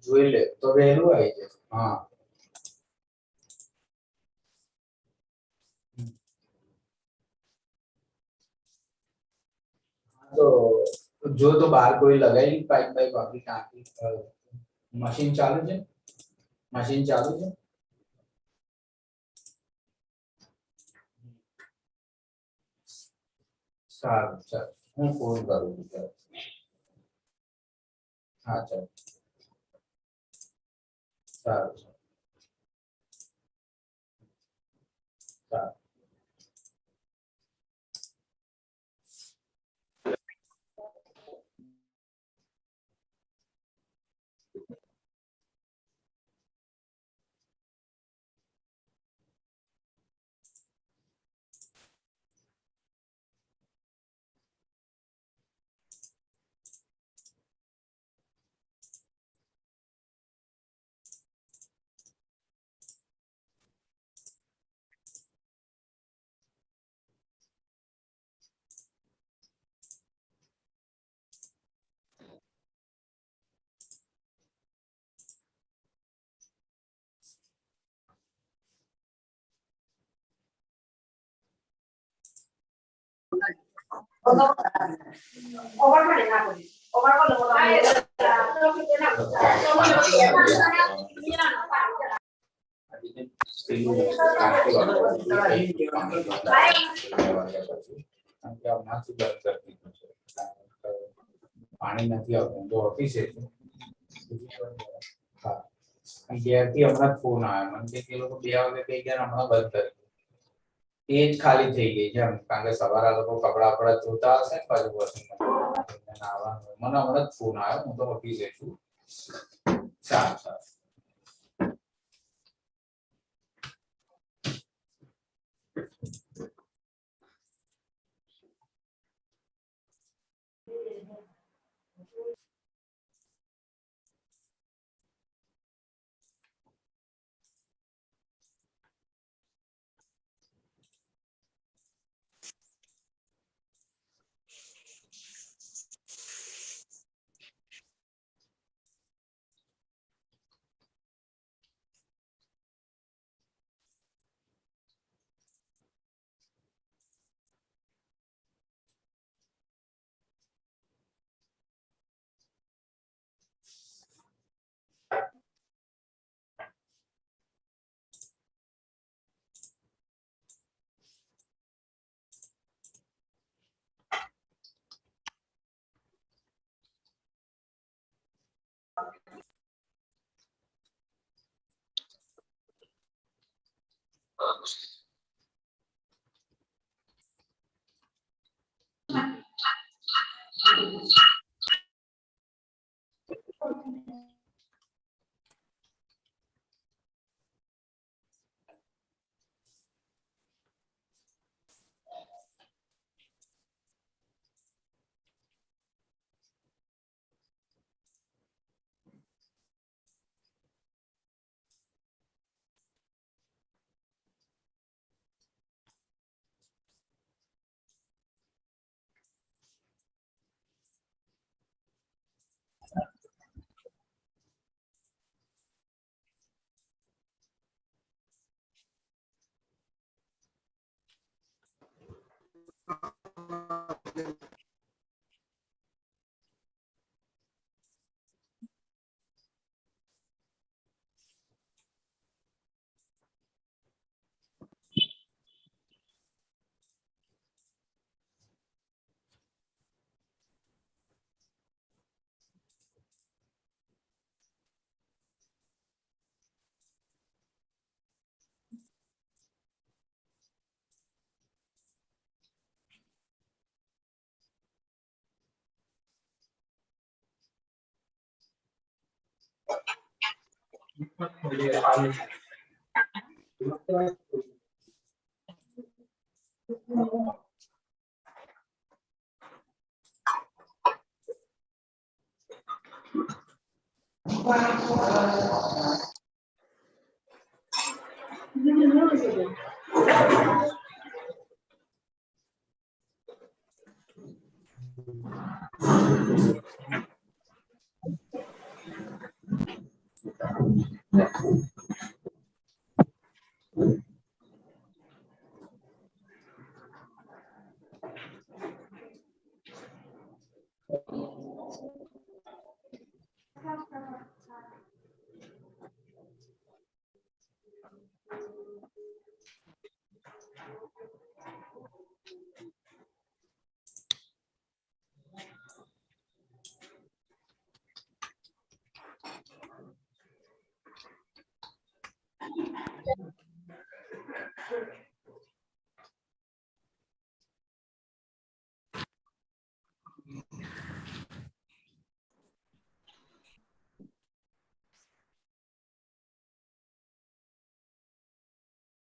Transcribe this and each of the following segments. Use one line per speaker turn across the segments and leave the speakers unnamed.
જોઈ લે તો વહેલું આવી જશે. હા તો જો તો બહાર કોઈ લગાવી પાઇપ પાઇપ આપણી ટાંકી મશીન ચાલુ છે, મશીન ચાલુ છે. સારું ચાલ હું ફોન કરું છું. હા ચાલ સારું સારું. પાણી નથી આવતું તો ઓફિસે ઘેરથી હમણાં ફોન આવ્યો મને કે લોકો 2 વાગે કઈ ગયા હમણાં બંધ કરી એ જ ખાલી થઈ ગઈ છે કારણ કે સવારે લોકો કપડા આપડા ધોતા હશે ને પાછું વોશિંગ મશીન આવવાનું મને હમણાં જ ફોન આવ્યો હું તો ઓફિસે છું. સારું સારું.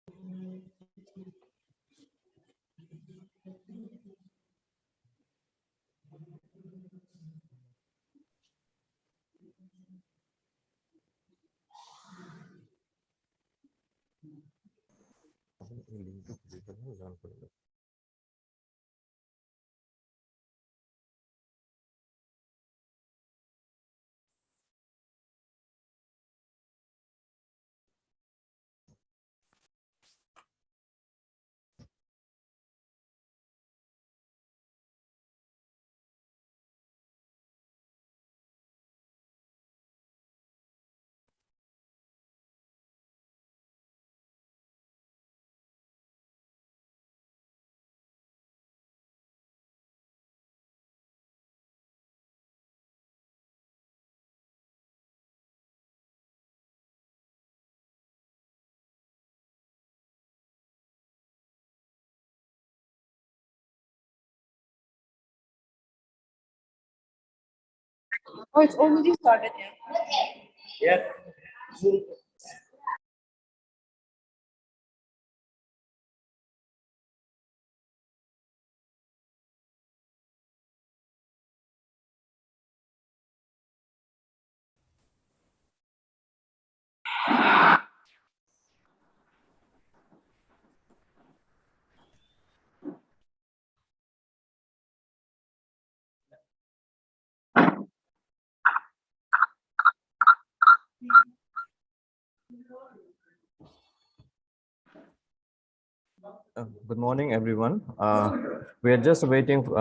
Oh, it's already started, yeah.
Yes.
Good morning, everyone. We are just waiting 2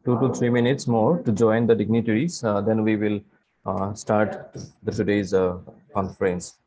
to 3 minutes more to join the dignitaries. Then we will start today's conference.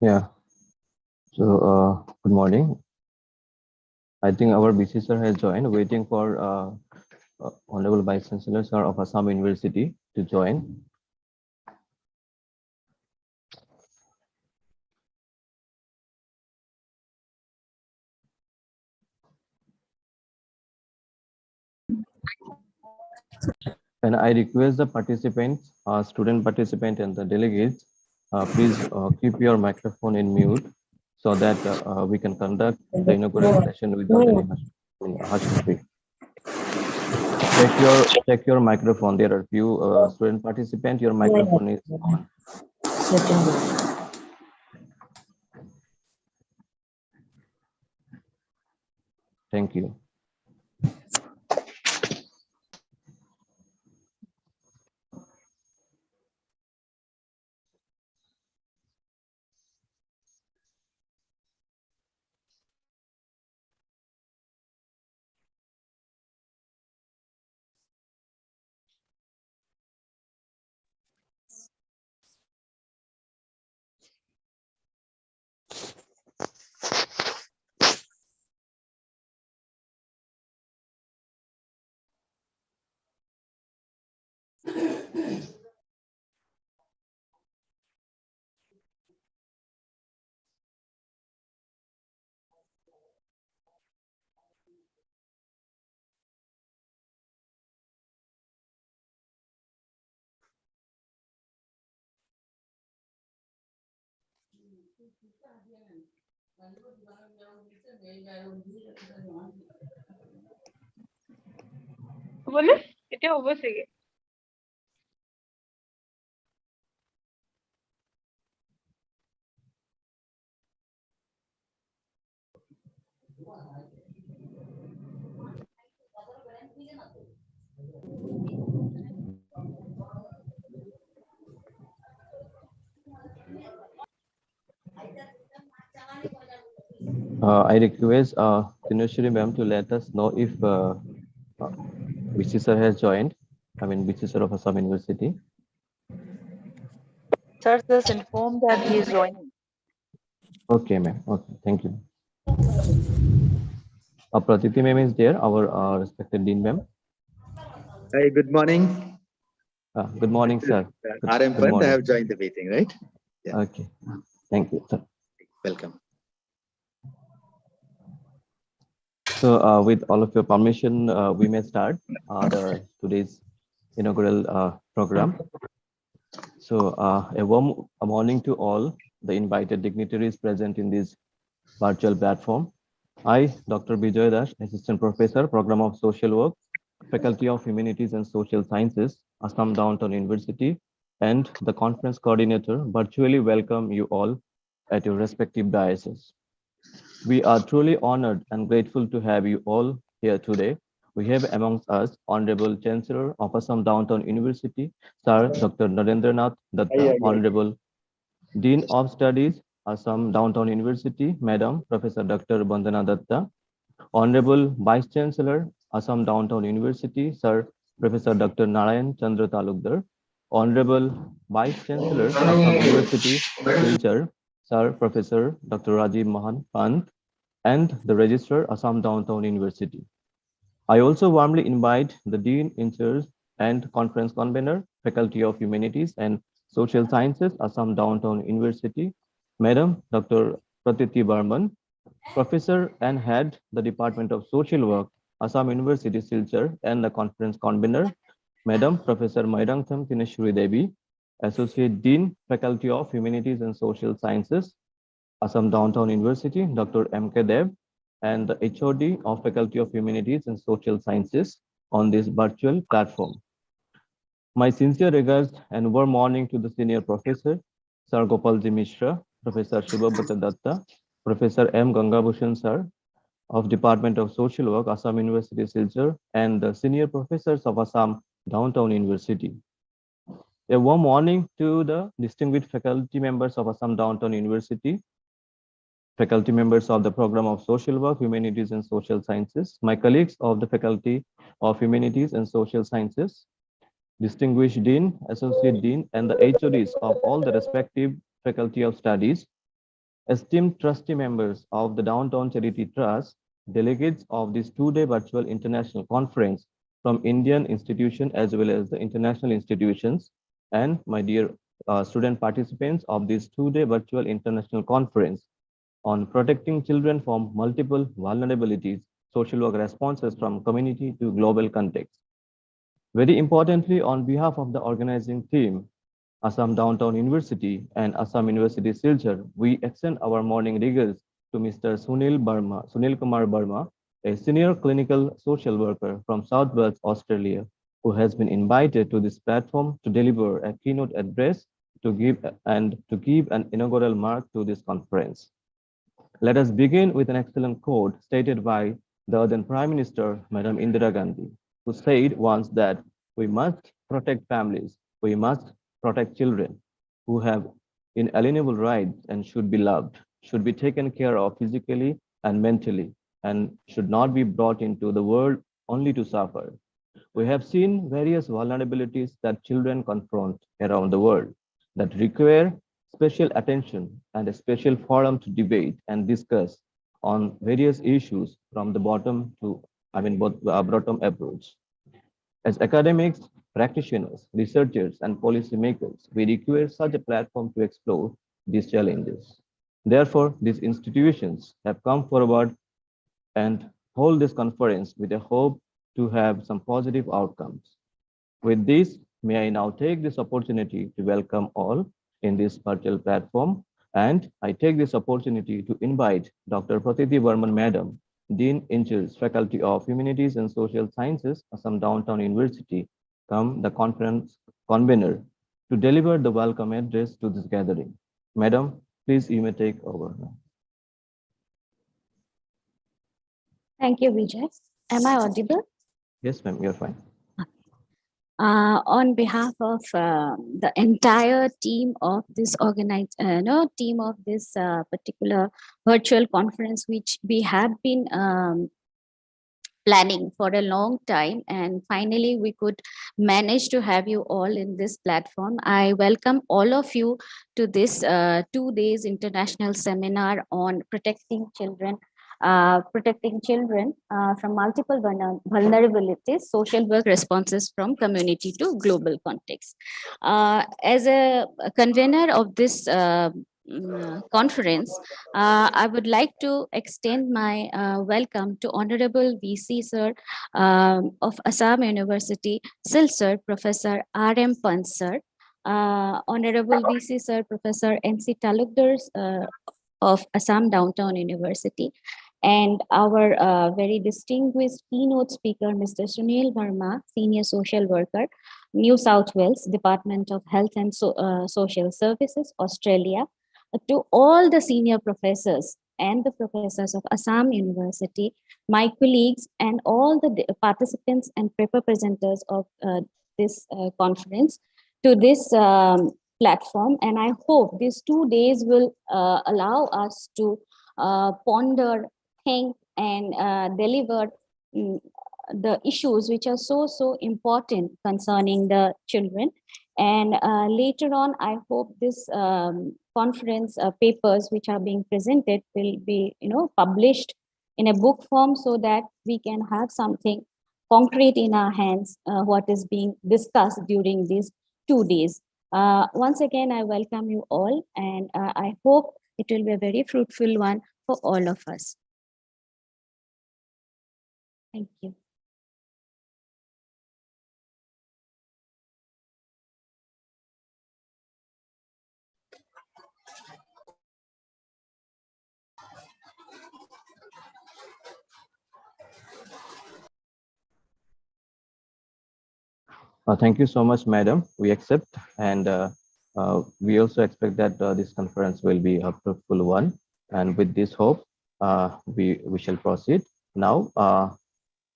Yeah. So, good morning. I think our BC sir has joined, waiting for Honorable Vice Chancellor sir of Assam University to join. And I request the participants, student participant and the delegates, please keep your microphone in mute so that we can conduct the inaugural session without any harsh topic. Check your microphone. There are few student participants. Your microphone is on. Thank you.
बोले এতিয়া হ'ব চাগে
I request Tinashri ma'am to let us know if BC sir has joined. I mean, BC sir of Assam University.
Sir just informed that he is joining.
Okay, ma'am. Okay, thank you. Pratiti ma'am is there, our respected dean ma'am.
Hi, good morning.
Good morning, sir.
RM Fund, I have joined the meeting, right?
Yeah. Okay. Thank you, sir.
Welcome.
So, with all of your permission, we may start today's inaugural program. So, a warm morning to all the invited dignitaries present in this virtual platform. I, Dr. Bijoy Das, Assistant Professor, Program of Social Work, Faculty of Humanities and Social Sciences, Assam Downtown University, and the conference coordinator virtually welcome you all at your respective dioceses. We are truly honored and grateful to have you all here today. We have amongst us Honorable Chancellor of Assam Downtown University, Sir Dr. Narendranath Datta, Honorable Dean of Studies, Assam Downtown University, Madam Professor Dr. Bandana Datta, Honorable Vice Chancellor, Assam Downtown University, Sir Professor Dr. Narayan Chandra Talukdar, Honorable Vice Chancellor, Assam University, Silchar, Sir Professor Dr. Rajiv Mahan Pant, and the Registrar, Assam Downtown University. I also warmly invite the Dean in Charge and Conference Convener, Faculty of Humanities and Social Sciences, Assam Downtown University, Madam Dr. Pratiti Barman, Professor and Head, the Department of Social Work, Assam University, Silchar, and the Conference Convener, Madam Professor Mairangtham Tineshwari Devi, Associate Dean, Faculty of Humanities and Social Sciences, Assam Downtown University, Dr. M.K. Dev, and the HOD of Faculty of Humanities and Social Sciences on this virtual platform. My sincere regards and warm morning to the Senior Professor, Sir Gopalji Mishra, Professor Shubhabhata Datta, Professor M. Gangabhushan Sir of Department of Social Work, Assam University, Silchar, and the Senior Professors of Assam Downtown University. A warm morning to the distinguished faculty members of Assam Downtown University, faculty members of the Program of Social Work, Humanities and Social Sciences, my colleagues of the Faculty of Humanities and Social Sciences, distinguished dean, associate dean, and the HODs of all the respective faculty of studies, esteemed trustee members of the Downtown Charity Trust, delegates of this two-day virtual international conference from Indian institutions as well as the international institutions, and my dear student participants of this two-day virtual international conference on protecting children from multiple vulnerabilities, social work responses from community to global context. Very importantly, on behalf of the organizing team, Assam Downtown University and Assam University Silchar, we extend our morning regards to Mr. Sunil Kumar Burma, a senior clinical social worker from South Wales, Australia, who has been invited to this platform to deliver a keynote address to give an inaugural mark to this conference. Let us begin with an excellent quote stated by the then Prime Minister, Madam Indira Gandhi, who said once that we must protect families, we must protect children who have inalienable rights and should be loved, should be taken care of physically and mentally, and should not be brought into the world only to suffer. We have seen various vulnerabilities that children confront around the world that require special attention and a special forum to debate and discuss on various issues from the bottom to, bottom approach. As academics, practitioners, researchers, and policymakers, we require such a platform to explore these challenges. Therefore, these institutions have come forward and hold this conference with a hope to have some positive outcomes. With this, may I now take this opportunity to welcome all in this virtual platform, and I take this opportunity to invite Dr. Pratiti Varman Madam, Dean in-Charge, Faculty of Humanities and Social Sciences, Assam Downtown University, come the conference convener, to deliver the welcome address to this gathering. Madam, please you may take over.
Thank you, Vijay. Am I audible?
Yes, ma'am, you're fine.
On behalf of the entire team of this particular virtual conference, which we have been planning for a long time, and finally we could manage to have you all in this platform. I welcome all of you to this 2 days international seminar on protecting children from multiple vulnerabilities, social work responses from community to global context. As a convener of this conference, I would like to extend my welcome to Honorable VC Sir of Assam University, Silchar, Professor R.M. Pant Sir, Honorable VC Sir, Professor N.C. Talukdar of Assam Downtown University, and our very distinguished keynote speaker, Mr. Sunil Verma, Senior Social Worker, New South Wales, Department of Health and Social Services, Australia, to all the senior professors and the professors of Assam University, my colleagues, and all the participants and paper presenters of this conference to this platform. And I hope these 2 days will allow us to ponder, think, and deliver the issues which are so important concerning the children. And later on, I hope this conference papers which are being presented will be published in a book form, so that we can have something concrete in our hands, what is being discussed during these 2 days. Once again, I welcome you all, and I hope it will be a very fruitful one for all of us. Thank you.
Thank you so much, madam. We accept, and we also expect that this conference will be a fruitful one. And with this hope, we shall proceed. Now,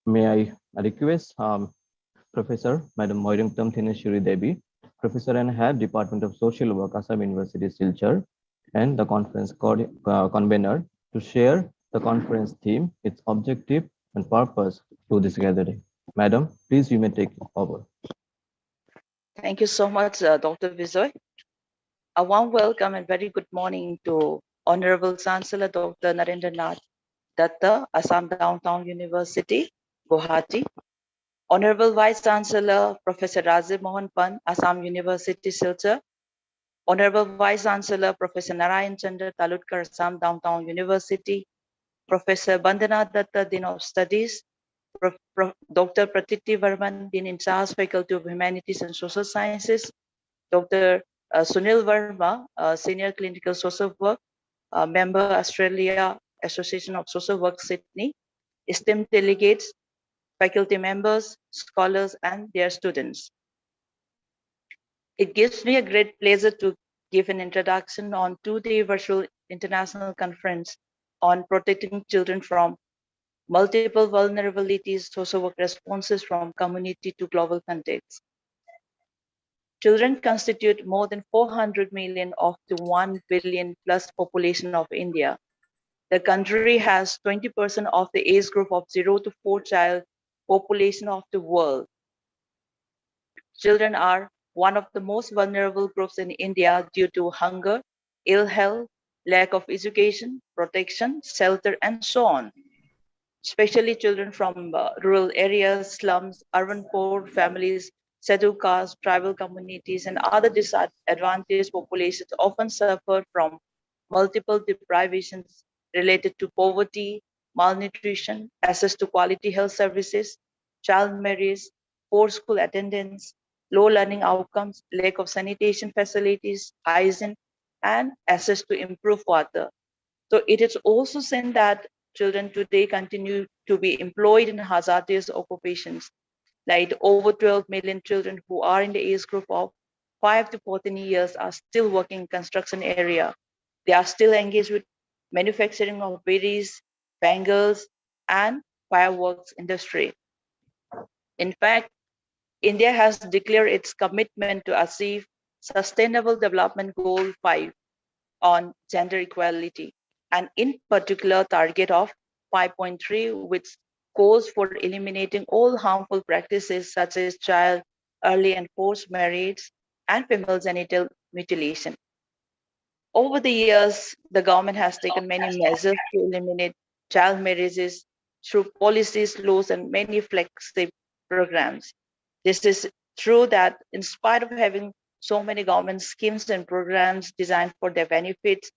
may I request Professor Madam Moiringtam Thineshwari Devi, Professor and Head, Department of Social Work, Assam University, Silchar, and the conference convener to share the conference theme, its objective and purpose to this gathering. Madam, please you may take over.
Thank you so much, Dr. Vizoy. A warm welcome and very good morning to Honorable Chancellor Dr. Narendranath Datta, Assam Downtown University, Guwahati. Honorable Vice Chancellor Professor Rajiv Mohan Pan, Assam University, Silchar. Honorable Vice Chancellor Professor Narayan Chandra Talukar, Assam Downtown University. Professor Bandana Datta, Dean of Studies. Dr. Pratiti Varman, Dean in charge, Faculty of Humanities and Social Sciences. Dr. Sunil Verma, Senior Clinical Social Work, Member Australia Association of Social Work, Sydney. Esteemed delegates, faculty members, scholars, and their students. It gives me a great pleasure to give an introduction on two-day virtual international conference on protecting children from multiple vulnerabilities, social work responses from community to global context. Children constitute more than 400 million of the 1 billion plus population of India. The country has 20% of the age group of 0 to 4 child population of the world. Children are one of the most vulnerable groups in India due to hunger, ill health, lack of education, protection, shelter, and so on. Especially children from rural areas, slums, urban poor families, scheduled caste, tribal communities, and other disadvantaged populations often suffer from multiple deprivations related to poverty, malnutrition, access to quality health services, child marriage, poor school attendance, low learning outcomes, lack of sanitation facilities, hygiene, and access to improved water. So it is also seen that children today continue to be employed in hazardous occupations, like over 12 million children who are in the age group of 5 to 14 years are still working in construction area. They are still engaged with manufacturing of berries, bangles, and fireworks industry. In fact, India has declared its commitment to achieve Sustainable Development Goal 5 on gender equality, and in particular target of 5.3, which calls for eliminating all harmful practices such as child, early and forced marriage, and female genital mutilation. Over the years, the government has taken many measures to eliminate child marriages through policies, laws, and many flexible programs. This is true that in spite of having so many government schemes and programs designed for their benefits,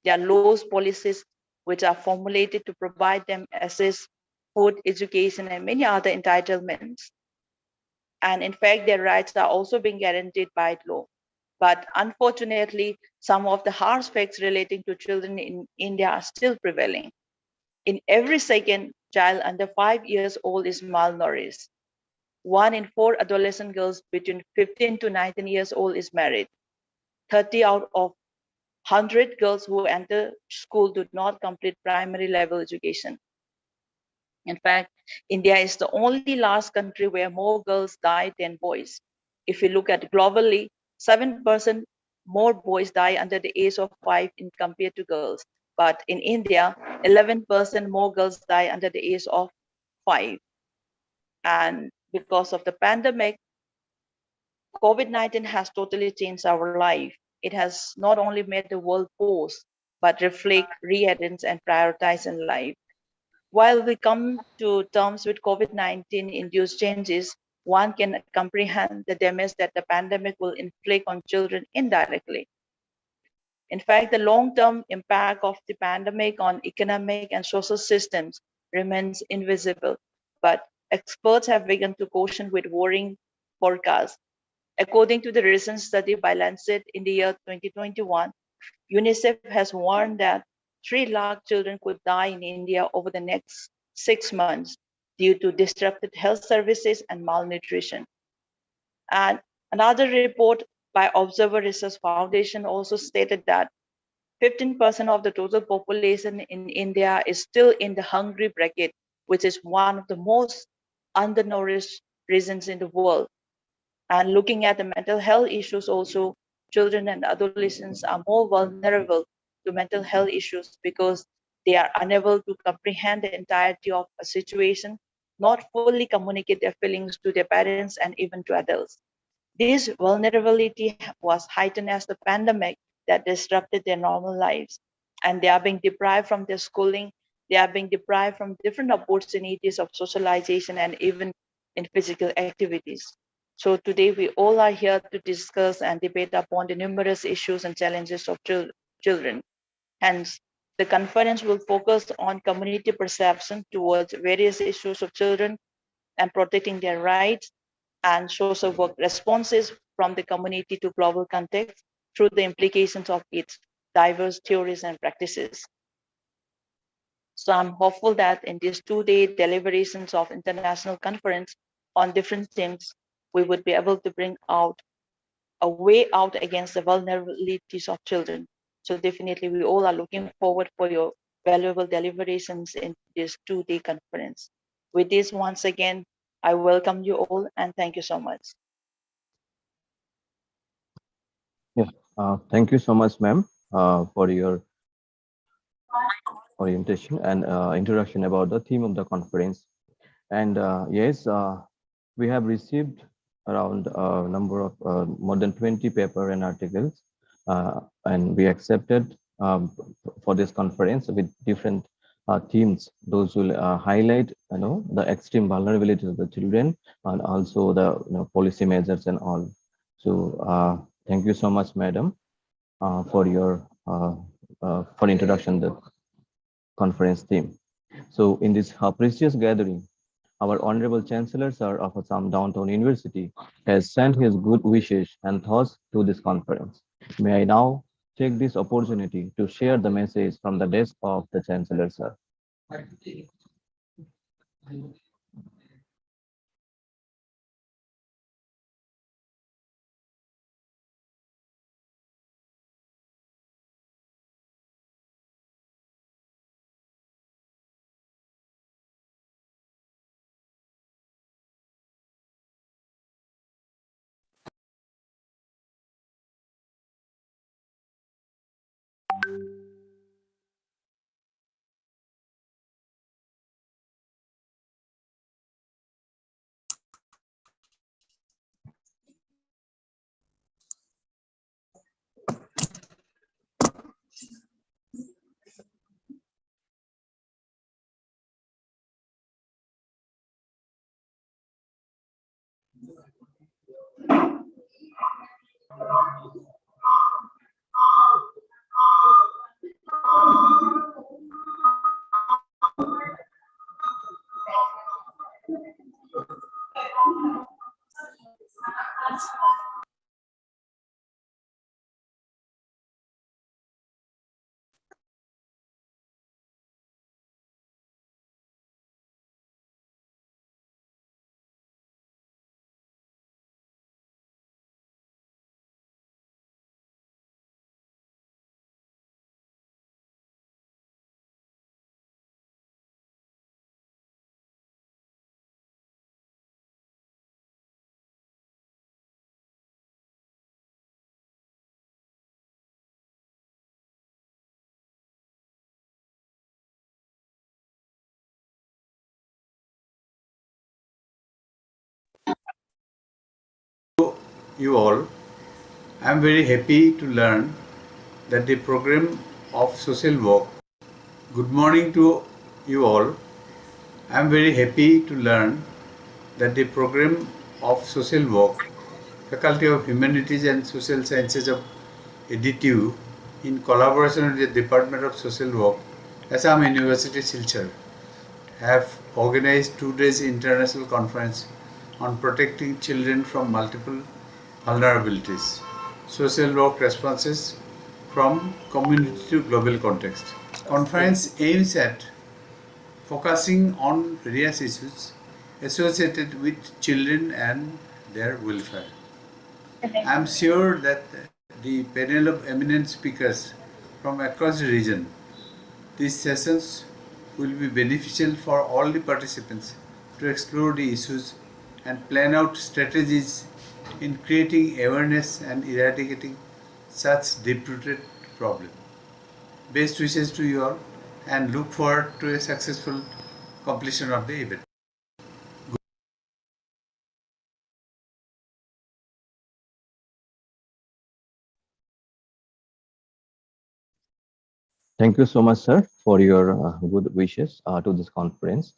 there are laws, policies which are formulated to provide them access, food, education, and many other entitlements. And in fact, their rights are also being guaranteed by law. But unfortunately, some of the harsh facts relating to children in India are still prevailing. In every second child under 5 years old is malnourished. 1 in 4 adolescent girls between 15 to 19 years old is married. 30 out of 100 girls who enter school do not complete primary level education. In fact, India is the only large country where more girls die than boys. If you look at globally, 7% more boys die under the age of 5 in compared to girls. But in India, 11% more girls die under the age of 5. And because of the pandemic, COVID-19 has totally changed our life. It has not only made the world pause, but reflect, rearrange, and prioritize in life. While we come to terms with COVID-19 induced changes, one can comprehend the damage that the pandemic will inflict on children indirectly. In fact, the long-term impact of the pandemic on economic and social systems remains invisible, but experts have begun to caution with worrying forecasts. According to the recent study by Lancet in the year 2021, UNICEF has warned that 3 lakh children could die in India over the next 6 months due to disrupted health services and malnutrition. And another report by Observer Research Foundation also stated that 15% of the total population in India is still in the hungry bracket, which is one of the most undernourished regions in the world. And looking at the mental health issues also, children and adolescents are more vulnerable to mental health issues because they are unable to comprehend the entirety of a situation, not fully communicate their feelings to their parents and even to adults. This vulnerability was heightened as the pandemic that disrupted their normal lives, and they are being deprived from their schooling. They are being deprived from different opportunities of socialization and even in physical activities. So today we all are here to discuss and debate upon the numerous issues and challenges of children. Hence, the conference will focus on community perception towards various issues of children and protecting their rights and social work responses from the community to global context through the implications of its diverse theories and practices. So I'm hopeful that in these 2-day deliberations of international conference on different themes, we would be able to bring out a way out against the vulnerabilities of children. So definitely we all are looking forward for your valuable deliberations in this 2-day conference. With this, once again, I welcome you all and thank you so much.
Yeah, thank you so much, ma'am, for your orientation and introduction about the theme of the conference. And yes, we have received around a number of more than 20 paper and articles, and we accepted for this conference with different themes. Those will highlight, the extreme vulnerabilities of the children and also the policy measures and all. So thank you so much, madam, for your for introduction the conference theme. So in this precious gathering, our Honorable Chancellor, Sir, of Assam Downtown University, has sent his good wishes and thoughts to this conference. May I now take this opportunity to share the message from the desk of the Chancellor, Sir.
You all, I am very happy to learn that the program of social work. Good morning to you all. I am very happy to learn that the program of social work, Faculty of Humanities and Social Sciences of AdtU, in collaboration with the Department of Social Work, Assam University, Silchar, have organized 2 days international conference on protecting children from multiple vulnerabilities, social work responses from community to global context. Conference aims at focusing on various issues associated with children and their welfare. I am sure that the panel of eminent speakers from across the region, these sessions will be beneficial for all the participants to explore the issues and plan out strategies in creating awareness and eradicating such deep-rooted problem. Best wishes to you all and look forward to a successful completion of the event.
Thank you so much, sir, for your good wishes to this conference.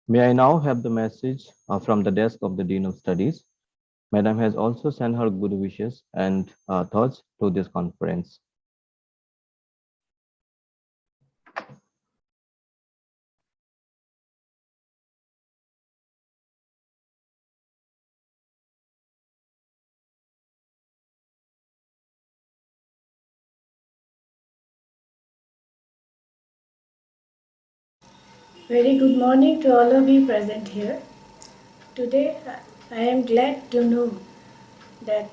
May I now have the message from the desk of the Dean of Studies. Madam has also sent her good wishes and thoughts to this conference.
Very good morning to all of you present here. Today, I am glad to know that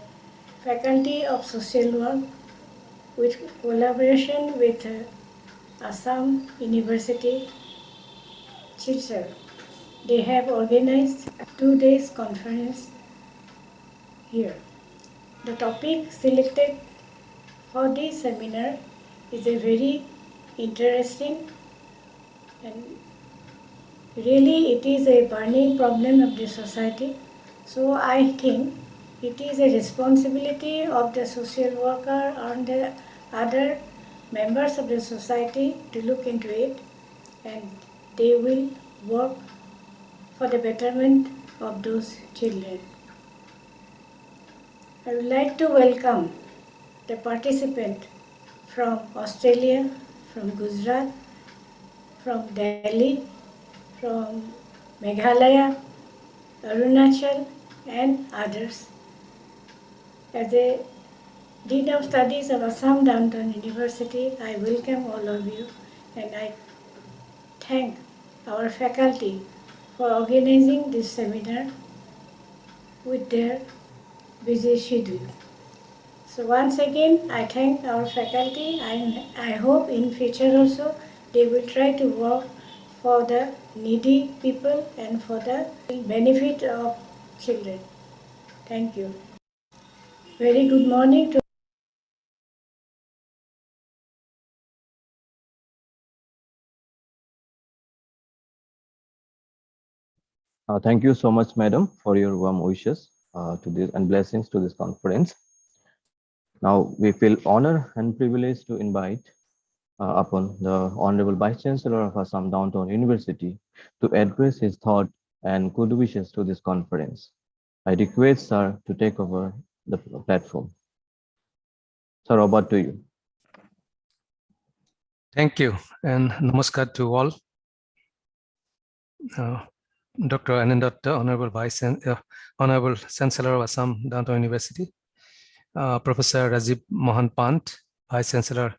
Faculty of Social Work, with collaboration with Assam University, Silchar, they have organized 2 days conference here. The topic selected for this seminar is a very interesting and really it is a burning problem of the society. So I think it is a responsibility of the social worker and the other members of the society to look into it, and they will work for the betterment of those children. I would like to welcome the participant from Australia, from Gujarat, from Delhi, from Meghalaya, Arunachal, and others. As a Dean of Studies of Assam Downtown University, I welcome all of you, and I thank our faculty for organizing this seminar with their busy schedule. So once again, I thank our faculty, and I hope in future also they will try to work for the needy people and for the benefit of children. Thank you. Very good morning to
Thank you so much, madam, for your warm wishes to this and blessings to this conference. Now we feel honor and privilege to invite upon the Honorable Vice Chancellor of Assam Downtown University to address his thought and good wishes to this conference. I request sir to take over the platform. Sir, over to you.
Thank you, and namaskar to all. Dr. Anandatta, Honorable Chancellor of Assam Downtown University, Professor Rajiv Mohan Pant, Vice Chancellor,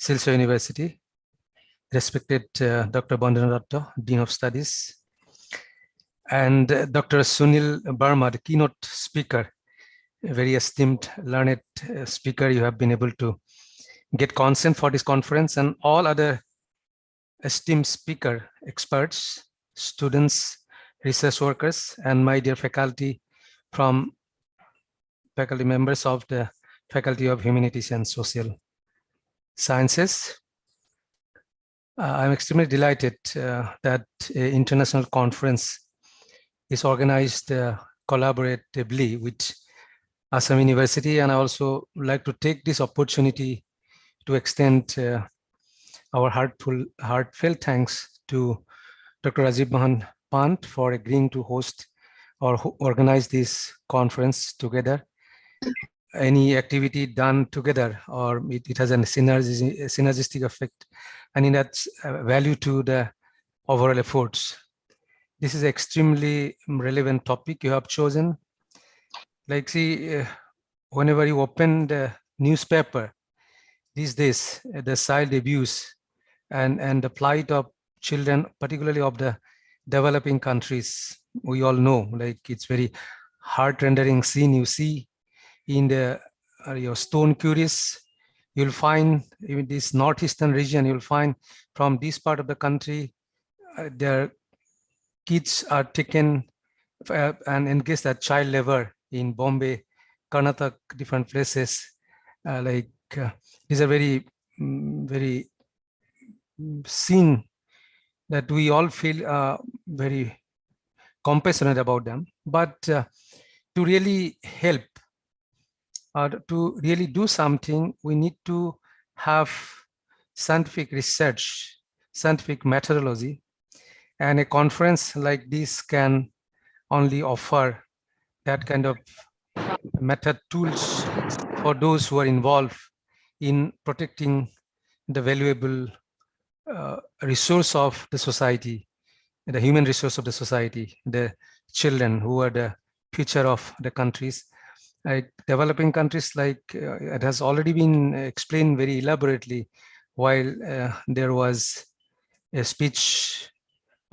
Silchar University, respected Dr. Bandanatta, Dean of Studies, and Dr. Sunil Barma, the keynote speaker, a very esteemed, learned speaker. You have been able to get consent for this conference, and all other esteemed speaker, experts, students, research workers, and my dear faculty from faculty members of the Faculty of Humanities and Social Sciences. I'm extremely delighted that an international conference is organized collaboratively with Assam University, and I also like to take this opportunity to extend our heartfelt thanks to Dr. Rajiv Mohan Pant for agreeing to host or organize this conference together. Any activity done together, or it has a synergistic effect, and in that value to the overall efforts. This is extremely relevant topic you have chosen. Like, see, whenever you open the newspaper these days, the child abuse and the plight of children, particularly of the developing countries, we all know, like, it's very heart-rendering scene you see in the your Stone Curious. You'll find in this northeastern region, you'll find from this part of the country, their kids are taken and engaged at child labor in Bombay, Karnataka, different places. These are very, very scene that we all feel very compassionate about them. But to really help or to really do something, we need to have scientific research, scientific methodology, and a conference like this can only offer that kind of method tools for those who are involved in protecting the valuable resource of the society, the human resource of the society, the children who are the future of the countries. Like developing countries, like it has already been explained very elaborately while there was a speech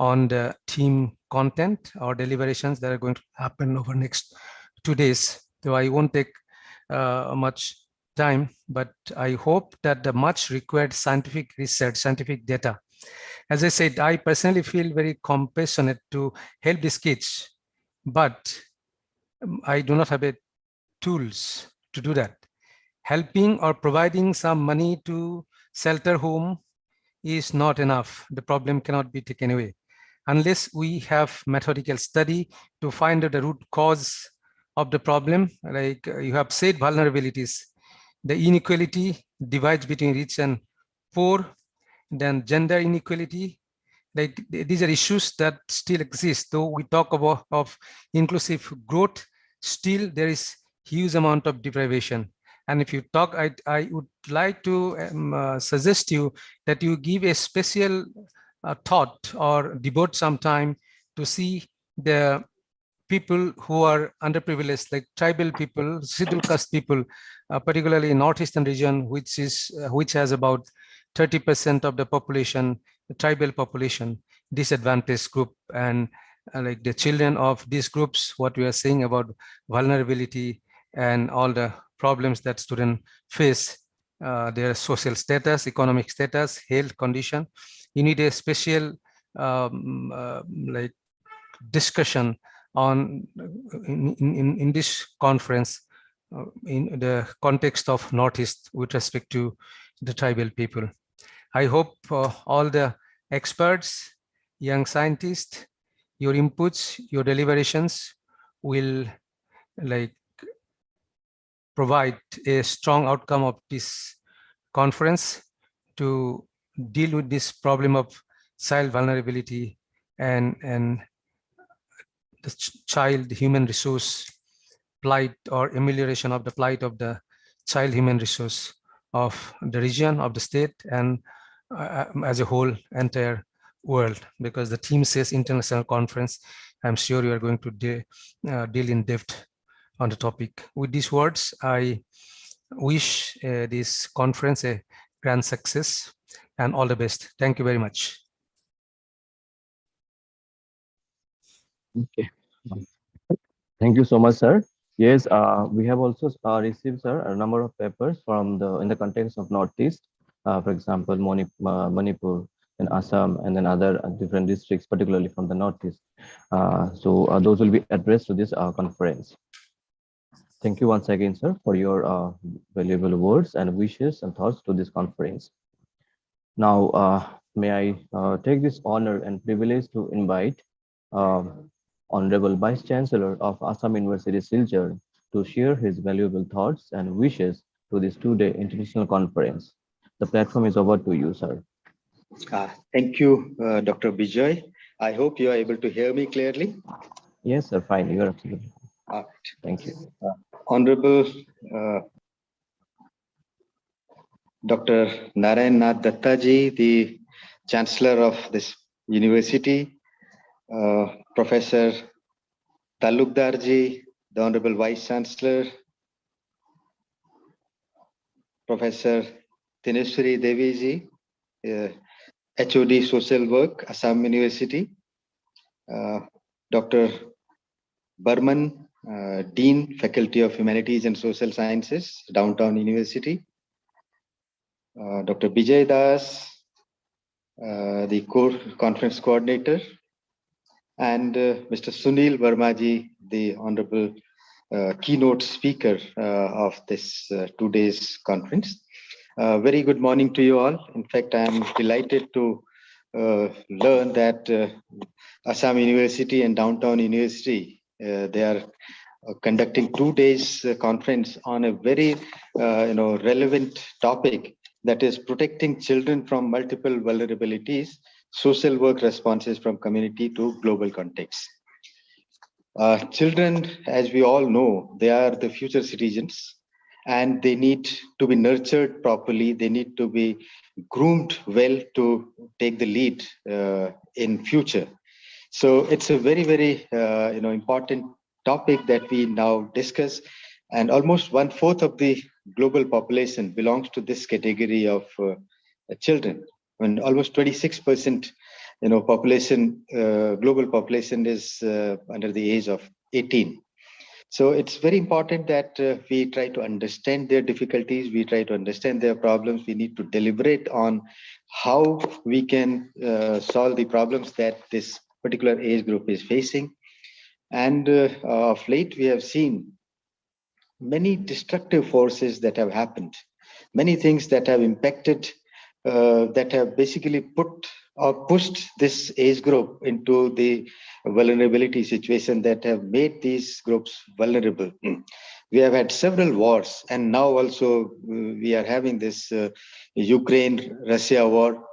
on the theme content or deliberations that are going to happen over next 2 days. So I won't take much time, but I hope that the much required scientific research, scientific data. As I said, I personally feel very compassionate to help these kids, but I do not have a tools to do that. Helping or providing some money to shelter home is not enough. The problem cannot be taken away unless we have methodical study to find out the root cause of the problem. Like you have said, vulnerabilities, the inequality divides between rich and poor, then gender inequality. Like these are issues that still exist. Though we talk about of inclusive growth, still there is huge amount of deprivation. And if you talk, I would like to suggest you that you give a special thought or devote some time to see the people who are underprivileged, like tribal people, scheduled caste people, particularly in northeastern region, which has about 30% of the population, the tribal population, disadvantaged group, and like the children of these groups, what we are saying about vulnerability and all the problems that students face, their social status, economic status, health condition. You need a special like discussion on in this conference in the context of Northeast with respect to the tribal people. I hope all the experts, young scientists, your inputs, your deliberations will like provide a strong outcome of this conference to deal with this problem of child vulnerability and the child human resource plight or amelioration of the plight of the child human resource of the region, of the state, and as a whole entire world, because the theme says international conference. I'm sure you are going to deal in depth on the topic. With these words, I wish this conference a grand success and all the best. Thank you very much.
Okay. Thank you so much, sir. Yes, we have also received, sir, a number of papers from in the context of Northeast, for example, Manipur and Assam, and then other different districts, particularly from the Northeast. So those will be addressed to this conference. Thank you once again, sir, for your valuable words and wishes and thoughts to this conference. Now, may I take this honor and privilege to invite Honorable Vice Chancellor of Assam University, Silchar, to share his valuable thoughts and wishes to this two-day international conference. The platform is over to you, sir.
Thank you, Dr. Bijoy. I hope you are able to hear me clearly.
Yes, sir, fine. You are absolutely
fine.
Thank you.
Honorable Dr. Narayan Nath Dattaji, the Chancellor of this university, Professor Talukdarji, the Honorable Vice Chancellor, Professor Tineswari Deviji, HOD Social Work, Assam University, Dr. Burman, Dean, Faculty of Humanities and Social Sciences, Downtown University, Dr. Bijay Das, the conference coordinator, and Mr. Sunil Vermaji, the honorable keynote speaker of this 2 days conference. Very good morning to you all. In fact, I am delighted to learn that Assam University and Downtown University, they are conducting 2 days conference on a very relevant topic, that is protecting children from multiple vulnerabilities, social work responses from community to global context. Children, as we all know, they are the future citizens, and they need to be nurtured properly. They need to be groomed well to take the lead in future. So it's a very, very important topic that we now discuss. And almost 1/4 of the global population belongs to this category of children. And almost 26%, population, global population is under the age of 18. So it's very important that we try to understand their difficulties, we try to understand their problems. We need to deliberate on how we can solve the problems that this particular age group is facing. And of late, we have seen many destructive forces that have happened, many things that have impacted, that have basically pushed this age group into the vulnerability situation, that have made these groups vulnerable. We have had several wars, and now also we are having this Ukraine-Russia war.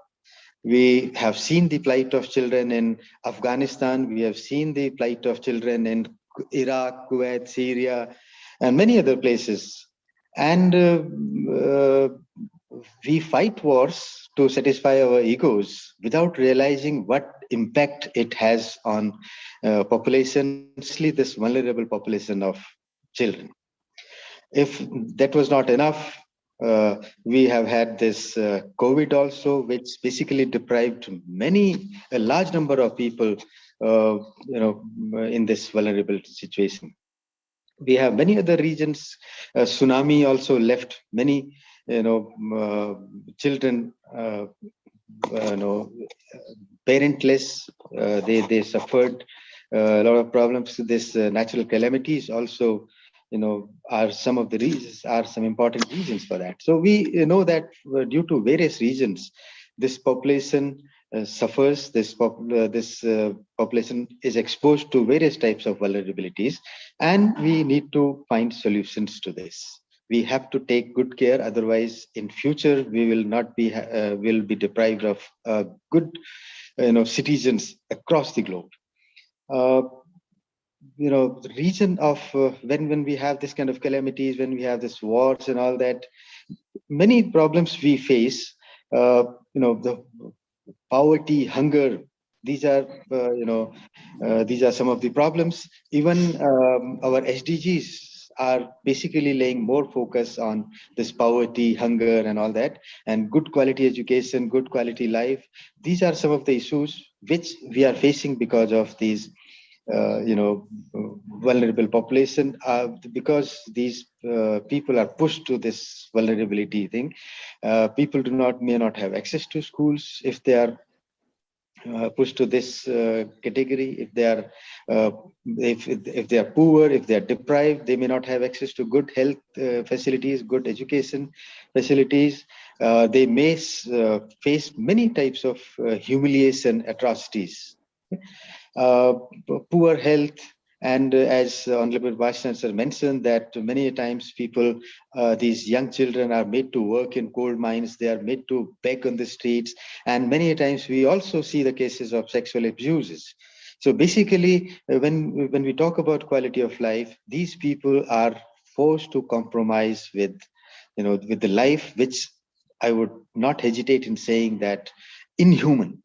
We have seen the plight of children in Afghanistan. We have seen the plight of children in Iraq, Kuwait, Syria, and many other places. And we fight wars to satisfy our egos without realizing what impact it has on population, especially this vulnerable population of children. If that was not enough, we have had this COVID also, which basically deprived a large number of people, in this vulnerable situation. We have many other regions. Tsunami also left many, children, parentless. They suffered a lot of problems. This natural calamities also, are some of the reasons, are some important reasons for that. So we know that due to various reasons, this population suffers. This population is exposed to various types of vulnerabilities, and we need to find solutions to this. We have to take good care, otherwise in future we will not be will be deprived of good citizens across the globe. The region of when we have this kind of calamities, when we have this wars and all that, many problems we face, the poverty, hunger, these are some of the problems. Even our SDGs are basically laying more focus on this poverty, hunger, and all that, and good quality education, good quality life. These are some of the issues which we are facing because of these vulnerable population, because these people are pushed to this vulnerability thing. People may not have access to schools if they are pushed to this category. If they are if they are poor, if they are deprived, they may not have access to good health facilities, good education facilities. They may face many types of humiliation, atrocities. Poor health, and as Honorable Vice Chancellor mentioned, that many times people, these young children are made to work in coal mines, they are made to beg on the streets, and many times we also see the cases of sexual abuses. So basically, when we talk about quality of life, these people are forced to compromise with the life, which I would not hesitate in saying that inhuman.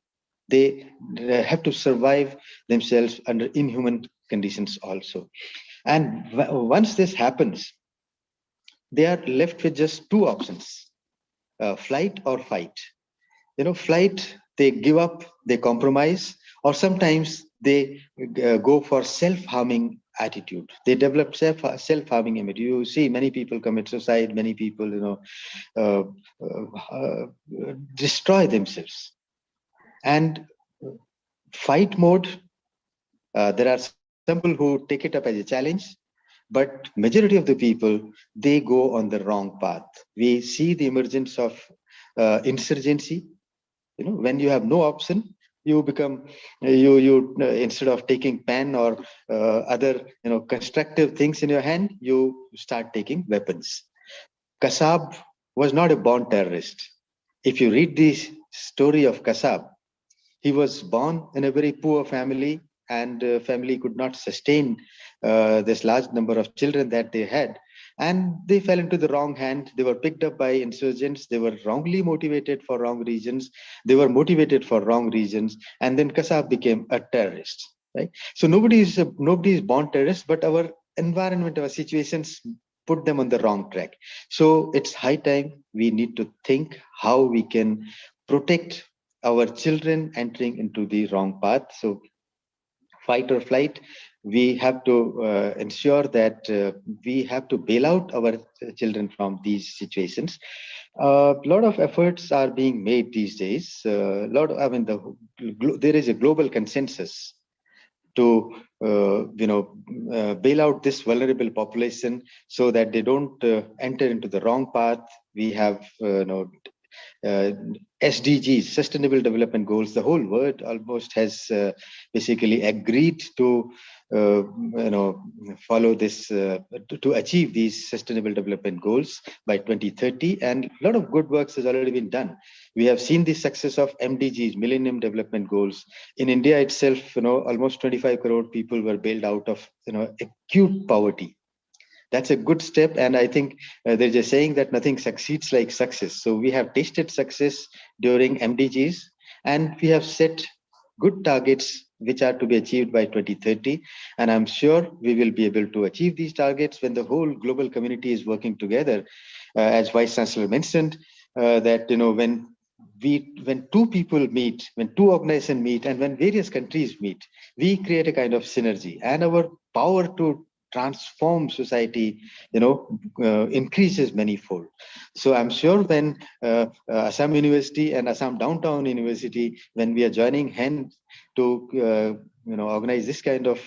They have to survive themselves under inhuman conditions also. And once this happens, they are left with just two options, flight or fight. Flight, they give up, they compromise, or sometimes they go for self-harming attitude. They develop self-harming image. You see many people commit suicide, many people, destroy themselves. And fight mode, there are some people who take it up as a challenge, but majority of the people, they go on the wrong path. We see the emergence of insurgency. When you have no option, you become instead of taking pen or other constructive things in your hand, you start taking weapons. Kasab was not a born terrorist. If you read the story of Kasab, he was born in a very poor family, and family could not sustain this large number of children that they had. And they fell into the wrong hand. They were picked up by insurgents. They were wrongly motivated for wrong reasons. They were motivated for wrong reasons. And then Kasab became a terrorist. Right? So nobody is born terrorist, but our environment, our situations put them on the wrong track. So it's high time we need to think how we can protect our children entering into the wrong path. So fight or flight, we have to ensure that we have to bail out our children from these situations. A lot of efforts are being made these days. There is a global consensus to bail out this vulnerable population so that they don't enter into the wrong path. We have SDGs, Sustainable Development Goals. The whole world almost has basically agreed to follow this to achieve these Sustainable Development Goals by 2030, and a lot of good works has already been done. We have seen the success of MDGs, Millennium Development Goals. In India itself, almost 25 crore people were bailed out of acute poverty. That's a good step, and I think there's a saying that nothing succeeds like success. So we have tasted success during MDGs, and we have set good targets which are to be achieved by 2030. And I'm sure we will be able to achieve these targets when the whole global community is working together. As Vice Chancellor mentioned, that when two people meet, when two organizations meet, and when various countries meet, we create a kind of synergy, and our power to transform society increases manifold. So I'm sure when Assam University and Assam Downtown University, when we are joining hands to organize this kind of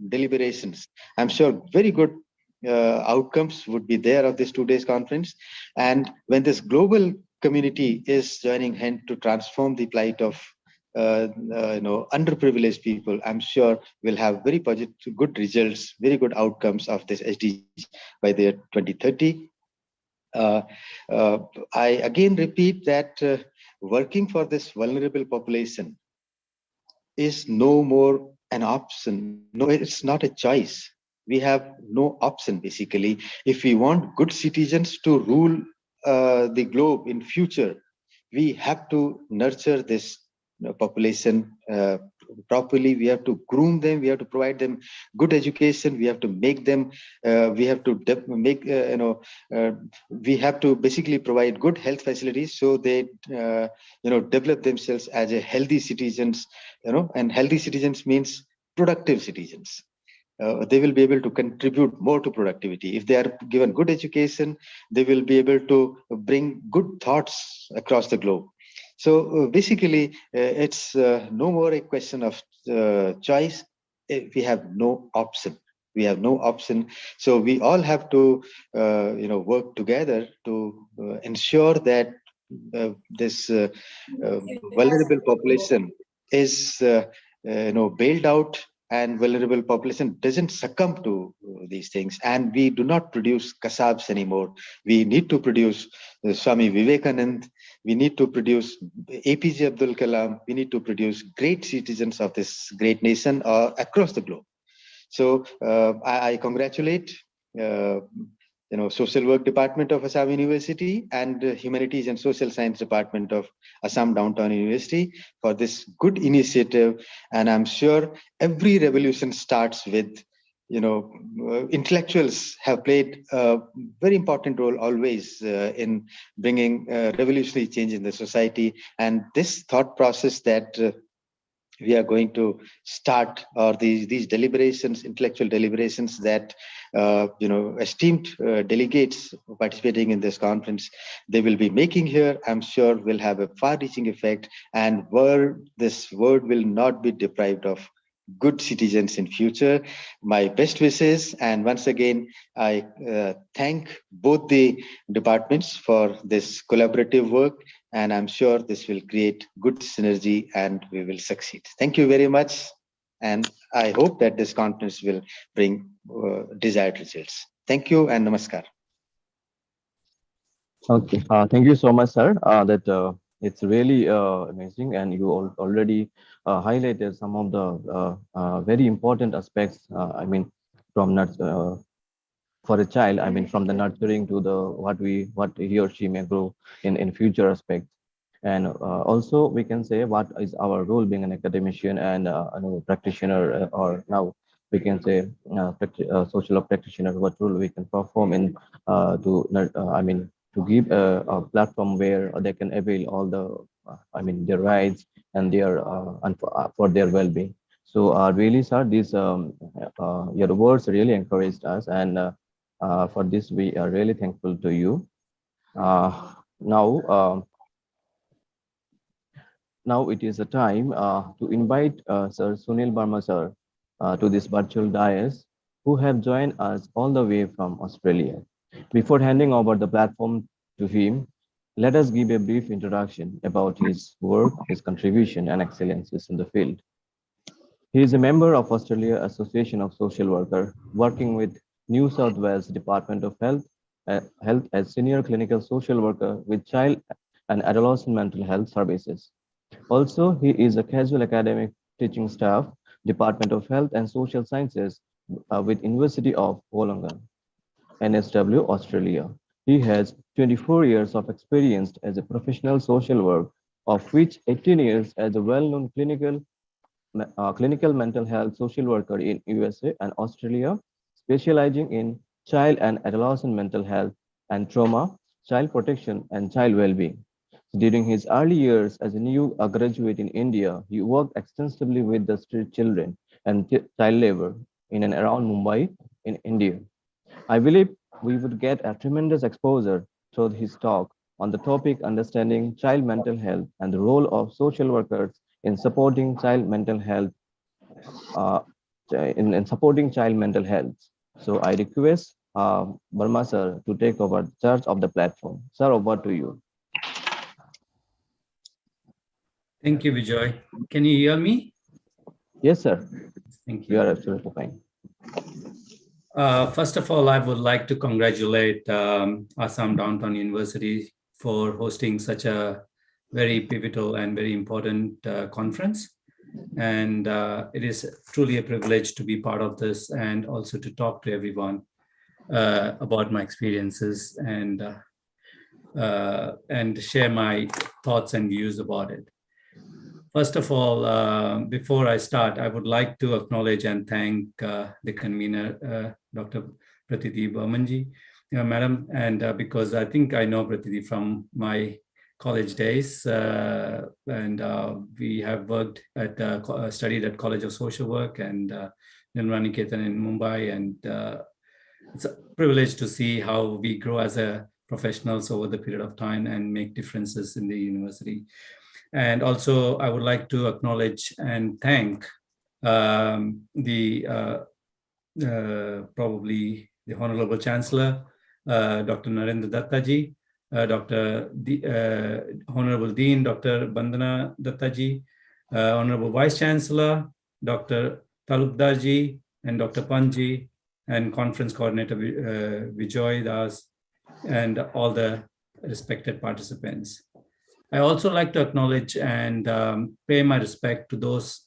deliberations, I'm sure very good outcomes would be there of this 2 days conference. And when this global community is joining hand to transform the plight of underprivileged people, I'm sure we'll have very positive, good results, very good outcomes of this SDG by the year 2030. I again repeat that working for this vulnerable population is no more an option. No, it's not a choice. We have no option, basically. If we want good citizens to rule the globe in future, we have to nurture this population properly. We have to groom them. We have to provide them good education. We have to make them. We have to we have to basically provide good health facilities so they develop themselves as a healthy citizens. And healthy citizens means productive citizens. They will be able to contribute more to productivity. If they are given good education, they will be able to bring good thoughts across the globe. So basically, it's no more a question of choice. We have no option. We have no option. So we all have to, work together to ensure that this vulnerable population is, bailed out, and vulnerable population doesn't succumb to these things. And we do not produce Kasabs anymore. We need to produce Swami Vivekanand. We need to produce APJ Abdul Kalam. We need to produce great citizens of this great nation across the globe. So I congratulate Social Work Department of Assam University and Humanities and Social Science Department of Assam Downtown University for this good initiative. And I'm sure every revolution starts with, intellectuals have played a very important role always in bringing revolutionary change in the society. And this thought process that we are going to start, or these deliberations, intellectual deliberations that esteemed delegates participating in this conference, they will be making here, I'm sure will have a far-reaching effect, and this world will not be deprived of good citizens in future. My best wishes, and once again I thank both the departments for this collaborative work, and I'm sure this will create good synergy and we will succeed. Thank you very much, and I hope that this conference will bring desired results. Thank you and namaskar.
Okay, thank you so much, sir. That it's really amazing, and you already highlighted some of the very important aspects. I mean, from for a child, I mean, from the nurturing to the what he or she may grow in future aspects. And also we can say what is our role being an academician and practitioner, or now we can say social practitioner, what role we can perform in I mean, to give a platform where they can avail all the I mean, their rights and their for their well-being. So really, sir, these your words really encouraged us, and for this we are really thankful to you. Now, now it is a time to invite Sir Sunil Barma, sir, to this virtual dais, who have joined us all the way from Australia. Before handing over the platform to him, let us give a brief introduction about his work, his contribution, and excellences in the field. He is a member of Australia Association of Social Workers, working with New South Wales Department of Health as Senior Clinical Social Worker with Child and Adolescent Mental Health Services. Also, he is a casual academic teaching staff, Department of Health and Social Sciences with University of Wollongong, NSW, Australia. He has 24 years of experience as a professional social worker, of which 18 years as a well-known clinical mental health social worker in USA and Australia, specializing in child and adolescent mental health and trauma, child protection, and child well-being. During his early years as a new graduate in India, he worked extensively with the street children and child labor in and around Mumbai in India. I believe we would get a tremendous exposure through his talk on the topic understanding child mental health and the role of social workers in supporting child mental health uh, in supporting child mental health. So I request Burma sir to take over charge of the platform. Sir, over to you.
Thank you, Vijay. Can you hear me?
Yes, sir.
Thank you.
You are absolutely fine.
First of all, I would like to congratulate Assam Downtown University for hosting such a very pivotal and very important conference. And it is truly a privilege to be part of this and also to talk to everyone about my experiences and share my thoughts and views about it. First of all, before I start, I would like to acknowledge and thank the convener, Dr. Pratiti Burmanji, Madam, and because I think I know Pratiti from my college days, and we have worked at, studied at College of Social Work and Nirmaniketan in Mumbai, and it's a privilege to see how we grow as a professionals over the period of time and make differences in the university. And also, I would like to acknowledge and thank probably the Honorable Chancellor, Dr. Narendra Dattaji, Honorable Dean, Dr. Bandana Dattaji, Honorable Vice Chancellor, Dr. Talukdarji, and Dr. Panji, and Conference Coordinator Vijay Das, and all the respected participants. I also like to acknowledge and pay my respect to those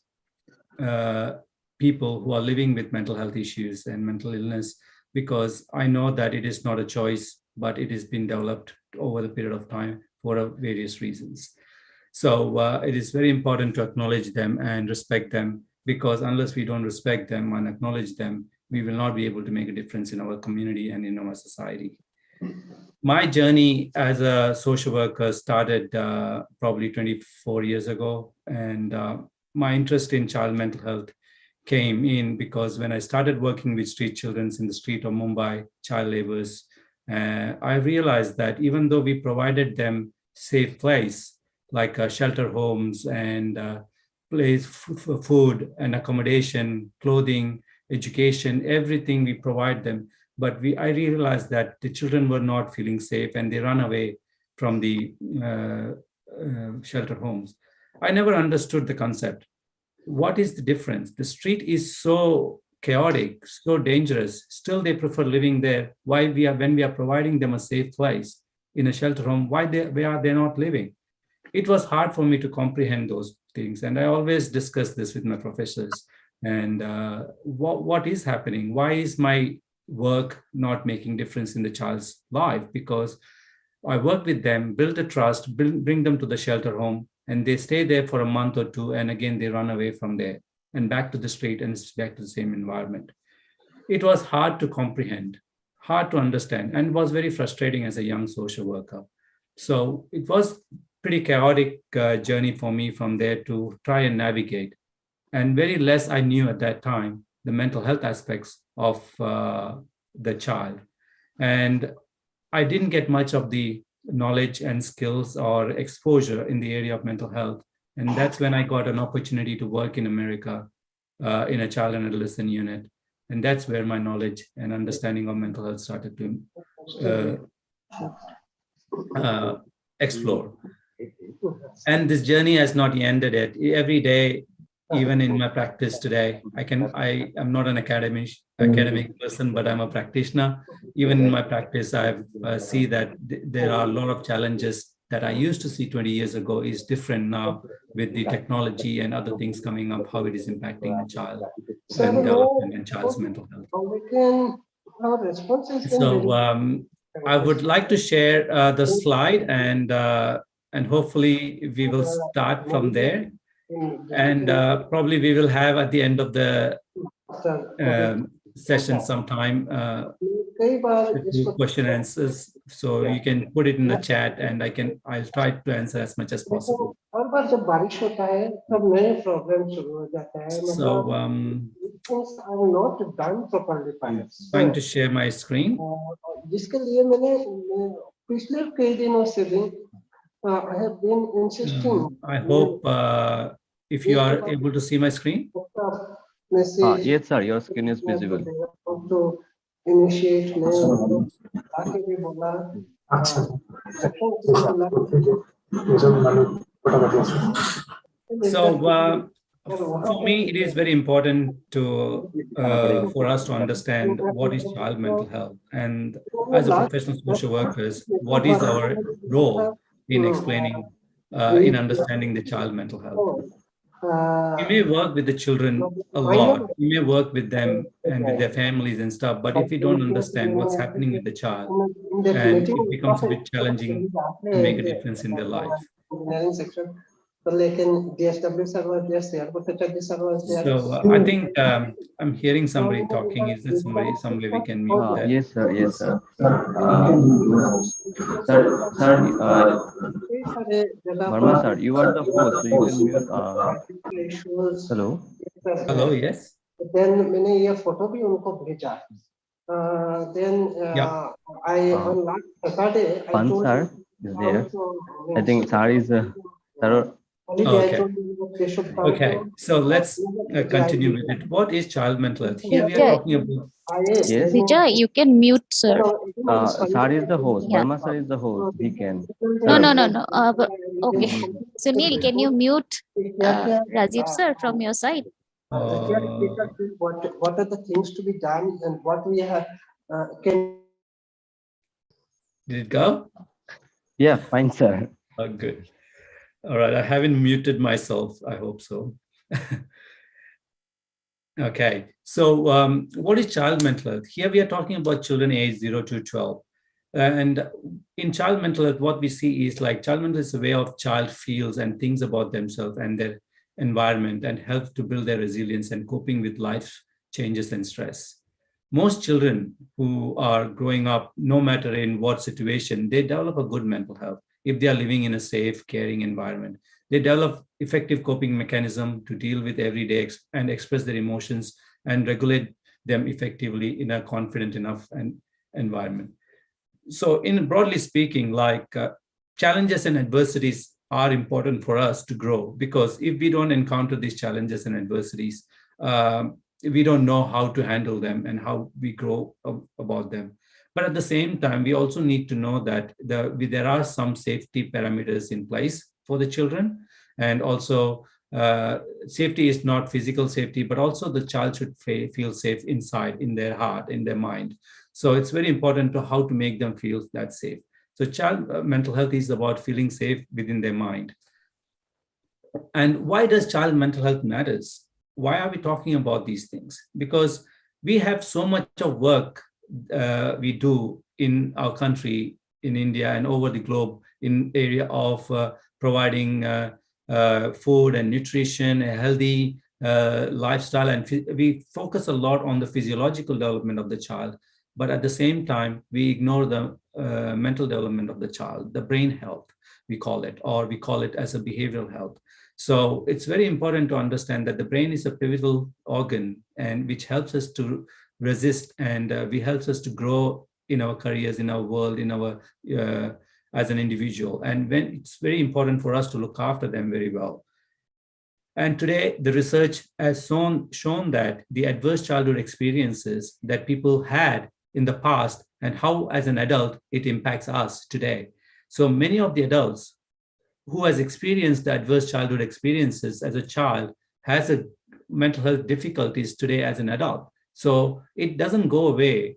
people who are living with mental health issues and mental illness, because I know that it is not a choice, but it has been developed over the period of time for various reasons. So it is very important to acknowledge them and respect them, because unless we don't respect them and acknowledge them, we will not be able to make a difference in our community and in our society. My journey as a social worker started probably 24 years ago, and my interest in child mental health came in because when I started working with street children in the street of Mumbai, child laborers, I realized that even though we provided them safe place, like shelter homes and place for food and accommodation, clothing, education, everything we provide them, but I realized that the children were not feeling safe and they run away from the shelter homes. I never understood the concept. What is the difference? The street is so chaotic, so dangerous. Still, they prefer living there. Why when we are providing them a safe place, in a shelter home, where are they not living? It was hard for me to comprehend those things. And I always discuss this with my professors. And what is happening? Why is my work not making difference in the child's life? Because I work with them, build a trust, bring them to the shelter home, and they stay there for a month or two, and again, they run away from there and back to the street, and it's back to the same environment. It was hard to comprehend, hard to understand, and was very frustrating as a young social worker. So it was pretty chaotic journey for me from there to try and navigate. And very less I knew at that time, the mental health aspects of the child. And I didn't get much of the knowledge and skills or exposure in the area of mental health. And that's when I got an opportunity to work in America in a child and adolescent unit. And that's where my knowledge and understanding of mental health started to explore. And this journey has not ended yet. Every day, even in my practice today, I am not an academic person, but I'm a practitioner. Even in my practice, I see that there are a lot of challenges that I used to see 20 years ago is different now with the technology and other things coming up, how it is impacting the child and development and child's mental health. So I would like to share the slide, and hopefully we will start from there. And probably we will have at the end of the session sometime question and answers. So you can put it in the chat, and I'll try to answer as much as possible. So
I'm not done properly.
Trying to share my screen.
I have been insisting.
I hope if you are able to see my screen.
Yes, sir, your screen is visible.
To initiate
So for me, it is very important for us to understand what is child mental health, and as a professional social workers, what is our role in explaining, in understanding the child mental health. You may work with the children a lot, you may work with them and with their families and stuff, but if you don't understand what's happening with the child, and it becomes a bit challenging to make a difference in their life. So I think I'm hearing somebody talking. Is there somebody we can mute that?
Yes, sir. Yes, sir. Verma, sir, you are the host, so you can mute. Hello.
Hello. Yes.
Then मैंने ये photo भी उनको भेजा. Then I on last Saturday I told
sir is there. I think sir is sir.
Okay, so let's continue with it. What is child mental health? Here we are talking about.
Yes.
Vijay, you can mute, sir.
Sir is the host.
Yeah.
Verma sir is the host. He can.
No. Okay. Sunil, can you mute Rajiv sir from your side?
What are the things to be done and what we have can.
Did it go?
Yeah, fine, sir.
Oh, good. All right, I haven't muted myself. I hope so. Okay, so what is child mental health? Here we are talking about children aged 0 to 12. And in child mental health, what we see is like child mental is a way of child feels and thinks about themselves and their environment and helps to build their resilience and coping with life changes and stress. Most children who are growing up, no matter in what situation, they develop a good mental health. If they are living in a safe, caring environment, they develop effective coping mechanism to deal with everyday and express their emotions and regulate them effectively in a confident enough environment. So in broadly speaking, like challenges and adversities are important for us to grow, because if we don't encounter these challenges and adversities, we don't know how to handle them and how we grow about them. But at the same time, we also need to know that there are some safety parameters in place for the children. And also safety is not physical safety, but also the child should feel safe inside, in their heart, in their mind. So it's very important to how to make them feel that safe. So child mental health is about feeling safe within their mind. And why does child mental health matters? Why are we talking about these things? Because we have so much of work we do in our country, in India and over the globe in area of providing food and nutrition, a healthy lifestyle. And we focus a lot on the physiological development of the child. But at the same time, we ignore the mental development of the child, the brain health, we call it, or we call it as a behavioral health. So it's very important to understand that the brain is a pivotal organ and which helps us to resist and helps us to grow in our careers, in our world, in our as an individual. And when it's very important for us to look after them very well. And today, the research has shown that the adverse childhood experiences that people had in the past and how, as an adult, it impacts us today. So many of the adults who has experienced the adverse childhood experiences as a child has a mental health difficulties today as an adult. So it doesn't go away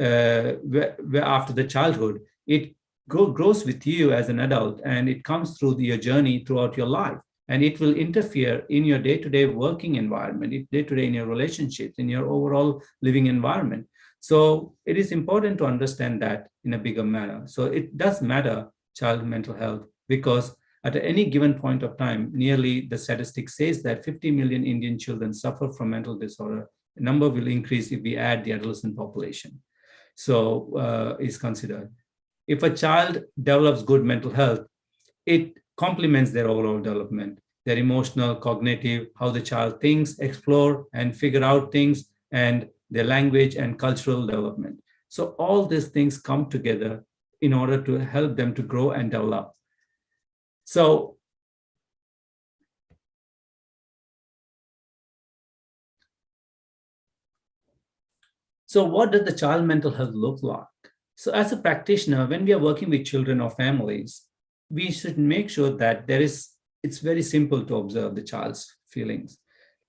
after the childhood. It grows with you as an adult, and it comes through your journey throughout your life. And it will interfere in your day-to-day working environment, day-to-day in your relationships, in your overall living environment. So it is important to understand that in a bigger manner. So it does matter, child mental health, because at any given point of time, nearly the statistic says that 50 million Indian children suffer from mental disorder. The number will increase if we add the adolescent population. So is considered. If a child develops good mental health, it complements their overall development, their emotional, cognitive, how the child thinks, explore, and figure out things, and their language and cultural development. So all these things come together in order to help them to grow and develop. So what does the child mental health look like? So as a practitioner, when we are working with children or families, we should make sure that it's very simple to observe the child's feelings.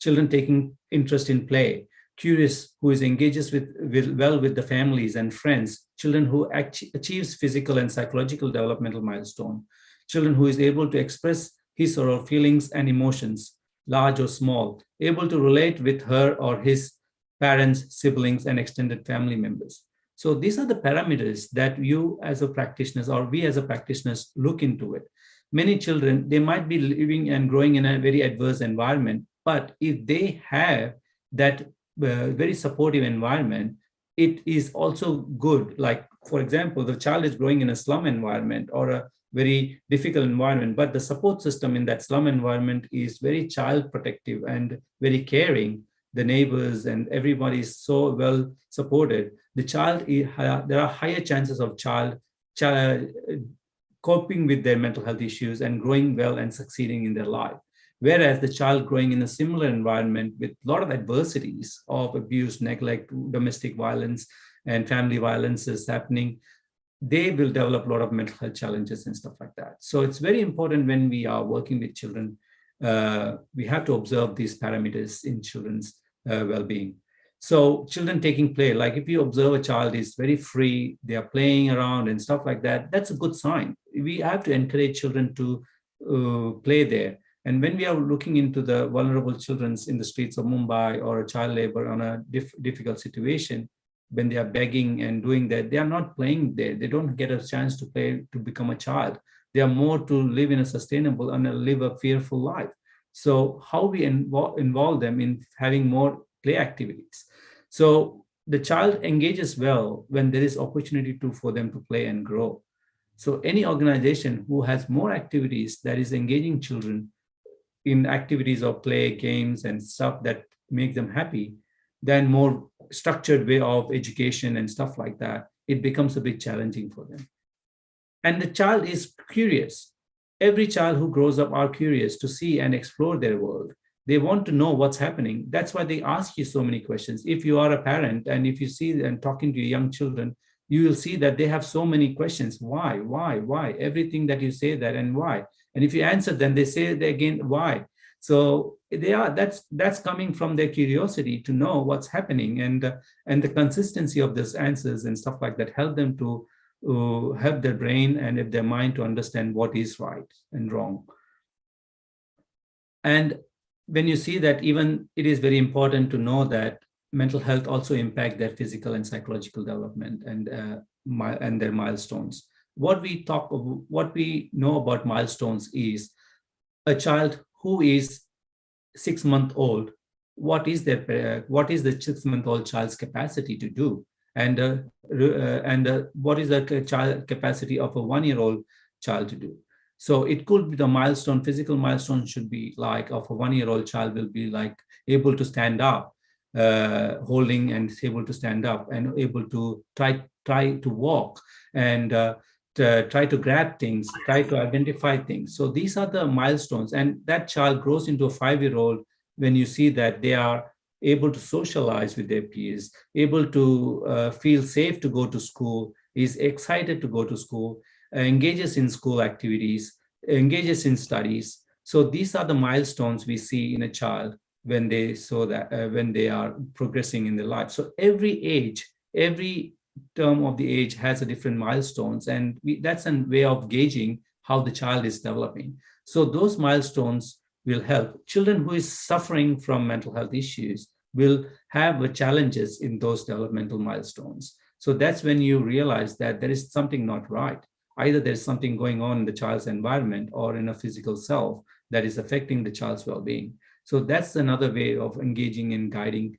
Children taking interest in play, curious, who engages well with the families and friends, children who achieves physical and psychological developmental milestone, children who is able to express his or her feelings and emotions, large or small, able to relate with her or his parents, siblings, and extended family members. So these are the parameters that you as a practitioner or we as a practitioners look into it. Many children, they might be living and growing in a very adverse environment, but if they have that very supportive environment, it is also good. Like, for example, the child is growing in a slum environment or a very difficult environment, but the support system in that slum environment is very child protective and very caring. The neighbors and everybody is so well supported. The child, there are higher chances of child coping with their mental health issues and growing well and succeeding in their life. Whereas the child growing in a similar environment with a lot of adversities of abuse, neglect, domestic violence, and family violences happening, they will develop a lot of mental health challenges and stuff like that. So it's very important when we are working with children, we have to observe these parameters in children's well-being. So children taking play, like if you observe a child is very free, they are playing around and stuff like that, that's a good sign. We have to encourage children to play there. And when we are looking into the vulnerable children in the streets of Mumbai or a child labor on a difficult situation, when they are begging and doing that, they are not playing there. They don't get a chance to play to become a child. They are more to live in a sustainable and live a fearful life. So how we involve them in having more play activities. So the child engages well when there is opportunity for them to play and grow. So any organization who has more activities that is engaging children in activities of play, games, and stuff that make them happy, then more structured way of education and stuff like that, it becomes a bit challenging for them. And the child is curious. Every child who grows up are curious to see and explore their world. They want to know what's happening. That's why they ask you so many questions. If you are a parent and if you see and talking to your young children, you will see that they have so many questions. Why? Everything that you say that and why. And if you answer them, they say again, why? So that's coming from their curiosity to know what's happening, and the consistency of these answers and stuff like that help them to help their brain and help their mind to understand what is right and wrong. And when you see that, even it is very important to know that mental health also impact their physical and psychological development and their milestones. What we know about milestones is a child who is 6 months old, what is the 6-month-old child's capacity to do, and what is the child capacity of a 1-year-old child to do. So it could be the milestone, physical milestone should be like of a 1-year-old child will be like able to stand up, holding and able to stand up and able to try to walk and try to grab things, try to identify things. So these are the milestones, and that child grows into a 5-year-old when you see that they are able to socialize with their peers, able to feel safe to go to school, is excited to go to school, engages in school activities, engages in studies. So these are the milestones we see in a child when they when they are progressing in their life. So every age, every term of the age has a different milestones, and that's a way of gauging how the child is developing. So those milestones will help. Children who is suffering from mental health issues will have challenges in those developmental milestones. So that's when you realize that there is something not right. Either there's something going on in the child's environment or in a physical self that is affecting the child's well-being. So that's another way of engaging and guiding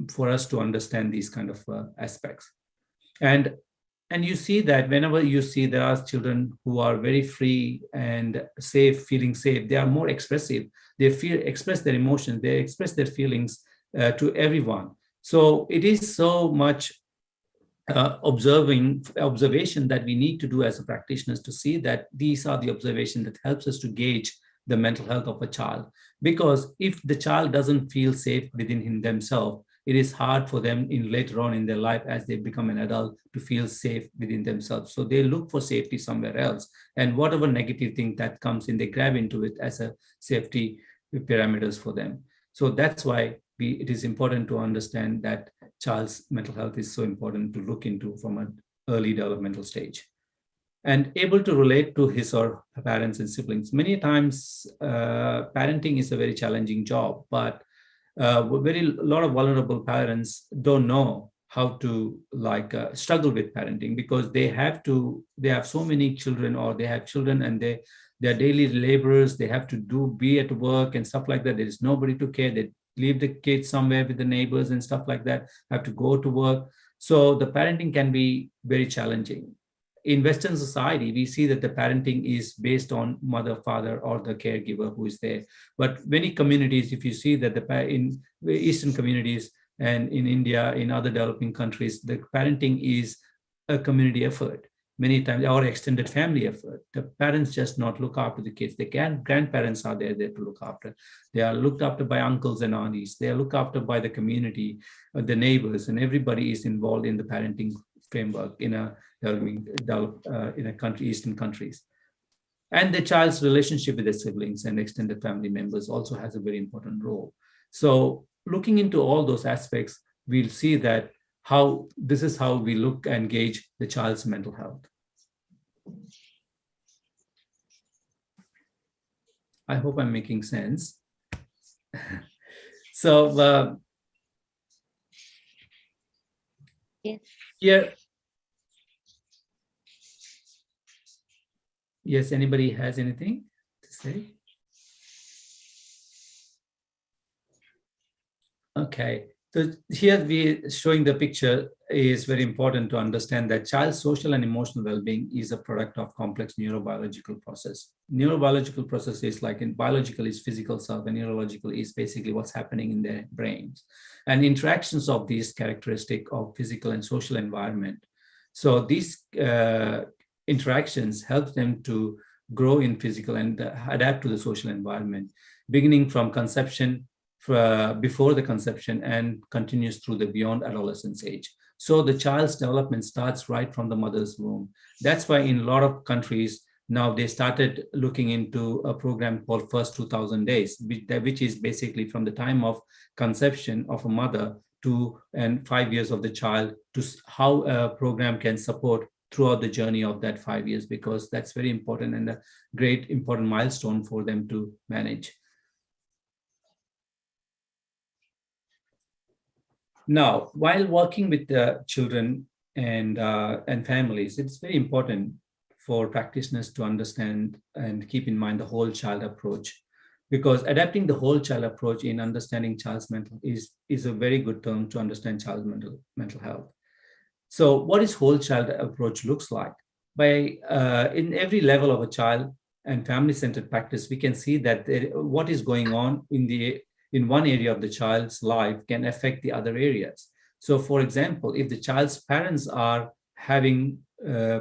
for us to understand these kind of aspects. And you see that whenever you see there are children who are very free and safe, feeling safe, they are more expressive. They express their emotions, they express their feelings to everyone. So it is so much observation that we need to do as a practitioners to see that these are the observations that helps us to gauge the mental health of a child. Because if the child doesn't feel safe within themselves, it is hard for them later on in their life as they become an adult to feel safe within themselves. So they look for safety somewhere else. And whatever negative thing that comes in, they grab into it as a safety parameters for them. So that's why it is important to understand that child's mental health is so important to look into from an early developmental stage. And able to relate to his or her parents and siblings. Many times, parenting is a very challenging job, but a lot of vulnerable parents don't know how to struggle with parenting because they have so many children, or they have children and they're daily laborers. They have to be at work and stuff like that. There is nobody to care. They leave the kids somewhere with the neighbors and stuff like that, have to go to work. So the parenting can be very challenging. In Western society, we see that the parenting is based on mother, father, or the caregiver who is there. But many communities, if you see that in Eastern communities and in India, in other developing countries, the parenting is a community effort. Many times, or extended family effort. The parents just not look after the kids. The grandparents are there to look after. They are looked after by uncles and aunties. They are looked after by the community, the neighbors, and everybody is involved in the parenting framework in a Eastern countries. And the child's relationship with the siblings and extended family members also has a very important role. So looking into all those aspects, we'll see that this is how we look and gauge the child's mental health. I hope I'm making sense. So
yes.
Here, yes, anybody has anything to say? Okay. So here we showing the picture is very important to understand that child's social and emotional well-being is a product of complex neurobiological process. Neurobiological process is like in biological is physical self, and neurological is basically what's happening in their brains. And interactions of these characteristic of physical and social environment. So these interactions help them to grow in physical and adapt to the social environment, beginning from conception, before the conception, and continues through the beyond adolescence age. So the child's development starts right from the mother's womb. That's why in a lot of countries now they started looking into a program called First 2000 Days, which is basically from the time of conception of a mother to 5 years of the child, to how a program can support throughout the journey of that 5 years, because that's very important and a great important milestone for them to manage. Now, while working with the children and families, it's very important for practitioners to understand and keep in mind the whole child approach, because adapting the whole child approach in understanding child's mental is a very good term to understand child's mental health. So what is whole child approach looks like? By in every level of a child and family-centered practice, we can see that what is going on in one area of the child's life can affect the other areas. So for example, if the child's parents are having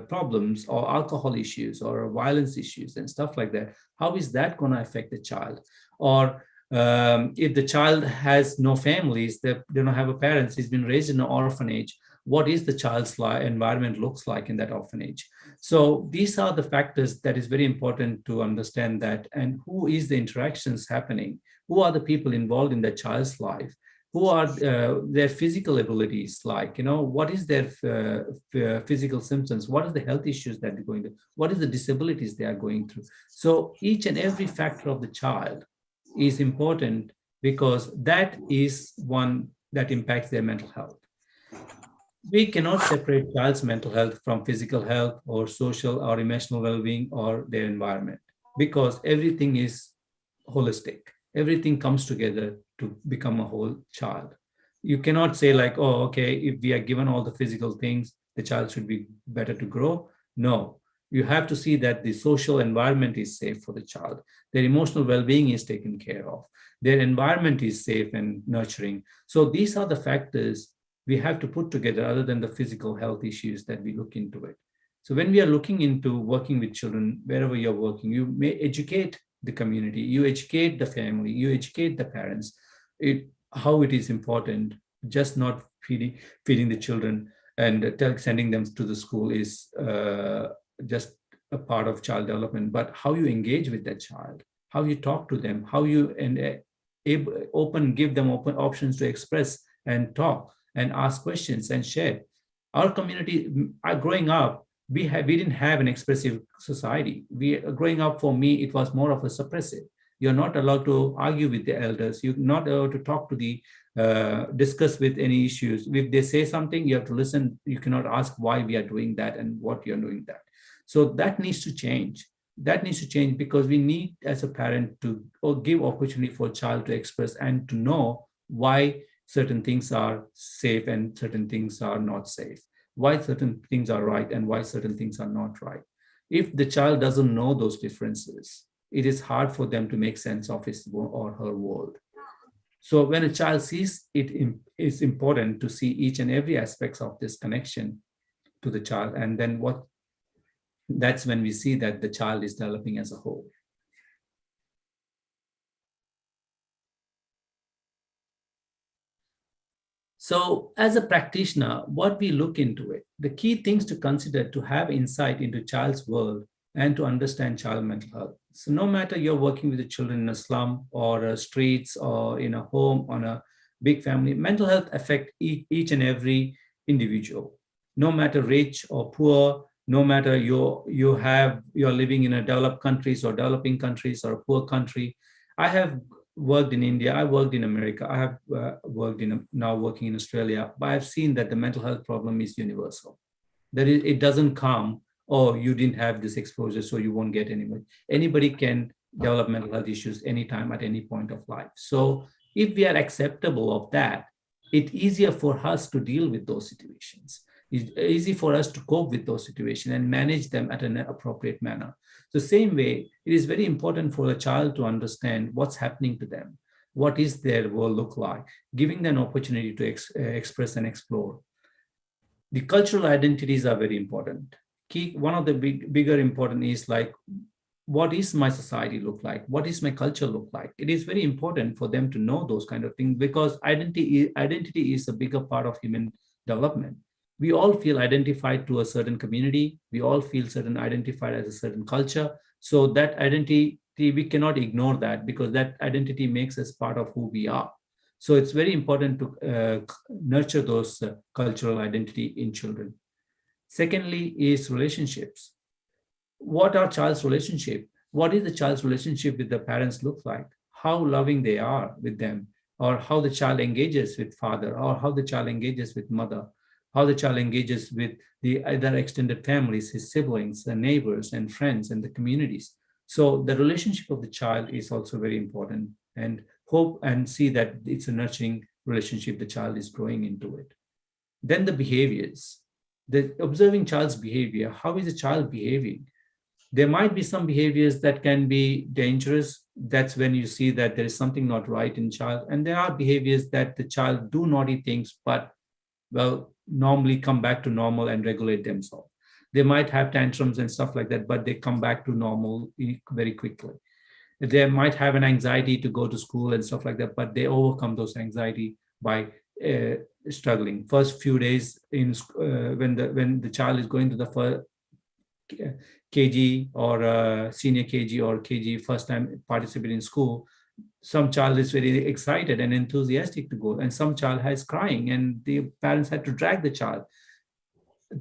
problems or alcohol issues or violence issues and stuff like that, how is that going to affect the child? Or if the child has no families, they don't have a parents, he's been raised in an orphanage, what is the child's environment looks like in that orphanage? So these are the factors that is very important to understand that, and who is the interactions happening? Who are the people involved in the child's life? Who are their physical abilities like? What is their physical symptoms? What are the health issues that they're going through? What is the disabilities they are going through? So each and every factor of the child is important, because that is one that impacts their mental health. We cannot separate child's mental health from physical health or social or emotional well-being or their environment, because everything is holistic. Everything comes together to become a whole child. You cannot say like, oh, okay, if we are given all the physical things, the child should be better to grow. No, you have to see that the social environment is safe for the child. Their emotional well-being is taken care of. Their environment is safe and nurturing. So these are the factors we have to put together other than the physical health issues that we look into it. So when we are looking into working with children, wherever you're working, you may educate the community, you educate the family, you educate the parents, how it is important. Just not feeding the children and sending them to the school is just a part of child development, but how you engage with that child, how you talk to them, how you give them open options to express and talk and ask questions and share. Our community, growing up, we didn't have an expressive society. Growing up, for me, it was more of a suppressive. You're not allowed to argue with the elders. You're not allowed to talk to discuss with any issues. If they say something, you have to listen. You cannot ask why we are doing that and what you're doing that. So that needs to change. That needs to change, because we need, as a parent, to give opportunity for a child to express and to know why certain things are safe and certain things are not safe, why certain things are right and why certain things are not right. If the child doesn't know those differences, it is hard for them to make sense of his or her world. So when a child sees it, it's important to see each and every aspects of this connection to the child, and then that's when we see that the child is developing as a whole. So as a practitioner, what we look into it, the key things to consider to have insight into child's world and to understand child mental health. So no matter you're working with the children in a slum or streets or in a home, on a big family, mental health affects each and every individual, no matter rich or poor, no matter you're living in a developed countries or developing countries or a poor country. I have worked in India, I worked in America, I have now working in Australia, but I've seen that the mental health problem is universal. That it doesn't come, oh, you didn't have this exposure, so you won't get anybody. Anybody can develop mental health issues anytime at any point of life. So if we are acceptable of that, it's easier for us to deal with those situations. It's easy for us to cope with those situations and manage them at an appropriate manner. The same way, it is very important for a child to understand what's happening to them, what is their world look like, giving them an opportunity to express and explore. The cultural identities are very important. One of the bigger important is like, what is my society look like? What is my culture look like? It is very important for them to know those kind of things, because identity is a bigger part of human development. We all feel identified to a certain community. We all feel identified as a certain culture. So that identity, we cannot ignore that, because that identity makes us part of who we are. So it's very important to nurture those cultural identity in children. Secondly is relationships. What are child's relationship? What is the child's relationship with the parents look like? How loving they are with them, or how the child engages with father, or how the child engages with mother, how the child engages with the other extended families, his siblings, and neighbors, and friends, and the communities. So the relationship of the child is also very important, and hope and see that it's a nurturing relationship the child is growing into it. Then the behaviors, the observing child's behavior. How is the child behaving? There might be some behaviors that can be dangerous. That's when you see that there is something not right in child. And there are behaviors that the child do naughty things, but well, normally come back to normal and regulate themselves. They might have tantrums and stuff like that, but they come back to normal very quickly. They might have an anxiety to go to school and stuff like that, but they overcome those anxiety by struggling. First few days when the child is going to the first KG or senior KG or KG, first time participating in school, some child is very excited and enthusiastic to go, and some child has crying, and the parents had to drag the child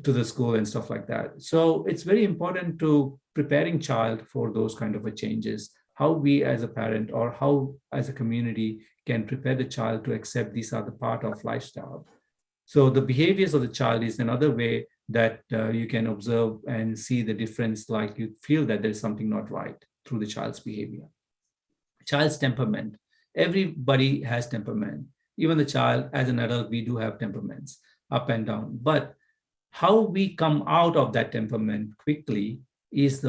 to the school and stuff like that. So it's very important to preparing child for those kind of changes, how we as a parent or how as a community can prepare the child to accept these are the part of lifestyle. So the behaviors of the child is another way that you can observe and see the difference, like you feel that there's something not right through the child's behavior. Child's temperament. Everybody has temperament. Even the child, as an adult, we do have temperaments, up and down. But how we come out of that temperament quickly is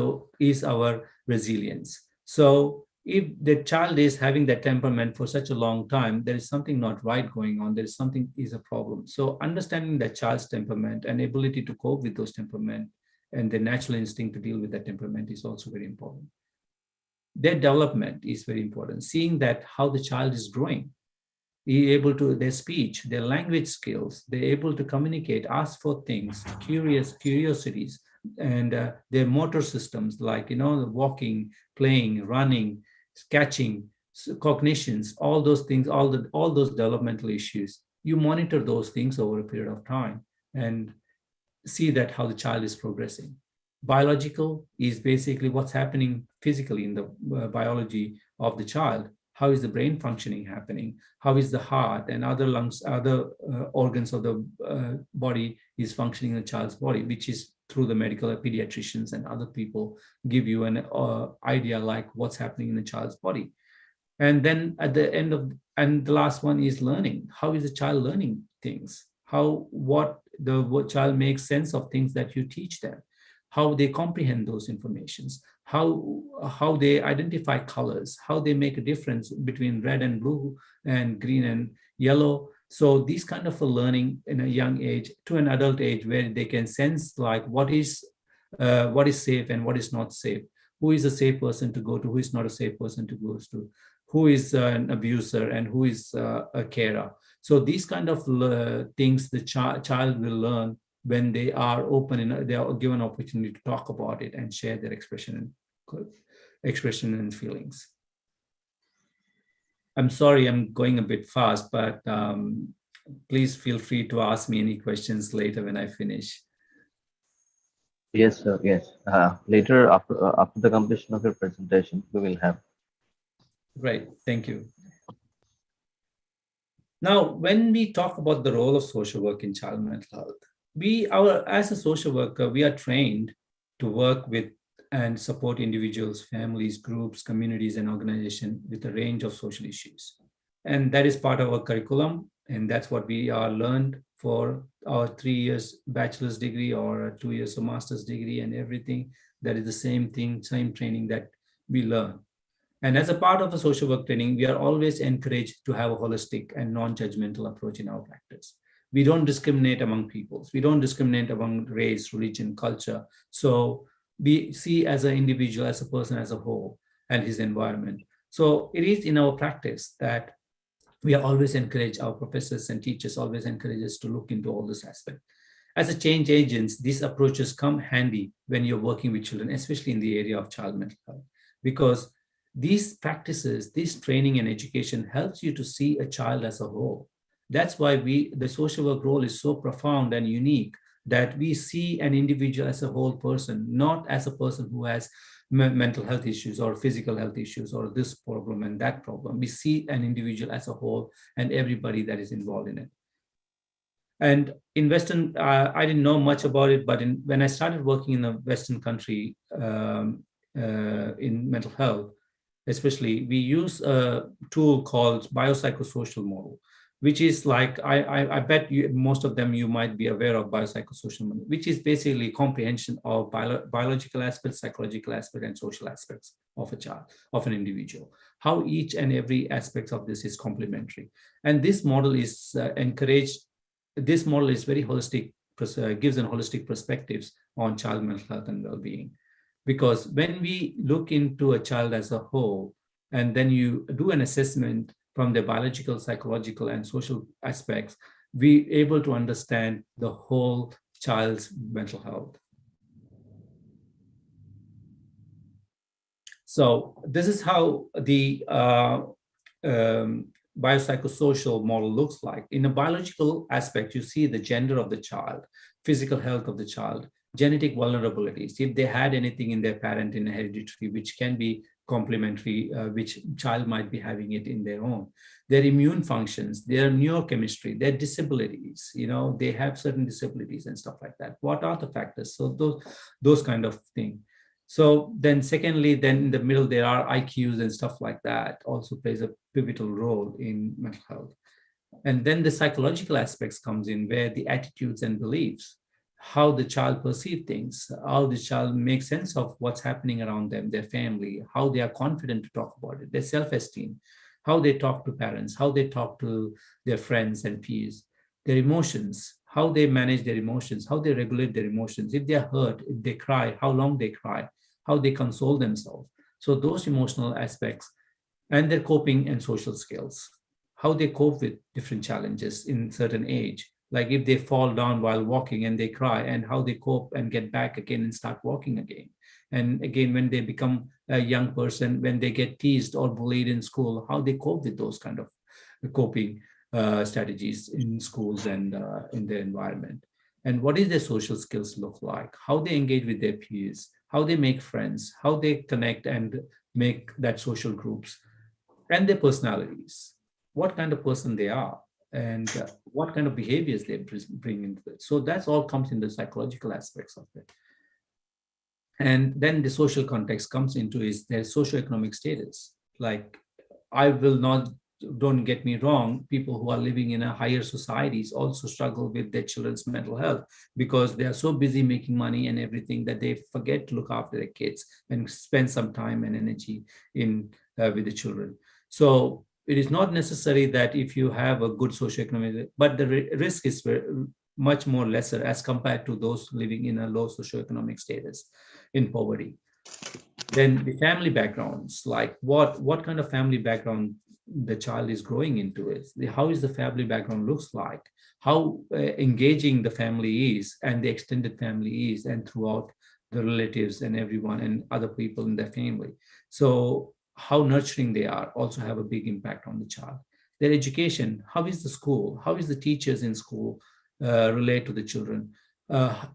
our resilience. So if the child is having that temperament for such a long time, there is something not right going on. There is something is a problem. So understanding the child's temperament and ability to cope with those temperament and the natural instinct to deal with that temperament is also very important. Their development is very important. Seeing that how the child is growing, their speech, their language skills, they're able to communicate, ask for things, curiosities, and their motor systems like, walking, playing, running, catching, cognitions, all those things, all those developmental issues. You monitor those things over a period of time and see that how the child is progressing. Biological is basically what's happening physically in the biology of the child. How is the brain functioning happening? How is the heart and other lungs, other organs of the body is functioning in the child's body, which is through the medical pediatricians and other people give you an idea like what's happening in the child's body. And then at the end of, and the last one is learning. How is the child learning things? What child makes sense of things that you teach them? How they comprehend those informations, how they identify colors, how they make a difference between red and blue and green and yellow. So these kind of a learning in a young age to an adult age where they can sense like what is safe and what is not safe, who is a safe person to go to, who is not a safe person to go to, who is an abuser and who is a carer. So these kind of things the child will learn when they are open and they are given opportunity to talk about it and share their expression and feelings. I'm sorry, I'm going a bit fast, but please feel free to ask me any questions later when I finish.
Yes, sir. Yes. Later, after the completion of your presentation, we will have.
Great. Thank you. Now, when we talk about the role of social work in child mental health, as a social worker, we are trained to work with and support individuals, families, groups, communities, and organizations with a range of social issues. And that is part of our curriculum. And that's what we are learned for our 3 years bachelor's degree or 2 years of master's degree and everything. That is the same thing, same training that we learn. And as a part of the social work training, we are always encouraged to have a holistic and non-judgmental approach in our practice. We don't discriminate among peoples. We don't discriminate among race, religion, culture. So we see as an individual, as a person as a whole and his environment. So it is in our practice that we are always encourage our professors and teachers always encourage us to look into all this aspect. As a change agents, these approaches come handy when you're working with children, especially in the area of child mental health, because these practices, this training and education helps you to see a child as a whole. That's why the social work role is so profound and unique, that we see an individual as a whole person, not as a person who has mental health issues or physical health issues or this problem and that problem. We see an individual as a whole and everybody that is involved in it. And in Western, I didn't know much about it, but when I started working in a Western country in mental health, especially, we use a tool called Biopsychosocial Model, which is like, I bet most of them you might be aware of Biopsychosocial Model, which is basically comprehension of biological aspects, psychological aspects, and social aspects of a child, of an individual. How each and every aspect of this is complementary. And this model is encouraged. This model is very holistic, gives an holistic perspectives on child mental health and well-being. Because when we look into a child as a whole, and then you do an assessment from the biological, psychological, and social aspects, we're able to understand the whole child's mental health. So this is how the biopsychosocial model looks like. In a biological aspect, you see the gender of the child, physical health of the child, genetic vulnerabilities, if they had anything in their parent in a hereditary, which can be complementary, which child might be having it in their own, their immune functions, their neurochemistry, their disabilities, they have certain disabilities and stuff like that. What are the factors? So those kind of things. So then secondly, then in the middle, there are IQs and stuff like that also plays a pivotal role in mental health. And then the psychological aspects comes in, where the attitudes and beliefs, how the child perceives things, how the child makes sense of what's happening around them, their family, how they are confident to talk about it, their self-esteem, how they talk to parents, how they talk to their friends and peers, their emotions, how they manage their emotions, how they regulate their emotions, if they are hurt, if they cry, how long they cry, how they console themselves. So those emotional aspects, and their coping and social skills, how they cope with different challenges in certain age, like if they fall down while walking and they cry, and how they cope and get back again and start walking again. And again, when they become a young person, when they get teased or bullied in school, how they cope with those kind of coping strategies in schools and in their environment. And what is their social skills look like, how they engage with their peers, how they make friends, how they connect and make that social groups, and their personalities, what kind of person they are, and what kind of behaviors they bring into it. So that's all comes in the psychological aspects of it. And then the social context comes into is their socioeconomic status. Like, don't get me wrong, people who are living in a higher societies also struggle with their children's mental health, because they are so busy making money and everything that they forget to look after their kids and spend some time and energy in with the children. So it is not necessary that if you have a good socioeconomic, but the risk is much more lesser as compared to those living in a low socioeconomic status in poverty. Then the family backgrounds, like what kind of family background the child is growing into, is how is the family background looks like, how engaging the family is and the extended family is, and throughout the relatives and everyone and other people in their family. So how nurturing they are also have a big impact on the child. Their education, how is the school, how is the teachers in school relate to the children?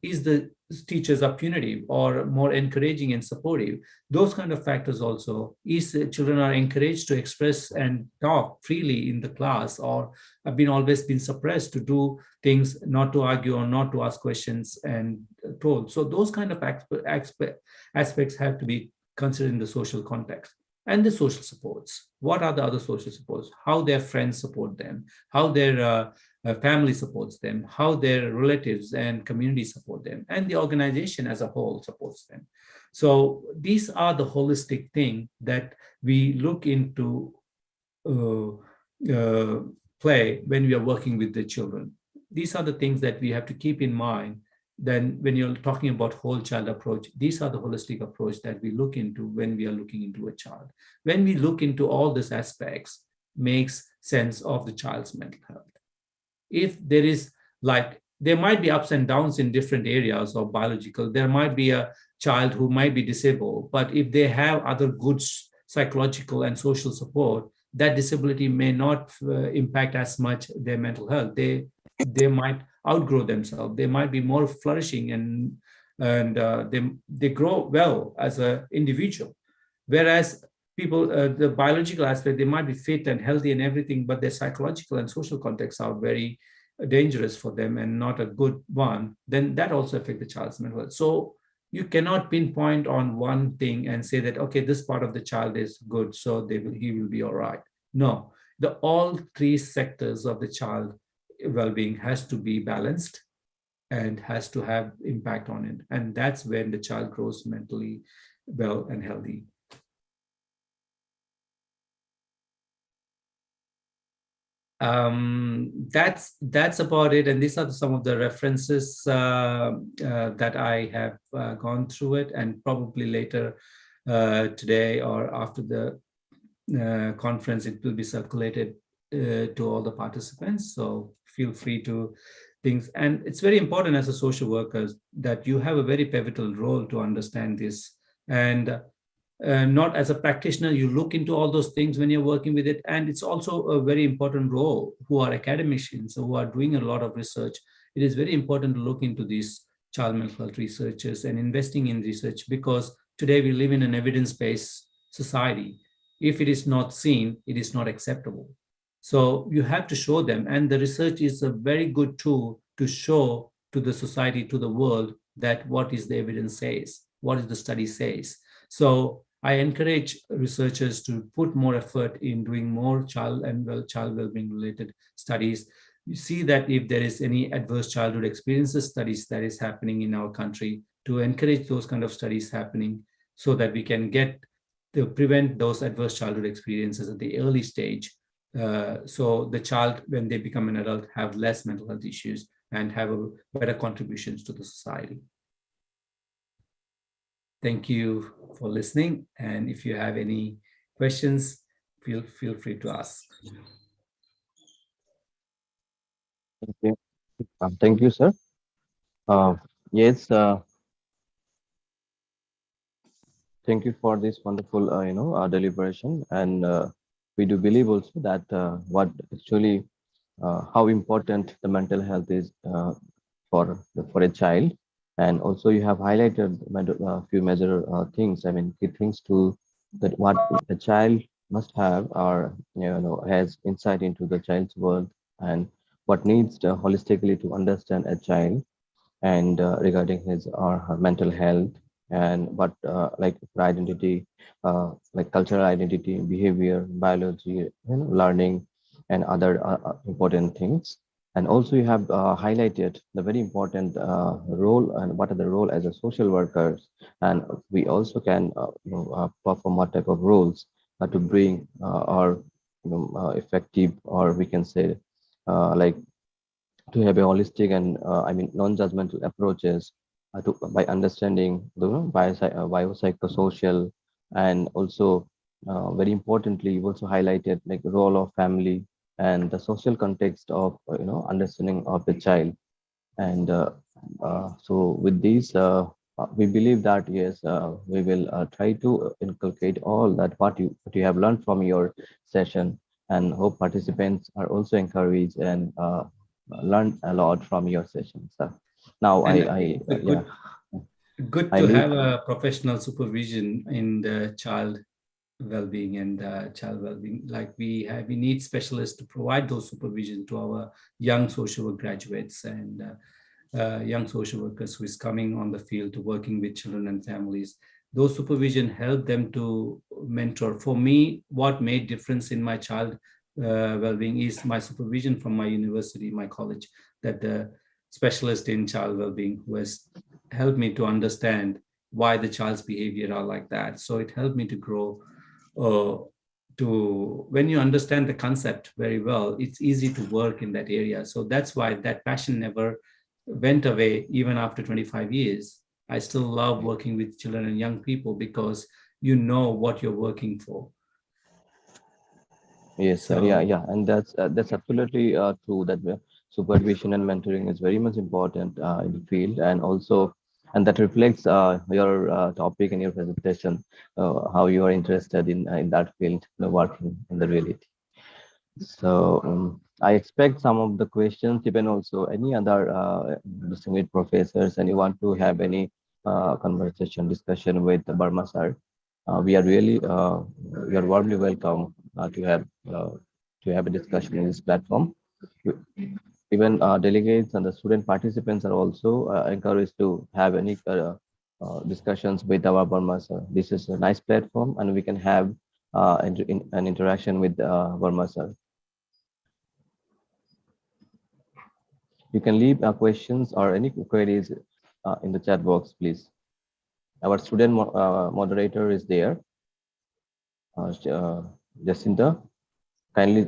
Is the teachers are punitive or more encouraging and supportive? Those kind of factors also. Is the children are encouraged to express and talk freely in the class, or have always been suppressed to do things, not to argue or not to ask questions and told. So those kind of aspects have to be considered in the social context. And the social supports. What are the other social supports? How their friends support them, how their family supports them, how their relatives and community support them, and the organization as a whole supports them. So these are the holistic thing that we look into play when we are working with the children. These are the things that we have to keep in mind. Then when you're talking about whole child approach, these are the holistic approach that we look into when we are looking into a child. When we look into all these aspects, makes sense of the child's mental health. If there is there might be ups and downs in different areas of biological, there might be a child who might be disabled, but if they have other good psychological and social support, that disability may not impact as much their mental health. They might outgrow themselves. They might be more flourishing and they grow well as an individual. Whereas people, the biological aspect, they might be fit and healthy and everything, but their psychological and social contexts are very dangerous for them and not a good one, then that also affects the child's mental health. So you cannot pinpoint on one thing and say that, okay, this part of the child is good, so he will be all right. No, all three sectors of the child well-being has to be balanced and has to have impact on it. And that's when the child grows mentally well and healthy. That's about it. And these are some of the references that I have gone through it, and probably later today or after the conference, it will be circulated to all the participants. So feel free to things. And it's very important as a social worker that you have a very pivotal role to understand this. And not as a practitioner, you look into all those things when you're working with it. And it's also a very important role who are academicians, who are doing a lot of research. It is very important to look into these child mental health researchers and investing in research, because today we live in an evidence-based society. If it is not seen, it is not acceptable. So you have to show them. And the research is a very good tool to show to the society, to the world, that what is the evidence says, what is the study says. So I encourage researchers to put more effort in doing more child well-being related studies. You see that if there is any adverse childhood experiences studies that is happening in our country, to encourage those kind of studies happening so that we can get to prevent those adverse childhood experiences at the early stage. So the child, when they become an adult, have less mental health issues and have a better contributions to the society. Thank you for listening. And if you have any questions, feel free to ask.
Okay. Thank you, sir. Yes. Thank you for this wonderful, deliberation. And we do believe also that what actually, how important the mental health is for a child. And also you have highlighted a few major things. I mean, key things to that what a child must have, or has insight into the child's world, and what needs to holistically to understand a child, and regarding his or her mental health, and what like identity, like cultural identity, behavior, biology, learning, and other important things. And also you have highlighted the very important role, and what are the role as a social workers, and we also can perform what type of roles to bring our effective, or we can say like to have a holistic and non-judgmental approaches by understanding the biopsychosocial, and also very importantly, you also highlighted like the role of family and the social context of understanding of the child. And so with these, we believe that yes, we will try to inculcate all that what you have learned from your session, and hope participants are also encouraged and learned a lot from your sessions. Now
good to have a professional supervision in the child well-being and child well-being. Like we need specialists to provide those supervision to our young social work graduates and young social workers who is coming on the field to working with children and families. Those supervision help them to mentor. For me, what made difference in my child well-being is my supervision from my university, my college, that the specialist in child well-being who has helped me to understand why the child's behavior are like that. So it helped me to grow. When you understand the concept very well, it's easy to work in that area. So that's why that passion never went away. Even after 25 years, I still love working with children and young people, because you know what you're working for.
Yes, sir. Yeah, and that's absolutely true. That supervision and mentoring is very much important in the field, and also, and that reflects your topic and your presentation, how you are interested in that field, working in the reality. So I expect some of the questions, even also any other distinguished professors, and you want to have any conversation, discussion with Burma sir, we are really we are warmly welcome to have a discussion in this platform. Even delegates and the student participants are also encouraged to have any discussions with our Burma sir. This is a nice platform, and we can have an interaction with Burma sir. You can leave questions or any queries in the chat box, please. Our student moderator is there. Jacinta, kindly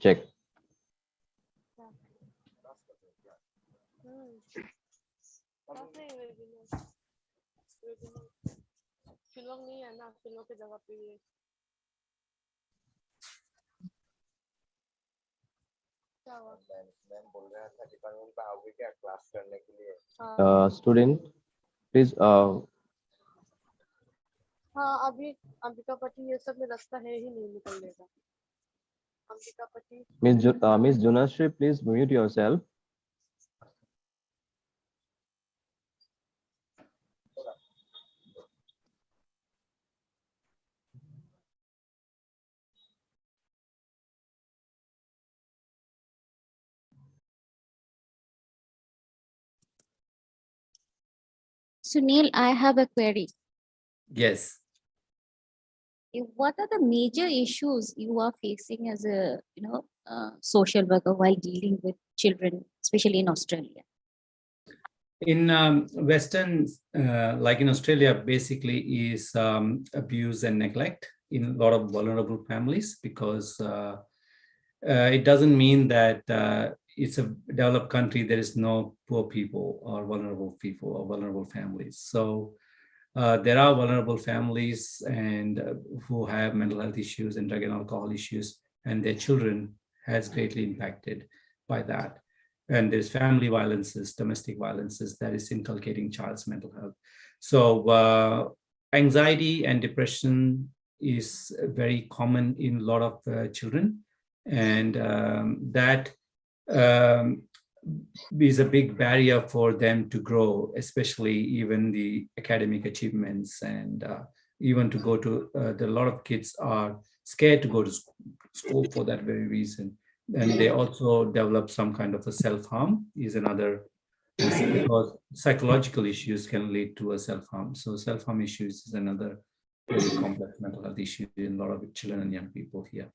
check. Student, please.
हाँ अभी अंबिकापति ये सब में रास्ता है ही नहीं निकलने का Ambikapati
Miss Junashri, please mute yourself.
Sunil, I have a query.
Yes.
What are the major issues you are facing as a social worker while dealing with children, especially in Australia?
In Western, like in Australia, basically is abuse and neglect in a lot of vulnerable families, because it doesn't mean that it's a developed country, there is no poor people or vulnerable families. So there are vulnerable families and who have mental health issues and drug and alcohol issues, and their children has greatly impacted by that. And there's family violences, domestic violences that is inculcating child's mental health. So anxiety and depression is very common in a lot of children, and that is a big barrier for them to grow, especially even the academic achievements, and even to go to, a lot of kids are scared to go to school for that very reason. And they also develop some kind of a self-harm is another reason, because psychological issues can lead to a self-harm. So self-harm issues is another very complex mental health issue in a lot of children and young people here.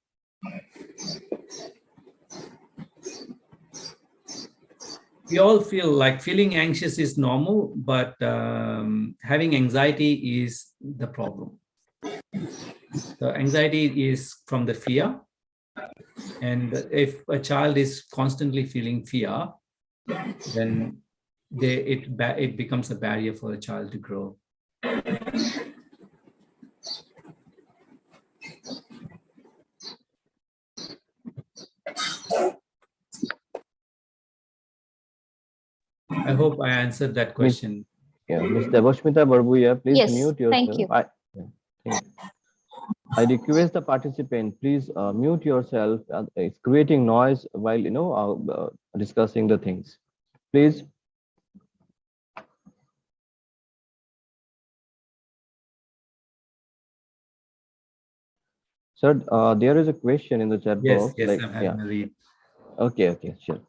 We all feel like feeling anxious is normal, but having anxiety is the problem. So anxiety is from the fear. And if a child is constantly feeling fear, then it becomes a barrier for a child to grow. I hope I answered that question.
Ms. Devashmita Barbuya, please mute yourself.
Thank you.
I request the participant, please mute yourself. It's creating noise while discussing the things. Please. Sir, there is a question in the chat box.
Yes, I'm having a read.
Okay, sure.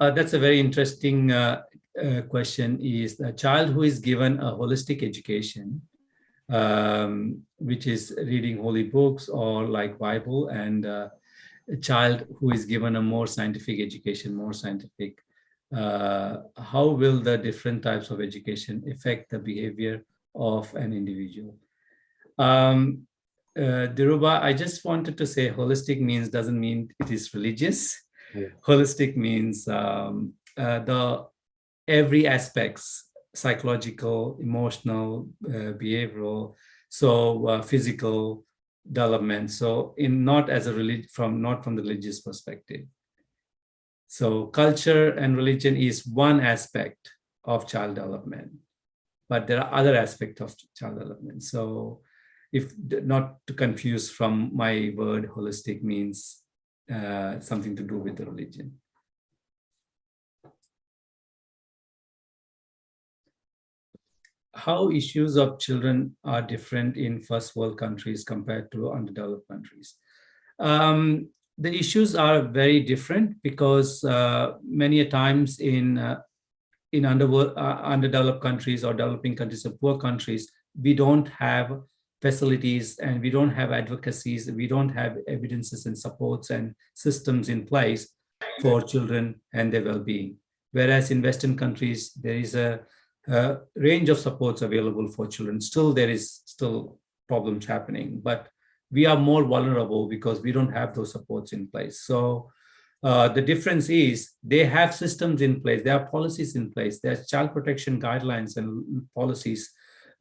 That's a very interesting question. Is a child who is given a holistic education, which is reading holy books or like Bible, and a child who is given a more scientific education, how will the different types of education affect the behavior of an individual? Diruba, I just wanted to say holistic doesn't mean it is religious. Holistic means the every aspects, psychological, emotional, behavioral, so physical development. So not from the religious perspective. So culture and religion is one aspect of child development, but there are other aspects of child development. So if not to confuse from my word, holistic means something to do with the religion. How issues of children are different in first world countries compared to underdeveloped countries. The issues are very different because many a times in underdeveloped countries or developing countries or poor countries, we don't have facilities and we don't have advocacies, we don't have evidences and supports and systems in place for children and their well-being. Whereas in Western countries, there is a range of supports available for children. Still, there is still problems happening, but we are more vulnerable because we don't have those supports in place. So the difference is they have systems in place, there are policies in place, there's child protection guidelines and policies,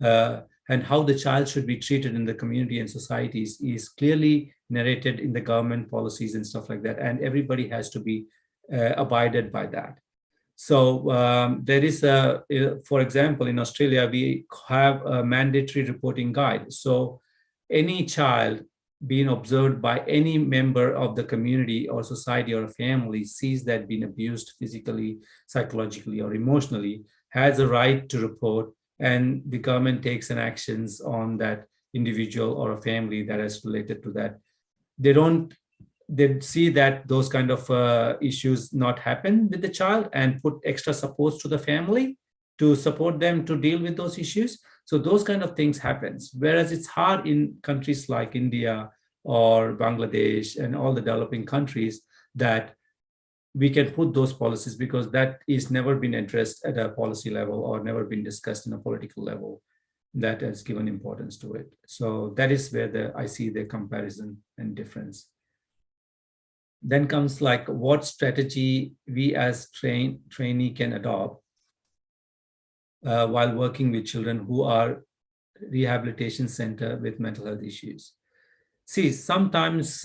and how the child should be treated in the community and societies is clearly narrated in the government policies and stuff like that. And everybody has to be abided by that. So there is for example, in Australia, we have a mandatory reporting guide. So any child being observed by any member of the community or society or family sees that being abused physically, psychologically, or emotionally has a right to report, and the government takes an actions on that individual or a family that is related to that. They see that those kind of issues not happen with the child and put extra supports to the family to support them to deal with those issues. So those kind of things happens. Whereas it's hard in countries like India or Bangladesh and all the developing countries that we can put those policies, because that is never been addressed at a policy level or never been discussed in a political level that has given importance to it. So that is where I see the comparison and difference. Then comes like what strategy we as trainee can adopt while working with children who are rehabilitation center with mental health issues. See, sometimes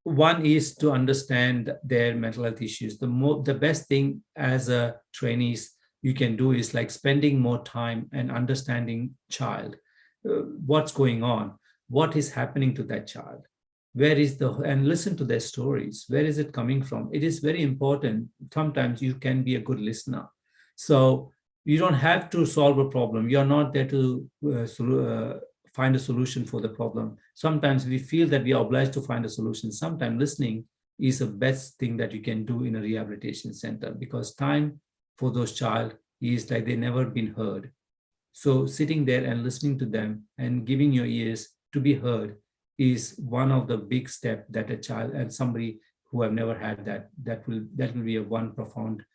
one is to understand their mental health issues. The best thing as a trainees you can do is like spending more time and understanding child, what's going on, what is happening to that child, and listen to their stories. Where is it coming from? It is very important. Sometimes you can be a good listener. So you don't have to solve a problem. You're not there to find a solution for the problem. Sometimes we feel that we are obliged to find a solution. Sometimes listening is the best thing that you can do in a rehabilitation center, because time for those child is like they've never been heard. So sitting there and listening to them and giving your ears to be heard is one of the big steps that a child and somebody who have never had that will be a one profound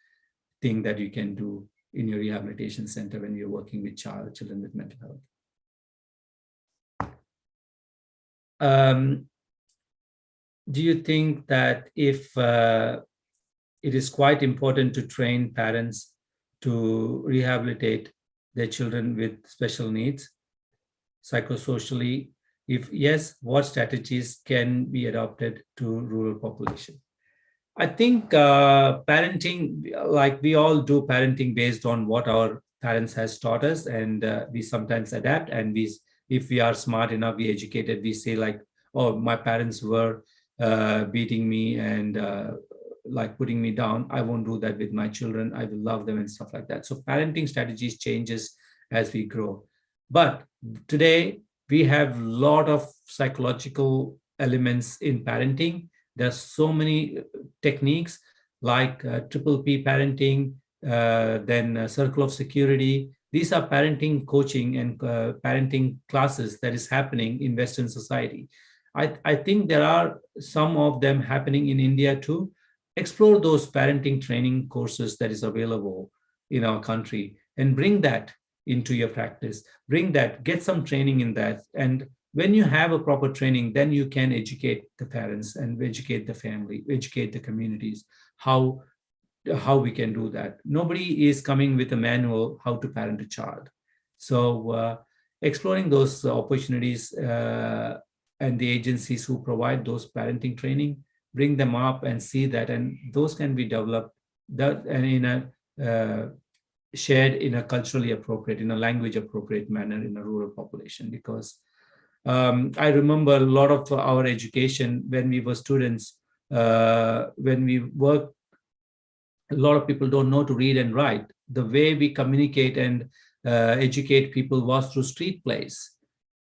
thing that you can do in your rehabilitation center when you're working with children with mental health. Do you think that if it is quite important to train parents to rehabilitate their children with special needs psychosocially? If yes, what strategies can be adopted to rural population? I think parenting, like we all do parenting based on what our parents has taught us, and we sometimes adapt, and if we are smart enough, we educated, we say like, oh, my parents were beating me and like putting me down. I won't do that with my children. I will love them and stuff like that. So parenting strategies changes as we grow. But today we have a lot of psychological elements in parenting. There's so many techniques like triple P parenting, then circle of security. These are parenting coaching and parenting classes that is happening in Western society. I think there are some of them happening in India too. Explore those parenting training courses that is available in our country and bring that into your practice. Get some training in that. And when you have a proper training, then you can educate the parents and educate the family, educate the communities, how we can do that. Nobody is coming with a manual how to parent a child. So exploring those opportunities and the agencies who provide those parenting training, bring them up and see that, and those can be developed and in a shared in a culturally appropriate, in a language appropriate manner in a rural population, because I remember a lot of our education when we were students, when we work, a lot of people don't know to read and write. The way we communicate and educate people was through street plays.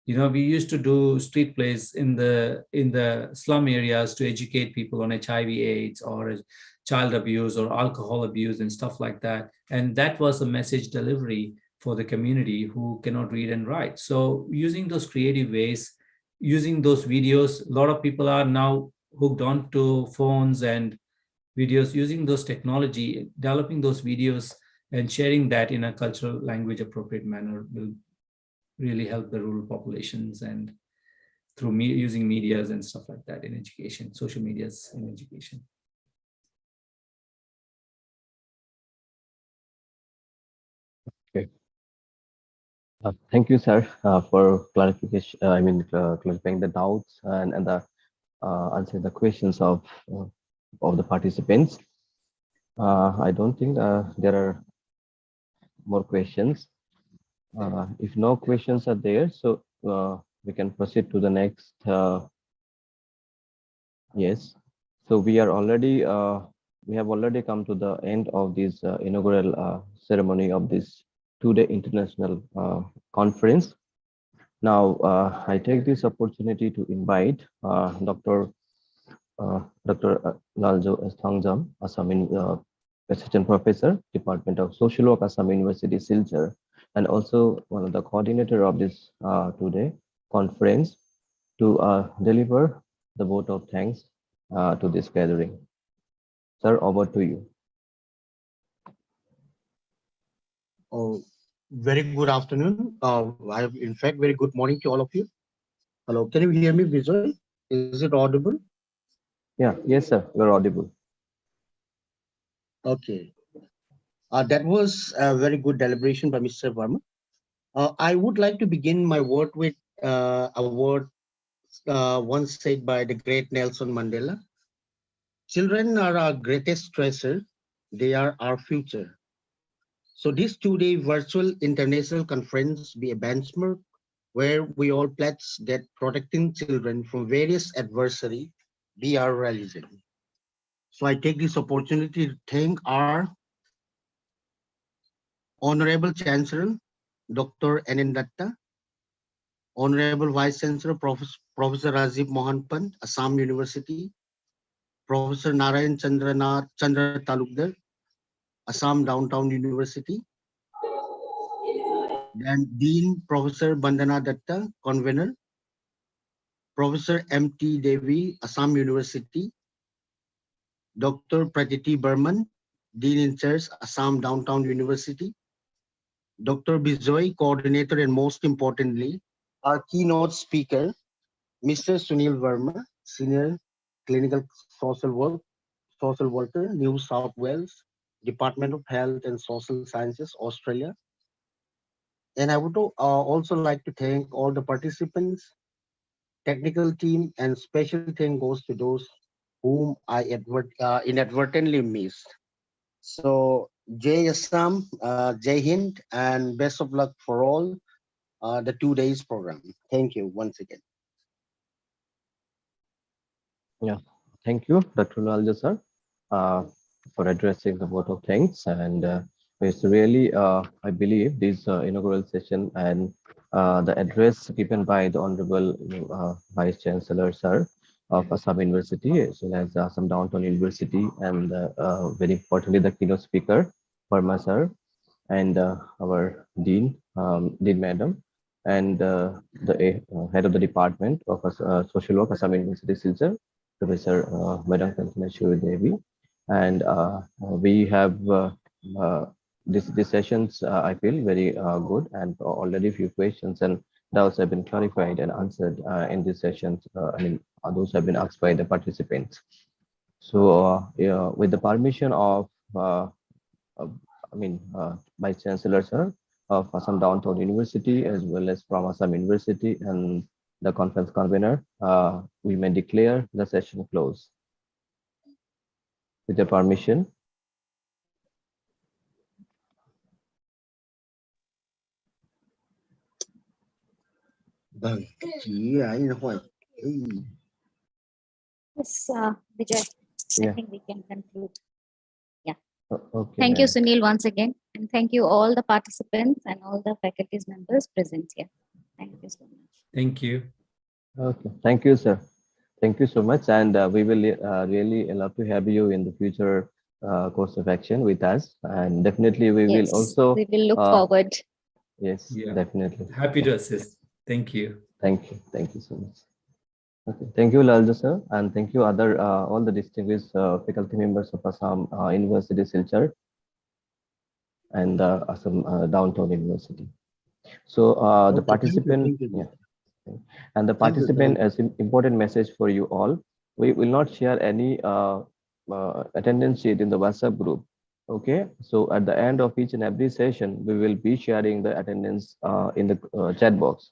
You know, we used to do street plays in the slum areas to educate people on HIV/AIDS or child abuse or alcohol abuse and stuff like that. And that was a message delivery for the community who cannot read and write. So using those creative ways, using those videos, a lot of people are now hooked on to phones and videos, using those technology, developing those videos and sharing that in a cultural language appropriate manner will really help the rural populations, and through using medias and stuff like that in education, social medias in education.
Okay. Thank you, sir, for clarification. Clarifying the doubts and the answering the questions of the participants. I don't think there are more questions. If no questions are there, so we can proceed to the next. Yes. So we have already come to the end of this inaugural ceremony of this 2-day international conference. Now, I take this opportunity to invite Dr. Laljo Esthangjam, Assam Assistant Professor, Department of Social Work, Assam University, Silchar, and also one of the coordinator of this 2-day conference, to deliver the vote of thanks to this gathering. Sir, over to you.
Oh, very good afternoon. In fact, very good morning to all of you. Hello, can you hear me visually? Is it audible?
Yeah, yes, sir, you're audible.
Okay. That was a very good deliberation by Mr. Verma. I would like to begin my word with a word once said by the great Nelson Mandela. Children are our greatest treasure. They are our future. So this 2-day virtual international conference be a benchmark where we all pledge that protecting children from various adversity be our religion. So I take this opportunity to thank our Honorable Chancellor, Dr. N.N. Datta, Honorable Vice Chancellor, Professor Rajiv Mohan Pant, Assam University, Professor Narayan Chandra Talukdar, Assam Downtown University, then Dean Professor Bandana Datta, Convener, Professor M.T. Devi, Assam University, Dr. Pratiti Burman, Dean in Charge, Assam Downtown University, Dr. Bijoy, Coordinator, and most importantly, our keynote speaker, Mr. Sunil Verma, Senior Clinical Social Worker, New South Wales, Department of Health and Social Sciences, Australia. And I would also like to thank all the participants, technical team, and special thank goes to those whom I inadvertently missed. So Jai Assam, Jai Hind, and best of luck for all the 2 days program. Thank you once again.
Yeah, thank you, Dr. Laljo, sir, for addressing the vote of thanks. And it's really, I believe, this inaugural session and the address given by the Honorable Vice Chancellor, sir, of Assam University, as well as Assam Downtown University, and very importantly, the keynote speaker, Verma, sir, and our Dean, Dean Madam, and the head of the Department of Social Work, Assam University, Silchar, Professor Madam Kanchana Devi, and we have this sessions. I feel very good, and already a few questions and doubts have been clarified and answered in these sessions. I mean, those have been asked by the participants. So, yeah, with the permission of Vice Chancellor, sir, of Assam Downtown University, as well as from Assam University and the conference convener, we may declare the session closed. With your permission.
Vâng, chỉ ấy thôi.
Yes, Vijay, I
Yeah.
think we can conclude. Yeah.
Okay.
Thank you,
ma'am.
Sunil, once again. And thank you all the participants and all the faculties members present here. Thank you so much.
Thank you.
Okay. Thank you, sir. Thank you so much. And we will really love to have you in the future course of action with us. And definitely we will
Yes,
also.
we will look forward.
Yes,
Yeah.
definitely.
Happy to assist. Thank you.
Thank you. Thank you so much. Okay. Thank you, Lalja sir. And thank you other all the distinguished faculty members of Assam University Silchar and Assam Downtown University. So the
Okay,
participant,
thank you.
yeah, and the
Thank you,
participant
sir.
as an important message for you all. We will not share any attendance sheet in the WhatsApp group. Okay, so at the end of each and every session, we will be sharing the attendance in the chat box.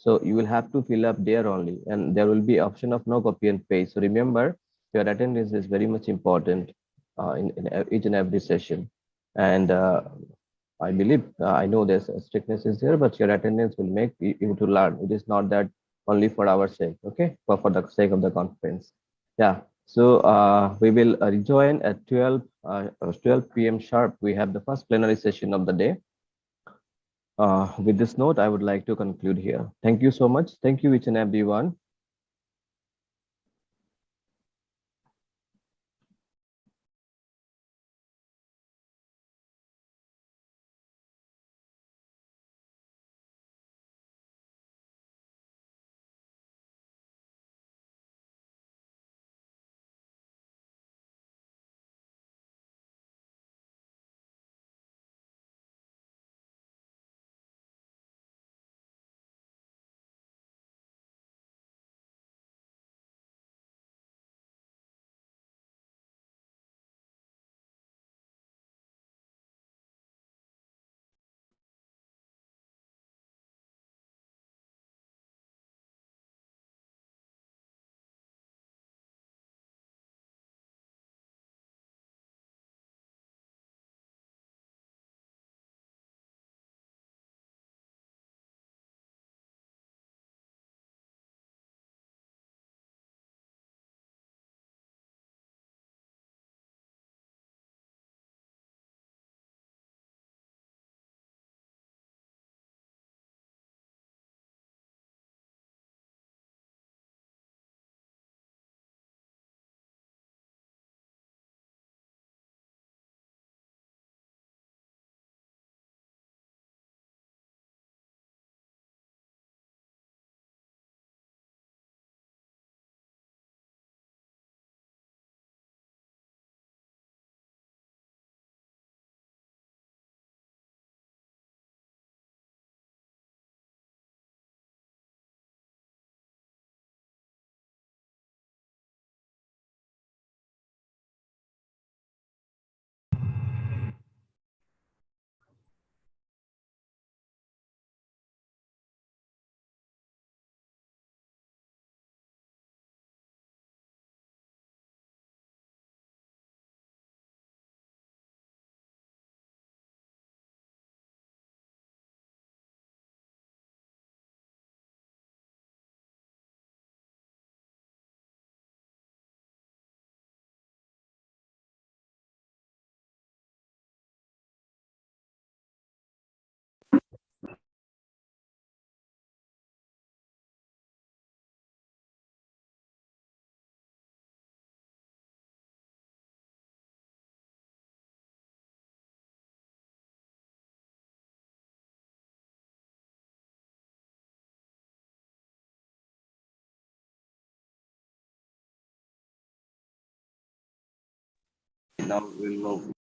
So you will have to fill up there only, and there will be option of no copy and paste. So remember, your attendance is very much important in each and every session. And I believe, I know there's a strictness is there, but your attendance will make you to learn. It is not that only for our sake, okay, but for the sake of the conference. Yeah, so we will rejoin at 12 p.m. sharp. We have the first plenary session of the day. With this note, I would like to conclude here. Thank you so much. Thank you each and everyone. Now we'll move.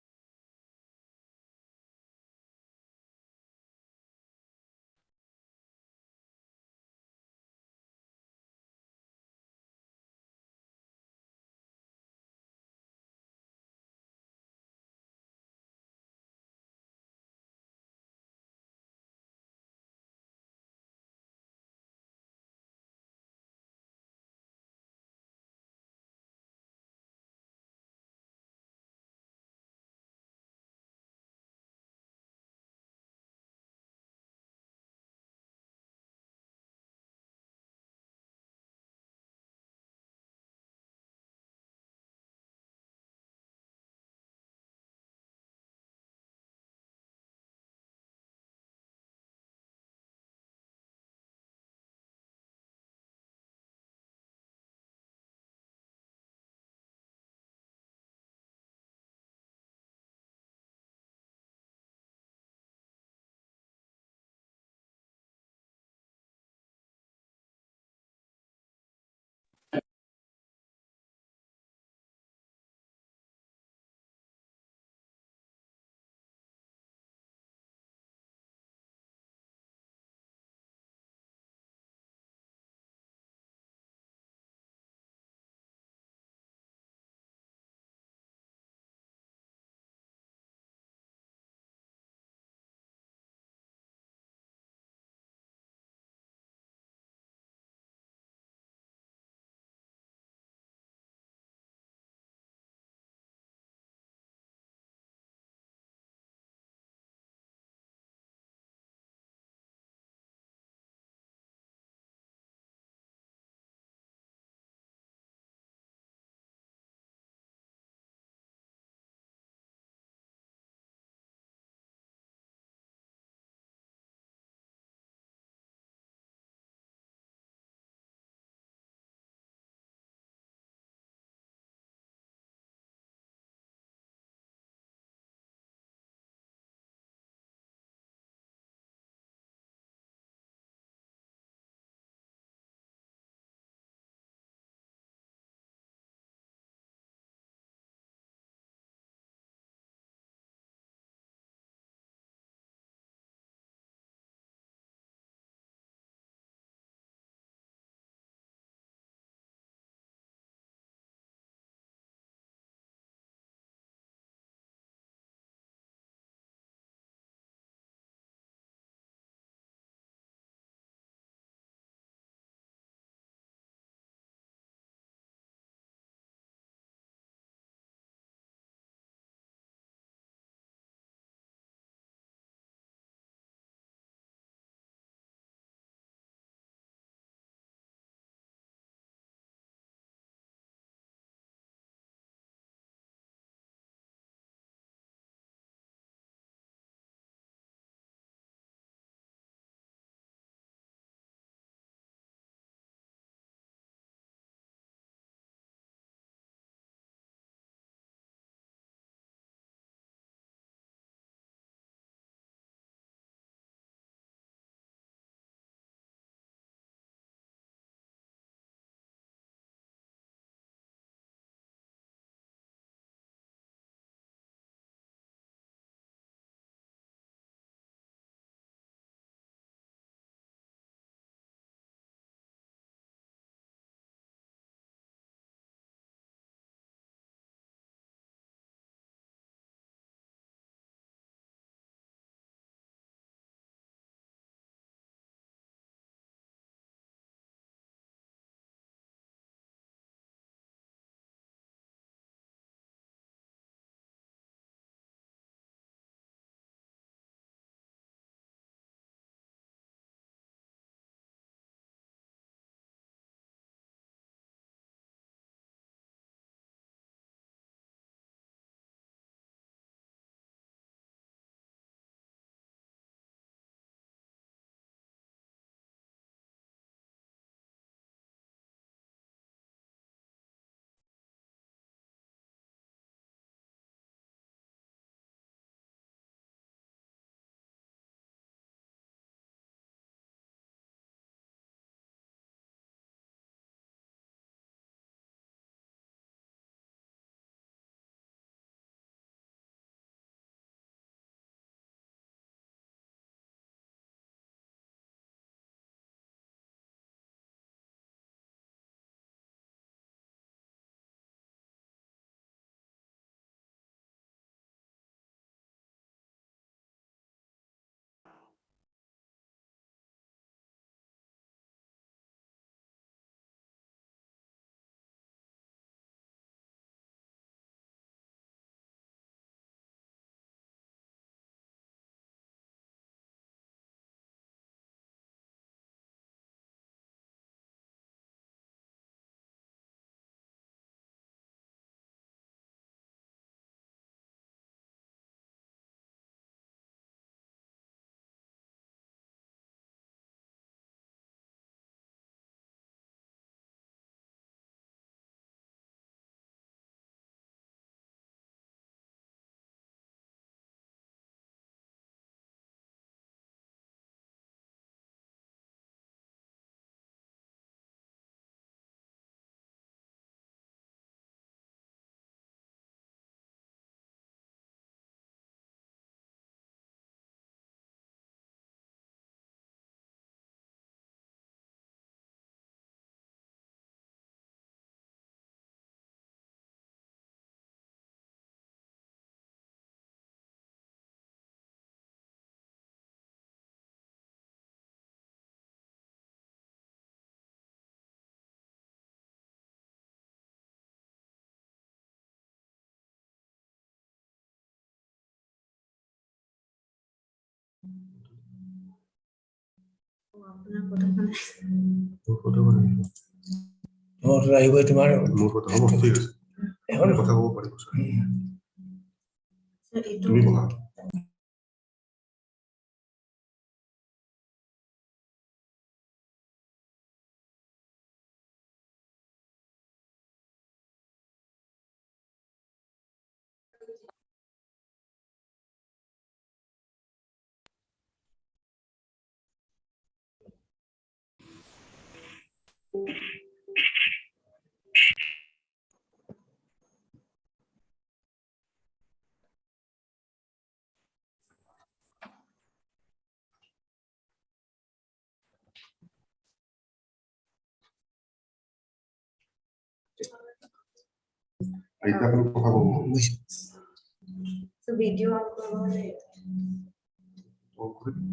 So video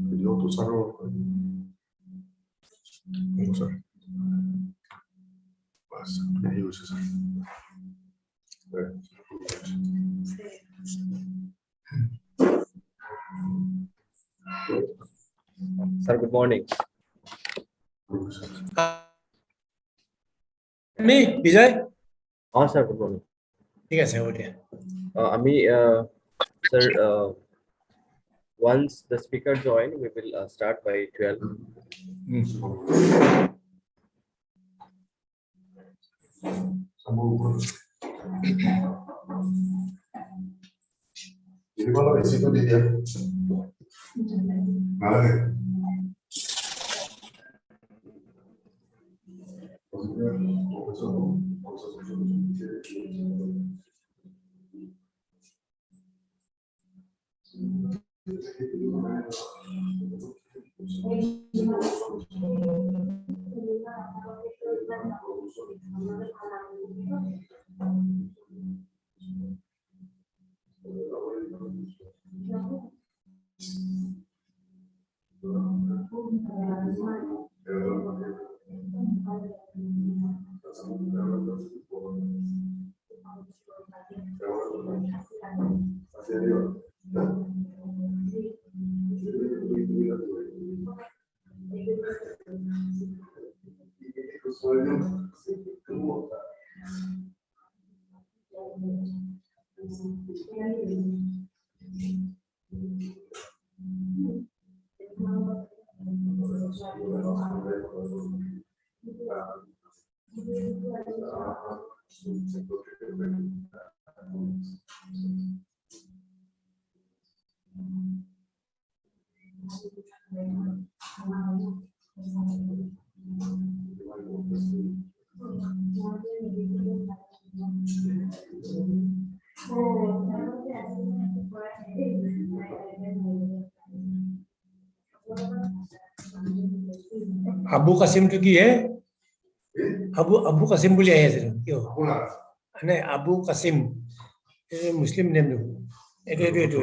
video to usarlo. Vamos a ver. Basta, me uses.
Sir, good morning.
Me, Vijay?
Oh, sir, good morning.
Yes, sir.
Sir, once the speaker join, we will start by 12.
Abu Qasim to ki hai? Abu Qasim boli hai sir. Kyo? Ane Abu Qasim. Muslim name. Ito.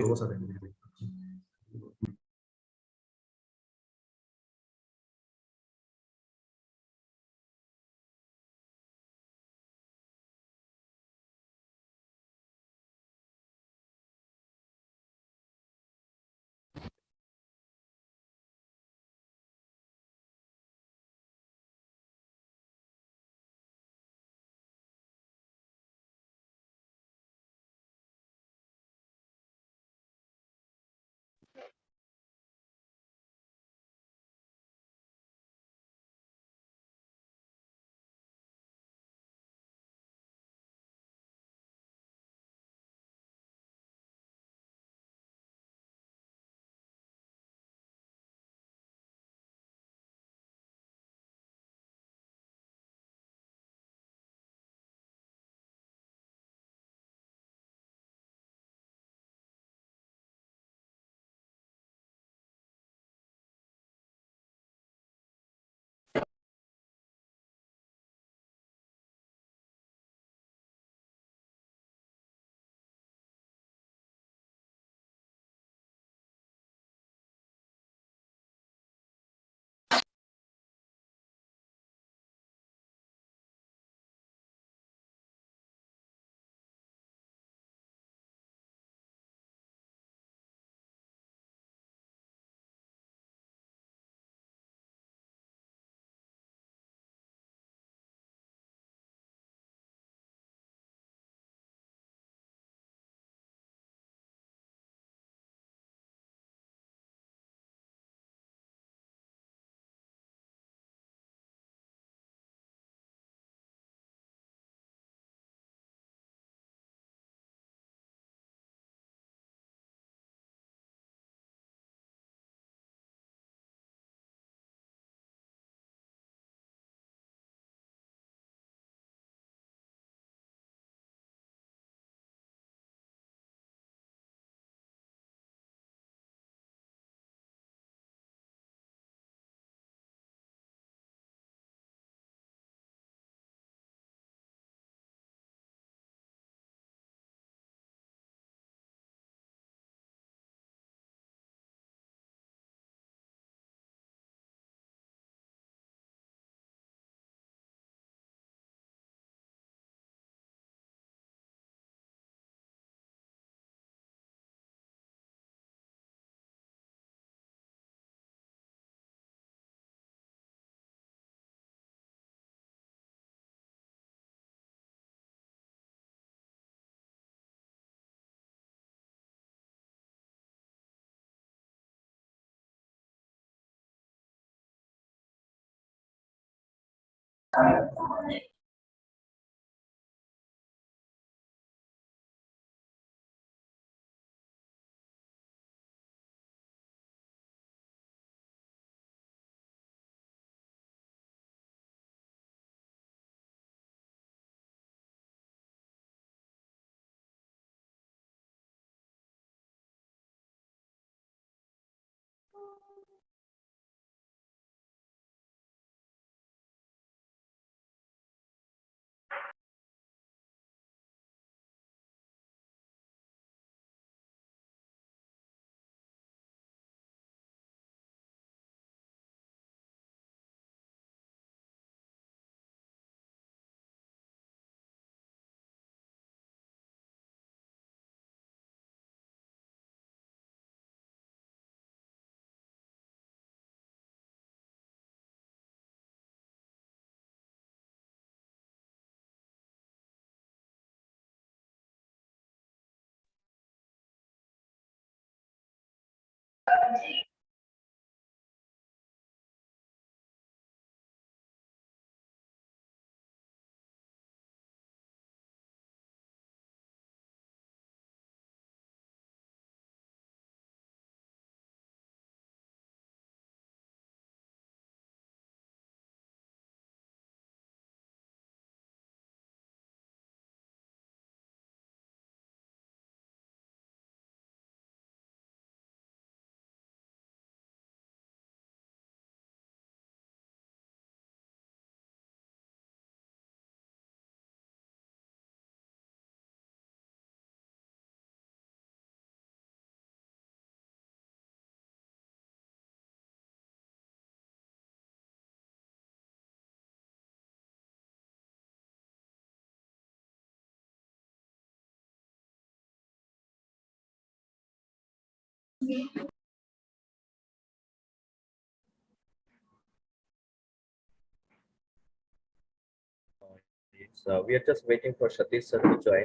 So we are just waiting for Satish sir to join.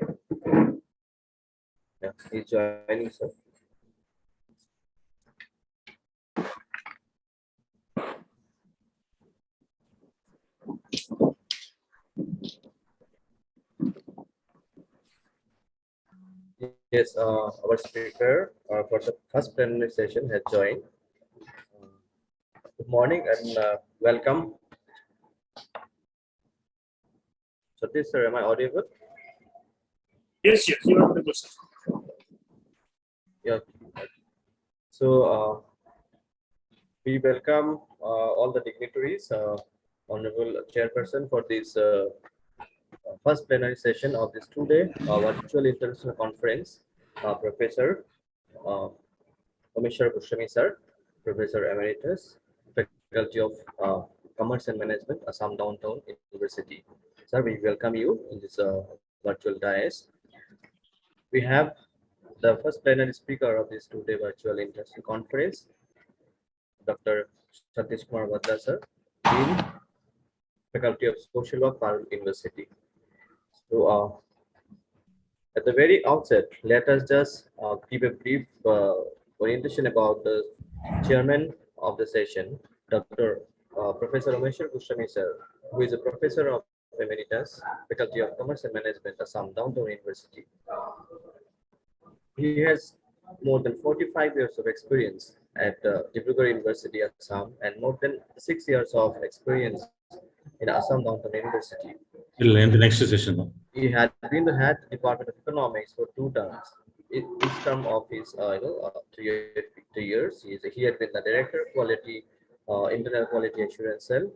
Yeah, he's joining, sir. Yes, our speaker for the first plenary session has joined. Good morning and welcome. Satish sir, am I audible?
Yes, you are audible, sir.
Yeah. So we welcome all the dignitaries, Honorable Chairperson for this first plenary session of this two-day virtual international conference, Professor Commissioner Goswami sir, Professor Emeritus, Faculty of Commerce and Management, Assam Downtown University. Sir, we welcome you in this virtual dais. We have the first plenary speaker of this two-day virtual international conference, Dr. Satish Kumar Vadda sir, Dean, Faculty of Social Work, Parul University. So, at the very outset, let us just give a brief orientation about the chairman of the session, Dr. Professor Rameshwar Goswami sir, who is a professor of Emeritus, Faculty of Commerce and Management, Assam Downtown University. He has more than 45 years of experience at Dispur University, Assam, and more than 6 years of experience in Assam Downtown University.
We'll end the next session.
He had been the head Department of Economics for 2 terms. Each term of his 3 years, he had been the Director of Quality, Internal Quality Assurance Cell.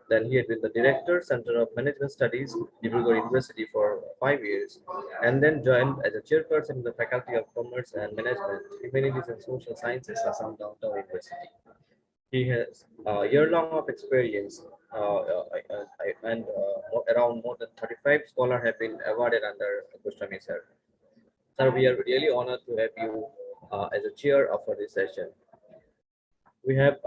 Then he had been the Director, Center of Management Studies, Dispur University for 5 years, and then joined as a chairperson in the Faculty of Commerce and Management, Humanities and Social Sciences, Assam Downtown University. He has a year-long of experience, and around more than 35 scholars have been awarded under Goswami sir. Sir, we are really honored to have you as a chair for this session. We have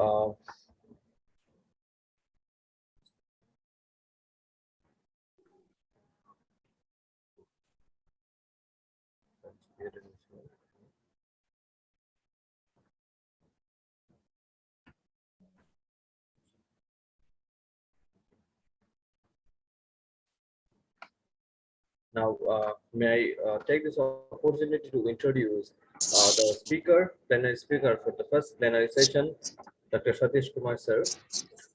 Now, may I take this opportunity to introduce the speaker, plenary speaker for the first plenary session, Dr. Satish Kumar sir,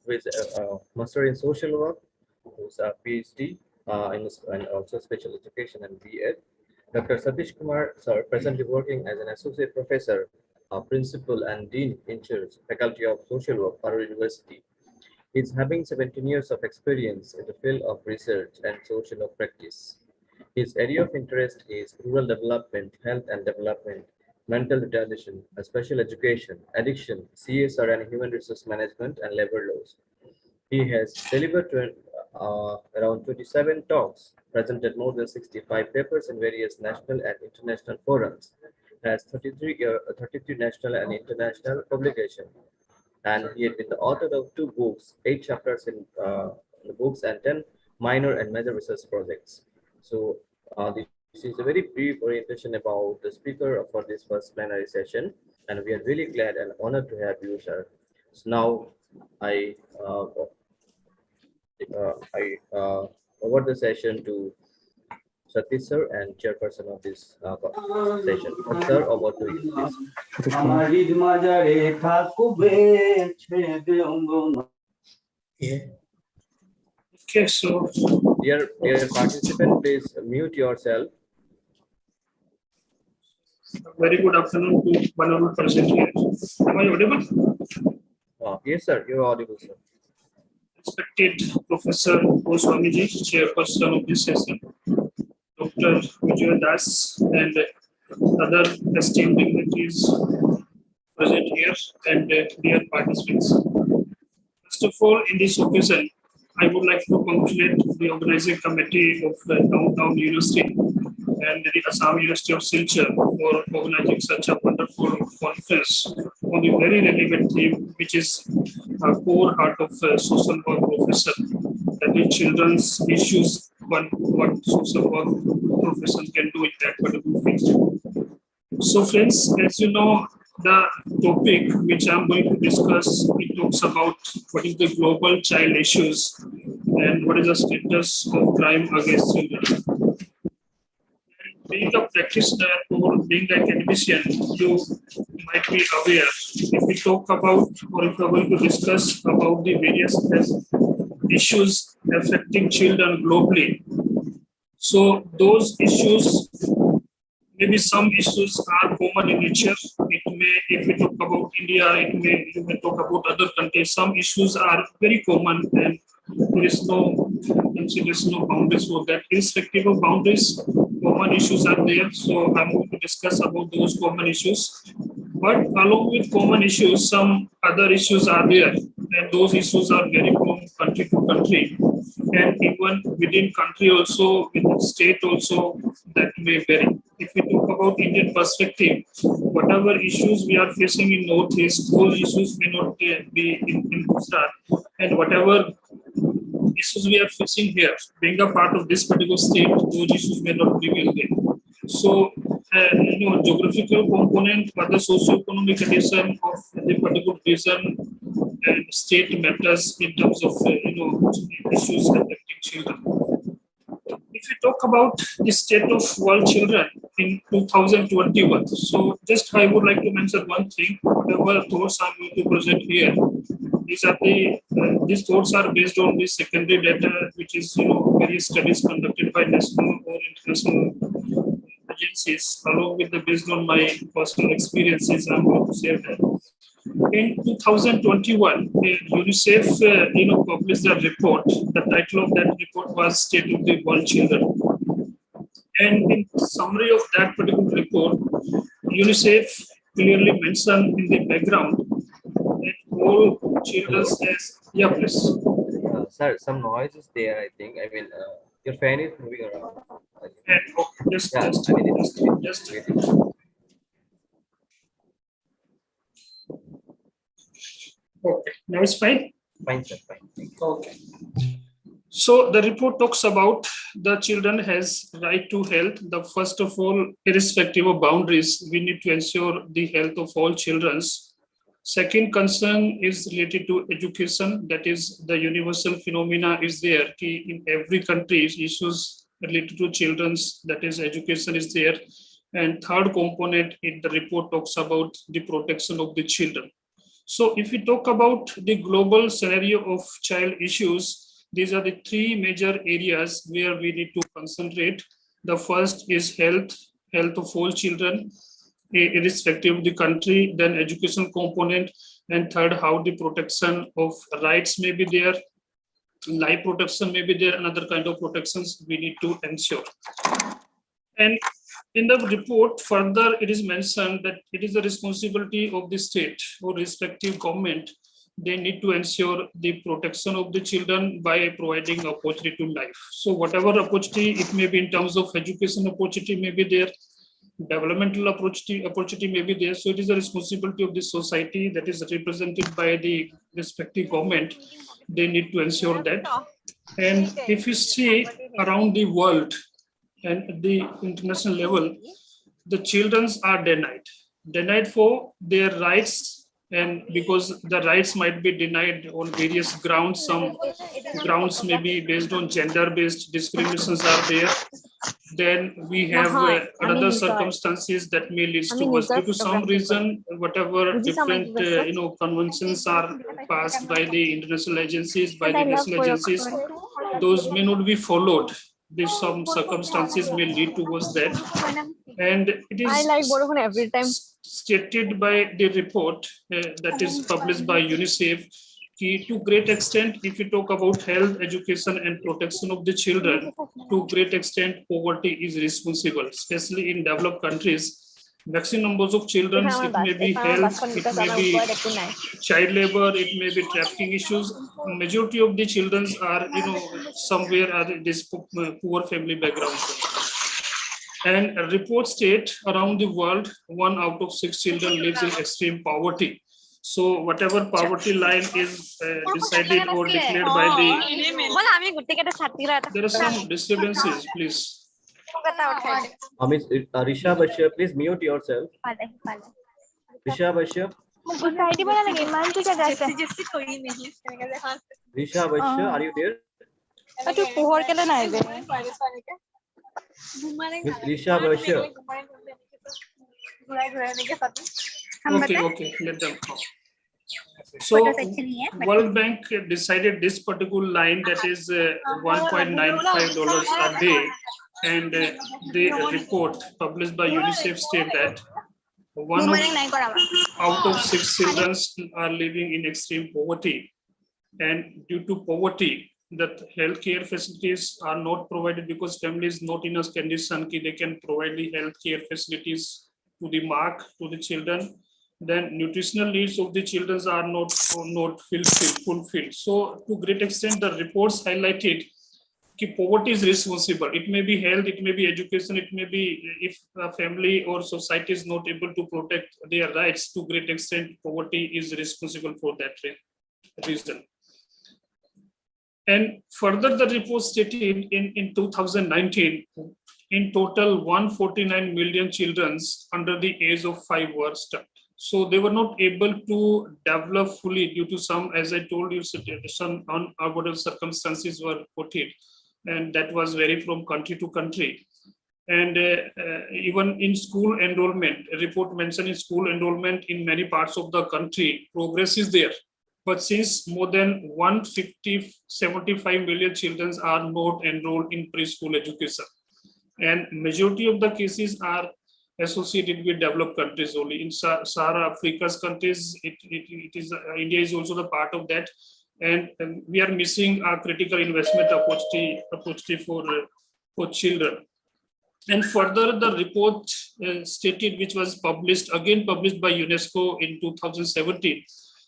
who is a master in social work, who is a PhD and also special education and B.Ed. Dr. Satish Kumar sir, presently working as an associate professor, principal and dean in charge, Faculty of Social Work, Paru University. He's having 17 years of experience in the field of research and social work practice. His area of interest is rural development, health and development, mental retardation, special education, addiction, CSR and human resource management, and labor laws. He has delivered around 27 talks, presented more than 65 papers in various national and international forums, has 33 national and international publications, and he had been the author of 2 books, 8 chapters in the books, and 10 minor and major research projects. So this is a very brief orientation about the speaker for this first plenary session, and we are really glad and honored to have you, sir. So now I over the session to Satish sir and chairperson of this session. Sir, over to you, please.
Okay, so
dear participant, please mute yourself.
very good afternoon to one of the present here. Am I audible?
Yes, sir, you're audible, sir.
Respected Professor Goswamiji, chairperson of this session, Dr. Vijay Das, and other esteemed dignitaries present here, and dear participants. First of all, in this occasion, I would like to congratulate the organizing committee of the Downtown University and the Assam University of Silchar for organizing such a wonderful conference on a very relevant theme, which is a core heart of social work profession, that is children's issues, what social work profession can do in that particular field. So friends, as you know, the topic which I'm going to discuss, it talks about what is the global child issues and what is the status of crime against children. Being a practitioner or being an academician, you might be aware, if we talk about or if we're going to discuss about the various issues affecting children globally, so those issues, maybe some issues are common in nature. It may, if we talk about India, you may talk about other countries. Some issues are very common, and there is no boundaries for that. Irrespective of boundaries, common issues are there. So I'm going to discuss about those common issues. But along with common issues, some other issues are there, and those issues are very from country to country, and even within country also, within state also, that may vary. If we talk about Indian perspective, whatever issues we are facing in Northeast, those issues may not be in Gujarat, and whatever issues we are facing here, being a part of this particular state, those issues may not prevail there. So, geographical component, other socio-economic condition of the particular region and state matters in terms of issues affecting children. If we talk about the state of world children in 2021, so just I would like to mention one thing. Whatever thoughts I'm going to present here, these thoughts are based on the secondary data, which is various studies conducted by national or international agencies, along with the based on my personal experiences. I'm going to share that. In 2021, UNICEF published a report. The title of that report was State of the World Children. And in summary of that particular report, UNICEF clearly mentioned in the background that all children as, yeah, please.
Sir, some noise is there, I think. I mean, your fan is moving around.
Just. Okay, now it's fine?
Fine, sir, fine.
Okay. So the report talks about the children has right to health. The first of all, irrespective of boundaries, we need to ensure the health of all children. Second concern is related to education. That is, the universal phenomena is there. In every country, issues related to children's, that is education is there. And third component in the report talks about the protection of the children. So if we talk about the global scenario of child issues, these are the three major areas where we need to concentrate. The first is health of all children, irrespective of the country, then education component, and third, how the protection of rights may be there, life protection may be there, and other kind of protections we need to ensure. And in the report, further, it is mentioned that it is the responsibility of the state or respective government. They need to ensure the protection of the children by providing opportunity to life. So whatever opportunity it may be in terms of education opportunity may be there, developmental opportunity may be there. So it is the responsibility of the society that is represented by the respective government. They need to ensure that. And if you see around the world and at the international level, the children are denied for their rights. And because the rights might be denied on various grounds, some grounds may be based on gender-based discriminations are there. Then we have another circumstances that may lead to due to some reason, whatever different conventions are passed by the international agencies, by the national agencies, those may not be followed. There's some circumstances may lead towards that. And it is stated by the report that is published by UNICEF, to great extent, if we talk about health, education, and protection of the children, to great extent, poverty is responsible, especially in developed countries. Maximum numbers of children, it may be health, it may be child labor, it may be trafficking issues. Majority of the children are, somewhere are this poor family backgrounds. And reports state around the world, 1 out of 6 children lives in extreme poverty. So whatever poverty line is decided or declared by the, there are some disturbances, please.
Miss Risha Bashir, please mute yourself. Risha Bashir. Risha Bashir, are you there? Miss Risha Bashir.
Okay, let them come. So World Bank decided this particular line, that is $1.95 a day, and the report published by UNICEF state that 1 out of 6 children are living in extreme poverty, and due to poverty, that healthcare facilities are not provided because families not in a condition they can provide the healthcare facilities to the mark to the children. Then nutritional needs of the children are not fulfilled. So to great extent, the reports highlighted that poverty is responsible. It may be health, it may be education, it may be if a family or society is not able to protect their rights, to great extent, poverty is responsible for that reason. And further, the report stated in 2019, in total, 149 million children under the age of 5 were stuck. So they were not able to develop fully due to some, as I told you, some unavoidable circumstances were put in, and that was vary from country to country. And even in school enrollment, a report mentioned in school enrollment in many parts of the country, progress is there. But since more than 75 million children are not enrolled in preschool education, and majority of the cases are associated with developed countries only. In Sahara Africa's countries, it is India is also the part of that, and we are missing a critical investment opportunity for children. And further, the report stated, which was published by UNESCO in 2017.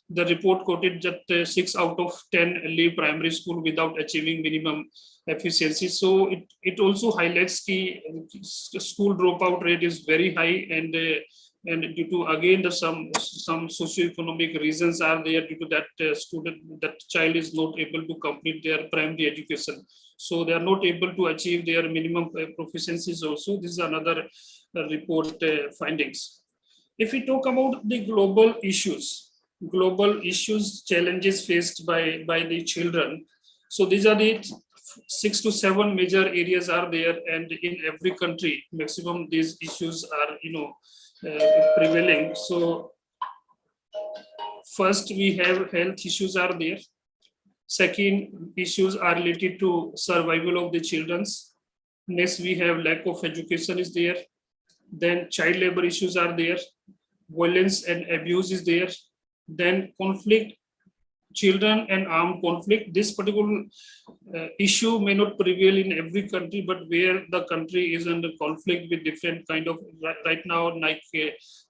The report quoted that 6 out of 10 leave primary school without achieving minimum efficiency. So it also highlights the school dropout rate is very high, and due to again some socioeconomic reasons are there due to that child is not able to complete their primary education. So they are not able to achieve their minimum proficiencies also. This is another report findings. If we talk about the global issues, challenges faced by the children. So these are the 6 to 7 major areas are there, and in every country, maximum these issues are, prevailing. So first, we have health issues are there. Second, issues are related to survival of the children's. Next, we have lack of education is there. Then child labor issues are there. Violence and abuse is there. Then conflict, children and armed conflict. This particular issue may not prevail in every country, but where the country is under conflict with different kind of, right now, like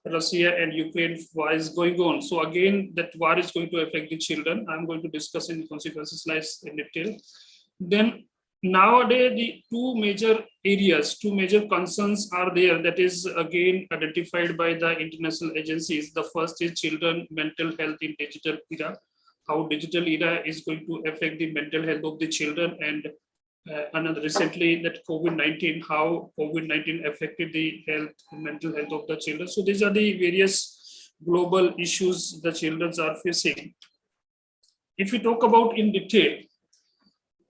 Russia and Ukraine war is going on. So again, that war is going to affect the children. I'm going to discuss in consequences slides in detail. Then nowadays, the two major areas, two major concerns are there that is again identified by the international agencies. The first is children mental health in digital era. How digital era is going to affect the mental health of the children, and another recently that COVID-19, how COVID-19 affected the mental health of the children. So these are the various global issues the children are facing. If we talk about in detail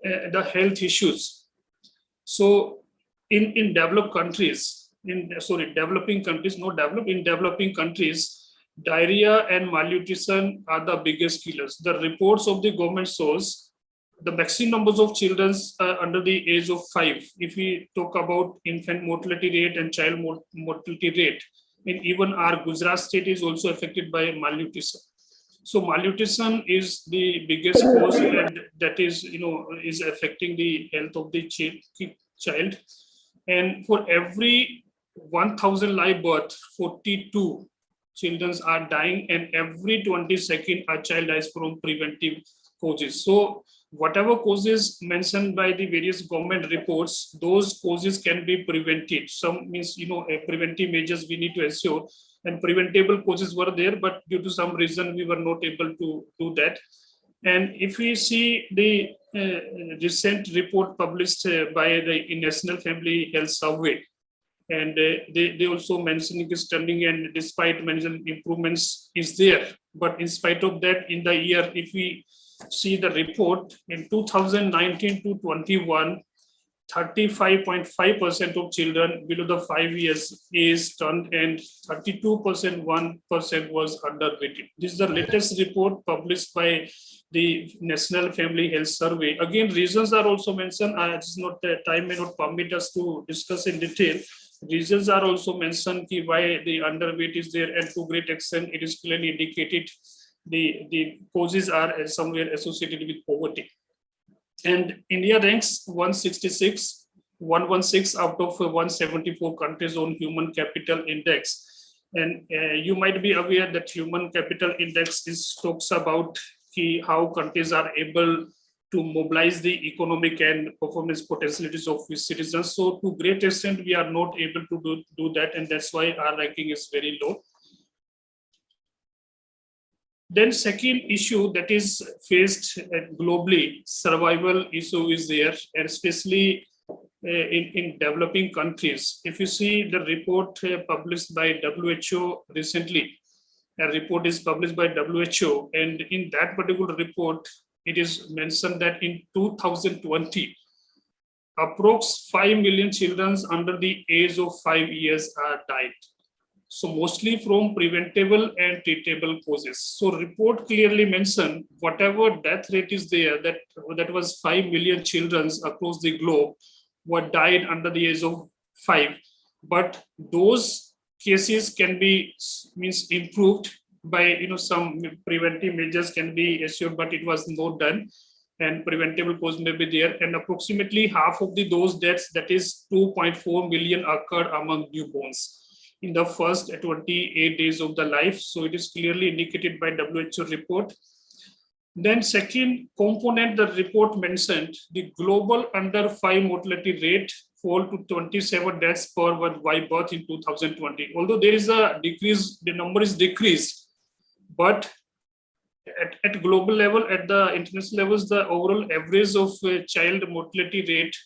the health issues, so in developed countries, developing countries, not developed, in developing countries, diarrhea and malnutrition are the biggest killers. The reports of the government shows the maximum numbers of children under the age of 5. If we talk about infant mortality rate and child mortality rate, and even our Gujarat state is also affected by malnutrition. So malnutrition is the biggest cause, and that is, is affecting the health of the child. And for every 1,000 live birth, 42 children are dying, and every 22nd a child dies from preventive causes. So whatever causes mentioned by the various government reports, those causes can be prevented. Some means, preventive measures we need to ensure, and preventable causes were there, but due to some reason we were not able to do that. And if we see the recent report published by the National Family Health Survey, and they also mentioning is trending, and despite mentioned improvements is there, but in spite of that, in the year, if we see the report in 2019 to 21, 35.5% of children below the 5 years age turned, and 32%, 1% was underweight. This is the latest report published by the National Family Health Survey. Again, reasons are also mentioned. It's not time may not permit us to discuss in detail. Reasons are also mentioned why the underweight is there, and to great extent it is clearly indicated the causes are somewhere associated with poverty. And India ranks 116 out of 174 countries on Human Capital Index. And you might be aware that Human Capital Index talks about how countries are able to mobilize the economic and performance potentialities of its citizens. So to great extent, we are not able to do that, and that's why our ranking is very low. Then second issue that is faced globally, survival issue is there, and especially in developing countries. If you see the report published by WHO recently, a report is published by WHO, and in that particular report, it is mentioned that in 2020, approx 5 million children under the age of 5 years are died. So mostly from preventable and treatable causes. So report clearly mentioned whatever death rate is there, that was 5 million children across the globe were died under the age of 5. But those cases can be improved by some preventive measures can be assured, but it was not done, and preventable cause may be there. And approximately half of those deaths, that is 2.4 million, occurred among newborns in the first 28 days of the life. So it is clearly indicated by WHO report. Then second component, the report mentioned the global under 5 mortality rate fall to 27 deaths per live birth in 2020. Although there is a decrease, the number is decreased, but at global level, at the international levels, the overall average of child mortality rate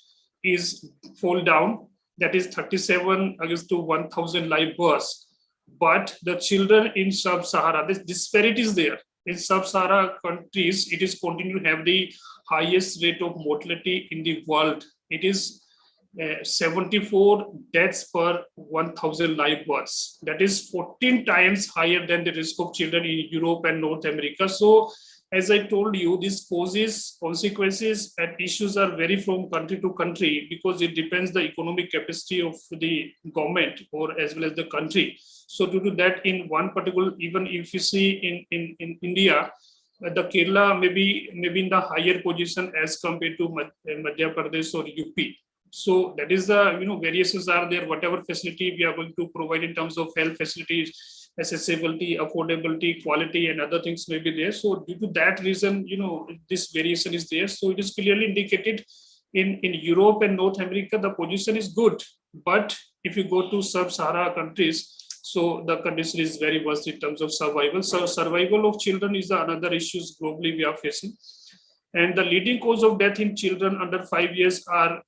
is fall down. That is 37 against to 1,000 live births. But the children in sub-Sahara, this disparity is there. In sub-Sahara countries, it is continuing to have the highest rate of mortality in the world. It is 74 deaths per 1,000 live births. That is 14 times higher than the risk of children in Europe and North America. So, as I told you, these causes, consequences, and issues are vary from country to country because it depends the economic capacity of the government or as well as the country. So, due to that, in one particular, even if you see in India, the Kerala may be in the higher position as compared to Madhya Pradesh or UP. So that is the variations are there. Whatever facility we are going to provide in terms of health facilities, accessibility, affordability, quality, and other things may be there. So due to that reason, this variation is there. So it is clearly indicated in Europe and North America, the position is good. But if you go to sub-Sahara countries, so the condition is very worse in terms of survival. So survival of children is another issues globally we are facing. And the leading cause of death in children under 5 years are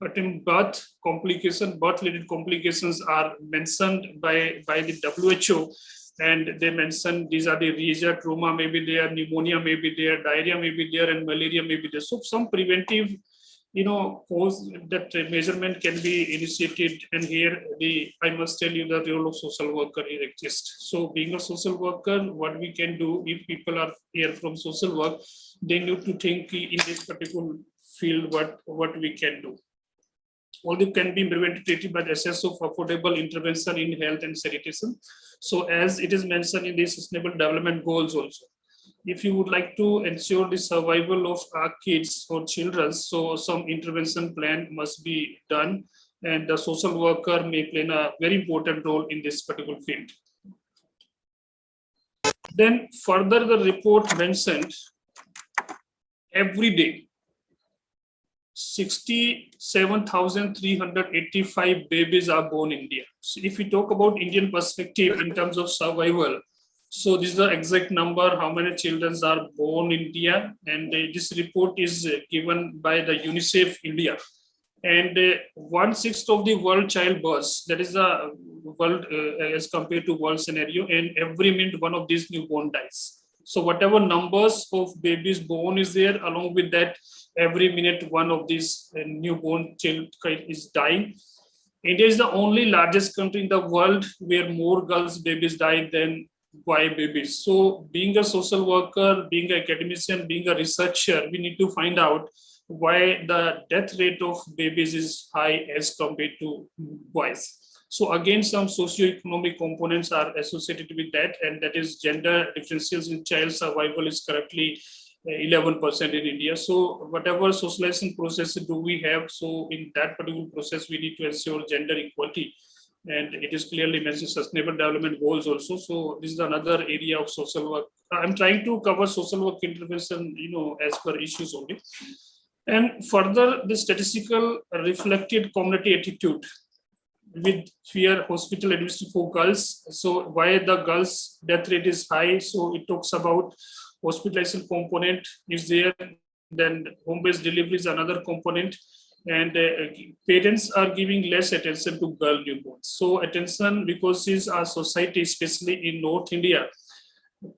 birth-related complications are mentioned by the WHO, and they mentioned these are the rhesia, trauma may be there, pneumonia may be there, diarrhea may be there, and malaria may be there. So some preventive, cause that measurement can be initiated. And here I must tell you the role of social worker here exists. So being a social worker, what we can do if people are here from social work, they need to think in this particular field what we can do. All this can be prevented by the access of affordable intervention in health and sanitation. So as it is mentioned in the Sustainable Development Goals also, if you would like to ensure the survival of our kids or children, so some intervention plan must be done, and the social worker may play a very important role in this particular field. Then further the report mentioned every day 67,385 babies are born in India. So if we talk about Indian perspective in terms of survival, so this is the exact number, how many children are born in India. And this report is given by the UNICEF India. And 1/6 of the world child births, that is the world as compared to world scenario, and every minute one of these newborn dies. So whatever numbers of babies born is there, along with that, every minute one of these newborn child is dying. India is the only largest country in the world where more girls babies die than boy babies. So being a social worker, being an academician, being a researcher, we need to find out why the death rate of babies is high as compared to boys. So again, some socioeconomic components are associated with that, and that is gender differentials in child survival is currently 11% in India. So whatever socialization process do we have, so in that particular process, we need to ensure gender equality. And it is clearly mentioned Sustainable Development Goals also. So this is another area of social work. I'm trying to cover social work intervention, as per issues only. And further, the statistical reflected community attitude with fear hospital admission for girls. So why the girls' death rate is high? So it talks about hospitalization component is there, then home-based delivery is another component, and parents are giving less attention to girl newborns. So attention, because is our society, especially in North India,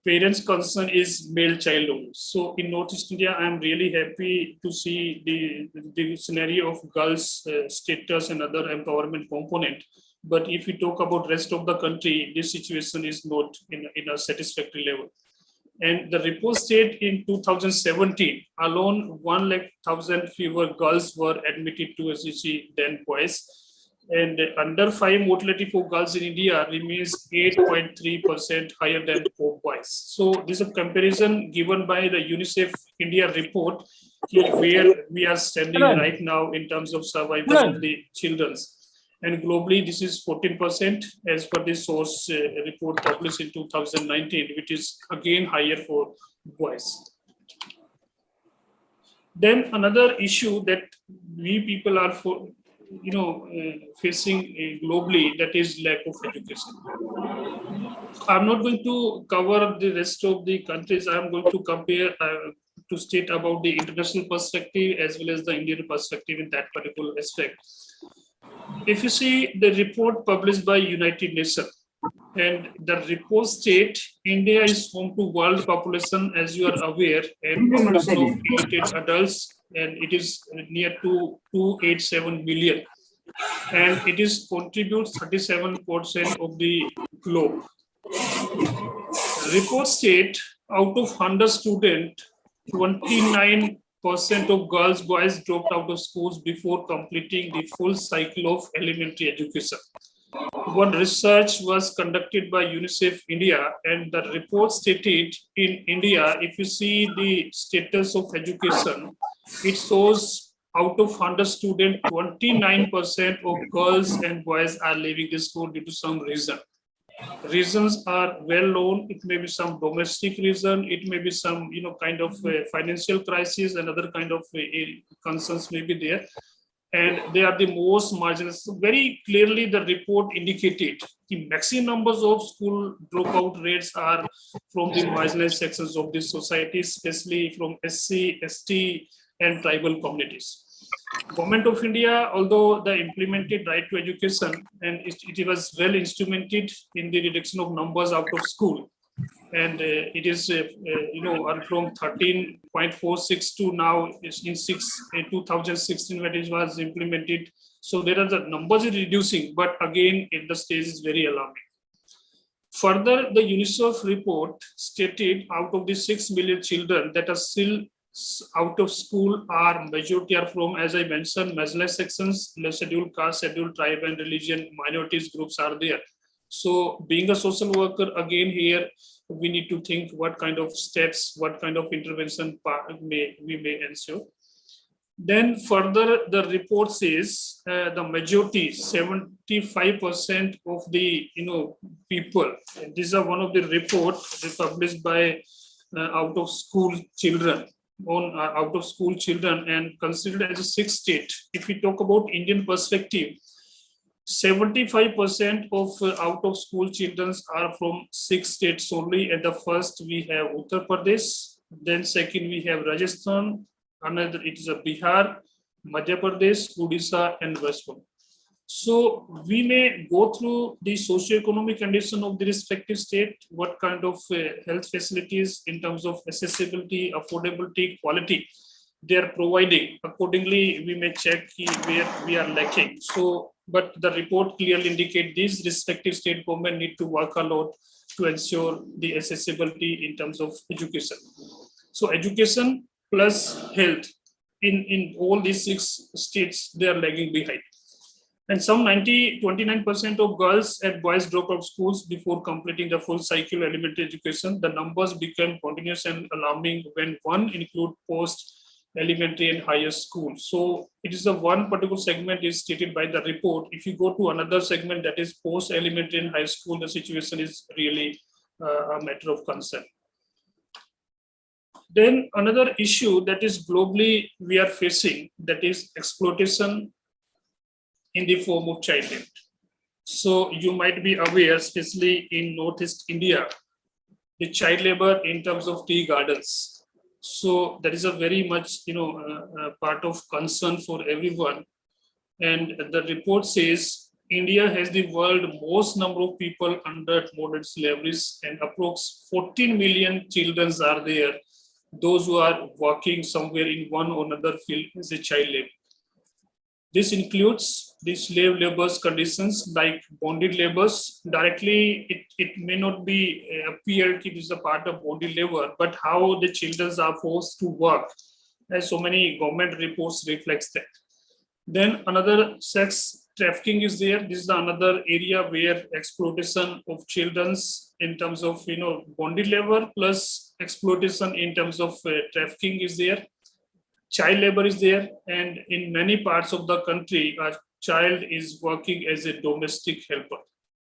parents' concern is male child only. So in Northeast India, I'm really happy to see the scenario of girls' status and other empowerment component. But if we talk about rest of the country, this situation is not in a satisfactory level. And the report state in 2017, alone 100,000 fewer girls were admitted to SCC than boys. And under 5 mortality for girls in India remains 8.3% higher than for boys. So this is a comparison given by the UNICEF India report, where we are standing right now in terms of survival of the children. And globally, this is 14% as per the source report published in 2019, which is again higher for boys. Then another issue that we people are facing globally, that is lack of education. I'm not going to cover the rest of the countries. I'm going to compare to state about the international perspective as well as the Indian perspective in that particular aspect. If you see the report published by United Nations, And the report state India is home to world population, as you are aware, and population of illiterate adults, and it is near to 287 million, and it is contributes 37% of the globe. Report state out of 100 students, 29% of girls, boys dropped out of schools before completing the full cycle of elementary education. One research was conducted by UNICEF India, and the report stated in India, if you see the status of education, it shows out of 100 students, 29% of girls and boys are leaving the school due to some reason. Reasons are well known. It may be some domestic reason, it may be some kind of financial crisis, and other kind of concerns may be there, and they are the most marginal. So very clearly the report indicated the maximum numbers of school dropout rates are from the marginalized sections of the society, especially from SC, ST and tribal communities. Government of India, although the implemented right to education, and it was well instrumented in the reduction of numbers out of school, and it is from 13.46 to now is in 2016 when it was implemented. So there are the numbers are reducing, but again the stage is very alarming. Further, the UNICEF report stated out of the 6 million children that are still out of school, are majority are from, as I mentioned, marginalized sections, less scheduled caste, scheduled tribe and religion, minorities groups are there. So being a social worker, again here, we need to think what kind of steps, what kind of intervention we may ensure. Then further, the report says the majority, 75% of the people. And these are one of the reports published by out of school children on out of school children and considered as a 6th state. If we talk about Indian perspective, 75% of out of school children are from 6 states only. At the first we have Uttar Pradesh, then second we have Rajasthan, another it is a Bihar, Madhya Pradesh, Odisha and West Bengal. So we may go through the socio-economic condition of the respective state, what kind of health facilities in terms of accessibility, affordability, quality they are providing. Accordingly, we may check where we are lacking. So, but the report clearly indicates these respective state government need to work a lot to ensure the accessibility in terms of education. So education plus health in all these 6 states, they are lagging behind. And some 29% of girls and boys drop out of schools before completing the full cycle elementary education. The numbers become continuous and alarming when one include post-elementary and higher school. So it is a one particular segment is stated by the report. If you go to another segment that is post-elementary and high school, the situation is really a matter of concern. Then another issue that is globally we are facing, that is exploitation in the form of child labor. So you might be aware, especially in Northeast India, the child labor in terms of tea gardens. So that is a very much part of concern for everyone. And the report says India has the world most number of people under modern slavery, and approx 14 million children are there. Those who are working somewhere in one or another field is a child labor. This includes the slave labor's conditions like bonded labors. Directly, it may not be appeared it is a part of bonded labor, but how the children are forced to work, as so many government reports reflects that. Then another sex trafficking is there. This is another area where exploitation of children in terms of bonded labor plus exploitation in terms of trafficking is there. Child labor is there, and in many parts of the country, a child is working as a domestic helper.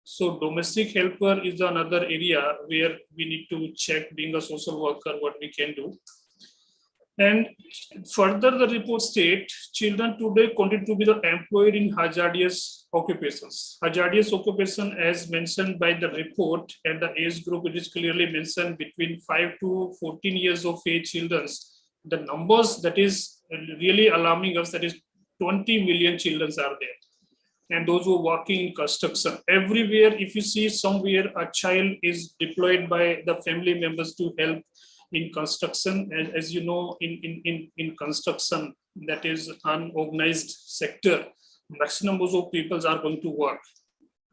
So domestic helper is another area where we need to check, being a social worker, what we can do. And further, the report states children today continue to be employed in hazardous occupations. Hazardous occupation, as mentioned by the report, and the age group, it is clearly mentioned between 5 to 14 years of age children. The numbers that is really alarming us, that is 20 million children are there. and those who are working in construction. Everywhere, if you see somewhere a child is deployed by the family members to help in construction, as you know, in construction, that is unorganized sector, maximum of people are going to work.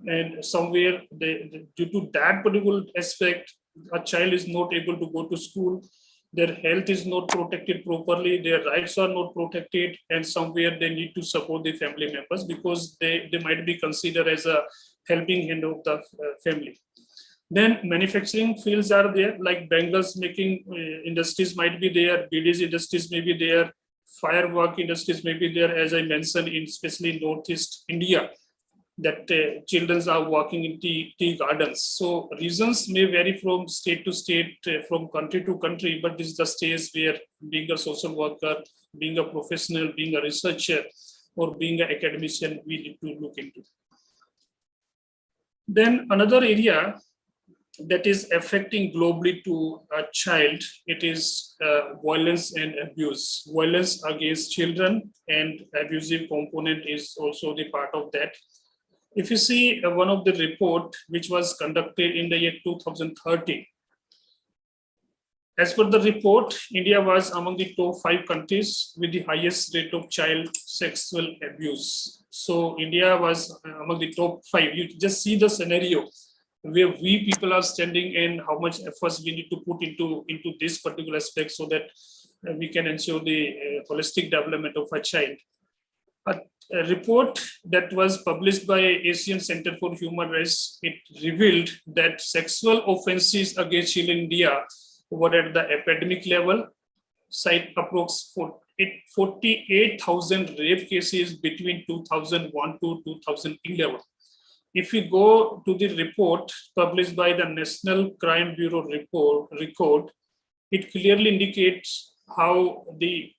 And somewhere, due to that particular aspect, a child is not able to go to school, their health is not protected properly, their rights are not protected, and somewhere they need to support the family members because they might be considered as a helping hand of the family. Then manufacturing fields are there, like bangles making industries might be there, BDs industries may be there, firework industries may be there, as I mentioned, in especially Northeast India, that children are working in tea gardens. So reasons may vary from state to state, from country to country, but this is the stage where being a social worker, being a professional, being a researcher, or being an academician, we need to look into. Then another area that is affecting globally to a child, it is violence and abuse. Violence against children and abusive component is also the part of that. If you see one of the report which was conducted in the year 2013, as per the report, India was among the top 5 countries with the highest rate of child sexual abuse. So India was among the top 5. You just see the scenario where we people are standing and how much efforts we need to put into this particular aspect so that we can ensure the holistic development of a child. A report that was published by Asian Center for Human Rights, it revealed that sexual offenses against children in India were at the epidemic level, cite approximately 48,000 rape cases between 2001 to 2011. If we go to the report published by the National Crime Bureau record, it clearly indicates how the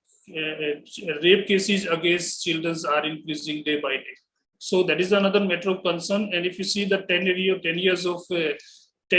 rape cases against children are increasing day by day. So that is another matter of concern. And if you see the 10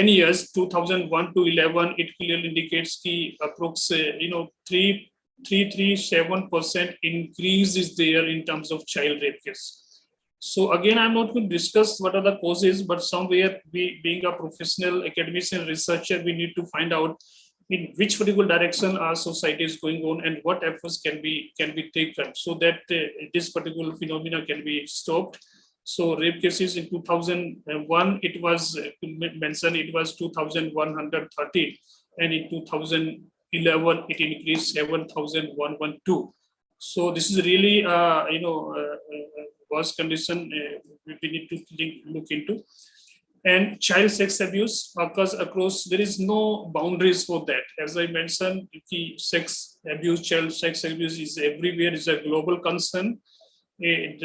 years, 2001 to 11, it clearly indicates the approximately 337% increase is there in terms of child rape cases. So again, I'm not going to discuss what are the causes, but somewhere we, being a professional academician researcher, we need to find out in which particular direction our society is going on and what efforts can be taken so that this particular phenomena can be stopped. So rape cases in 2001, it was mentioned it was 2,113, and in 2011 it increased 7,112. So this is really worst condition we need to look into. And child sex abuse occurs across, there is no boundaries for that. As I mentioned, the sex abuse, child sex abuse is everywhere, is a global concern. With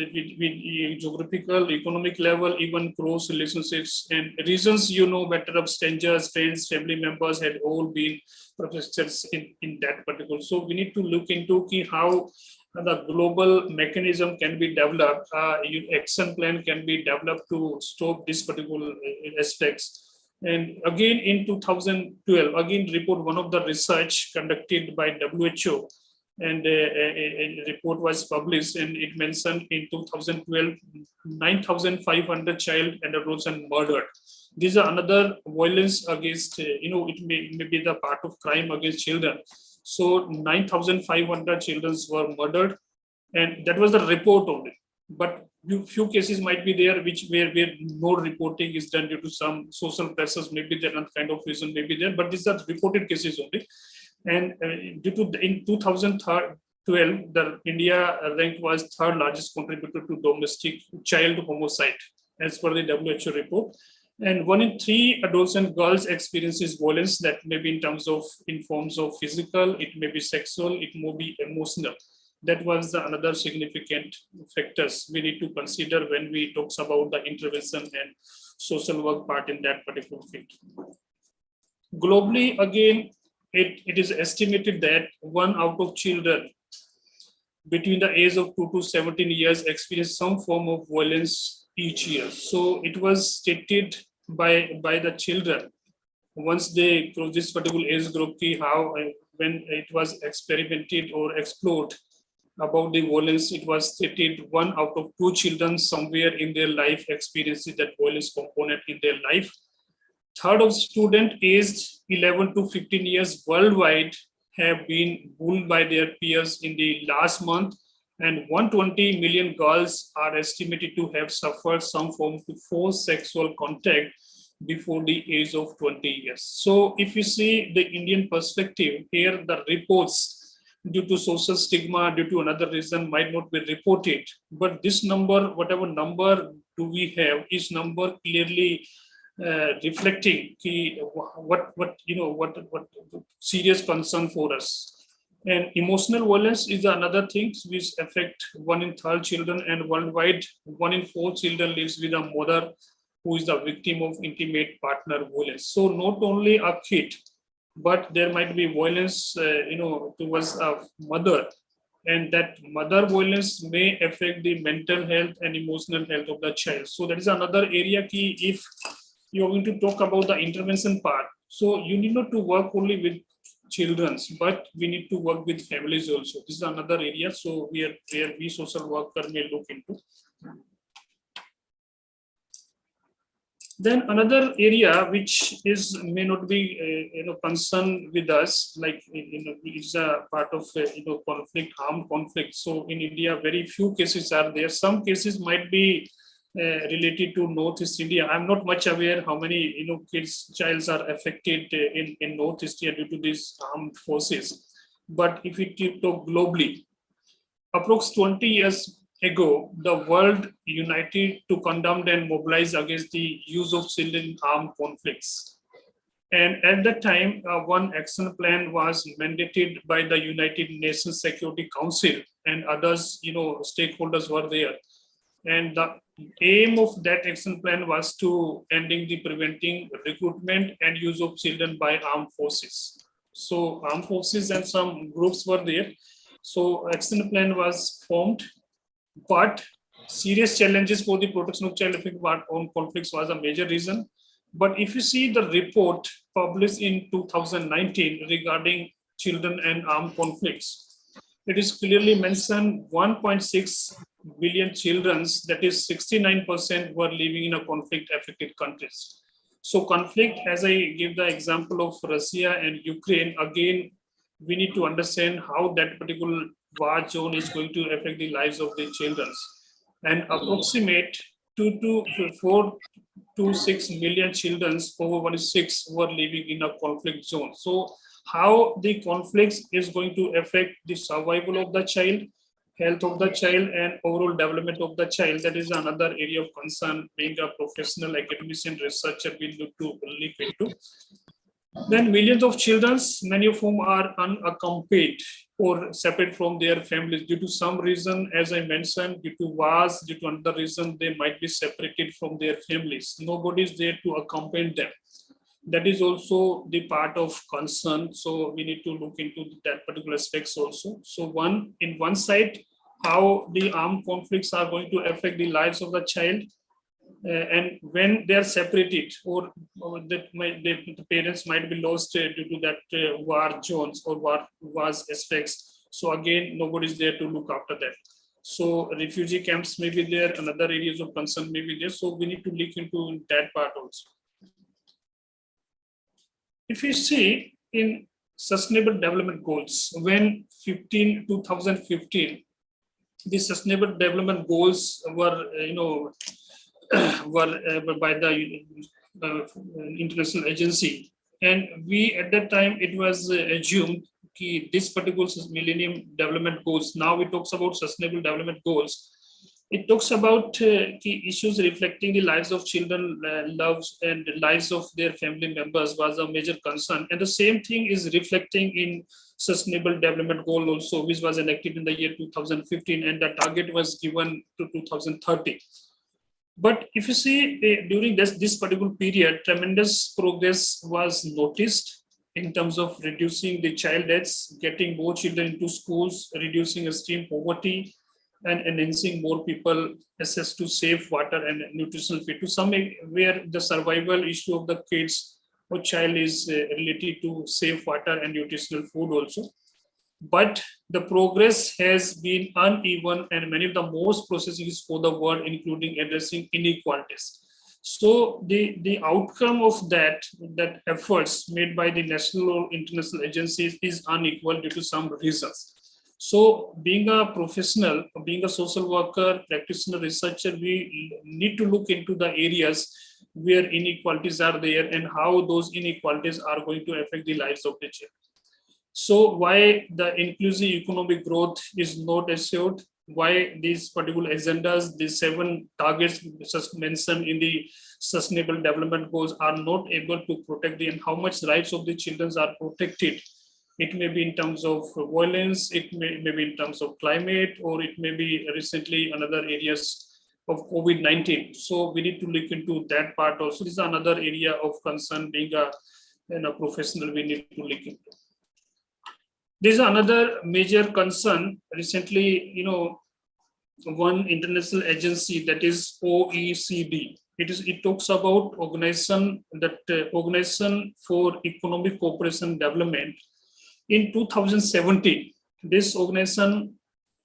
geographical, economic level, even close relationships and reasons, better of strangers, friends, family members had all been professors in that particular. So we need to look into how the global mechanism can be developed, action plan can be developed to stop this particular aspects. And again, in 2012, again report one of the research conducted by WHO, and a report was published, and it mentioned in 2012, 9,500 child and adults and murdered. These are another violence against, it may be the part of crime against children. So 9,500 children were murdered, and that was the report only. But few cases might be there where no reporting is done due to some social pressures, maybe there are kind of reason maybe there, but these are reported cases only. And due to in 2012, the India rank was third largest contributor to domestic child homicide as per the WHO report. And 1 in 3 adults and girls experiences violence, that may be in forms of physical, it may be sexual, it may be emotional. That was another significant factors we need to consider when we talk about the intervention and social work part in that particular field. Globally, again, it is estimated that 1 out of children between the age of 2 to 17 years experience some form of violence each year. So it was stated by the children once they cross this particular age group, how when it was experimented or explored, about the violence, it was stated 1 out of 2 children somewhere in their life experiences that violence component in their life. Third of student aged 11 to 15 years worldwide have been bullied by their peers in the last month, and 120 million girls are estimated to have suffered some form of forced sexual contact before the age of 20 years. So if you see the Indian perspective here, the reports due to social stigma, due to another reason might not be reported, but this number, whatever number do we have, is number clearly reflecting what serious concern for us. And emotional violence is another thing which affect 1 in 3 children, and worldwide 1 in 4 children lives with a mother who is the victim of intimate partner violence. So not only a kid, but there might be violence towards a mother, and that mother violence may affect the mental health and emotional health of the child. So that is another area key. If you're going to talk about the intervention part, so you need not to work only with children, but we need to work with families also. This is another area, so where we social worker may look into. Then another area which is may not be concern with us, like it's a part of conflict, armed conflict. So in India, very few cases are there. Some cases might be related to Northeast India. I'm not much aware how many childs are affected in Northeast India due to these armed forces. But if we talk globally, approx 20 years ago, the world united to condemn and mobilize against the use of children in armed conflicts. And at that time, one action plan was mandated by the United Nations Security Council, and others, stakeholders were there. And the aim of that action plan was to ending the preventing recruitment and use of children by armed forces. So armed forces and some groups were there. So action plan was formed, but serious challenges for the protection of child affected by armed conflicts was a major reason. But if you see the report published in 2019 regarding children and armed conflicts, it is clearly mentioned 1.6 billion children, that is 69%, were living in a conflict affected countries. So conflict, as I give the example of Russia and Ukraine, again, we need to understand how that particular war zone is going to affect the lives of the children. And approximate 2 to 4 to 6 million children over 1.6 were living in a conflict zone. So how the conflicts is going to affect the survival of the child, health of the child, and overall development of the child, that is another area of concern. Being a professional academician researcher, we need to look into. Then millions of children, many of whom are unaccompanied or separate from their families due to some reason, as I mentioned, due to wars, due to another reason, they might be separated from their families. Nobody is there to accompany them. That is also the part of concern. So we need to look into that particular aspects also. So on one side, how the armed conflicts are going to affect the lives of the child. And when they are separated, or the parents might be lost due to that war zones or wars aspects. So again, nobody is there to look after that. So refugee camps may be there, and other areas of concern may be there. So we need to look into that part also. If you see in Sustainable Development Goals, when 2015, the Sustainable Development Goals were, were by the international agency, and we at that time it was assumed that this particular Millennium Development Goals. Now it talks about Sustainable Development Goals. It talks about key issues reflecting the lives of children, loves and the lives of their family members was a major concern. And the same thing is reflecting in Sustainable Development Goal also, which was enacted in the year 2015, and the target was given to 2030. But if you see during this particular period, tremendous progress was noticed in terms of reducing the child deaths, getting more children into schools, reducing extreme poverty, and enhancing more people access to safe water and nutritional food. To some where the survival issue of the kids or child is related to safe water and nutritional food also. but the progress has been uneven, and many of the most processes for the world, including addressing inequalities. So the outcome of that efforts made by the national or international agencies is unequal due to some reasons. So being a professional, being a social worker, practitioner, researcher, we need to look into the areas where inequalities are there and how those inequalities are going to affect the lives of the children. So why the inclusive economic growth is not assured, why these particular agendas, these 7 targets just mentioned in the Sustainable Development Goals are not able to protect and how much rights of the children are protected. It may be in terms of violence, it may be in terms of climate, or it may be recently another areas of COVID-19. So we need to look into that part also. This is another area of concern. Being a professional, we need to look into. This is another major concern. Recently, one international agency, that is OECD. It talks about Organization for Economic Cooperation and Development. In 2017, this Organization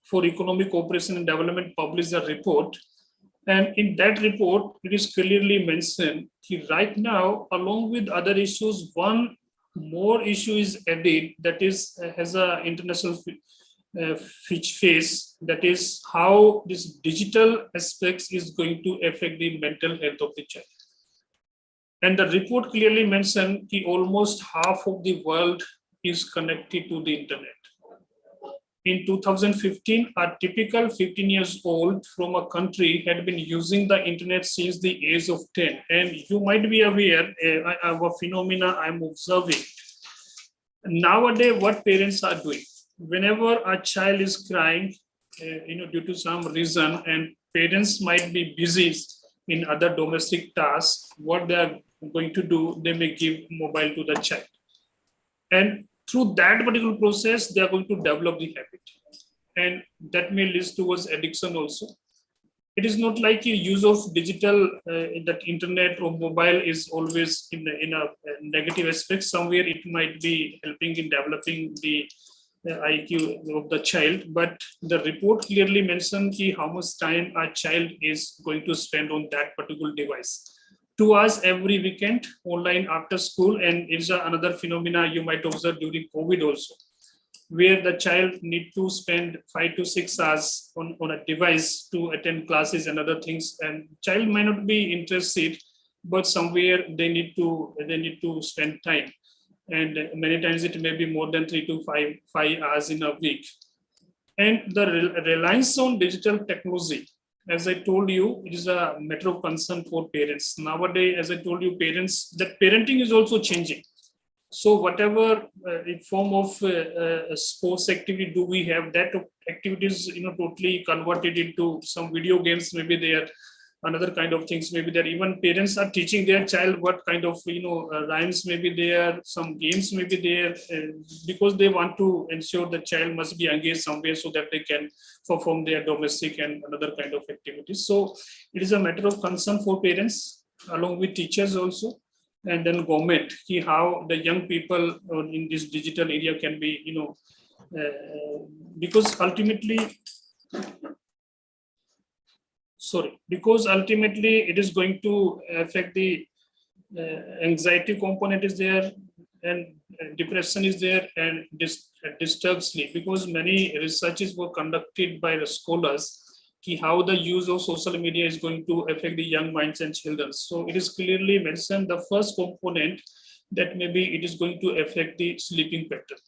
for Economic Cooperation and Development published a report. And in that report, it is clearly mentioned that right now, along with other issues, one more issue is added that is has a international face, that is how this digital aspects is going to affect the mental health of the child. And the report clearly mentioned that almost half of the world is connected to the internet. In 2015, a typical 15 years old from a country had been using the internet since the age of 10. And you might be aware of a phenomena I'm observing. Nowadays, what parents are doing, whenever a child is crying, due to some reason, and parents might be busy in other domestic tasks, what they are going to do, they may give mobile to the child. And through that particular process, they are going to develop the habit. And that may lead towards addiction also. It is not like a use of digital, that internet or mobile is always in a negative aspect. Somewhere it might be helping in developing the IQ of the child, but the report clearly mentioned how much time a child is going to spend on that particular device. 2 hours every weekend online after school, and it's another phenomena you might observe during COVID also, where the child need to spend 5 to 6 hours on a device to attend classes and other things, and child might not be interested, but somewhere they need to spend time, and many times it may be more than 3 to 5 hours in a week. And the reliance on digital technology, as I told you, it is a matter of concern for parents. Nowadays, as I told you, that parenting is also changing. So whatever form of sports activity do we have, that activities totally converted into some video games. Maybe they are another kind of things. Maybe that even parents are teaching their child what kind of rhymes maybe there, some games maybe there, because they want to ensure the child must be engaged somewhere so that they can perform their domestic and another kind of activities. So it is a matter of concern for parents along with teachers also, and then government, how the young people in this digital area can be, because ultimately it is going to affect the anxiety component is there, and depression is there, and disturbed sleep, because many researches were conducted by the scholars how the use of social media is going to affect the young minds and children. So it is clearly mentioned the first component that maybe it is going to affect the sleeping pattern.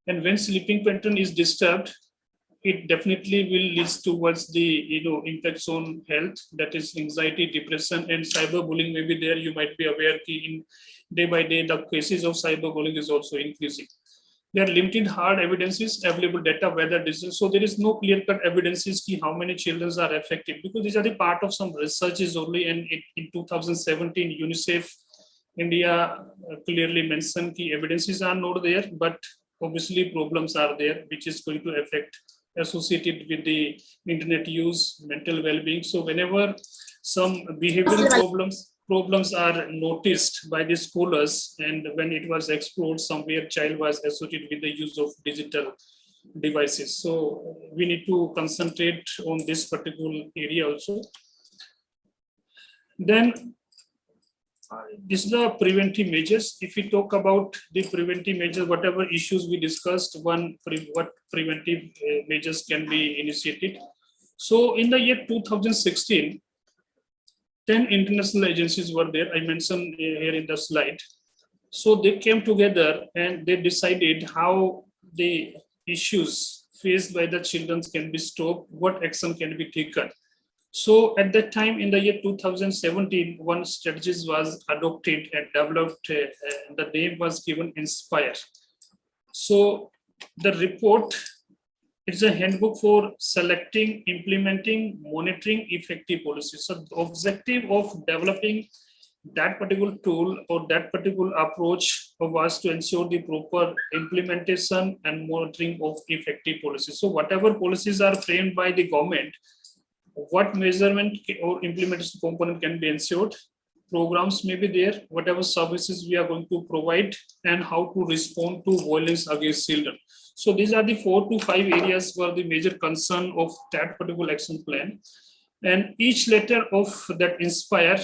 And when sleeping pattern is disturbed, it definitely will lead towards the impacts on health, that is anxiety, depression, and cyberbullying. Maybe there you might be aware in day by day the cases of cyberbullying is also increasing. There are limited hard evidences, available data, whether this is, so there is no clear-cut evidences how many children are affected, because these are the part of some researches only. And in 2017, UNICEF India clearly mentioned evidences are not there, but obviously problems are there, which is going to affect associated with the internet use, mental well-being. So whenever some behavioral problems are noticed by the scholars, and when it was explored, somewhere child was associated with the use of digital devices. So we need to concentrate on this particular area also. Then this is the preventive measures. If we talk about the preventive measures, whatever issues we discussed, what preventive measures can be initiated. So in the year 2016, 10 international agencies were there. I mentioned here in the slide. So they came together and they decided how the issues faced by the children can be stopped, what action can be taken. So at that time in the year 2017, one strategy was adopted and developed. The name was given Inspire. So the report is a handbook for selecting, implementing, monitoring effective policies. So the objective of developing that particular tool or that particular approach was to ensure the proper implementation and monitoring of effective policies. So whatever policies are framed by the government, what measurement or implementation component can be ensured, programs may be there, whatever services we are going to provide, and how to respond to violence against children. So these are the 4 to 5 areas were the major concern of that particular action plan. And each letter of that Inspire,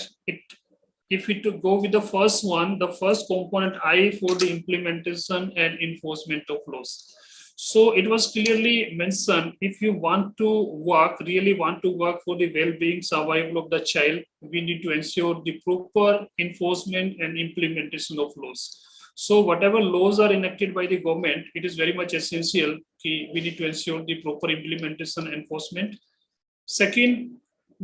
if we to go with the first one, the first component I for the implementation and enforcement of laws. So it was clearly mentioned, if you want to work, really want to work for the well-being survival of the child, we need to ensure the proper enforcement and implementation of laws. So whatever laws are enacted by the government, it is very much essential. We need to ensure the proper implementation and enforcement. Second,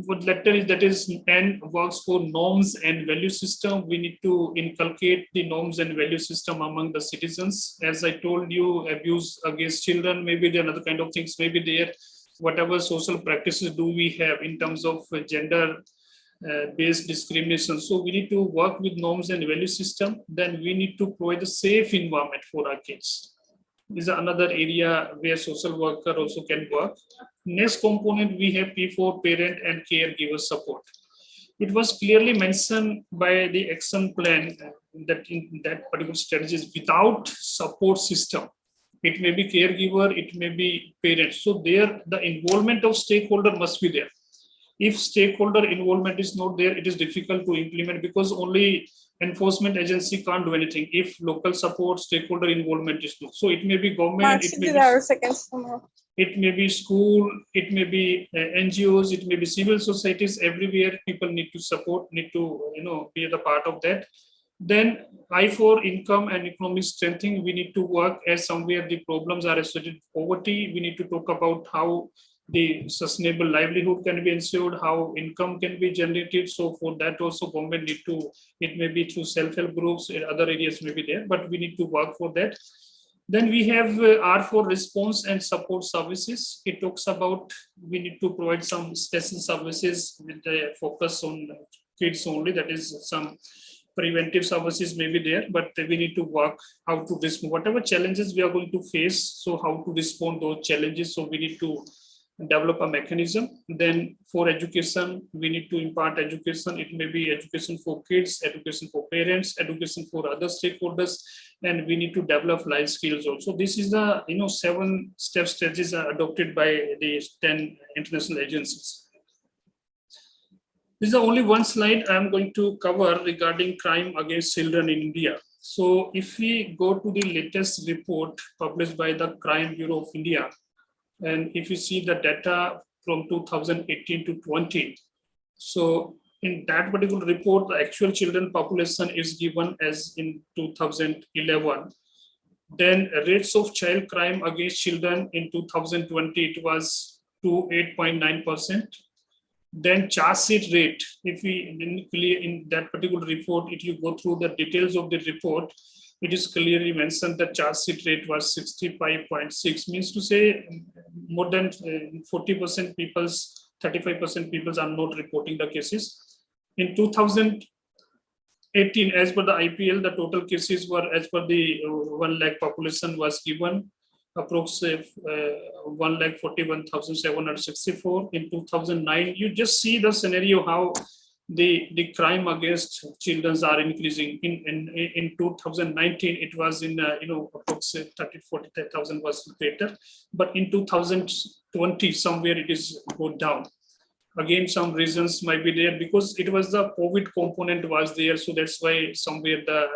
what letter is that is N works for norms and value system. We need to inculcate the norms and value system among the citizens. As I told you, abuse against children, maybe there are other kind of things, maybe there, whatever social practices do we have in terms of gender based discrimination. So we need to work with norms and value system. Then we need to provide a safe environment for our kids. This is another area where social worker also can work. Next component, we have P4, parent and caregiver support. It was clearly mentioned by the action plan that in that particular strategies, without support system, it may be caregiver, it may be parents. So there, the involvement of stakeholder must be there. If stakeholder involvement is not there, it is difficult to implement because only enforcement agency can't do anything if local support, stakeholder involvement is not. So it may be government, it may be school, it may be NGOs, it may be civil societies. Everywhere people need to support, need to be the part of that. Then I for income and economic strengthening, we need to work as somewhere the problems are associated with poverty. We need to talk about how the sustainable livelihood can be ensured, how income can be generated. So for that also government need to, it may be through self-help groups, other areas may be there, but we need to work for that. Then we have R for response and support services. It talks about we need to provide some special services with a focus on kids only, that is some preventive services may be there, but we need to work how to respond, whatever challenges we are going to face, so how to respond those challenges. So we need to develop a mechanism. Then for education, we need to impart education. It may be education for kids, education for parents, education for other stakeholders, and we need to develop life skills also. This is the 7-step strategies are adopted by the 10 international agencies. This is the only one slide I'm going to cover regarding crime against children in India. So if we go to the latest report published by the Crime Bureau of India, and if you see the data from 2018 to 20, so in that particular report, the actual children population is given as in 2011. Then rates of child crime against children in 2020, it was to 8.9%. Then charge sheet rate, if we in that particular report, if you go through the details of the report, it is clearly mentioned that charge sheet rate was 65.6, means to say more than 40% people's, 35% people are not reporting the cases. In 2018, as per the IPL, the total cases were as per the 1 lakh population was given, approximately 1,41,764. In 2009, you just see the scenario how the crime against children are increasing. In 2019, it was in approximately 30,000-40,000 was greater, but in 2020 somewhere it is go down. Again, some reasons might be there because it was the COVID component was there, so that's why somewhere the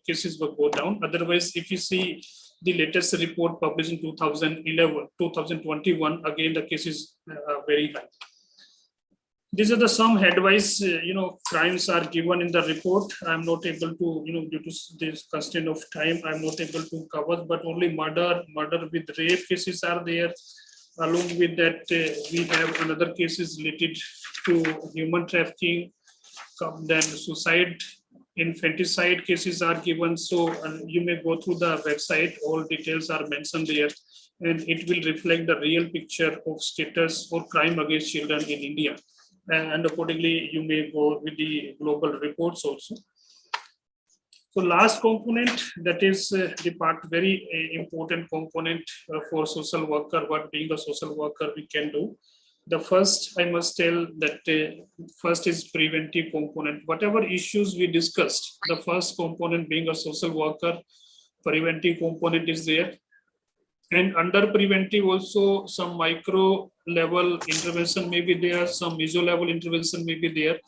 cases will go down. Otherwise, if you see the latest report published in 2021, again the cases are very high. These are the some advice, crimes are given in the report. I'm not able to, due to this constraint of time, I'm not able to cover, but only murder with rape cases are there. Along with that, we have another cases related to human trafficking, then suicide, infanticide cases are given. So you may go through the website, all details are mentioned there, and it will reflect the real picture of status or crime against children in India. And accordingly, you may go with the global reports also. So last component, that is the part, very important component for social worker, what being a social worker we can do. The first, I must tell that first is preventive component. Whatever issues we discussed, the first component being a social worker, preventive component is there. And under preventive also some micro level intervention may be there, some meso level intervention may be there,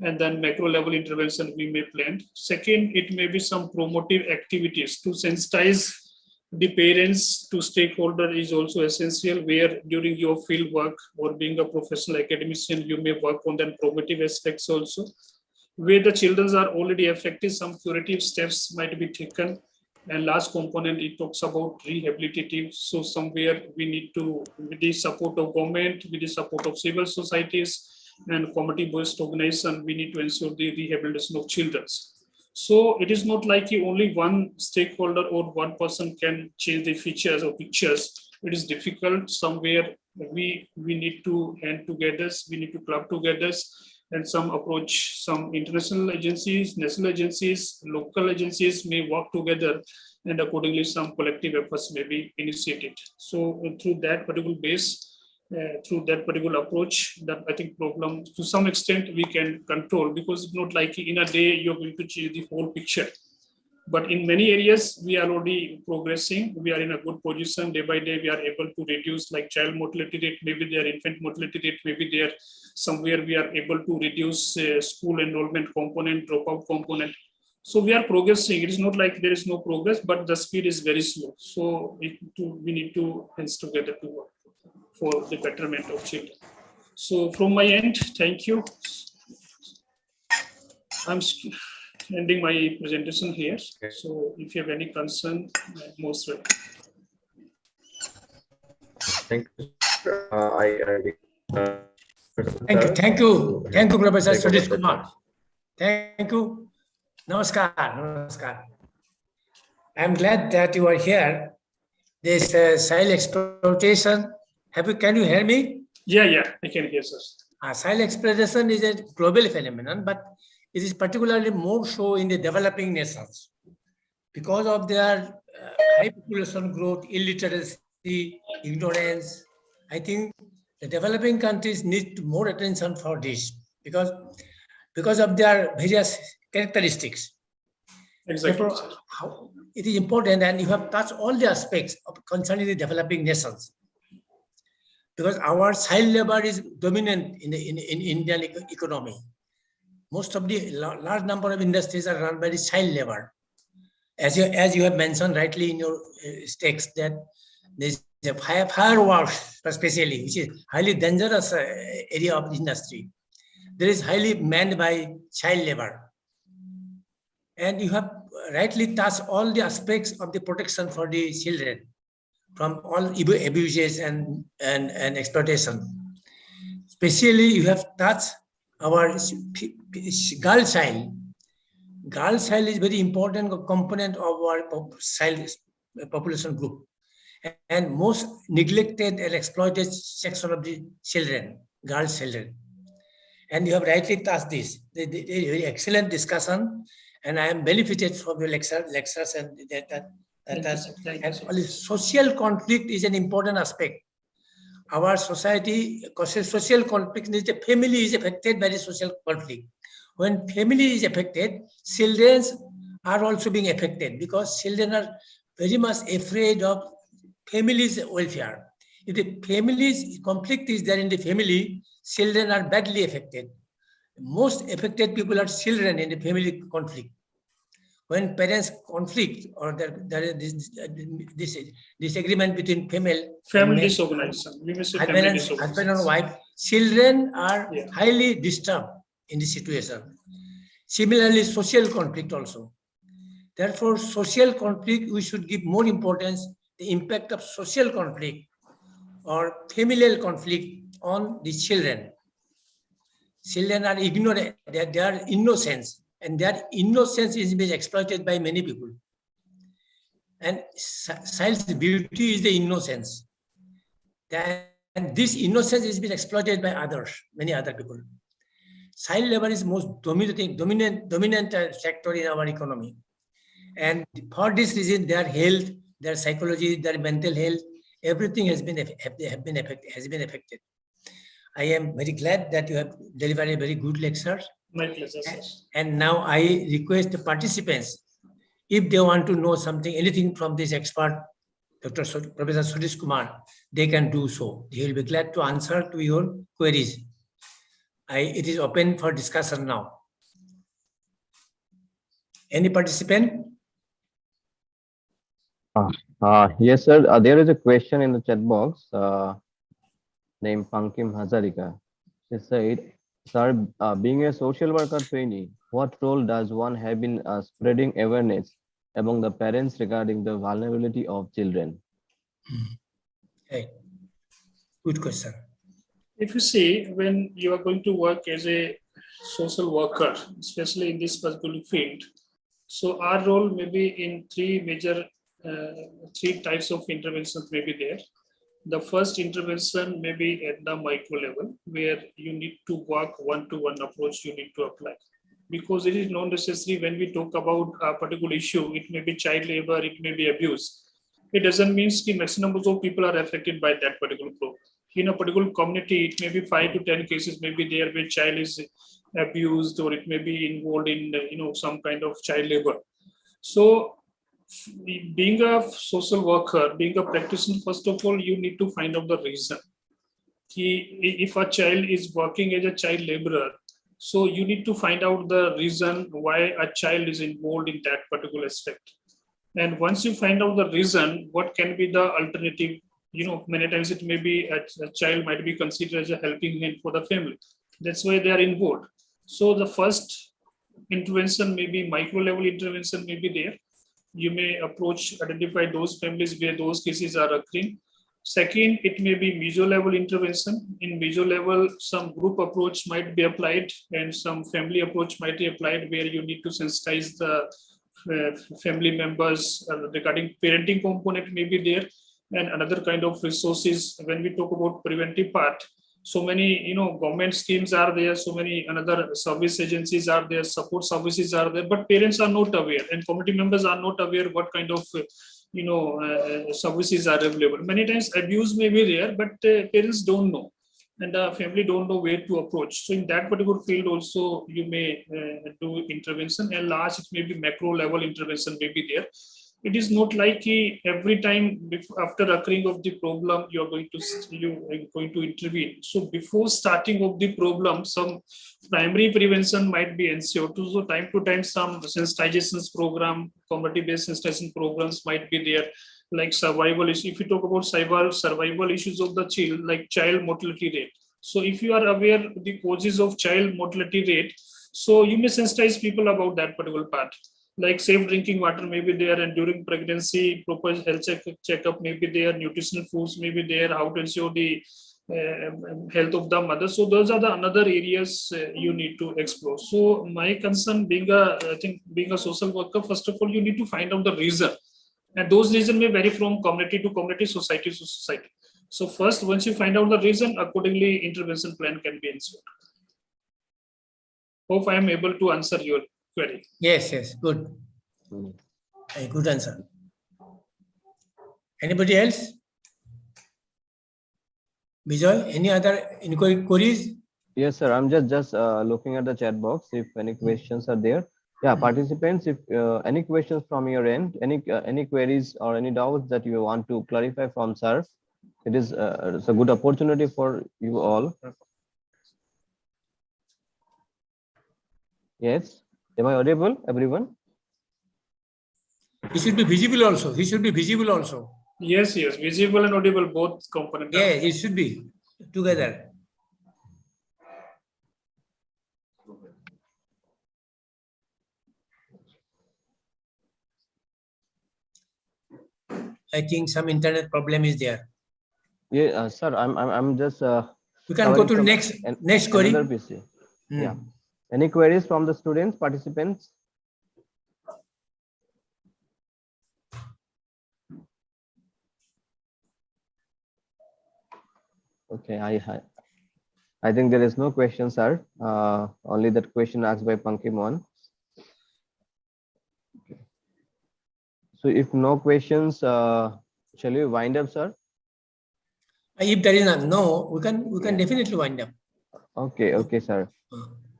and then macro level intervention we may plan. Second, it may be some promotive activities to sensitize the parents to stakeholder is also essential, where during your field work or being a professional academician, you may work on the promotive aspects also. Where the children are already affected, some curative steps might be taken. And last component, it talks about rehabilitative. So somewhere we need to, with the support of government, with the support of civil societies and community-based organization, we need to ensure the rehabilitation of children. So it is not like only one stakeholder or one person can change the features or pictures. It is difficult. Somewhere we need to hand together, we need to club together, and some approach, some international agencies, national agencies, local agencies may work together, and accordingly some collective efforts may be initiated. So through that particular base, through that particular approach, that I think problem to some extent we can control, because it's not like in a day you're going to change the whole picture. But in many areas, we are already progressing. We are in a good position. Day by day, we are able to reduce like child mortality rate, maybe their infant mortality rate, maybe there somewhere we are able to reduce school enrollment component, dropout component. So we are progressing. It is not like there is no progress, but the speed is very slow. So we need to hands together to work for the betterment of children. So from my end, thank you. I'm ending my presentation here. So if you have any concern, most welcome.
Thank you.
Thank you, Professor Suresh Kumar. Thank you. Namaskar. Namaskar. I'm glad that you are here. This child exploitation. Can you hear me?
Yeah, I can hear, sir.
Child exploitation is a global phenomenon, but it is particularly more so in the developing nations because of their high population growth, illiteracy, ignorance. I think the developing countries need more attention for this because of their various characteristics.
Exactly.
Therefore, it is important, and you have touched all the aspects of concerning the developing nations. Because our child labor is dominant in Indian economy. Most of the large number of industries are run by the child labor. As you have mentioned rightly in your text, that there is a fireworks, especially, which is highly dangerous area of industry. There is highly manned by child labor. And you have rightly touched all the aspects of the protection for the children from all abuses and exploitation. Especially, you have touched our girl child. Girl child is very important component of our child population group, and most neglected and exploited section of the children, girl children. And you have rightly touched this. Very excellent discussion, and I am benefited from your lectures and that. Social conflict is an important aspect. Our society, social conflict, the family is affected by the social conflict. when family is affected, children are also being affected because children are very much afraid of family's welfare. If the family's conflict is there in the family, children are badly affected. Most affected people are children in the family conflict. When parents conflict or there is this disagreement between
family disorganization, we may say family disorganization.
Husband and wife, children are highly disturbed in this situation. Similarly, social conflict also. Therefore, social conflict, we should give more importance the impact of social conflict or familial conflict on the children. Children are ignorant, they are innocent, and their innocence is being exploited by many people. And child's beauty is the innocence. And this innocence is being exploited by others, many other people. Child labor is most dominant sector in our economy. And for this reason, their health, their psychology, their mental health, everything has been affected. I am very glad that you have delivered a very good lecture.
My pleasure, sir.
And now I request the participants, if they want to know something, anything from this expert, Professor Sudhish Kumar, they can do so. He will be glad to answer to your queries. It is open for discussion now. Any participant?
Yes, sir. There is a question in the chat box named Pankim Hazarika. She said, sir, being a social worker trainee, what role does one have in spreading awareness among the parents regarding the vulnerability of children?
Hey, good question.
If you see, when you are going to work as a social worker, especially in this particular field, so our role may be in three types of interventions may be there. The first intervention may be at the micro level, where you need to work one-to-one approach you need to apply. Because it is not necessary when we talk about a particular issue, it may be child labor, it may be abuse. It doesn't mean the maximum number of people are affected by that particular problem. In a particular community, it may be 5 to 10 cases may be there where child is abused, or it may be involved in some kind of child labor. So being a social worker, being a practitioner, first of all, you need to find out the reason. If a child is working as a child laborer, so you need to find out the reason why a child is involved in that particular aspect. And once you find out the reason, what can be the alternative? Many times it may be a child might be considered as a helping hand for the family. That's why they are involved. So the first intervention may be micro level intervention may be there. You may identify those families where those cases are occurring. Second, it may be meso level intervention. In meso level, some group approach might be applied and some family approach might be applied, where you need to sensitize the family members regarding parenting component may be there, and another kind of resources. When we talk about preventive part, so many government schemes are there, so many another service agencies are there, support services are there, but parents are not aware and community members are not aware what kind of services are available. Many times abuse may be there, but parents don't know and the family don't know where to approach. So in that particular field also you may do intervention, and last it may be macro level intervention may be there. It is not like every time after occurring of the problem you are going to intervene. So before starting of the problem, some primary prevention might be ensured. So time to time some sensitizations program, community-based sensitization programs might be there, like survival issues. If you talk about survival issues of the child, like child mortality rate. So if you are aware of the causes of child mortality rate, so you may sensitize people about that particular part. Like safe drinking water may be there, and during pregnancy, proper health checkup may be there, nutritional foods may be there, how to ensure the health of the mother. So those are the another areas you need to explore. So my concern being a social worker, first of all, you need to find out the reason. And those reasons may vary from community to community, society to society. So first, once you find out the reason, accordingly, intervention plan can be ensured. Hope I am able to answer your query.
Yes, good. A good answer. Anybody else? Bijoy, any other queries?
Yes, sir. I'm just looking at the chat box. If any questions are there, yeah, participants. If any questions from your end, any queries or any doubts that you want to clarify from sir, it's a good opportunity for you all. Yes, am I audible, everyone?
He should be visible also. He should be visible also.
Yes, yes, visible and audible, both components.
Yeah, it should be together. I think some internet problem is there.
Yeah, sir. I'm just.
We can go to
some-
next query.
Another PC. Yeah. Any queries from the students, participants? Okay, I think there is no question, sir. Only that question asked by Pankimon. Okay. So if no questions, shall we wind up, sir?
If there is no, we can definitely wind up.
Okay, okay, sir.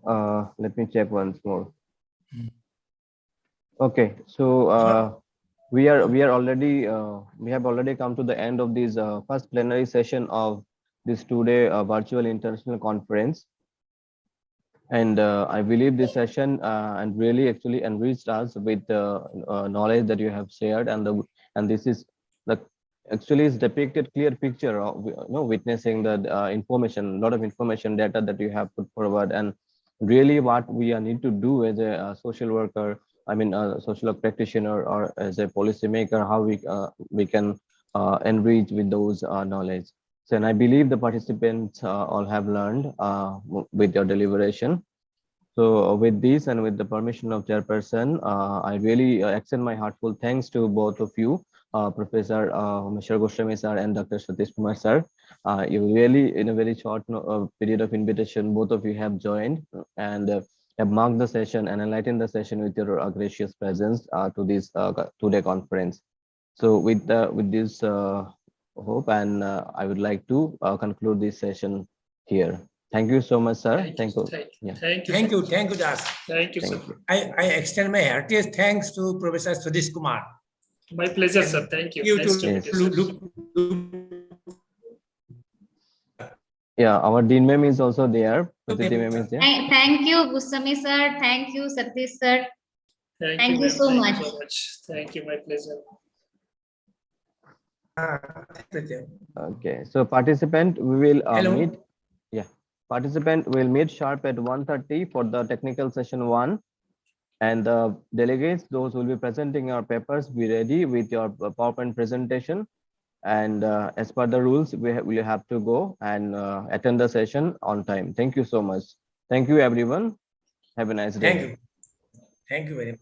Let me check once more. Okay, so we have already come to the end of this first plenary session of this two-day virtual international conference. And I believe this session and really actually enriched us with the knowledge that you have shared, and this is the actually is depicted clear picture of witnessing the information, a lot of information data that you have put forward, and really what we need to do as a social worker, I mean a social work practitioner or as a policymaker, how we can enrich with those knowledge. So, and I believe the participants all have learned with your deliberation. So with this and with the permission of chairperson, I really extend my heartfelt thanks to both of you, Professor Mr. Goswami sir and Dr. Satish Kumar sir. You really, in a very short period of invitation, both of you have joined and have marked the session and enlightened the session with your gracious presence to this two-day conference. So with this hope, and I would like to conclude this session here. Thank you so much, sir. Thank you. Yeah.
Thank you.
Thank you, Das.
Thank you, sir.
I extend my heartiest thanks to Professor Satish Kumar.
My pleasure, sir. Thank you. Nice to meet you, sir.
Yeah, our Dean Ma'am is also there. Dean Ma'am is there.
Thank you, Goswami sir. Thank you, Satish sir. Thank you so much.
Thank you, my pleasure.
Okay, so participant, we will meet. Yeah, participant will meet sharp at 1:30 for the technical session 1. And the delegates, those who will be presenting your papers, be ready with your PowerPoint presentation. And as per the rules, we have to go and attend the session on time. Thank you so much. Thank you, everyone. Have a nice day.
Thank you. Thank you very much.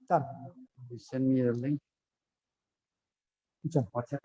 Done. You send me the link. WhatsApp.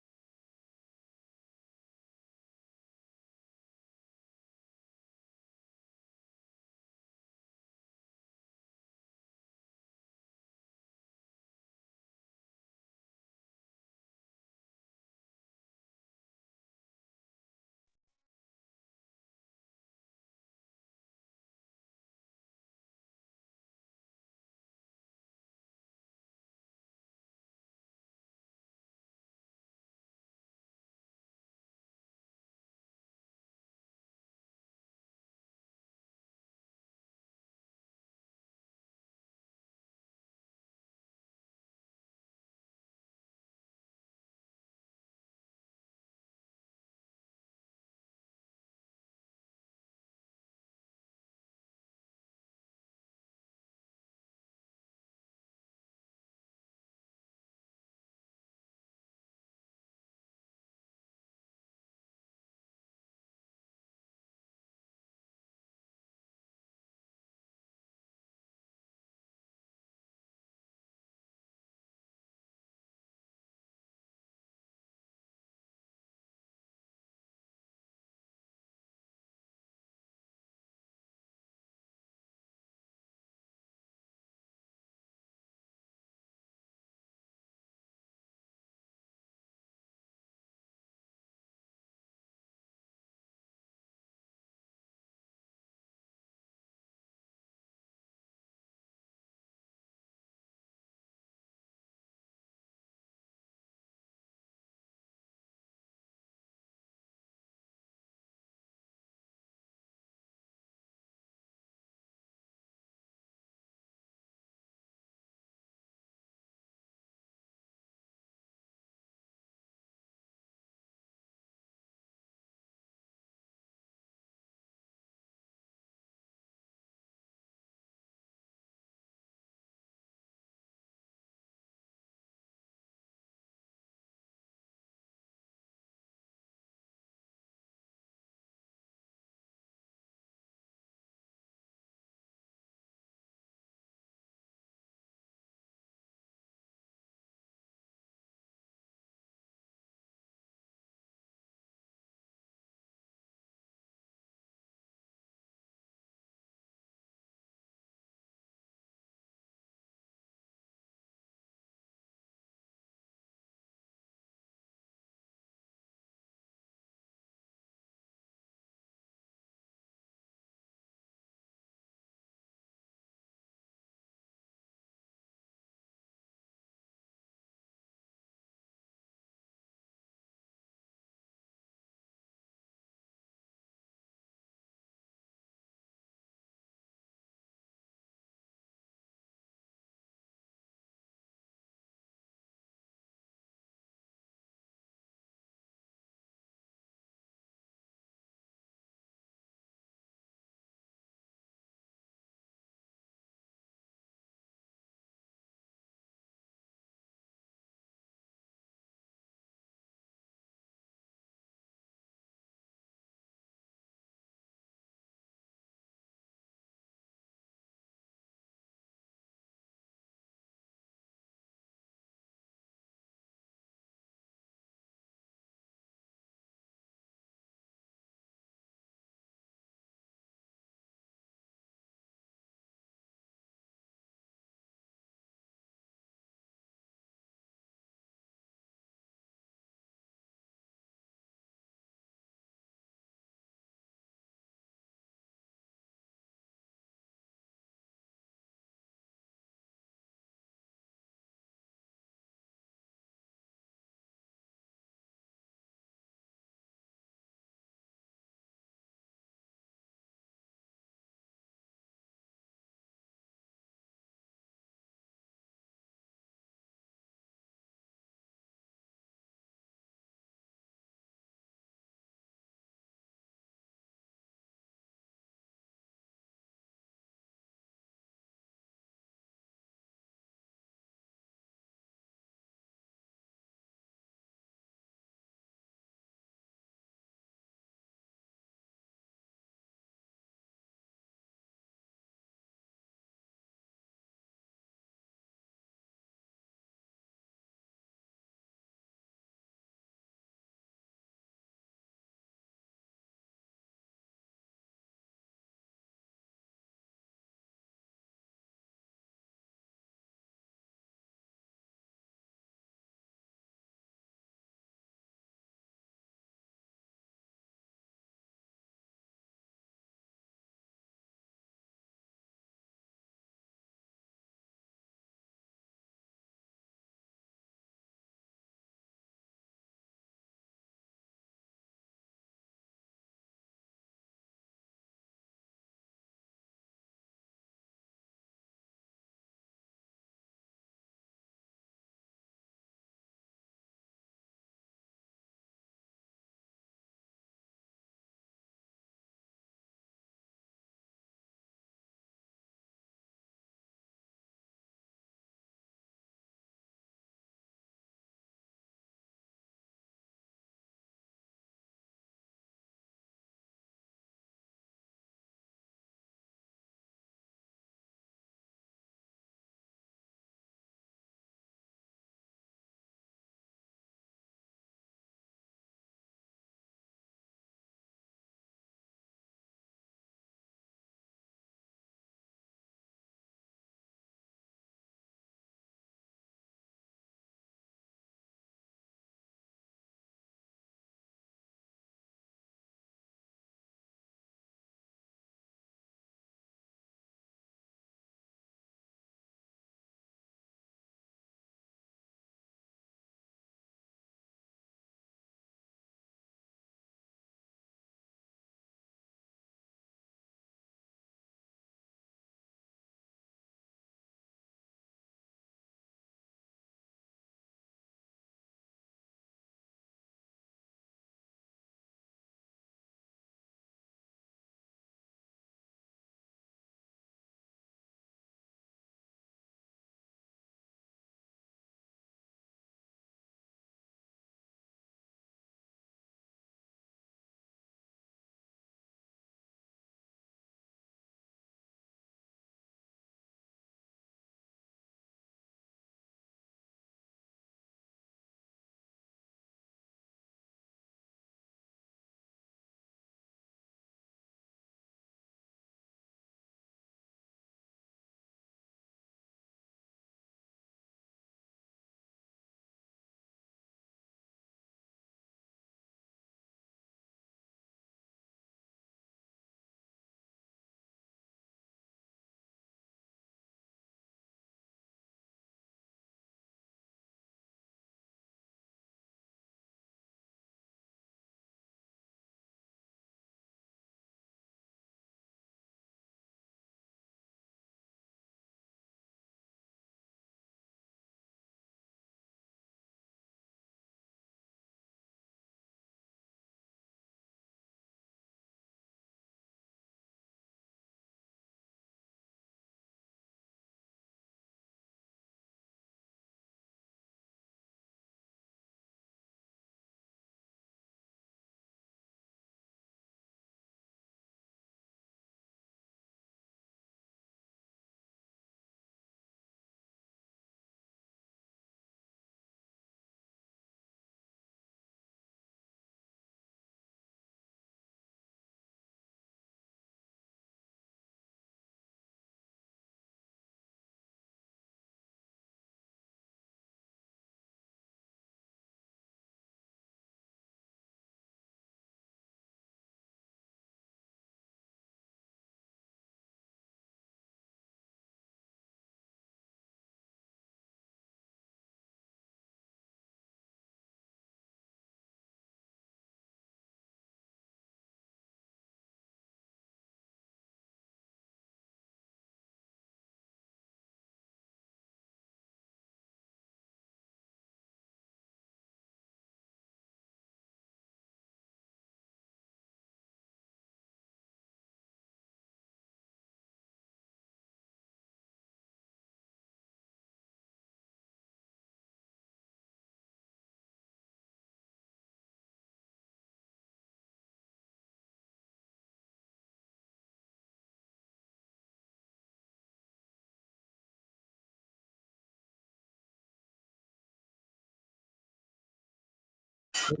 Have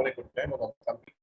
a good time or something.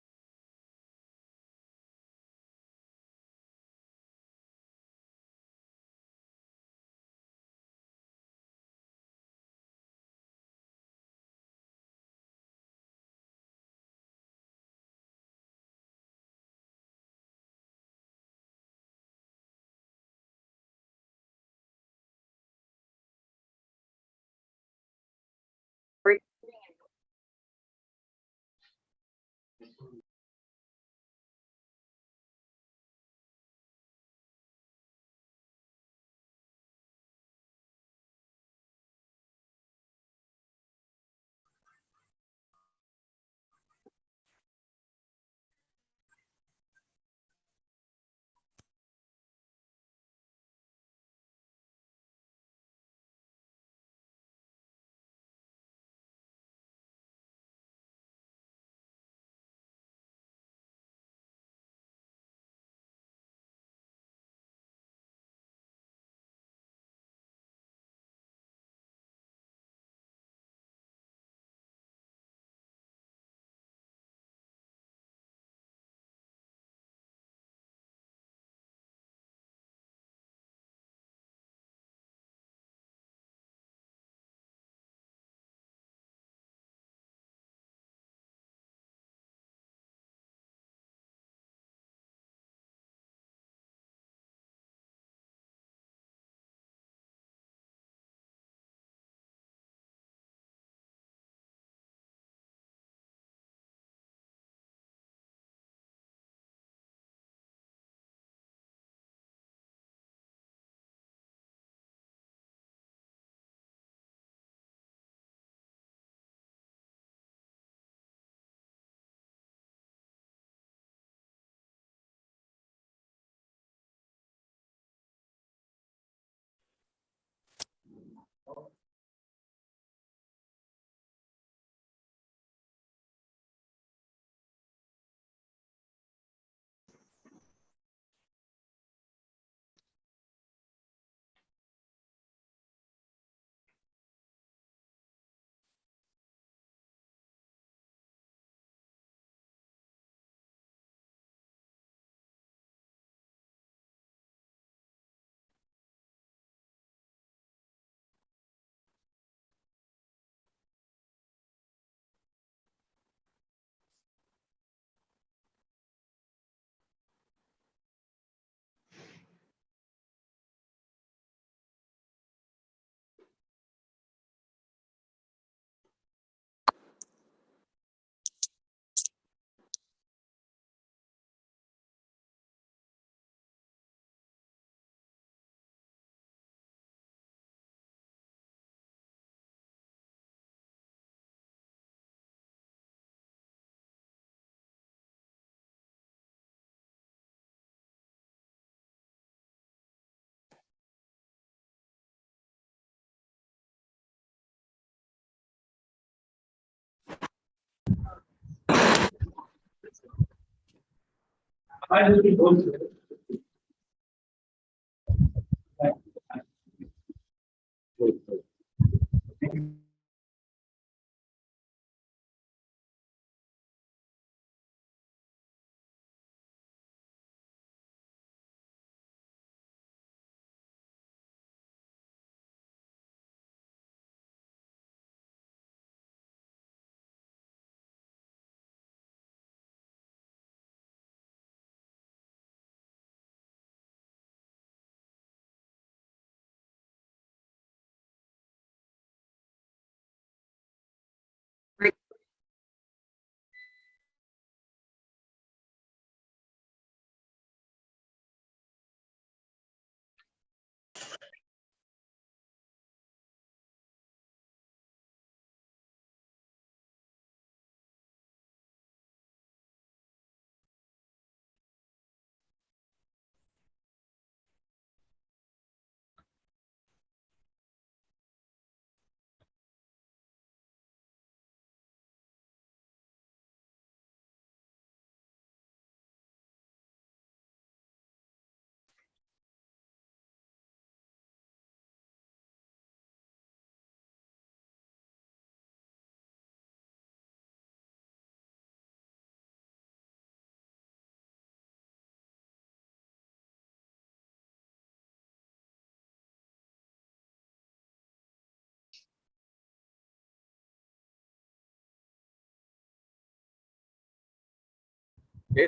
Okay,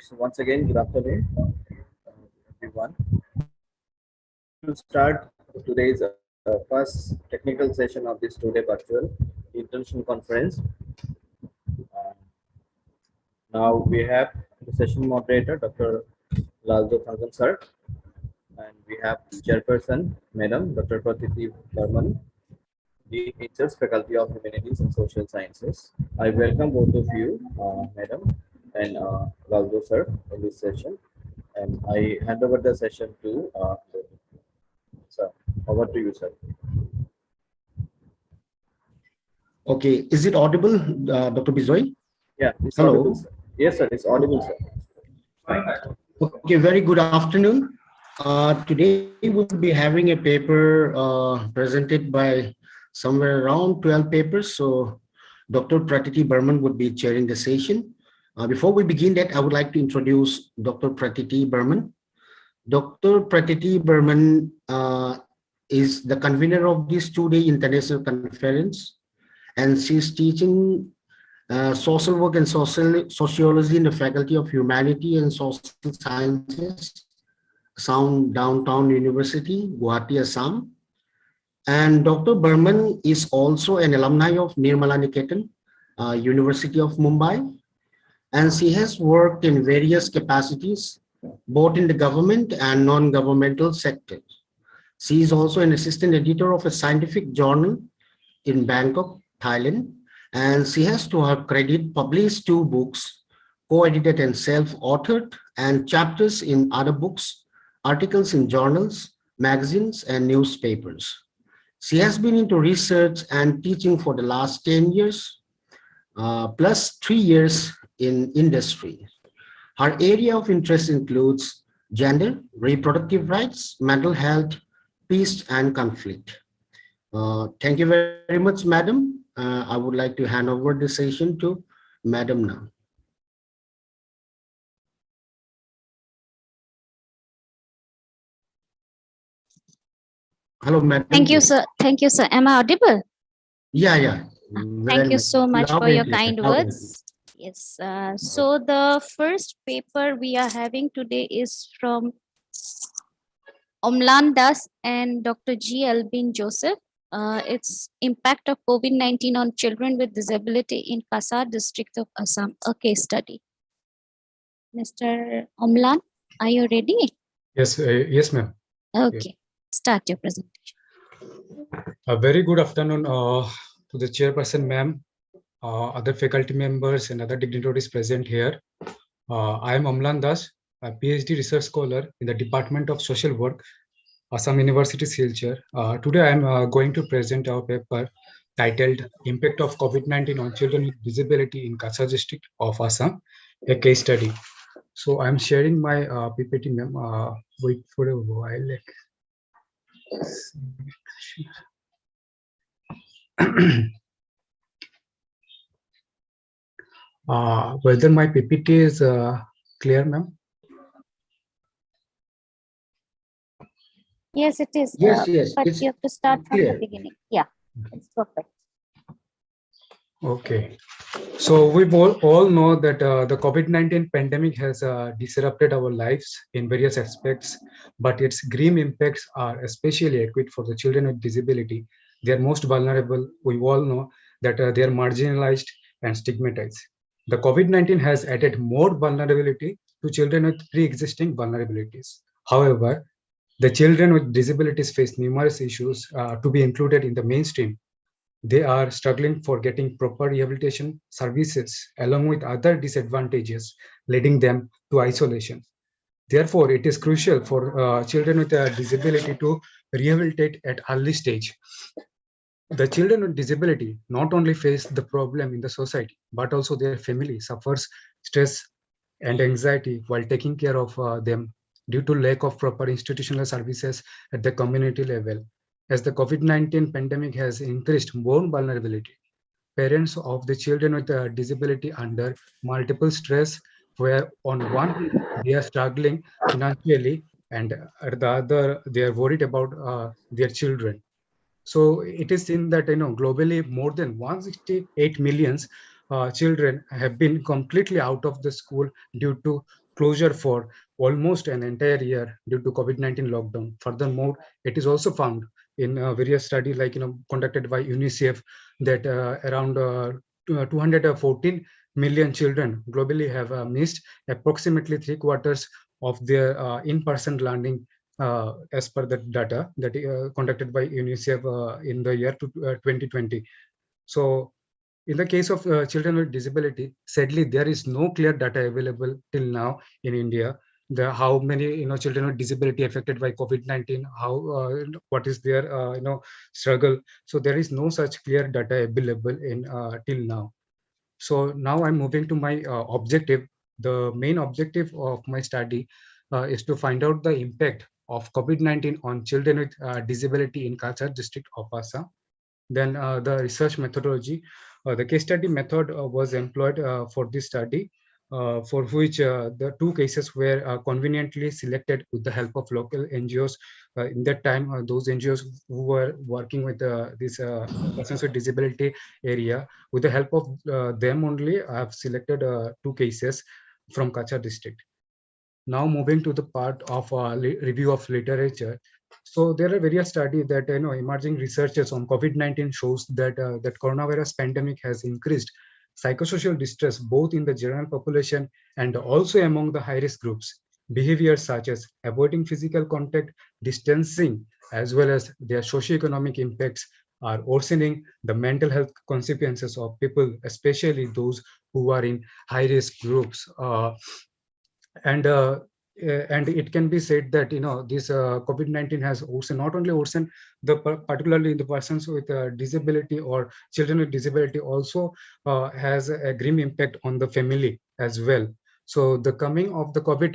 so once again, good afternoon, everyone. To start today's first technical session of this today virtual international conference. Uh, Now we have the session moderator, Dr. Laldo Thangan sir, and we have chairperson, Madam Dr. Pratiti Burman, the Teachers, Faculty of Humanities and Social Sciences. I welcome both of you, Madam and Laldo sir, in this session, and I hand over the session to sir. Over to you, sir.
Okay, is it audible, Dr. Bijoy?
Yeah, it's
Hello.
audible, sir. Yes, sir, it's audible, sir.
Okay, very good afternoon. Today we'll be having a paper presented by somewhere around 12 papers. So Dr. Pratiti Burman would be chairing the session. Before we begin that, I would like to introduce Dr. Pratiti Burman. Dr. Pratiti Burman is the convener of this two-day international conference, and she's teaching social work and sociology in the Faculty of Humanity and Social Sciences, Assam Downtown University, Guwahati, Assam. And Dr. Burman is also an alumni of Nirmala Niketan, University of Mumbai, and she has worked in various capacities, both in the government and non-governmental sectors. She is also an assistant editor of a scientific journal in Bangkok, Thailand, and she has, to her credit, published 2 books, co-edited and self-authored, and chapters in other books, articles in journals, magazines, and newspapers. She has been into research and teaching for the last 10 years, plus 3 years in industry. Her area of interest includes gender, reproductive rights, mental health, peace, and conflict. Thank you very much, Madam. I would like to hand over the session to Madam now. Hello, Madam.
Thank you, sir. Thank you, sir. Am I audible?
Yeah.
Thank you so much for your
Clear.
kind words. Yes. So the first paper we are having today is from Omlan Das and Dr. G. Albin Joseph. It's impact of COVID-19 on children with disability in Kasar district of Assam, a case study. Mr. Omlan, are you ready?
Yes, yes, ma'am.
Okay, start your presentation.
A very good afternoon to the chairperson, ma'am, other faculty members and other dignitaries present here. I am Omlan Das, a PhD research scholar in the Department of Social Work, Assam University, Silchar. Today, I am going to present our paper titled Impact of COVID-19 on Children with Disability in Kasar district of Assam, a case study. So I'm sharing my PPT, ma'am. Wait for a while. Whether my PPT is clear, ma'am?
Yes, it is.
Yes, yes,
But
it's
you have to start from the
clear.
beginning. Yeah, it's perfect.
Okay. So we all know that the COVID-19 pandemic has disrupted our lives in various aspects, but its grim impacts are especially acute for the children with disability. They are most vulnerable. We all know that they are marginalized and stigmatized. The COVID-19 has added more vulnerability to children with pre-existing vulnerabilities. However, the children with disabilities face numerous issues to be included in the mainstream. They are struggling for getting proper rehabilitation services along with other disadvantages, leading them to isolation. Therefore, it is crucial for children with a disability to rehabilitate at early stage. The children with disability not only face the problem in the society, but also their family suffers stress and anxiety while taking care of them due to lack of proper institutional services at the community level. As the COVID-19 pandemic has increased more vulnerability, parents of the children with a disability under multiple stress, where on one hand they are struggling financially and at the other they are worried about their children. So it is seen that globally more than 168 millions children have been completely out of the school due to closure for almost an entire year due to COVID-19 lockdown. Furthermore, it is also found in various studies like conducted by UNICEF that around 214 million children globally have missed approximately 3/4 of their in-person learning as per the data that conducted by UNICEF in the year 2020. So in the case of children with disability, sadly, there is no clear data available till now in India. How many children with disability affected by COVID-19, how what is their struggle. So there is no such clear data available in till now. So now I'm moving to my objective. The main objective of my study is to find out the impact of COVID-19 on children with disability in Kachar district of Assam. Then the research methodology. The case study method was employed for this study, for which the two cases were conveniently selected with the help of local NGOs. In that time, those NGOs who were working with this persons with disability area, with the help of them only, I have selected two cases from Kachar district. Now moving to the part of review of literature. So there are various studies that emerging researchers on COVID-19 shows that that coronavirus pandemic has increased psychosocial distress both in the general population and also among the high-risk groups. Behaviors such as avoiding physical contact, distancing, as well as their socioeconomic impacts are worsening the mental health consequences of people, especially those who are in high-risk groups. And and it can be said that this COVID-19 has also not only worsened particularly the persons with disability or children with disability, also has a grim impact on the family as well. So the coming of the COVID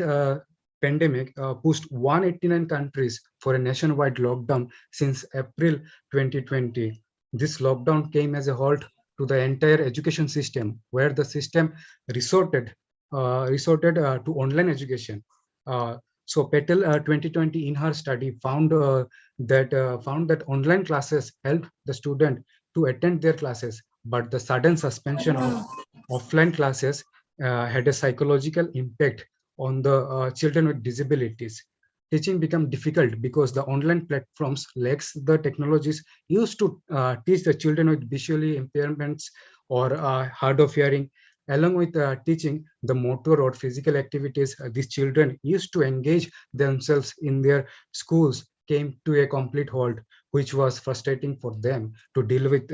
pandemic pushed 189 countries for a nationwide lockdown since April 2020. This lockdown came as a halt to the entire education system, where the system resorted to online education. So Patel 2020 in her study found that online classes helped the student to attend their classes, but the sudden suspension of offline classes had a psychological impact on the children with disabilities. Teaching became difficult because the online platforms lacks the technologies used to teach the children with visually impairments or hard of hearing. Along with teaching the motor or physical activities these children used to engage themselves in their schools came to a complete halt, which was frustrating for them to deal with.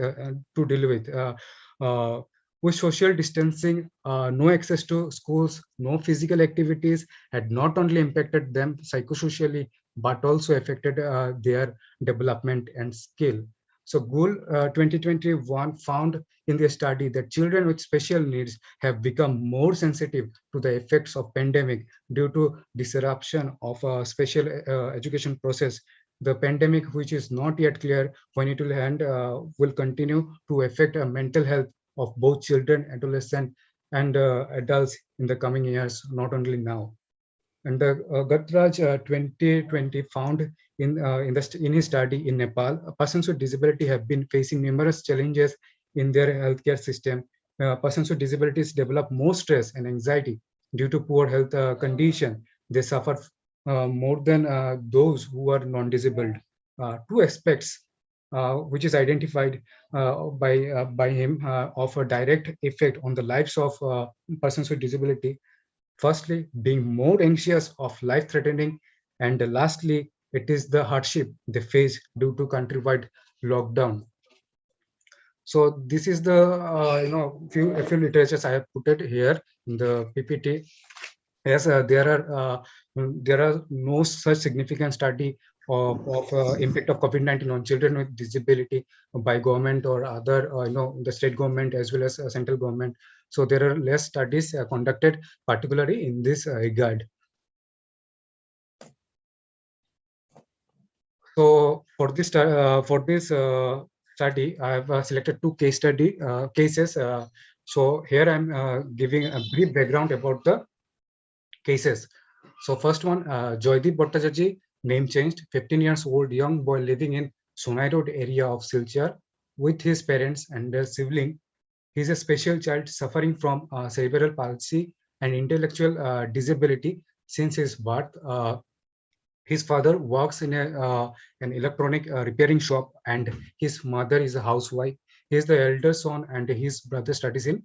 With social distancing, no access to schools, no physical activities had not only impacted them psychosocially, but also affected their development and skill. So Goal 2021 found in the study that children with special needs have become more sensitive to the effects of pandemic due to disruption of a special education process. The pandemic, which is not yet clear when it will end, will continue to affect mental health of both children, adolescents, and adults in the coming years, not only now. And Gatraj 2020 found in his study in Nepal, persons with disability have been facing numerous challenges in their healthcare system. Persons with disabilities develop more stress and anxiety due to poor health condition. They suffer more than those who are non-disabled. Two aspects which is identified by him of a direct effect on the lives of persons with disability. Firstly, being more anxious of life-threatening, and lastly, it is the hardship they face due to countrywide lockdown. So this is the a few literatures I have put it here in the PPT. Yes, there are no such significant study of impact of COVID-19 on children with disability by government or other the state government as well as central government. So there are less studies conducted, particularly in this regard. So for this study, I have selected two case study cases. So here I'm giving a brief background about the cases. So first one, Joydeep Bhattacharjee, name changed, 15 years old young boy living in Sonai Road area of Silchar with his parents and their sibling. He is a special child suffering from cerebral palsy and intellectual disability since his birth. His father works in an electronic repairing shop, and his mother is a housewife. He is the elder son, and his brother studies in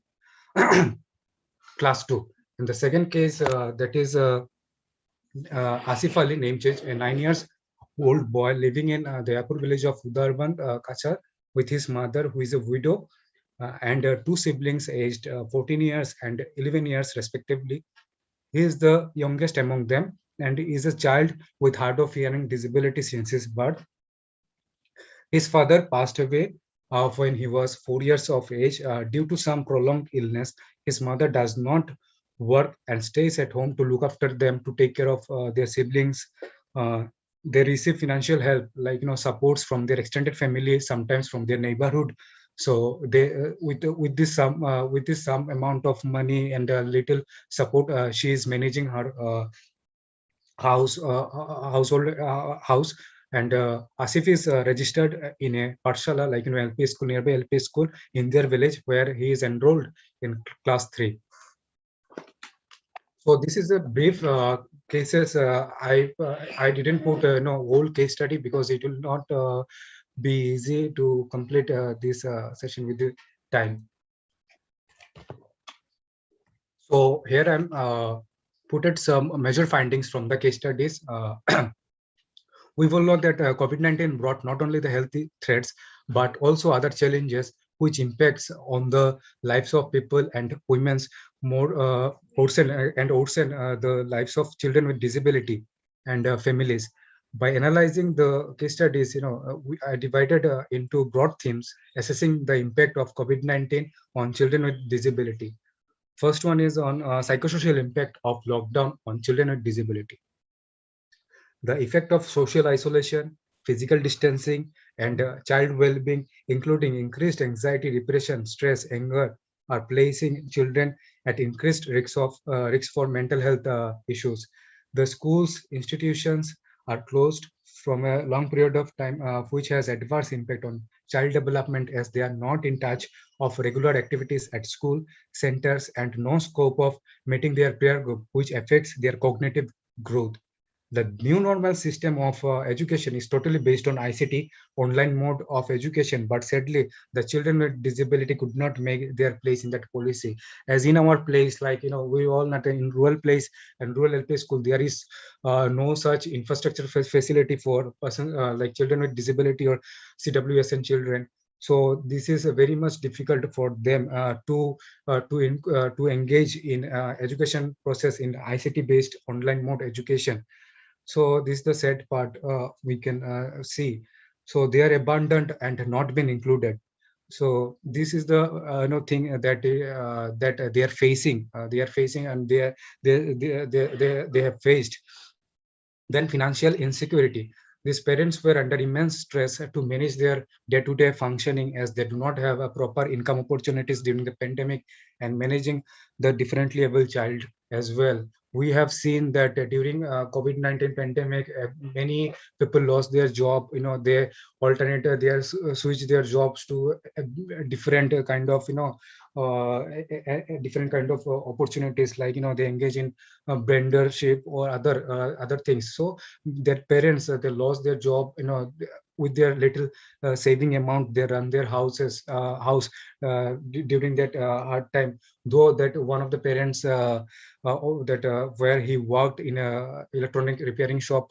class 2. In the second case, that is Asif Ali, name change, a 9 years old boy living in the Jaipur village of Udarban, Kachar, with his mother, who is a widow, and two siblings aged 14 years and 11 years respectively. He is the youngest among them and is a child with hard of hearing disability since his birth. His father passed away when he was 4 years of age due to some prolonged illness. His mother does not work and stays at home to look after them, to take care of their siblings. They receive financial help, like supports from their extended family, sometimes from their neighborhood. So they with this some amount of money and a little support, she is managing her house. And Asif is registered in a Pathshala, like LP school, nearby LP school in their village, where he is enrolled in class 3. So this is a brief cases. I didn't put whole case study because it will not be easy to complete this session with the time. So here I'm put some major findings from the case studies. We will know that COVID-19 brought not only the healthy threats, but also other challenges which impacts on the lives of people and women's more also the lives of children with disability and families. By analyzing the case studies, I divided into broad themes, assessing the impact of COVID-19 on children with disability. First one is on psychosocial impact of lockdown on children with disability. The effect of social isolation, physical distancing, and child well-being, including increased anxiety, depression, stress, anger, are placing children at increased risk for mental health issues. The schools, institutions are closed from a long period of time, which has adverse impact on child development, as they are not in touch of regular activities at school centers and no scope of meeting their peer group, which affects their cognitive growth. The new normal system of education is totally based on ICT, online mode of education, but sadly, the children with disability could not make their place in that policy. As in our place, like, we all not in rural place and rural LP school, there is no such infrastructure facility for person like children with disability or CWSN children. So this is very much difficult for them to engage in education process in ICT based online mode education. So this is the sad part we can see. So they are abandoned and not been included. So this is the thing that they are facing. And they have faced. Then financial insecurity. These parents were under immense stress to manage their day-to-day functioning, as they do not have a proper income opportunities during the pandemic, and managing the differently able child as well. We have seen that during COVID-19 pandemic, many people lost their job. They switched their jobs to a different kind of different kind of opportunities, like they engage in vendorship or other things. So their parents, they lost their job, with their little saving amount, they run their house during that hard time. Though that one of the parents where he worked in a electronic repairing shop,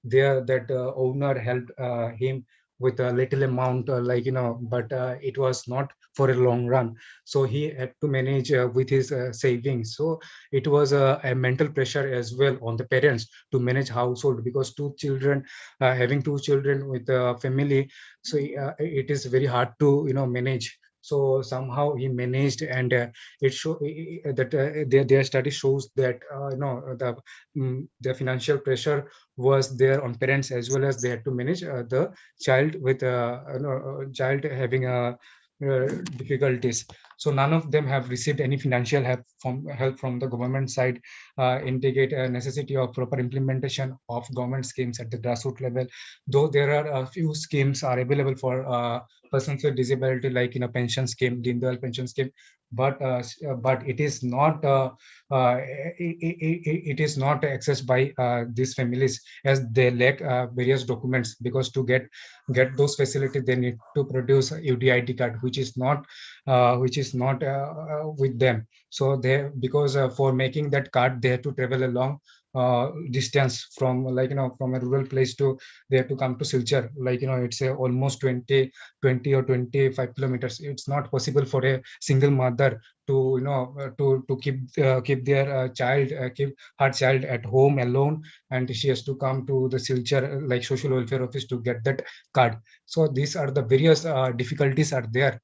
there that owner helped him with a little amount, but it was not for a long run. So he had to manage with his savings. So it was a mental pressure as well on the parents to manage household, because having two children with a family, so it is very hard to manage. So somehow he managed, and it show that their study shows that the financial pressure was there on parents, as well as they had to manage the child with child having difficulties. So none of them have received any financial help from the government side. Indicate a necessity of proper implementation of government schemes at the grassroots level. Though there are a few schemes are available for persons with disability, like in a pension scheme, Deen Dayal pension scheme, but it is not it is not accessed by these families, as they lack various documents, because to get those facilities they need to produce a UDID card, which is not with them. So because for making that card, they have to travel a long distance from from a rural place to they have to come to Silchar, it's almost 20 or 25 kilometers. It's not possible for a single mother to to keep their keep her child at home alone, and she has to come to the Silchar social welfare office to get that card. So these are the various difficulties are there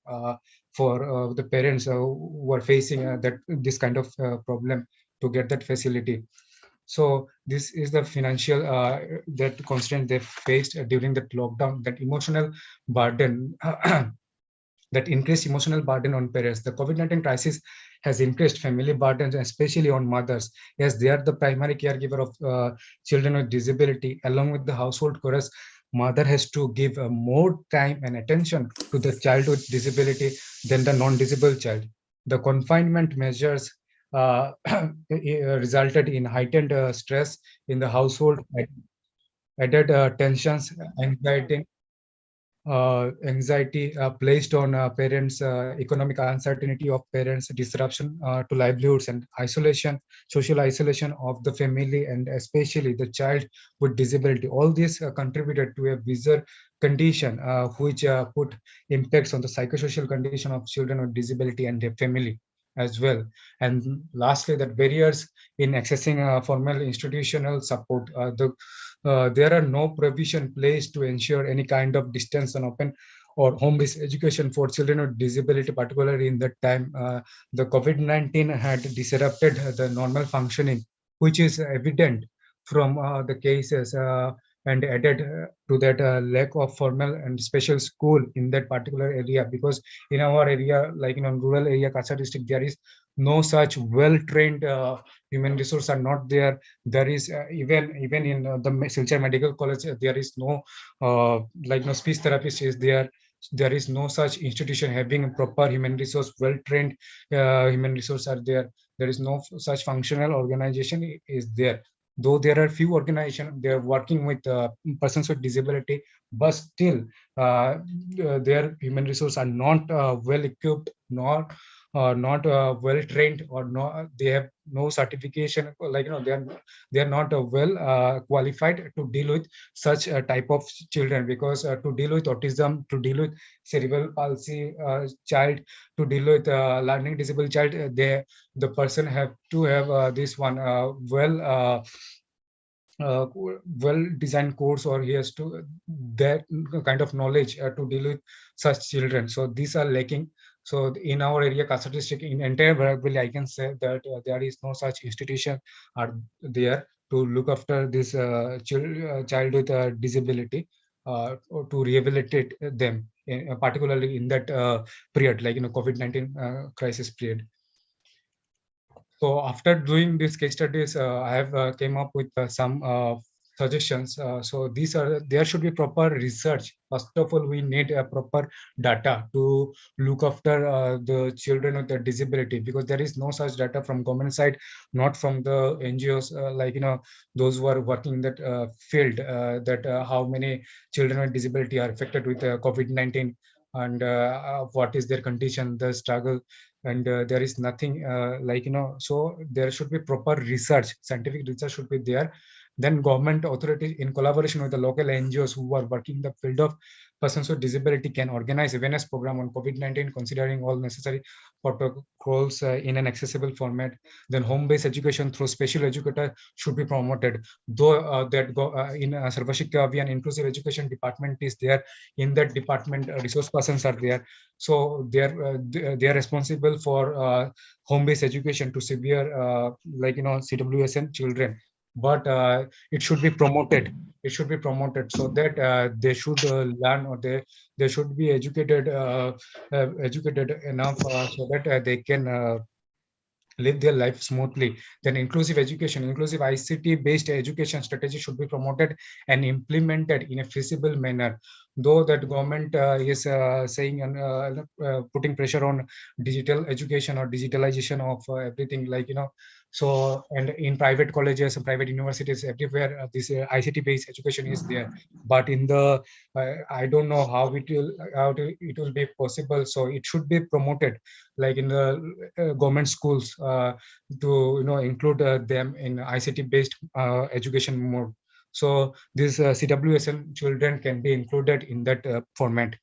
for the parents who are facing this kind of problem to get that facility. So this is the financial that constraint they faced during that lockdown, that emotional burden. That increased emotional burden on parents. The COVID-19 crisis has increased family burdens, especially on mothers, as they are the primary caregiver of children with disability. Along with the household chorus, mother has to give more time and attention to the child with disability than the non-disabled child. The confinement measures resulted in heightened stress in the household, added tensions, anxiety placed on parents, economic uncertainty of parents, disruption to livelihoods, and social isolation of the family, and especially the child with disability. All this contributed to a bizarre condition which put impacts on the psychosocial condition of children with disability and their family as well. And lastly, that barriers in accessing formal institutional support. There are no provision placed to ensure any kind of distance and open or home-based education for children with disability, particularly in that time. The COVID-19 had disrupted the normal functioning, which is evident from the cases, and added to that lack of formal and special school in that particular area. Because in our area, like in a rural area, Kasar district, there is no such well-trained human resource are not there. There is even in the Silchar Medical College, there is no no speech therapist is there. There is no such institution having a proper human resource, well-trained human resource are there. There is no such functional organization is there. Though there are few organizations, they are working with persons with disability, but still their human resources are not well equipped, nor not well trained, or no, they have no certification, they are not well qualified to deal with such a type of children. Because to deal with autism, to deal with cerebral palsy child, to deal with learning disabled child, the person have to have this one well-designed course, or he has to that kind of knowledge to deal with such children. So these are lacking. So in our area, Kasar district, in entire Barackville, I can say that there is no such institution are there to look after this child with a disability, or to rehabilitate them, particularly in that period, like COVID-19 crisis period. So after doing these case studies, I have came up with some suggestions. So there should be proper research. First of all, we need a proper data to look after the children with a disability, because there is no such data from government side, not from the NGOs, like those who are working in that field, that how many children with disability are affected with COVID-19, and what is their condition, the struggle, and there is nothing so there should be proper research, scientific research should be there. Then government authorities, in collaboration with the local NGOs who are working in the field of persons with disability, can organize awareness program on COVID-19, considering all necessary protocols in an accessible format. Then home-based education through special educator should be promoted. Though in Sarva Shiksha Abhiyan, inclusive education department is there. In that department, resource persons are there. So they are responsible for home-based education to severe CWSN children. But it should be promoted. It should be promoted so that they should learn, or they should be educated enough so that they can live their life smoothly. Then inclusive education, inclusive ICT based education strategy should be promoted and implemented in a feasible manner. Though that government is saying and putting pressure on digital education or digitalization of everything, so, and in private colleges and private universities everywhere, this ICT based education is there. But in the I don't know how it will be possible. So it should be promoted, like in the government schools, to include them in ICT based education mode. So these CWSN children can be included in that format.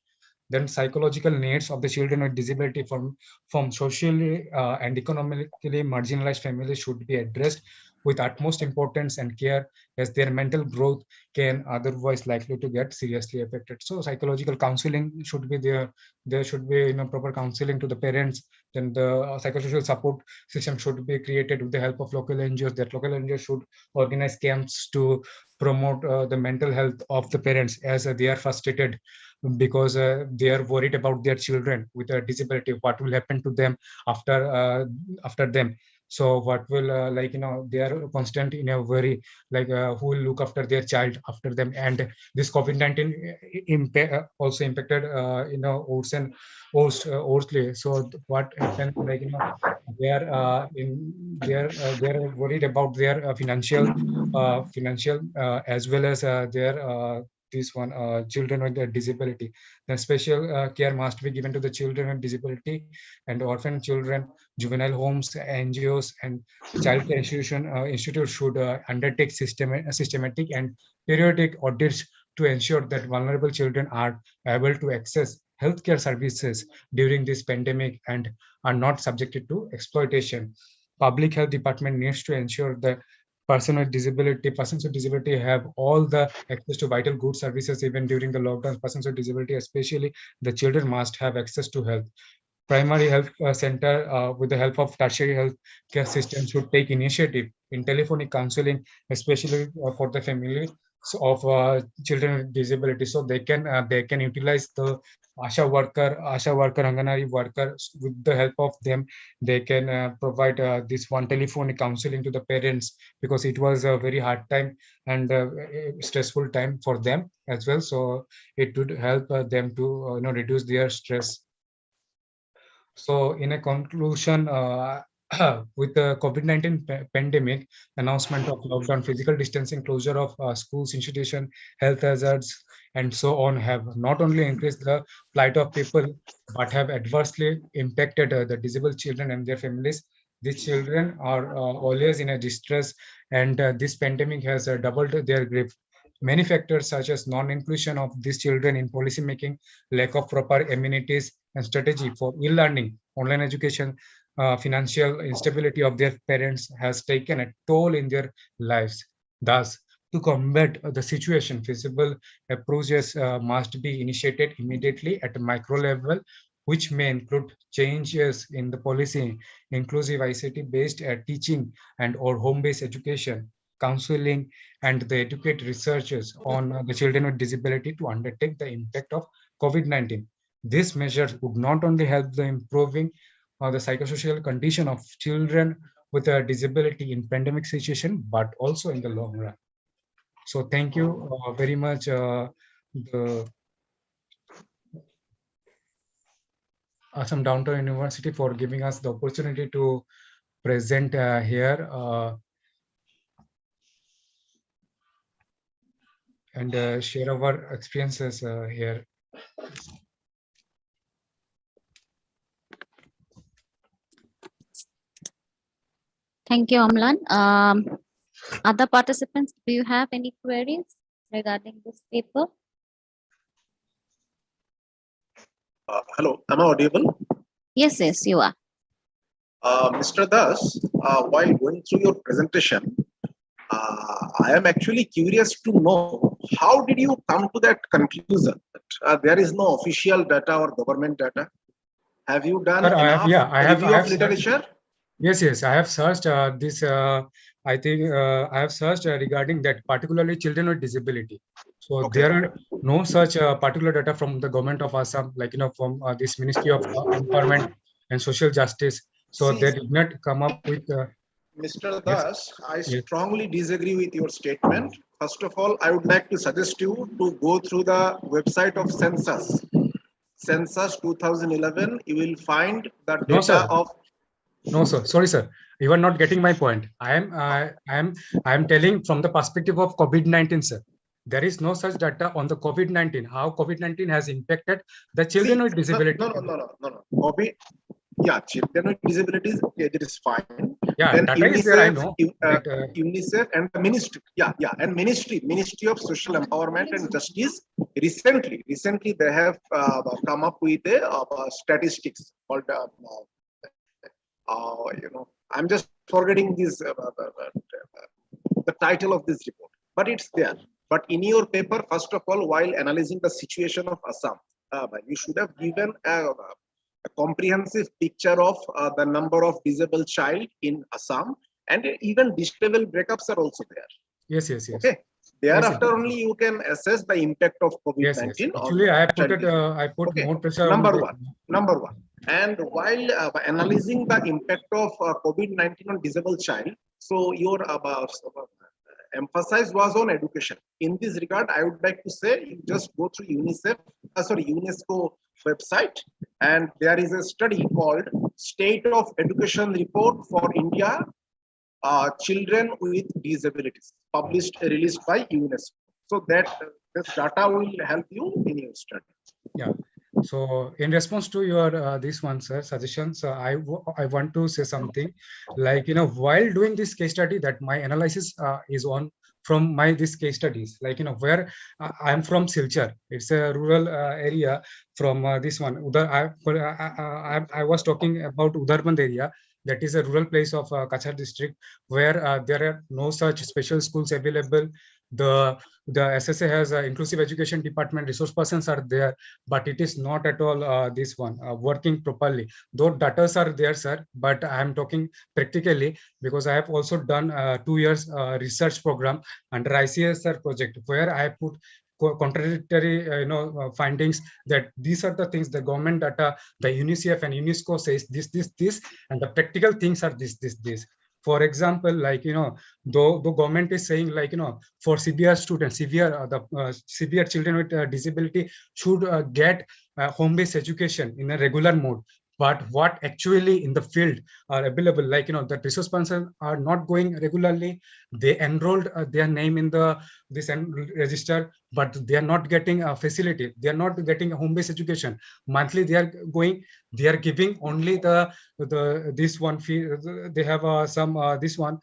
Then psychological needs of the children with disability from socially and economically marginalized families should be addressed with utmost importance and care, as their mental growth can otherwise likely to get seriously affected. So psychological counseling should be there. There should be proper counseling to the parents. Then the psychosocial support system should be created with the help of local NGOs. That local NGOs should organize camps to promote the mental health of the parents, as they are frustrated because they are worried about their children with a disability. What will happen to them after them? So what will they are constant in a worry, who will look after their child after them. And this COVID-19 also impacted Ocean Oasley. So what happened, they are worried about their financial as well as their children with a disability. Then special care must be given to the children with disability and orphan children. Juvenile homes, NGOs, and child care institutes should undertake systematic and periodic audits to ensure that vulnerable children are able to access healthcare services during this pandemic and are not subjected to exploitation. Public health department needs to ensure that persons with disability have all the access to vital goods services even during the lockdown. Persons with disability, especially the children, must have access to health. Primary health center, with the help of tertiary health care system, should take initiative in telephonic counseling, especially for the family of children with disability, so they can utilize the Asha worker, Anganwadi worker. With the help of them, they can provide this one telephonic counseling to the parents, because it was a very hard time and stressful time for them as well. So it would help them to reduce their stress. So in a conclusion, with the COVID-19 pandemic, announcement of lockdown, physical distancing, closure of schools, institutions, health hazards, and so on have not only increased the plight of people, but have adversely impacted the disabled children and their families. These children are always in a distress, and this pandemic has doubled their grip. Many factors such as non-inclusion of these children in policy making, lack of proper amenities and strategy for e-learning, online education, financial instability of their parents has taken a toll in their lives. Thus, To combat the situation, feasible approaches must be initiated immediately at a micro level, which may include changes in the policy, inclusive ICT-based teaching and or home-based education, counseling, and the educate researchers on the children with disability to undertake the impact of COVID-19. These measures would not only help the improving the psychosocial condition of children with a disability in pandemic situation, but also in the long run. So thank you very much, the Assam Downtown University, for giving us the opportunity to present here and share our experiences here.
Thank you, Amlan. Other participants, do you have any queries regarding this paper?
Hello, am I audible?
Yes, you are.
Mr. Das, while going through your presentation, I am actually curious to know how did you come to that conclusion that there is no official data or government data? Have you done enough review of literature?
Yes, I have searched this. I think I have searched regarding that, particularly children with disability. So there are no such particular data from the government of Assam, like from this Ministry of Empowerment and Social Justice. So they did not come up with.
Mr. Das, I strongly disagree with your statement. First of all, I would like to suggest you to go through the website of Census. Census 2011, you will find the data of.
No, sir. Sorry, sir. You are not getting my point. I am telling from the perspective of COVID-19, sir. There is no such data on the COVID-19. How COVID-19 has impacted the children with disability.
No. COVID. Yeah, children with disabilities. Okay, that is fine.
Yeah,
then
data
UNICEF,
is there. I know.
UNICEF and the ministry. And Ministry of Social Empowerment and Justice. Recently, they have come up with a statistics called. I'm just forgetting this the title of this report, but it's there. But in your paper, first of all, while analyzing the situation of Assam, you should have given a comprehensive picture of the number of disabled child in Assam, and even disabled breakups are also there.
Yes.
Okay. Thereafter, only you can assess the impact of COVID-19.
Yes. Actually, I put more pressure.
Number one. And while analyzing the impact of COVID-19 on disabled child, so your emphasis was on education. In this regard, I would like to say you just go through UNESCO website, and there is a study called State of Education Report for India, Children with Disabilities, released by UNESCO. So that this data will help you in your study.
Yeah. So in response to your this one, sir, suggestions, I want to say something like, while doing this case study, that my analysis is on from this case studies, like, where I'm from Silchar. It's a rural area from this one. I was talking about Udarband area. That is a rural place of Kachar district, where there are no such special schools available. The SSA has inclusive education department, resource persons are there, but it is not at all this one working properly. Though data are there, sir, but I am talking practically because I have also done 2 years research program under ICSR project, where I put contradictory findings that these are the things the government data, the UNICEF and UNESCO says this, and the practical things are this. For example, like, though the government is saying, like, for severe students, severe children with disability should get home-based education in a regular mode. But what actually in the field are available, like, the resource persons are not going regularly. They enrolled their name in this register, but they are not getting a facility. They are not getting a home-based education. Monthly, they are giving only this one fee. They have some this one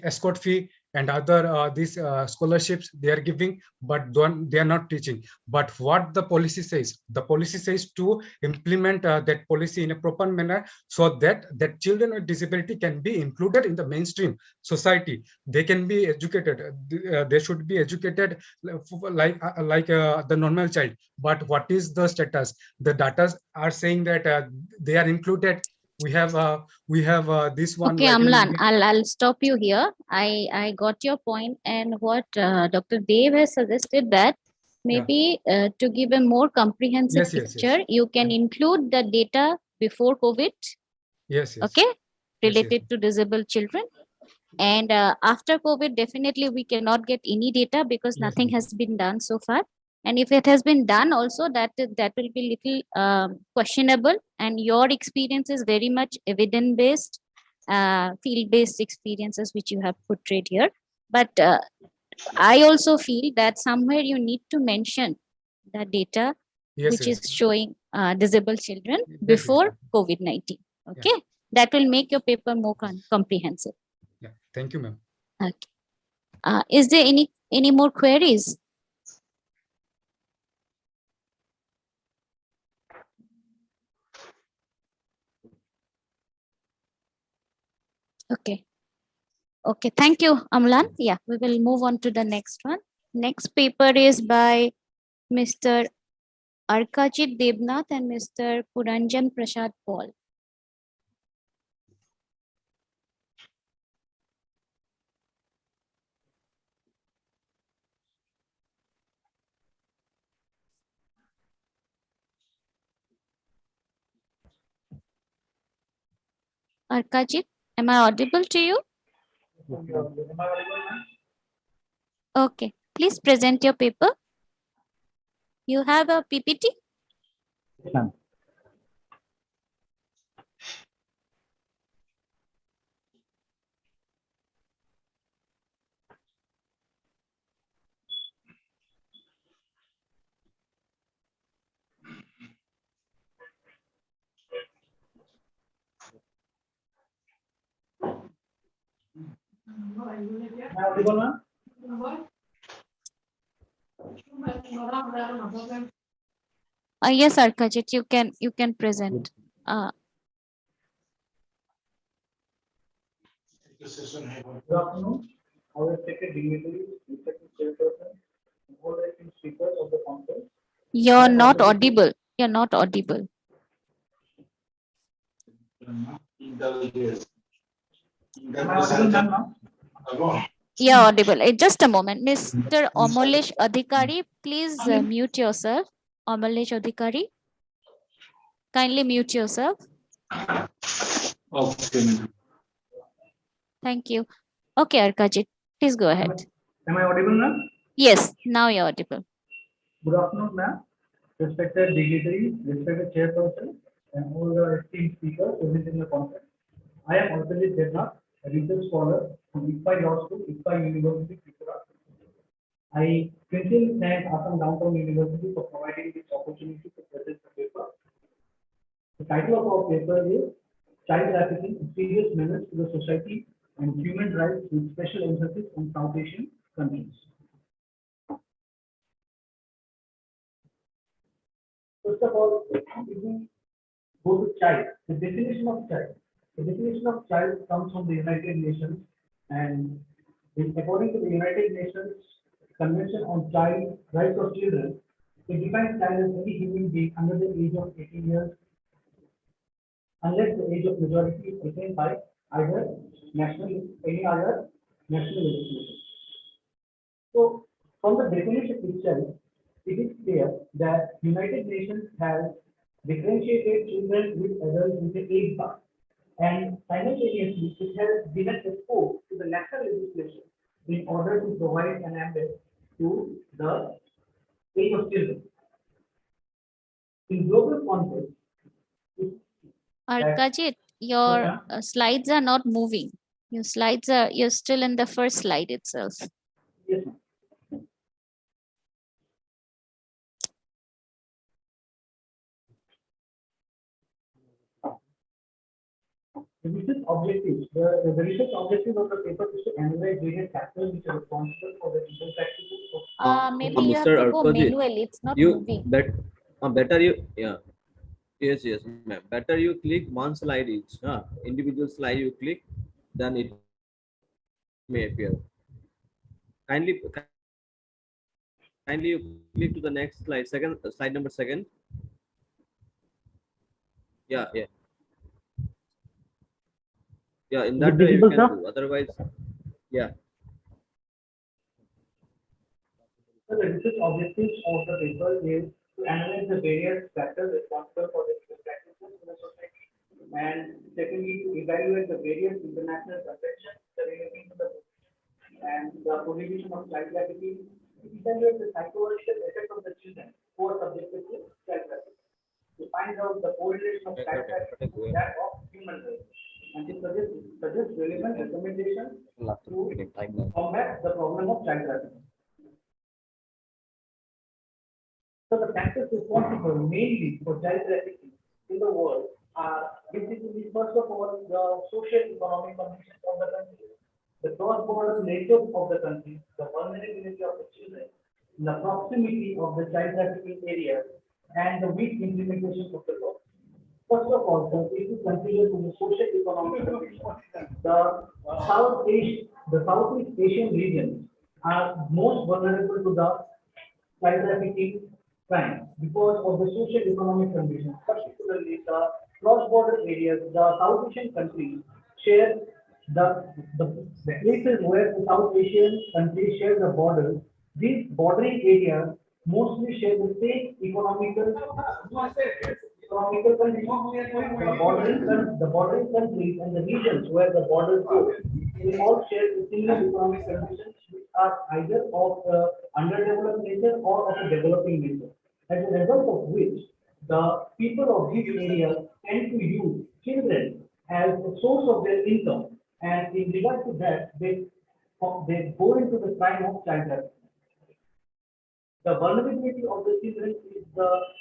escort fee and other these scholarships they are giving, but they are not teaching. But what the policy says to implement that policy in a proper manner, so that children with disability can be included in the mainstream society. They can be educated. They should be educated like the normal child. But what is the status? The data are saying that they are included. We have this one.
Okay, Amlan, I'll stop you here. I got your point, and what Dr. Dev has suggested that maybe to give a more comprehensive picture, you can include the data before COVID.
Yes.
Okay, related to disabled children, and after COVID, definitely we cannot get any data because nothing has been done so far. And if it has been done also, that will be little questionable. And your experience is very much evidence-based, field-based experiences which you have portrayed here. But I also feel that somewhere you need to mention the data which is showing disabled children before COVID-19. Okay, that will make your paper more comprehensive.
Yeah, thank you, ma'am.
Okay. Is there any more queries? Okay. Okay, thank you, Amlan. Yeah, we will move on to the next one. Next paper is by Mr. Arkajit Debnath and Mr. Puranjan Prasad Paul. Arkajit, am I audible to you? Okay, please present your paper. You have a PPT?
Ma'am.
Yes, Arkajit, you can present.
Good afternoon. I will take a dignitary, respected chairperson, and all the esteemed speakers of the conference.
You're not audible. You're not audible. Yeah, audible. Just a moment. Mr. Amalesh Adhikari, please mute yourself. Amalesh Adhikari, kindly mute yourself.
Okay.
Thank you. Okay, Arkajit, please go ahead.
Am I audible, ma'am?
Yes, now you're audible.
Good afternoon, ma'am. Respected dignitaries, respected chairperson, and all the esteemed speakers present in the conference. I am Arkajit Debnath, a research scholar from IPA Law School, IPA University, Tripura. I sincerely thank Assam Downtown University for providing this opportunity to present the paper. The title of our paper is Child Trafficking: Serious Menace to the Society and Human Rights, with special emphasis on South Asian countries. First of all, if we go to child, the definition of child comes from the United Nations, and according to the United Nations Convention on Child Rights of Children, it defines child as any human being under the age of 18 years, unless the age of majority is attained by either any other national legislation. So, from the definition itself, it is clear that United Nations has differentiated children with adults with the age bar, and simultaneously it has given a scope to the national legislation in order to provide an ambit to the age of children. In global context,
Arkajit, your slides are not moving. You're still in the first slide itself.
Yes, The research objectives, the research objective of the paper is to analyze various factors which are responsible for the legal practices of
Maybe you have to go manually. It's not moving.
Better you, yeah. Yes, ma'am. Better you click one slide each. Individual slide you click, then it may appear. Kindly you click to the next slide. Slide number second. Yeah. In that way you can do. Otherwise, yeah.
So the research objectives of the paper is to analyze the various factors responsible for the legal practices in the society, and secondly to evaluate the various international conventions relating to the and the prohibition of child trafficking, to evaluate the psychological effect of the children who are subjected to child trafficking, to find out the correlation of child trafficking with that of human rights, and to suggest relevant recommendations to combat the problem of child trafficking. So the factors responsible mainly for child trafficking in the world are basically, first of all, the socio-economic conditions of the country, the cross-border nature of the country, the vulnerability of the children, the proximity of the child trafficking areas, and the weak implementation of the law. First of all, if you consider the socio-economic conditions, the Southeast Asian regions are most vulnerable to the child trafficking crime because of the socio-economic conditions, particularly the cross-border areas. The South Asian countries share the places where the South Asian countries share the borders. These bordering areas mostly share the same economical conditions. The bordering countries and the regions where the borders go, they all share the similar economic conditions which are either of underdeveloped nature or of a developing nature. As a result of which, the people of these areas tend to use children as a source of their income, and in regard to that, they go into the crime of child trafficking. The vulnerability of the children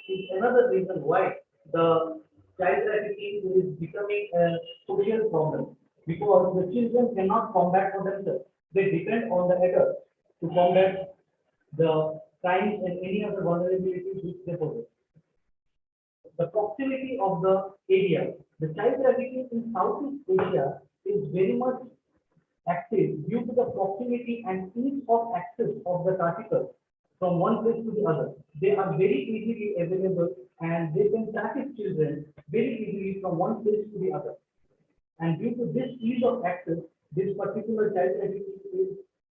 is another reason why the child trafficking is becoming a social problem, because the children cannot combat for themselves. They depend on the adults to combat the crimes and any other vulnerabilities which they possess. The proximity of the area. The child trafficking in Southeast Asia is very much active due to the proximity and ease of access of the traffickers from one place to the other. They are very easily available and they can traffic children very easily from one place to the other. And due to this ease of access, this particular child trafficking is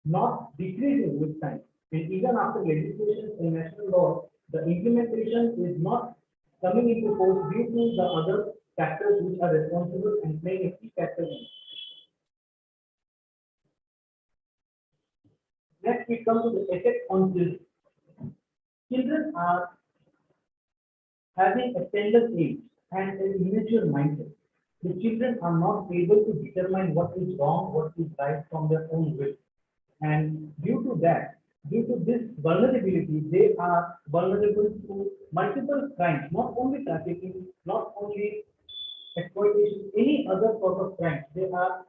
not decreasing with time. And even after legislation and national law, the implementation is not coming into force due to the other factors which are responsible and playing a key factor in it. Next, we come to the effect on children. Children are having a tender age and an immature mindset. The children are not able to determine what is wrong, what is right from their own will. And due to this vulnerability, they are vulnerable to multiple crimes, not only trafficking, not only exploitation, any other sort of crime. They are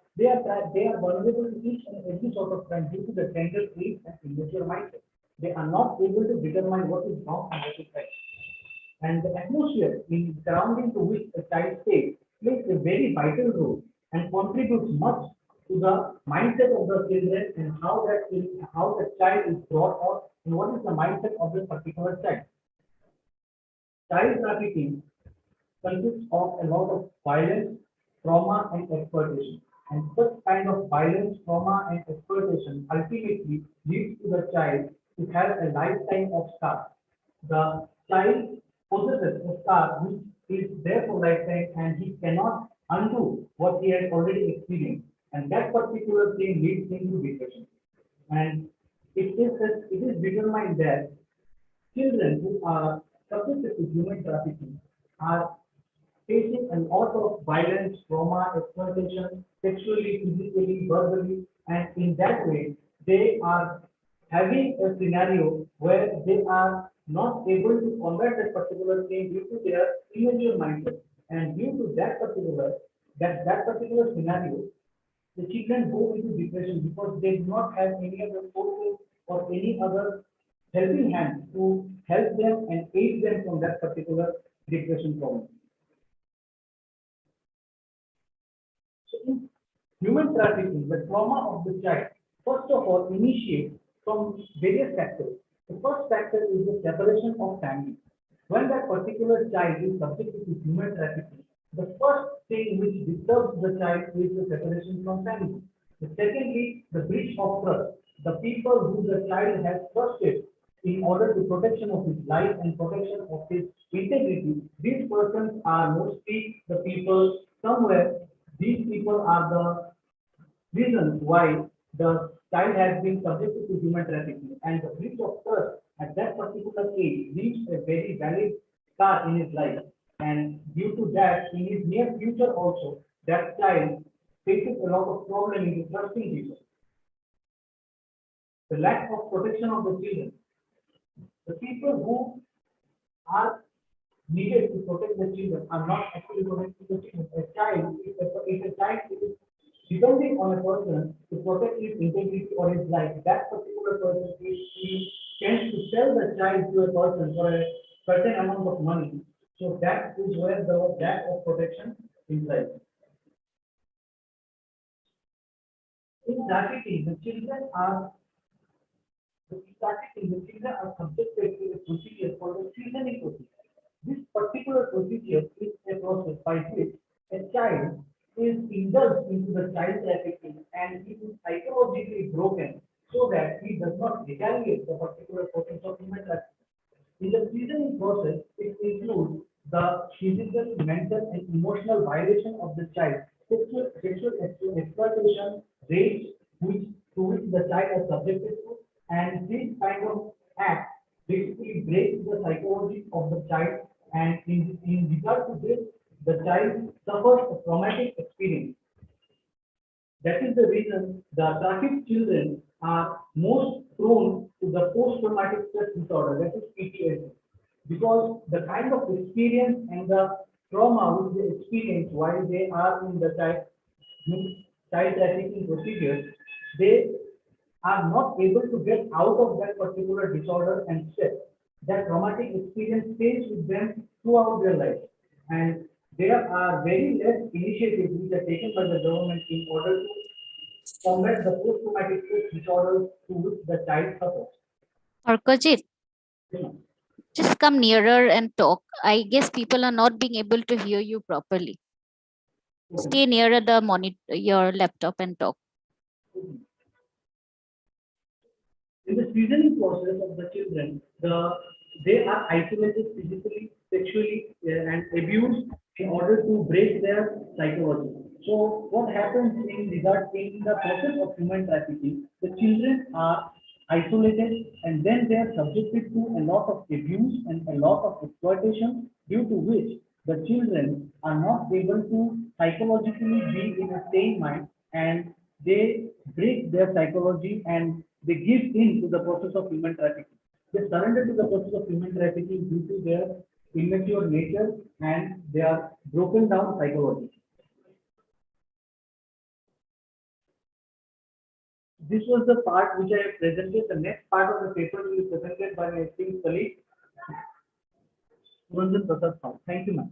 vulnerable to each and every sort of crime due to the tender age and immature mindset. They are not able to determine what is wrong and what is right. And the atmosphere in surrounding to which a child stays plays a very vital role and contributes much to the mindset of the children and how the child is brought up and what is the mindset of this particular child. Child trafficking consists of a lot of violence, trauma, and exploitation. And such kind of violence, trauma, and exploitation ultimately leads to the child to have a lifetime of scars. The child possesses a scar which is there for lifetime, and he cannot undo what he has already experienced. And that particular thing leads him to depression. And it is determined that children who are subjected to human trafficking are facing a lot of violence, trauma, exploitation, sexually, physically, verbally, and in that way, they are having a scenario where they are not able to combat that particular thing due to their immature mindset. And due to that particular, that particular scenario, the children go into depression because they do not have any other sources or any other helping hand to help them and aid them from that particular depression problem. So in human trafficking, the trauma of the child, first of all, initiates from various factors. The first factor is the separation of family. When that particular child is subjected to human trafficking, the first thing which disturbs the child is the separation from family. Secondly, the breach of trust. The people who the child has trusted in order to protection of his life and protection of his integrity, these persons are mostly the people somewhere. These people are the reasons why the child has been subjected to human trafficking, and the breach of trust at that particular age leaves a very valid scar in his life. And due to that, in his near future also, that child faces a lot of problem in trusting people. The lack of protection of the children. The people who are needed to protect the children are not actually protecting the children. A child, if a child is depending on a person to protect his integrity or his life, that particular person he tends to sell the child to a person for a certain amount of money. So that is where the lack of protection is lies. In trafficking, the children are subjected to a procedure called the seasoning procedure. This particular procedure is a process by which a child is indulged into the child trafficking and he is psychologically broken so that he does not retaliate the particular process of human trafficking. In the seasoning process, it includes the physical, mental, and emotional violation of the child, sexual exploitation, rape, to which the child is subjected to, and this kind of act basically breaks the psychology of the child, and in regard to this, the child suffers a traumatic experience. That is the reason the trafficked children are most prone to the post-traumatic stress disorder, that is PTSD, because the kind of experience and the trauma which they experience while they are in the child trafficking procedures, they are not able to get out of that particular disorder and stress. That traumatic experience stays with them throughout their life. And there are very less initiatives which are taken by the government in order to combat the post-traumatic stress disorders to which the child suffers.
Arkajit, just come nearer and talk. I guess people are not being able to hear you properly. Stay nearer the monitor, your laptop, and talk.
In the seasoning process of the children, they are isolated physically, sexually, and abused in order to break their psychology. So what happens in the process of human trafficking, the children are isolated and then they are subjected to a lot of abuse and a lot of exploitation, due to which the children are not able to psychologically be in a sane mind, and they break their psychology and they give in to the process of human trafficking. They surrender to the process of human trafficking due to their immature nature and they are broken down psychologically. This was the part which I have presented. The next part of the paper will be presented by my esteemed colleague, Ranjan Prasad. Thank you, ma'am.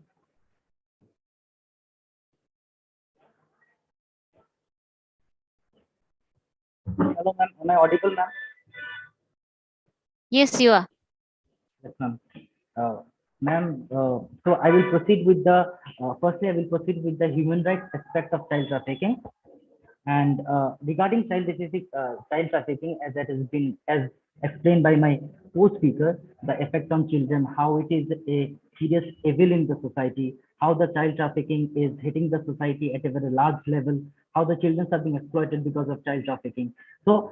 Hello, ma'am. Am I audible, ma'am?
Yes, you are.
Yes, ma'am. Ma'am, so I will proceed with the, firstly, I will proceed with the human rights aspect of child trafficking. And regarding child trafficking, as that has been explained by my co-speaker, the effect on children, how it is a serious evil in the society, how the child trafficking is hitting the society at a very large level, how the children are being exploited because of child trafficking. So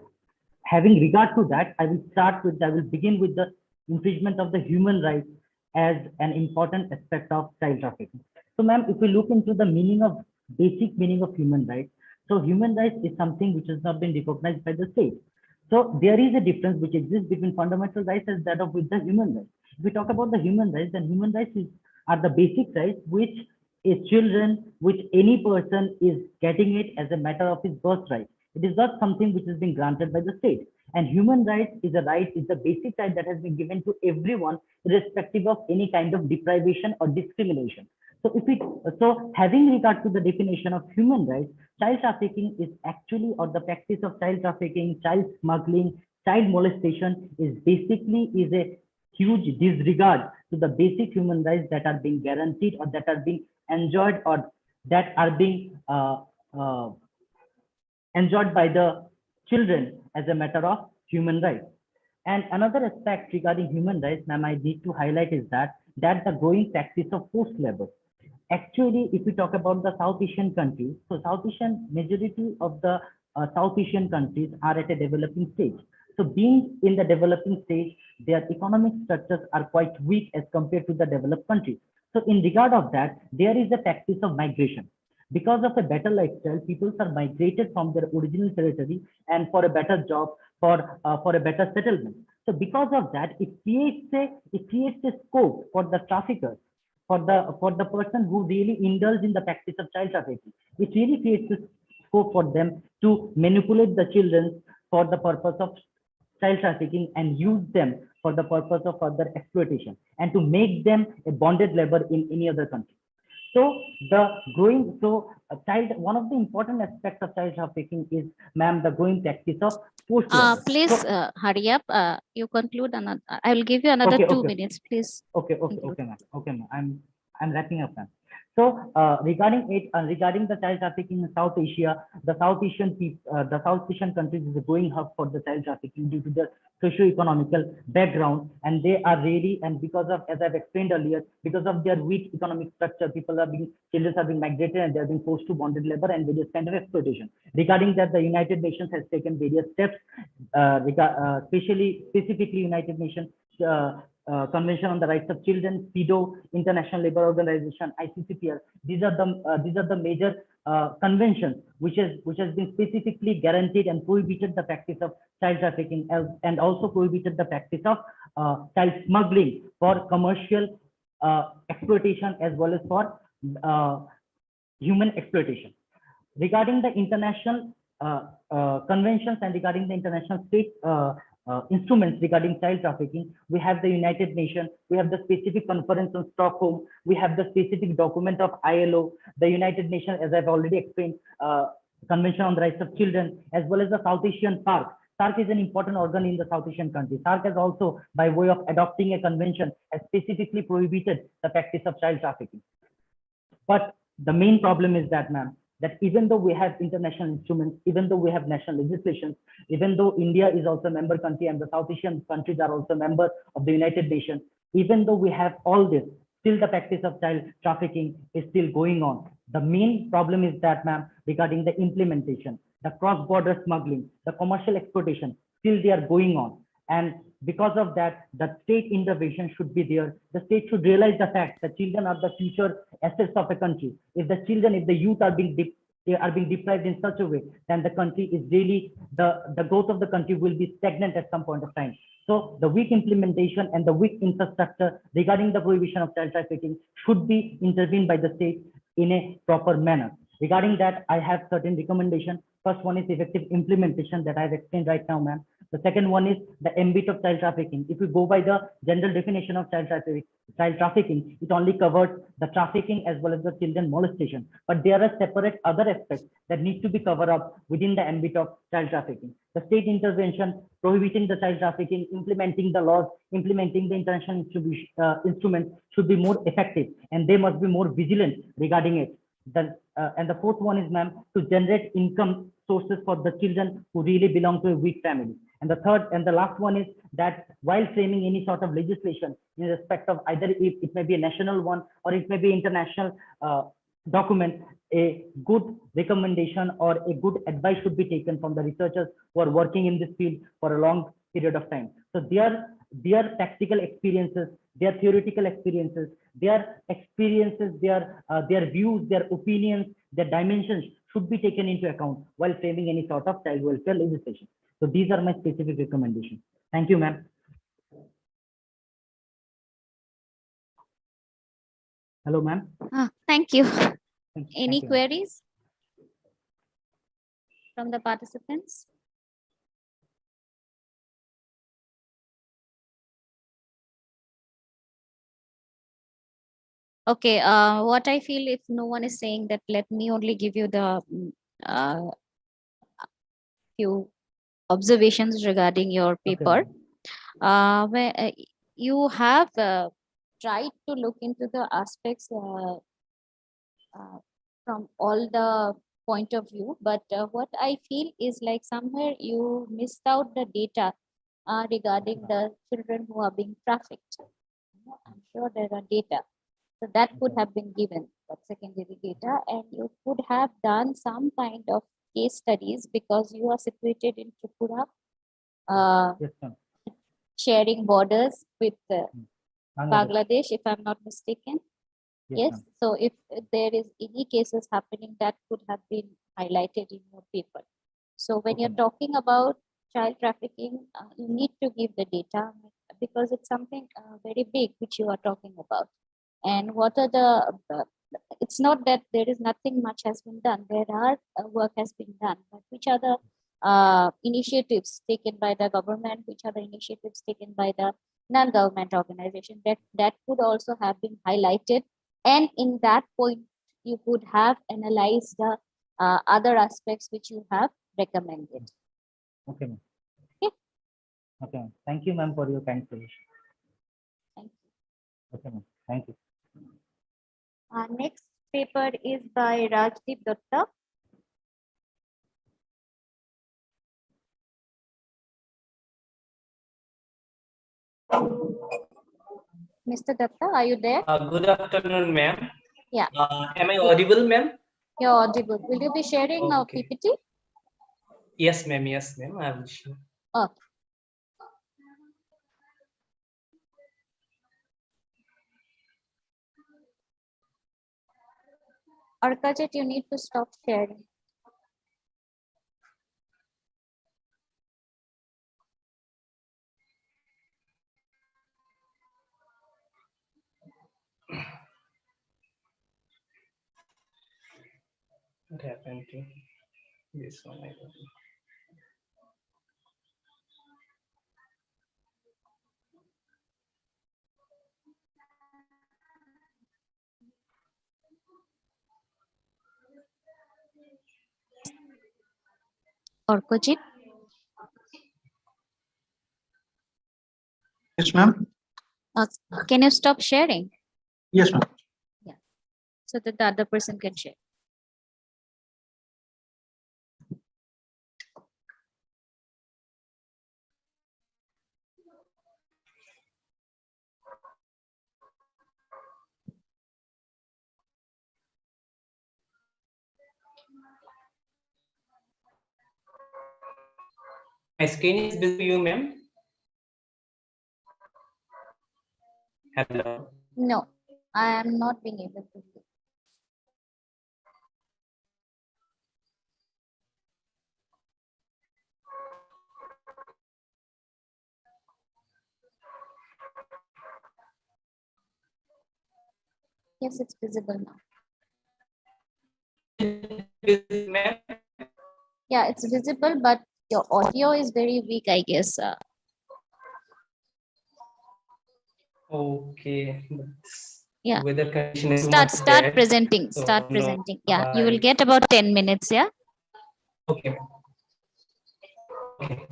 having regard to that, I will begin with the infringement of the human rights as an important aspect of child trafficking. So ma'am, if we look into the basic meaning of human rights, so human rights is something which has not been recognized by the state. So there is a difference which exists between fundamental rights and that of with the human rights. If we talk about the human rights, then human rights are the basic rights which a children which any person is getting it as a matter of his birthright. It is not something which has been granted by the state. And human rights is a right, is the basic right that has been given to everyone, irrespective of any kind of deprivation or discrimination. So having regard to the definition of human rights, child trafficking is actually, or the practice of child trafficking, child smuggling, child molestation is basically a huge disregard to the basic human rights that are being guaranteed or that are being enjoyed or that are being enjoyed by the children as a matter of human rights. And another aspect regarding human rights, ma'am, I need to highlight is that the growing practice of forced labor. Actually, if we talk about the South Asian countries, so South Asian, majority of the South Asian countries are at a developing stage. So being in the developing stage, their economic structures are quite weak as compared to the developed countries. So in regard of that, there is a practice of migration. Because of a better lifestyle, people are migrated from their original territory and for a better job, for a better settlement. So because of that, it creates a scope for the traffickers, for the person who really indulge in the practice of child trafficking. It really creates a scope for them to manipulate the children for the purpose of child trafficking and use them for the purpose of further exploitation and to make them a bonded labor in any other country. So one of the important aspects of child trafficking is, ma'am, the growing practice of forced labor.
Please hurry up. You conclude another. I will give you another 2 minutes, please.
Okay, ma'am. Okay, ma'am. I'm wrapping up, ma'am. So regarding the child trafficking in South Asia, the South Asian countries is a growing hub for the child trafficking due to their socio-economical background, and they are really, and because of, as I've explained earlier, because of their weak economic structure, children are being migrated and they are being forced to bonded labor and various kind of exploitation. Regarding that, the United Nations has taken various steps, specifically United Nations Convention on the Rights of Children, PIDO, International Labour Organization, ICCPR. These are the major conventions which has been specifically guaranteed and prohibited the practice of child trafficking and also prohibited the practice of child smuggling for commercial exploitation as well as for human exploitation. Regarding the international conventions and regarding the international state instruments regarding child trafficking, we have the United Nations, we have the specific conference on Stockholm, we have the specific document of ILO, the United Nations, as I've already explained, Convention on the Rights of Children, as well as the South Asian SARC. SARC is an important organ in the South Asian countries. SARC has also, by way of adopting a convention, has specifically prohibited the practice of child trafficking. But the main problem is that, ma'am, that even though we have international instruments, even though we have national legislation, even though India is also a member country and the South Asian countries are also members of the United Nations, even though we have all this, still the practice of child trafficking is still going on. The main problem is that, ma'am, regarding the implementation, the cross-border smuggling, the commercial exploitation, still they are going on. And because of that, the state intervention should be there. The state should realize the fact that children are the future assets of a country. If the youth are being deprived in such a way, then the country is really, the growth of the country will be stagnant at some point of time. So the weak implementation and the weak infrastructure regarding the prohibition of child trafficking should be intervened by the state in a proper manner. Regarding that, I have certain recommendations. First one is effective implementation that I've explained right now, ma'am. The second one is the ambit of child trafficking. If we go by the general definition of child trafficking, it only covers the trafficking as well as the children molestation. But there are separate other aspects that need to be covered up within the ambit of child trafficking. The state intervention, prohibiting the child trafficking, implementing the laws, implementing the international instruments should be more effective, and they must be more vigilant regarding it. And the fourth one is, ma'am, to generate income sources for the children who really belong to a weak family. And the third and the last one is that while framing any sort of legislation in respect of either it may be a national one or it may be international document, a good recommendation or a good advice should be taken from the researchers who are working in this field for a long period of time. So their practical experiences, their theoretical experiences, their views, their opinions, their dimensions should be taken into account while framing any sort of child welfare legislation. So these are my specific recommendations. Thank you, ma'am. Hello, ma'am.
Thank you.
Thank
Any
you, ma'am.
queries from the participants? Okay, what I feel, if no one is saying that, let me only give you the few observations regarding your paper. Where you have tried to look into the aspects from all the point of view, but what I feel is like somewhere you missed out the data regarding the children who are being trafficked. I'm sure there are data. So that could have been given, that secondary data, and you could have done some kind of case studies because you are situated in Tripura,
Yes, ma'am.
sharing borders with
Bangladesh.
Bangladesh, if I'm not mistaken.
Yes,
Yes.
ma'am.
So if there is any cases happening, that could have been highlighted in your paper. So when you're talking about child trafficking, you need to give the data because it's something very big which you are talking about. And what are the, it's not that there is nothing much has been done. There are work has been done, but which are the initiatives taken by the government, which are the initiatives taken by the non-government organization that could also have been highlighted. And in that point, you could have analyzed the other aspects which you have recommended.
Okay, ma'am. Okay, ma'am. Thank you, ma'am, for your kind suggestion.
Thank you.
Okay, ma'am. Thank you.
Our next paper is by Rajdeep Datta. Mr. Datta, are you there?
Good afternoon, ma'am.
Yeah.
Am I audible, ma'am?
You're audible. Will you be sharing our PPT?
Yes, ma'am. Yes, ma'am. I will share.
Okay. Arkajit, you need to stop sharing.
What happened to this one? I don't know.
Arkajit?
Yes, ma'am.
Can you stop sharing?
Yes, ma'am.
Yeah. So that the other person can share.
My screen is visible to you, ma'am. Hello.
No, I am not being able to do. Yes, it's visible now. Yeah, it's visible, but your audio is very weak, I guess.
Okay.
Yeah.
Weather condition is
Start
bad,
presenting.
so
Start
no,
presenting. Yeah, you will get about 10 minutes. Yeah.
Okay. Okay.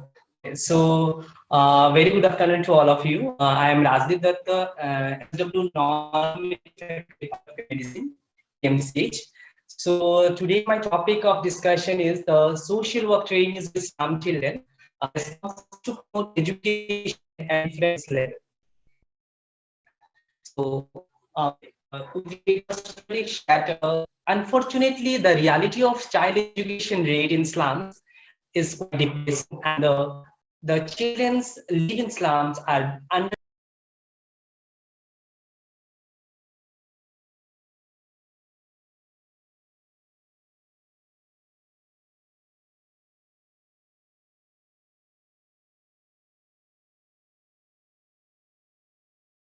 So, very good afternoon to all of you. I am Rajdeep Datta, SW Non-Medicine, MCH. So, today my topic of discussion is the social work trainees with some children, responses to promote education and difference level. So, unfortunately, the reality of child education rate in slums is quite depressing, and the children live in slums are under.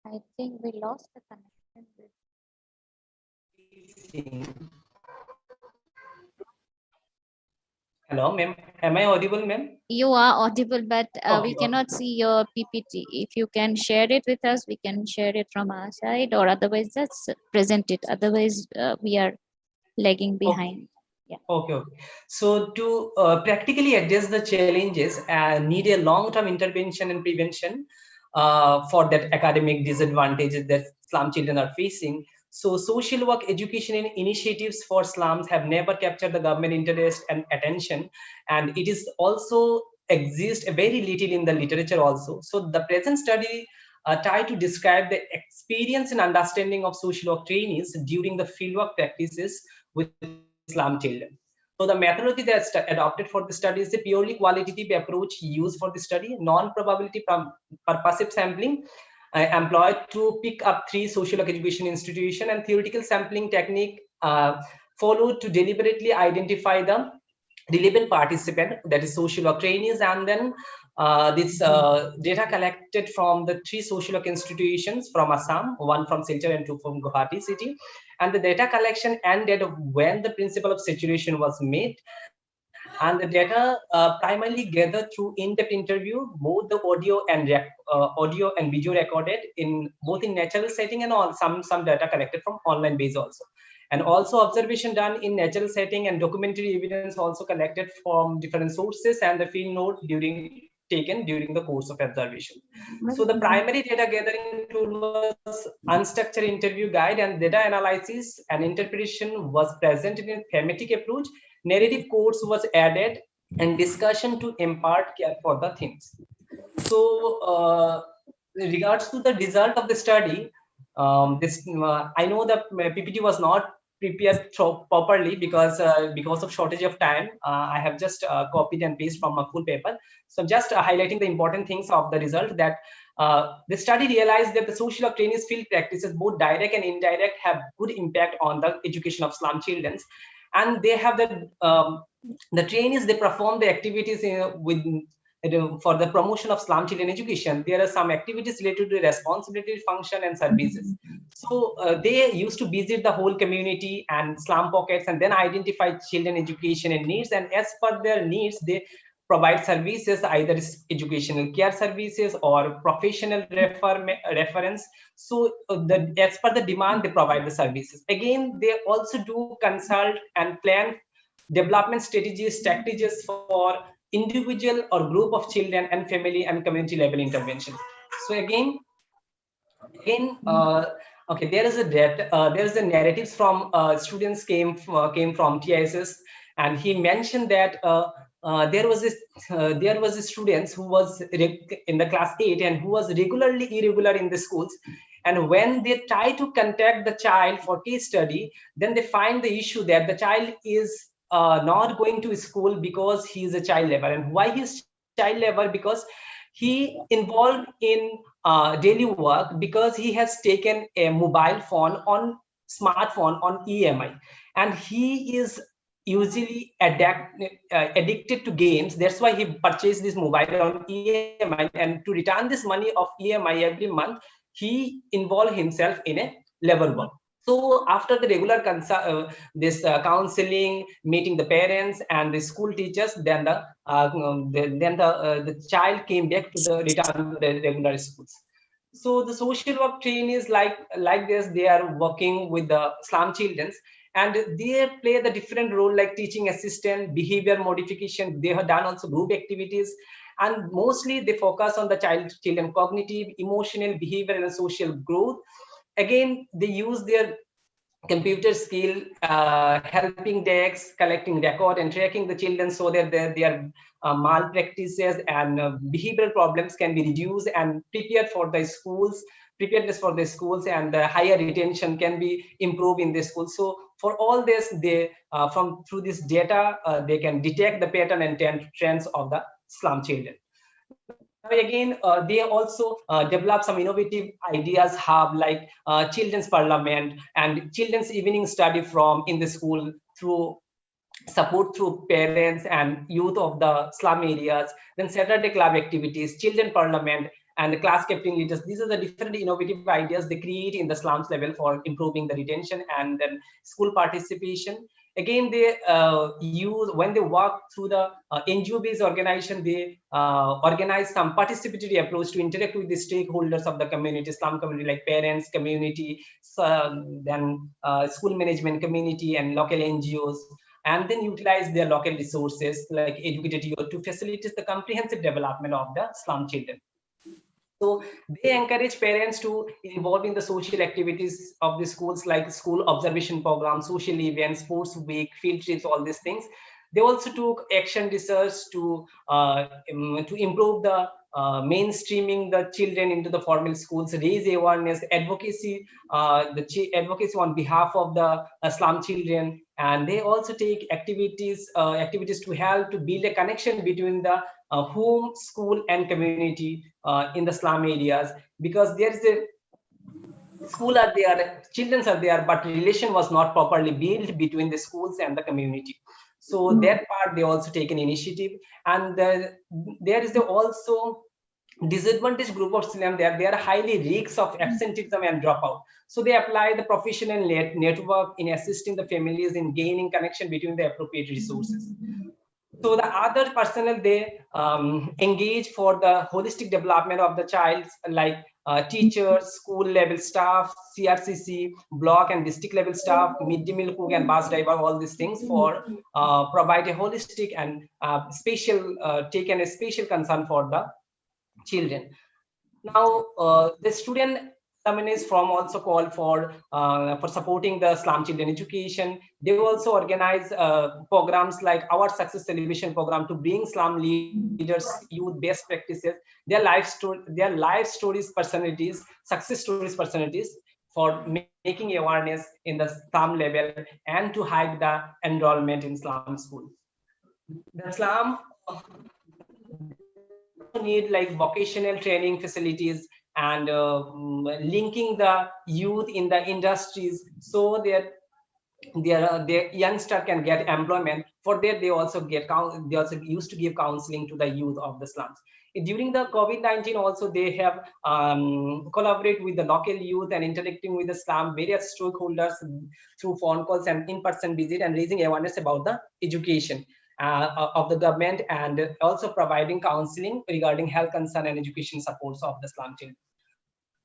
I think we lost the connection with
Hello, ma'am. Am I audible, ma'am?
You are audible, but we
Okay,
cannot see your PPT. If you can share it with us, we can share it from our side, or otherwise just present it. Otherwise, we are lagging behind. Yeah.
Okay. So to practically address the challenges, need a long-term intervention and prevention for that academic disadvantages that slum children are facing. So social work, education, and initiatives for slums have never captured the government interest and attention, and it is also exists very little in the literature also. So the present study try to describe the experience and understanding of social work trainees during the fieldwork practices with slum children. So the methodology that's adopted for the study is a purely qualitative approach used for the study, non-probability purposive sampling employed to pick up 3 social work education institutions, and theoretical sampling technique followed to deliberately identify the relevant participant, that is social work trainees, and then this data collected from the 3 social work institutions from Assam, 1 from Silchar and 2 from Guwahati city, and the data collection ended when the principle of saturation was made, and the data primarily gathered through in-depth interview, both the audio and video recorded in both in natural setting and some data collected from online base also. And also observation done in natural setting and documentary evidence also collected from different sources, and the field note taken during the course of observation. So the primary data gathering tool was unstructured interview guide, and data analysis and interpretation was presented in a thematic approach. Narrative course was added and discussion to impart care for the themes. So in regards to the result of the study, I know that PPT was not prepared properly because of shortage of time. I have just copied and pasted from a full paper. So just highlighting the important things of the result, that the study realized that the social work trainees field practices, both direct and indirect, have good impact on the education of slum children, and they have the trainees, they perform the activities for the promotion of slum children education. There are some activities related to responsibility, function, and services. So they used to visit the whole community and slum pockets, and then identify children education and needs, and as per their needs, they provide services, either educational care services or professional reference. So as per the demand, they provide the services. Again, they also do consult and plan development strategies for individual or group of children, and family and community level intervention. So again, okay, there is a narratives from students came from TISS, and he mentioned that there was a student who was in the class 8 and who was regularly irregular in the schools, and when they try to contact the child for case study, then they find the issue that the child is not going to school because he is a child labor. And why he is child labor? Because he involved in daily work, because he has taken a mobile phone on smartphone on EMI, and he is usually addicted to games. That's why he purchased this mobile on EMI, and to return this money of EMI every month, he involved himself in a labor work. So after the regular counseling, meeting the parents and the school teachers, then the child came back to the return to the regular schools. So the social work trainees like this, they are working with the slum children, and they play the different role like teaching assistant, behavior modification. They have done also group activities, and mostly they focus on the children cognitive, emotional, behavior, and social growth. Again, they use their computer skill, helping decks, collecting record and tracking the children, so that their malpractices and behavioral problems can be reduced and preparedness for the schools, and the higher retention can be improved in the schools. So for all this, they through this data, they can detect the pattern and trends of the slum children. Again, they also develop some innovative ideas, hub like children's parliament and children's evening study from in the school, through support through parents and youth of the slum areas, then Saturday club activities, children parliament, and the class captain leaders. These are the different innovative ideas they create in the slums level for improving the retention and then school participation. Again, they use, when they work through the NGO-based organization, they organize some participatory approach to interact with the stakeholders of the community, slum community, like parents, community, then school management community and local NGOs, and then utilize their local resources like educated youth to facilitate the comprehensive development of the slum children. So they encourage parents to involve in the social activities of the schools, like school observation programs, social events, sports week, field trips, all these things. They also took action research to improve the mainstreaming the children into the formal schools, raise awareness, advocacy, advocacy on behalf of the slum children, and they also take activities to help to build a connection between the home, school, and community in the slum areas, because there is a school are there, children are there, but relation was not properly built between the schools and the community. So that part they also take an initiative, and there is also disadvantaged group of slum. They are highly risks of absenteeism and dropout. So they apply the professional network in assisting the families in gaining connection between the appropriate resources. So the other personnel they engage for the holistic development of the child, like teachers, school level staff, CRCC, block and district level staff, midday meal cook and bus driver, all these things for provide a holistic and taken a special concern for the children. Now the student is from also call for supporting the slum children education. They also organize programs like our success celebration program to bring slum leaders youth best practices, their life stories personalities, success stories personalities, for making awareness in the slum level and to hike the enrollment in slum schools. The slum need like vocational training facilities and linking the youth in the industries so that their youngster can get employment. For that they also used to give counseling to the youth of the slums. During the COVID-19 also they have collaborate with the local youth and interacting with the slum various stakeholders through phone calls and in-person visit and raising awareness about the education of the government, and also providing counseling regarding health concern and education supports of the slum children.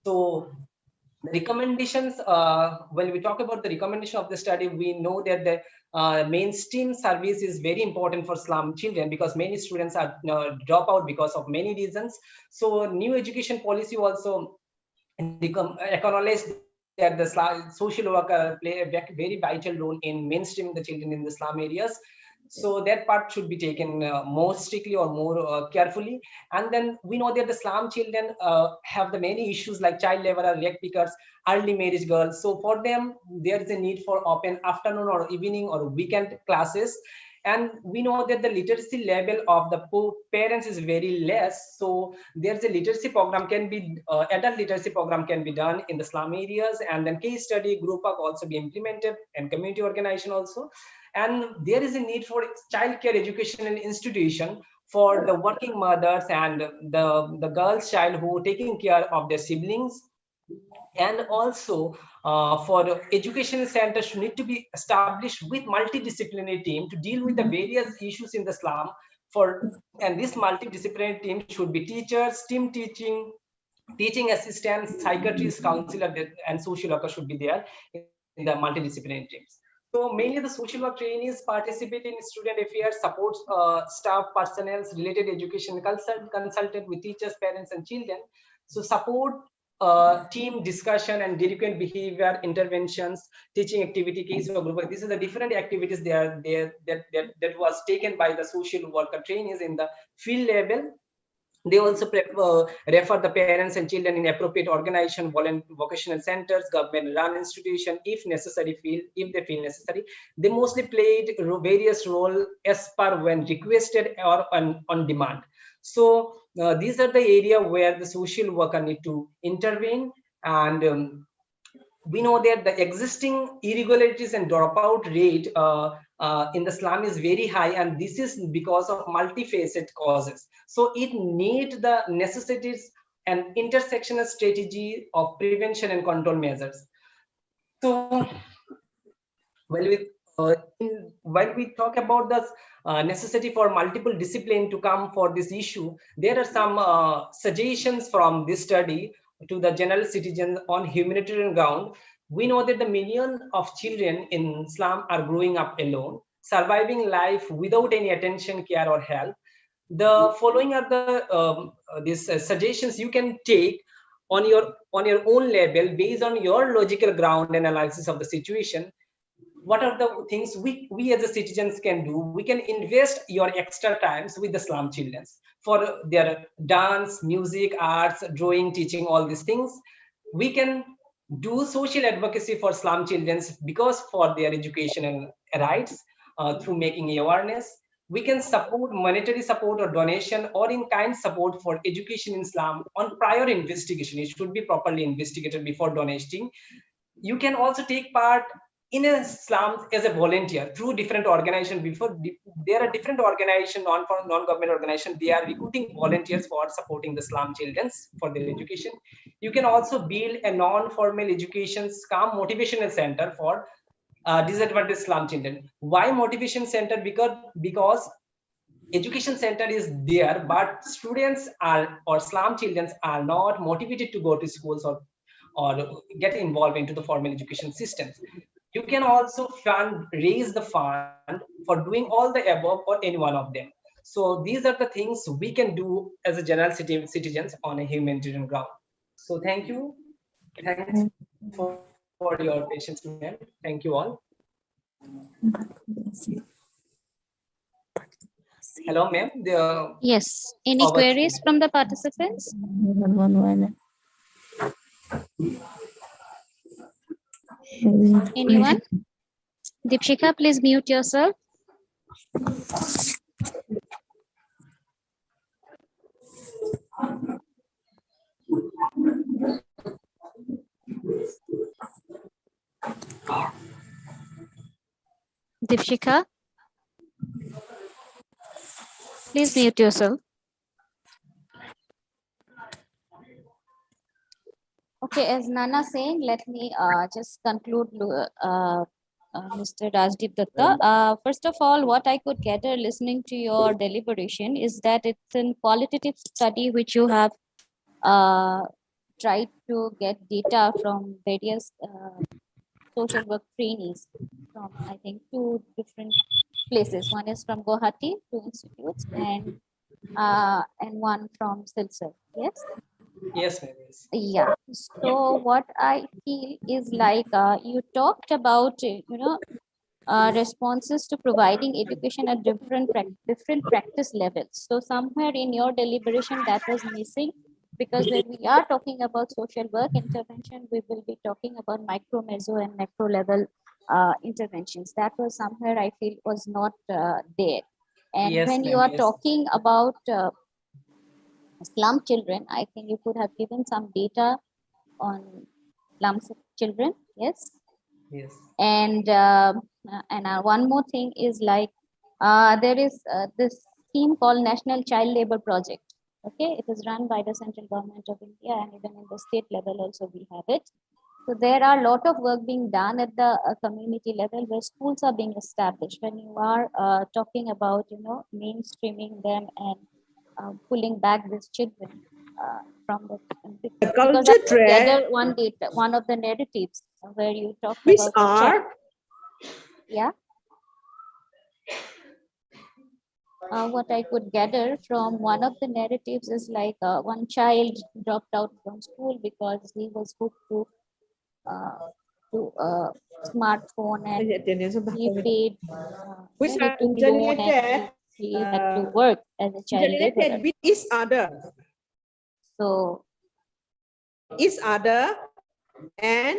So the recommendations, when we talk about the recommendation of the study, we know that the mainstream service is very important for slum children because many students are drop out because of many reasons. So new education policy also acknowledge that the social worker play a very vital role in mainstreaming the children in the slum areas. So that part should be taken more strictly or more carefully. And then we know that the slum children have the many issues like child laborer, rag pickers, early marriage girls. So for them, there is a need for open afternoon or evening or weekend classes. And we know that the literacy level of the parents is very less. So there's a literacy program can be, adult literacy program can be done in the slum areas, and then case study group work also be implemented and community organization also. And there is a need for child care educational institution for the working mothers and the girls child who are taking care of their siblings. And also for educational centers need to be established with multidisciplinary team to deal with the various issues in the slum. And this multidisciplinary team should be teachers, team teaching assistants, psychiatrists, counselor, and social worker should be there in the multidisciplinary teams. So mainly the social work trainees participate in student affairs, supports staff, personnel, related education, consultant with teachers, parents, and children. So support team discussion and delinquent behavior interventions, teaching activity, case or group. These are the different activities that was taken by the social worker trainees in the field level. They also refer the parents and children in appropriate organization, vocational centers, government-run institution, if they feel necessary. They mostly played various roles as per when requested or on demand. So these are the area where the social worker need to intervene. And we know that the existing irregularities and dropout rate in the slum is very high, and this is because of multifaceted causes. So it needs the necessities an intersectional strategy of prevention and control measures. So while we talk about the necessity for multiple discipline to come for this issue, there are some suggestions from this study to the general citizens on humanitarian ground. We know that the millions of children in slum are growing up alone, surviving life without any attention, care, or help. The following are the these suggestions you can take on your own level based on your logical ground and analysis of the situation. What are the things we as a citizens can do? We can invest your extra times with the slum children for their dance, music, arts, drawing, teaching, all these things. We can do social advocacy for slum children because for their educational rights through making awareness. We can support monetary support or donation or in kind support for education in slum on prior investigation. It should be properly investigated before donating. You can also take part in a slum as a volunteer through different organizations. Before there are different organizations, non-government organizations, they are recruiting volunteers for supporting the slum children for their education. You can also build a non-formal education motivational center for disadvantaged slum children. Why motivation center? Because education center is there, but students are or slum children are not motivated to go to schools or get involved into the formal education systems. You can also raise the fund for doing all the above or any one of them. So these are the things we can do as a general citizens on a humanitarian ground. So thank you. Thanks for your patience, ma'am. Thank you all. Hello, ma'am.
Yes. Any queries from the participants? Anyone? Deepshika, please mute yourself. Deepshika, please mute yourself. Okay, as Nana saying, let me just conclude, Mr. Rajdeep Datta. First of all, what I could gather listening to your deliberation is that it's a qualitative study which you have tried to get data from various social work trainees from, I think, 2 different places. One is from Guwahati, 2 institutes, and one from Silsar. Yes.
Yes, ma'am.
Yeah. So what I feel is like you talked about responses to providing education at different practice levels. So somewhere in your deliberation that was missing, because when we are talking about social work intervention, we will be talking about micro, meso, and macro level interventions. That was somewhere I feel was not there. And
Yes,
when you
ma'am,
are
yes.
talking about slum children, I think you could have given some data on slum children. Yes.
Yes.
And one more thing is like there is this scheme called National Child Labor Project. Okay, it is run by the central government of India, and even in the state level also we have it. So there are a lot of work being done at the community level where schools are being established. When you are talking about mainstreaming them and pulling back these children from the because I gather one of the narratives where you talked about the child. Yeah. What I could gather from one of the narratives is like one child dropped out from school because he was hooked to a smartphone, and he paid he took loan, and he had to work as a child laborer.
Is other.
So
is other and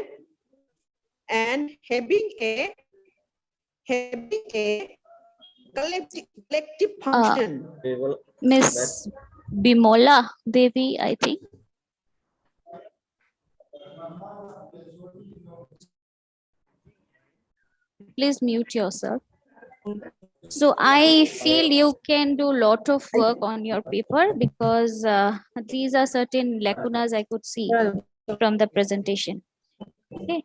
having a collective function.
Miss Bimola Devi, I think. Please mute yourself. So I feel you can do a lot of work on your paper because these are certain lacunas I could see from the presentation. Okay.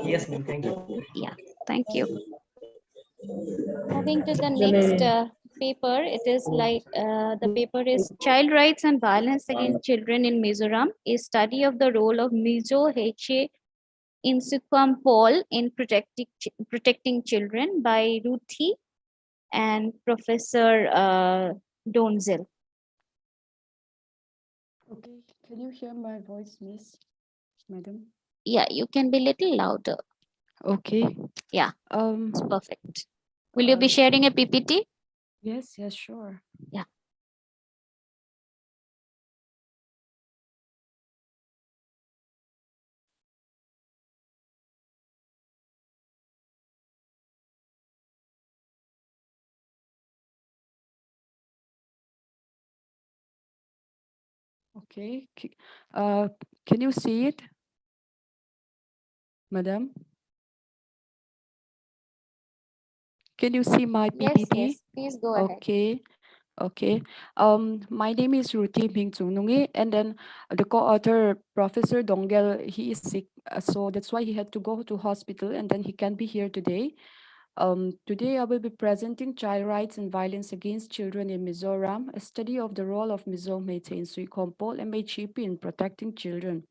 Yes, ma'am. Thank you.
Yeah, thank you. Moving to the next paper, it is like the paper is Child Rights and Violence Against Children in Mizoram, a study of the role of Mizo Heche Insukwam Paul in protecting children by Ruthi and Professor Donzel.
Okay, can you hear my voice, Miss Madam?
Yeah, you can be little louder.
Okay.
Yeah, it's perfect. Will you be sharing a PPT?
Yes, yes, sure.
Yeah.
Okay. Can you see it, Madam? Can you see my
Yes,
PPT?
yes, please go ahead.
Okay. Okay. My name is Ruti Mingzunungi, and then the co-author, Professor Dongel, he is sick, so that's why he had to go to hospital, and then he can't be here today. Today I will be presenting Child Rights and Violence Against Children in Mizoram, a study of the role of Mizo Meitei in Suikompol and Meichipi in protecting children.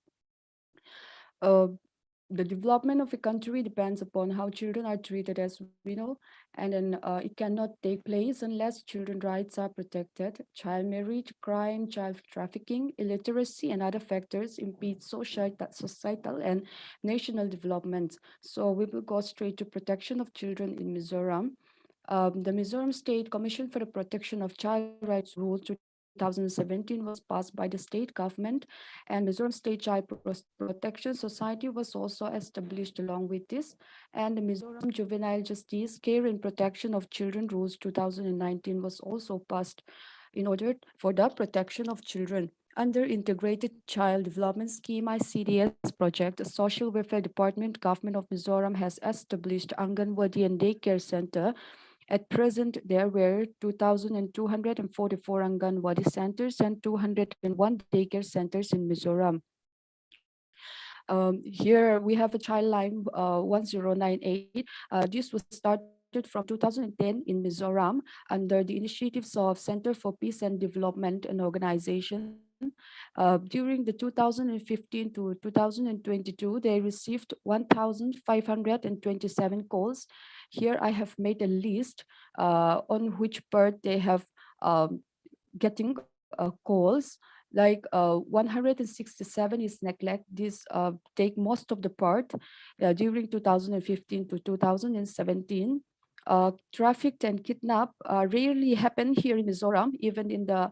The development of a country depends upon how children are treated, as we know, and then it cannot take place unless children's rights are protected. Child marriage, crime, child trafficking, illiteracy, and other factors impede societal and national development. So we will go straight to protection of children in Mizoram. The Mizoram State Commission for the Protection of Child Rights Rule 2017 was passed by the state government, and Mizoram State Child Protection Society was also established along with this, and the Mizoram Juvenile Justice Care and Protection of Children Rules 2019 was also passed in order for the protection of children. Under Integrated Child Development Scheme ICDS project, the Social Welfare Department, Government of Mizoram has established Anganwadi and Daycare Center. At present, there were 2,244 Anganwadi centers and 201 daycare centers in Mizoram. Here we have a child line 1098. This was started from 2010 in Mizoram under the initiatives of Center for Peace and Development and organization. During the 2015 to 2022, they received 1,527 calls. Here I have made a list on which part they have getting calls. Like 167 is neglect. This take most of the part during 2015 to 2017. Trafficked and kidnapped rarely happen here in Mizoram, even in the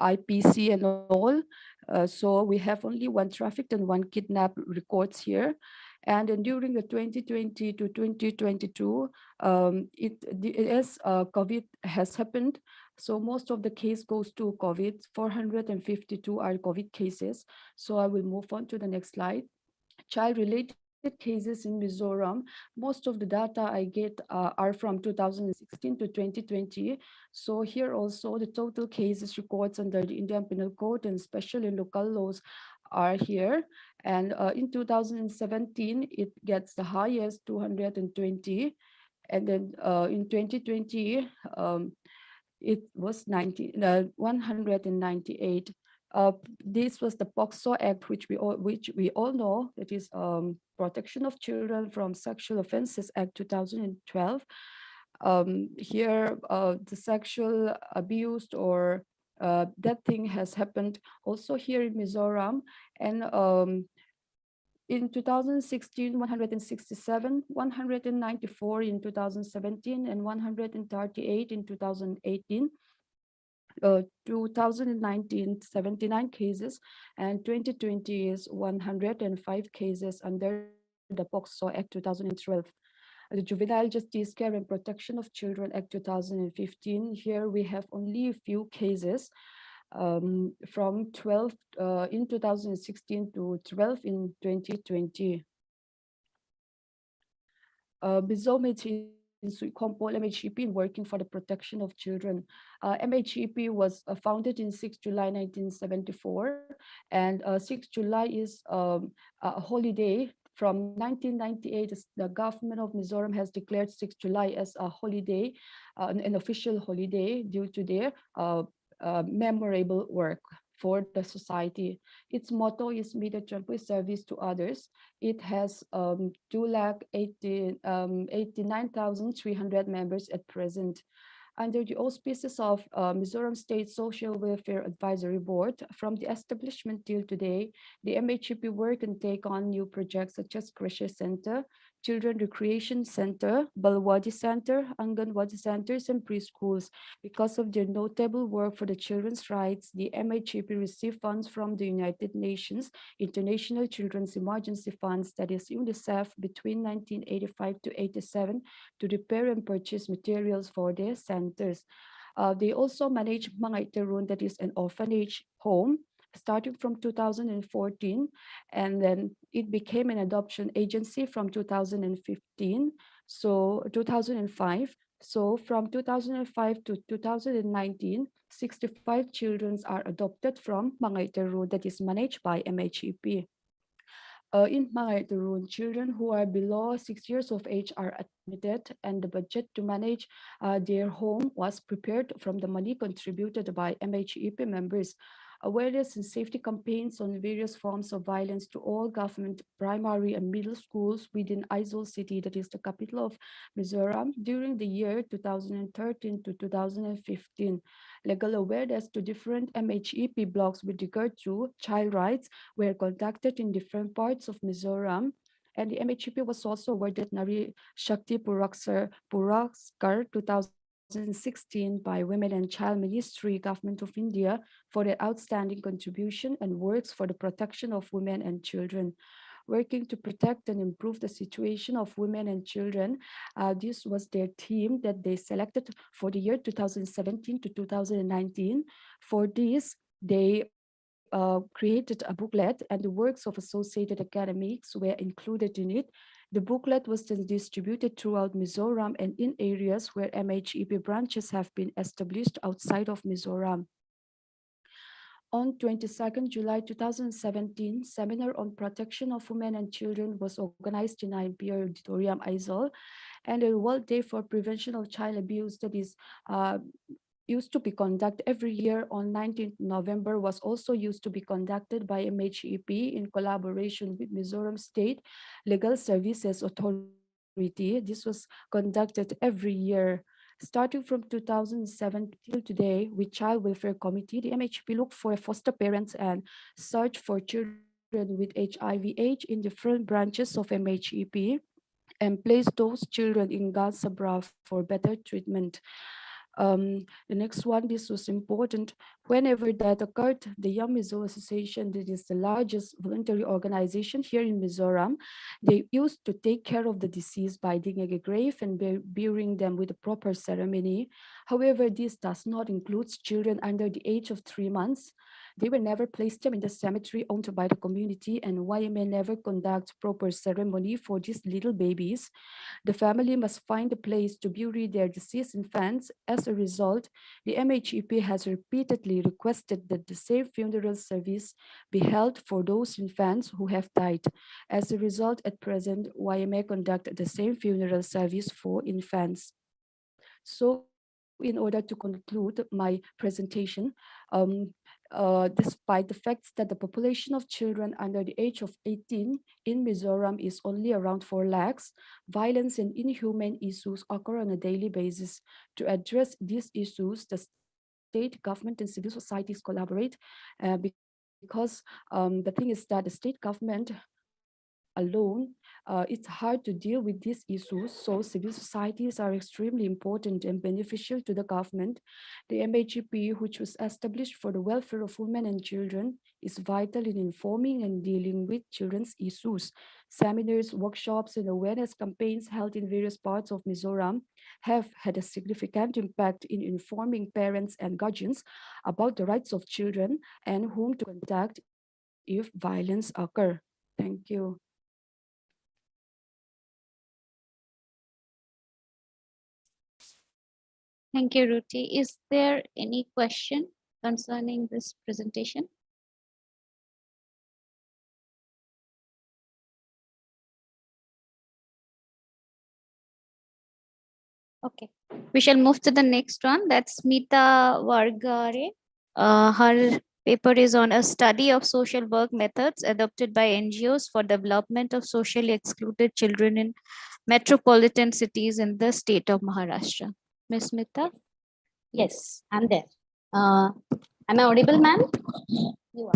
IPC and all. So we have only one trafficked and one kidnapped records here. And then during the 2020 to 2022, COVID has happened. So most of the case goes to COVID. 452 are COVID cases. So I will move on to the next slide. Child-related cases in Mizoram, most of the data I get are from 2016 to 2020. So here also the total cases records under the Indian Penal Code and special and local laws are here. And in 2017, it gets the highest 220. And then in 2020, it was 198. This was the POCSO Act, which we all know, that is Protection of Children from Sexual Offences Act 2012. Here, the sexual abuse or that thing has happened also here in Mizoram, and in 2016, 167, 194 in 2017, and 138 in 2018. 2019, 79 cases, and 2020 is 105 cases under the POCSO Act 2012. The Juvenile Justice Care and Protection of Children Act 2015, here we have only a few cases from 12 in 2016 to 12 in 2020. Bizomit in Suikompo, MHEP in working for the protection of children. MHEP was founded in 6 July 1974, and 6 July is a holiday. From 1998, the government of Mizoram has declared 6 July as a holiday, an official holiday due to their memorable work for the society. Its motto is media-tranquil service to others. It has 289,300 members at present. Under the auspices of Mizoram State Social Welfare Advisory Board, from the establishment till today, the MHEP work and take on new projects such as Creche Center, Children Recreation Center, Balwadi Center, Anganwadi Centers, and preschools. Because of their notable work for the children's rights, the MHEP received funds from the United Nations International Children's Emergency Funds, that is UNICEF, between 1985 to 87 to repair and purchase materials for their centers. They also manage Mangay Terun, that is an orphanage home, starting from 2014, and then it became an adoption agency from 2015, so 2005. So from 2005 to 2019, 65 children are adopted from Mangay Terun, that is managed by MHEP. In Mangay Terun, children who are below 6 years of age are admitted, and the budget to manage their home was prepared from the money contributed by MHEP members. Awareness and safety campaigns on various forms of violence to all government primary and middle schools within Aizawl city, that is the capital of Mizoram, during the year 2013 to 2015. Legal awareness to different MHEP blocks with regard to child rights were conducted in different parts of Mizoram. And the MHEP was also awarded Nari Shakti Puraskar 2016 by Women and Child Ministry, Government of India, for their outstanding contribution and works for the protection of women and children. Working to protect and improve the situation of women and children, this was their theme that they selected for the year 2017 to 2019. For this, they created a booklet, and the works of associated academics were included in it. The booklet was then distributed throughout Mizoram and in areas where MHEP branches have been established outside of Mizoram. On 22nd July 2017, seminar on protection of women and children was organized in IMP Auditorium, Aizawl, and a World Day for Prevention of Child Abuse, that is used to be conducted every year on 19th November, was also used to be conducted by MHEP in collaboration with Mizoram State Legal Services Authority. This was conducted every year. Starting from 2007 till today, with Child Welfare Committee, the MHEP looked for foster parents and search for children with HIV/AIDS in different branches of MHEP and placed those children in Ghar Sabra for better treatment. The next one, this was important. Whenever that occurred, the Young Mizo Association, that is the largest voluntary organization here in Mizoram, they used to take care of the deceased by digging a grave and burying them with a proper ceremony. However, this does not include children under the age of 3 months. They will never place them in the cemetery owned by the community, and YMA never conduct proper ceremony for these little babies. The family must find a place to bury their deceased infants. As a result, the MHEP has repeatedly requested that the same funeral service be held for those infants who have died. As a result, at present, YMA conduct the same funeral service for infants. So in order to conclude my presentation, despite the fact that the population of children under the age of 18 in Mizoram is only around 4 lakhs, violence and inhumane issues occur on a daily basis. To address these issues, the state government and civil societies collaborate because the thing is that the state government alone, it's hard to deal with these issues. So civil societies are extremely important and beneficial to the government. The MHEP, which was established for the welfare of women and children, is vital in informing and dealing with children's issues. Seminars, workshops, and awareness campaigns held in various parts of Mizoram have had a significant impact in informing parents and guardians about the rights of children and whom to contact if violence occurs. Thank you.
Thank you, Ruti. Is there any question concerning this presentation? Okay, we shall move to the next one. That's Smita Vargare. Her paper is on a study of social work methods adopted by NGOs for development of socially excluded children in metropolitan cities in the state of Maharashtra. Ms. Smita?
Yes, I'm there. Am I audible, ma'am? You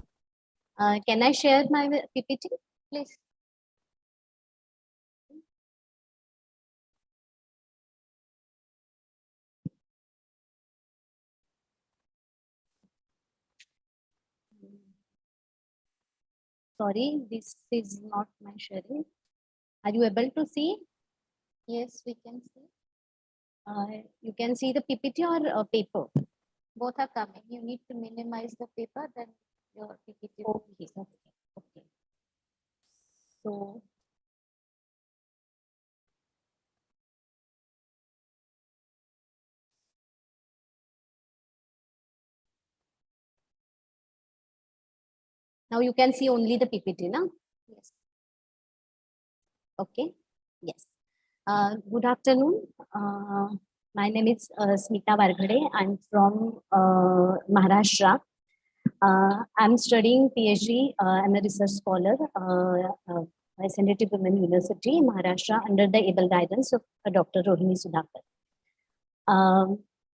are. Can I share my PPT, please? Sorry, this is not my sharing. Are you able to see? Yes, we can see. You can see the PPT or paper? Both are coming. You need to minimize the paper, then your PPT. Okay, okay. So, now you can see only the PPT, no? Yes. Okay. Yes. Good afternoon. My name is Smita Vargade. I'm from Maharashtra. I'm studying PhD. I'm a research scholar at Chandrapur Women University, Maharashtra, under the able guidance of Dr. Rohini Sudhakar.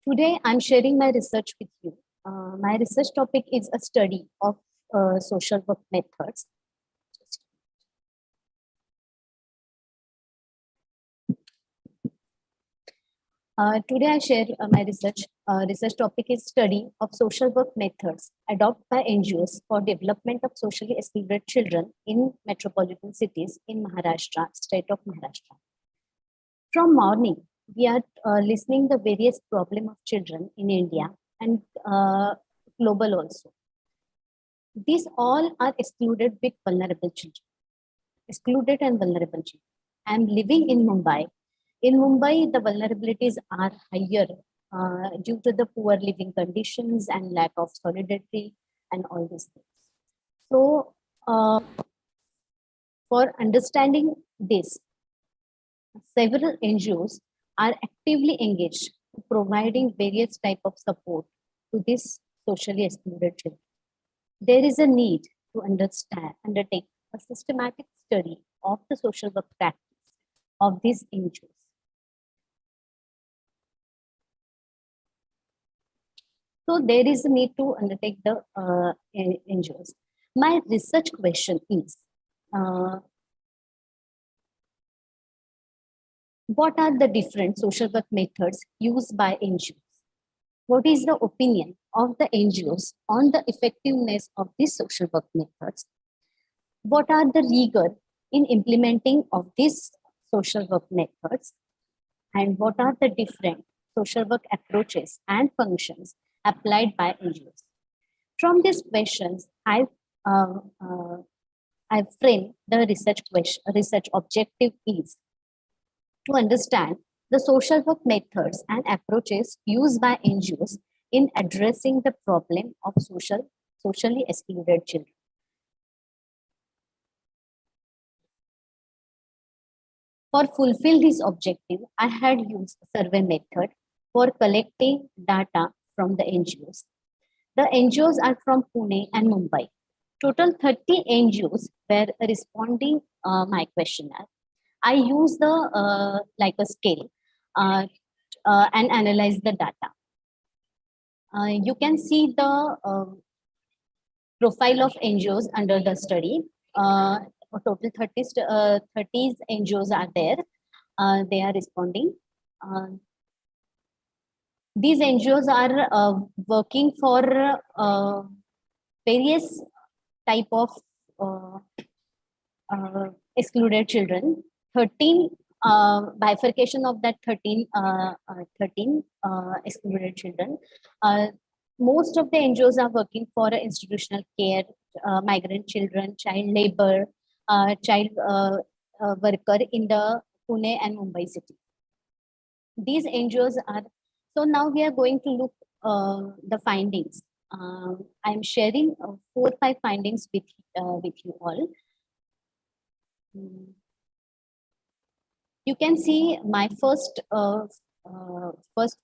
Today, I'm sharing my research with you. My research topic is a study of social work methods. Today I share my research. Research topic is study of social work methods adopted by NGOs for development of socially excluded children in metropolitan cities in Maharashtra, state of Maharashtra. From morning, we are listening the various problem of children in India and global also. These all are excluded with vulnerable children, excluded and vulnerable children. I am living in Mumbai. In Mumbai, the vulnerabilities are higher due to the poor living conditions and lack of solidarity and all these things. So, for understanding this, several NGOs are actively engaged in providing various type of support to these socially excluded children. There is a need to undertake a systematic study of the social work practice of these NGOs. So there is a need to undertake the NGOs. My research question is, what are the different social work methods used by NGOs? What is the opinion of the NGOs on the effectiveness of these social work methods? What are the rigor in implementing of these social work methods? And what are the different social work approaches and functions applied by NGOs? From these questions, I've framed the research objective is to understand the social work methods and approaches used by NGOs in addressing the problem of socially excluded children. For fulfill this objective, I had used a survey method for collecting data from the NGOs. The NGOs are from Pune and Mumbai. Total 30 NGOs were responding my questionnaire. I use the like a scale and analyze the data. You can see the profile of NGOs under the study. Total 30 NGOs are there. They are responding. These NGOs are working for various type of excluded children. 13 bifurcation of that 13 excluded children. Most of the NGOs are working for institutional care, migrant children, child labor, child worker in the Pune and Mumbai city. These NGOs are So now we are going to look the findings. I'm sharing 4 or 5 findings with you all. You can see my first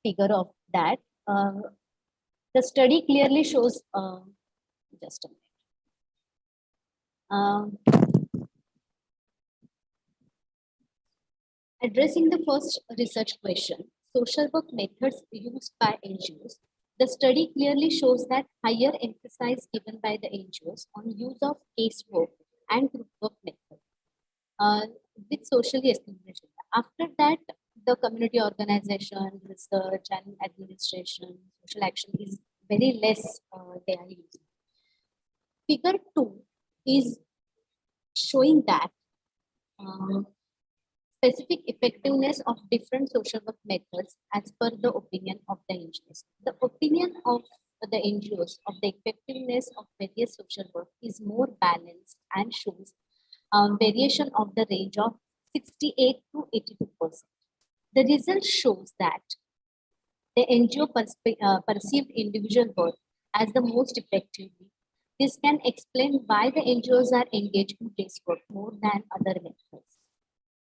figure of that. The study clearly shows. Just a minute. Addressing the first research question, social work methods used by NGOs, the study clearly shows that higher emphasis given by the NGOs on use of casework and group work methods with socially exclusion. After that, the community organization, research, and administration, social action is very less they are using. Figure 2 is showing that specific effectiveness of different social work methods as per the opinion of the NGOs. The opinion of the NGOs of the effectiveness of various social work is more balanced and shows variation of the range of 68 to 82%. The result shows that the NGO perceived individual work as the most effectively. This can explain why the NGOs are engaged in casework more than other methods.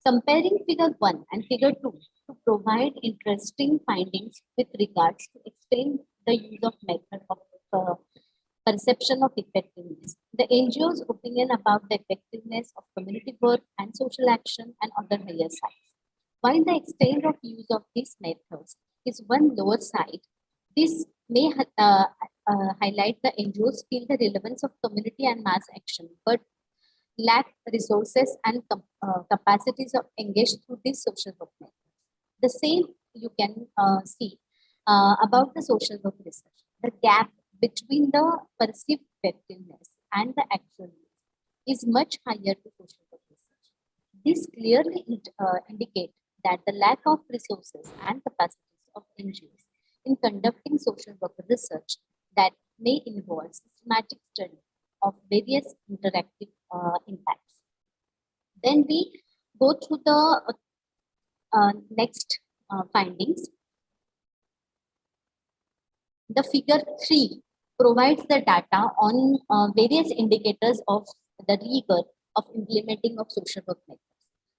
Comparing figure 1 and figure 2 to provide interesting findings with regards to explain the use of method of perception of effectiveness. The NGO's opinion about the effectiveness of community work and social action and other higher sides. While the extent of use of these methods is one lower side, this may highlight the NGOs feel the relevance of community and mass action, but lack resources and capacities of engage through these social work methods. The same you can see about the social work research. The gap between the perceived effectiveness and the actual use is much higher to social work research. This clearly indicates that the lack of resources and capacities of NGOs in conducting social work research that may involve systematic study of various interactive impacts. Then we go through the next findings. The figure 3 provides the data on various indicators of the rigor of implementing of social work methods.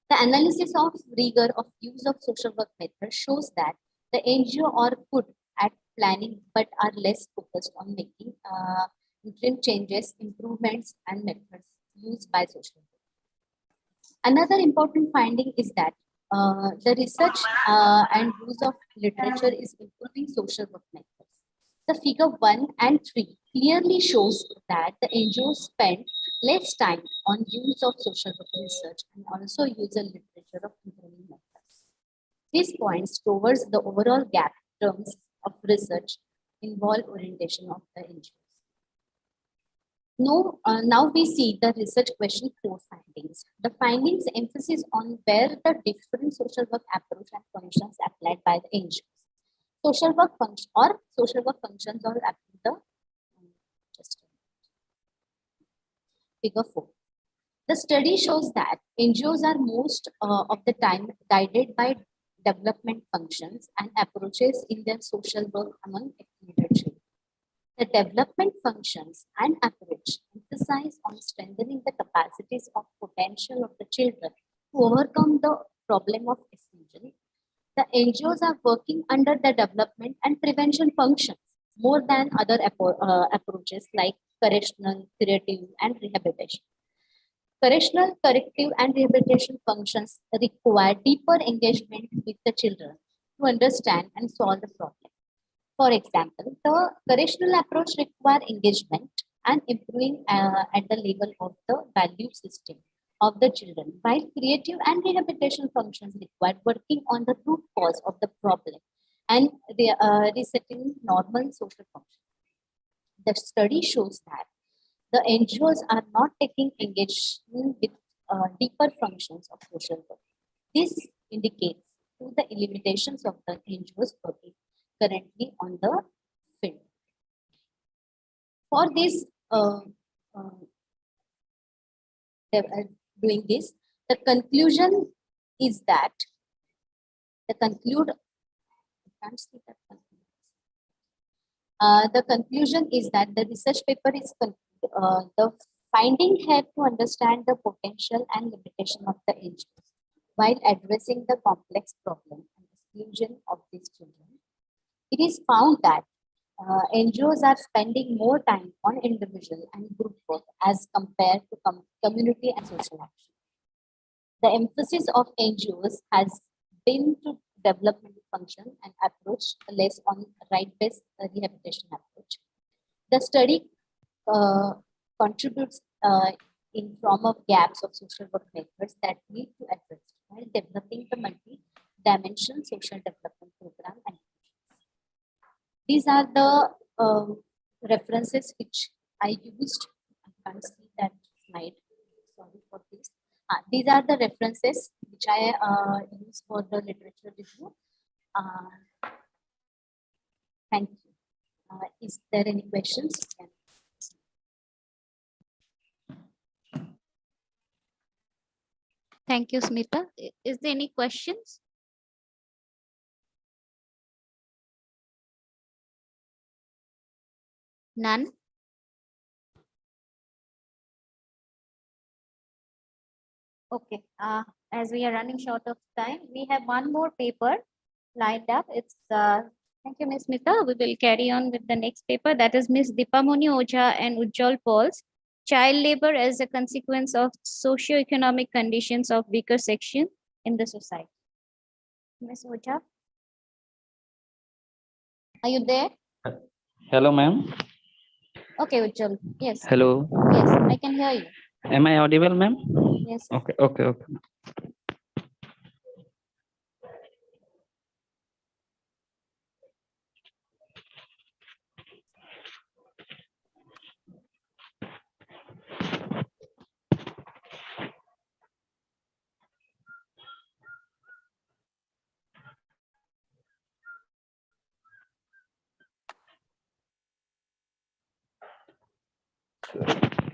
The analysis of rigor of use of social work methods shows that the NGO are good at planning but are less focused on making interim changes, improvements, and methods used by social work. Another important finding is that the research and use of literature is improving social work methods. The figure 1 and 3 clearly shows that the NGOs spend less time on use of social work research and also use a literature of improving methods. This points towards the overall gap in terms of research involved orientation of the NGOs. Now we see the research question 4 findings. The findings emphasis on where the different social work approach and functions applied by the NGOs. Social work function or social work functions are applied the figure 4. The study shows that NGOs are most of the time guided by development functions and approaches in their social work among excluded children. The development functions and approach emphasize on strengthening the capacities of potential of the children to overcome the problem of exclusion. The NGOs are working under the development and prevention functions more than other approaches like correctional, curative, and rehabilitation. Correctional, corrective, and rehabilitation functions require deeper engagement with the children to understand and solve the problem. For example, the correctional approach requires engagement and improving at the level of the value system of the children, while creative and rehabilitation functions require working on the root cause of the problem and resetting normal social functions. The study shows that the NGOs are not taking engagement with deeper functions of social work. This indicates to the limitations of the NGOs working currently on the field. For this, doing this, the conclusion is that can't see that. The conclusion is that the research paper is the finding here to understand the potential and limitation of the NGOs while addressing the complex problem and exclusion of these children. It is found that NGOs are spending more time on individual and group work as compared to community and social action. The emphasis of NGOs has been to development function and approach less on right-based rehabilitation approach. The study contributes in form of gaps of social work methods that need to address while developing the multi-dimensional social development program. And these are the references which I used. I can't see that slide. Sorry for this. These are the references which I use for the literature review. Thank you. Is there any questions?
Thank you, Smita. Is there any questions? None? Okay. As we are running short of time, we have one more paper lined up. It's thank you, Ms. Smita. We will carry on with the next paper. That is Ms. Dipamoni Ojha and Ujjwal Paul's Child Labor as a Consequence of Socio-Economic Conditions of Weaker Section in the Society. Ms. Ojha, are you there?
Hello, ma'am.
Okay, Ujjwal. Yes.
Hello.
Yes, I can hear you.
Am I audible, ma'am?
Yes.
Okay.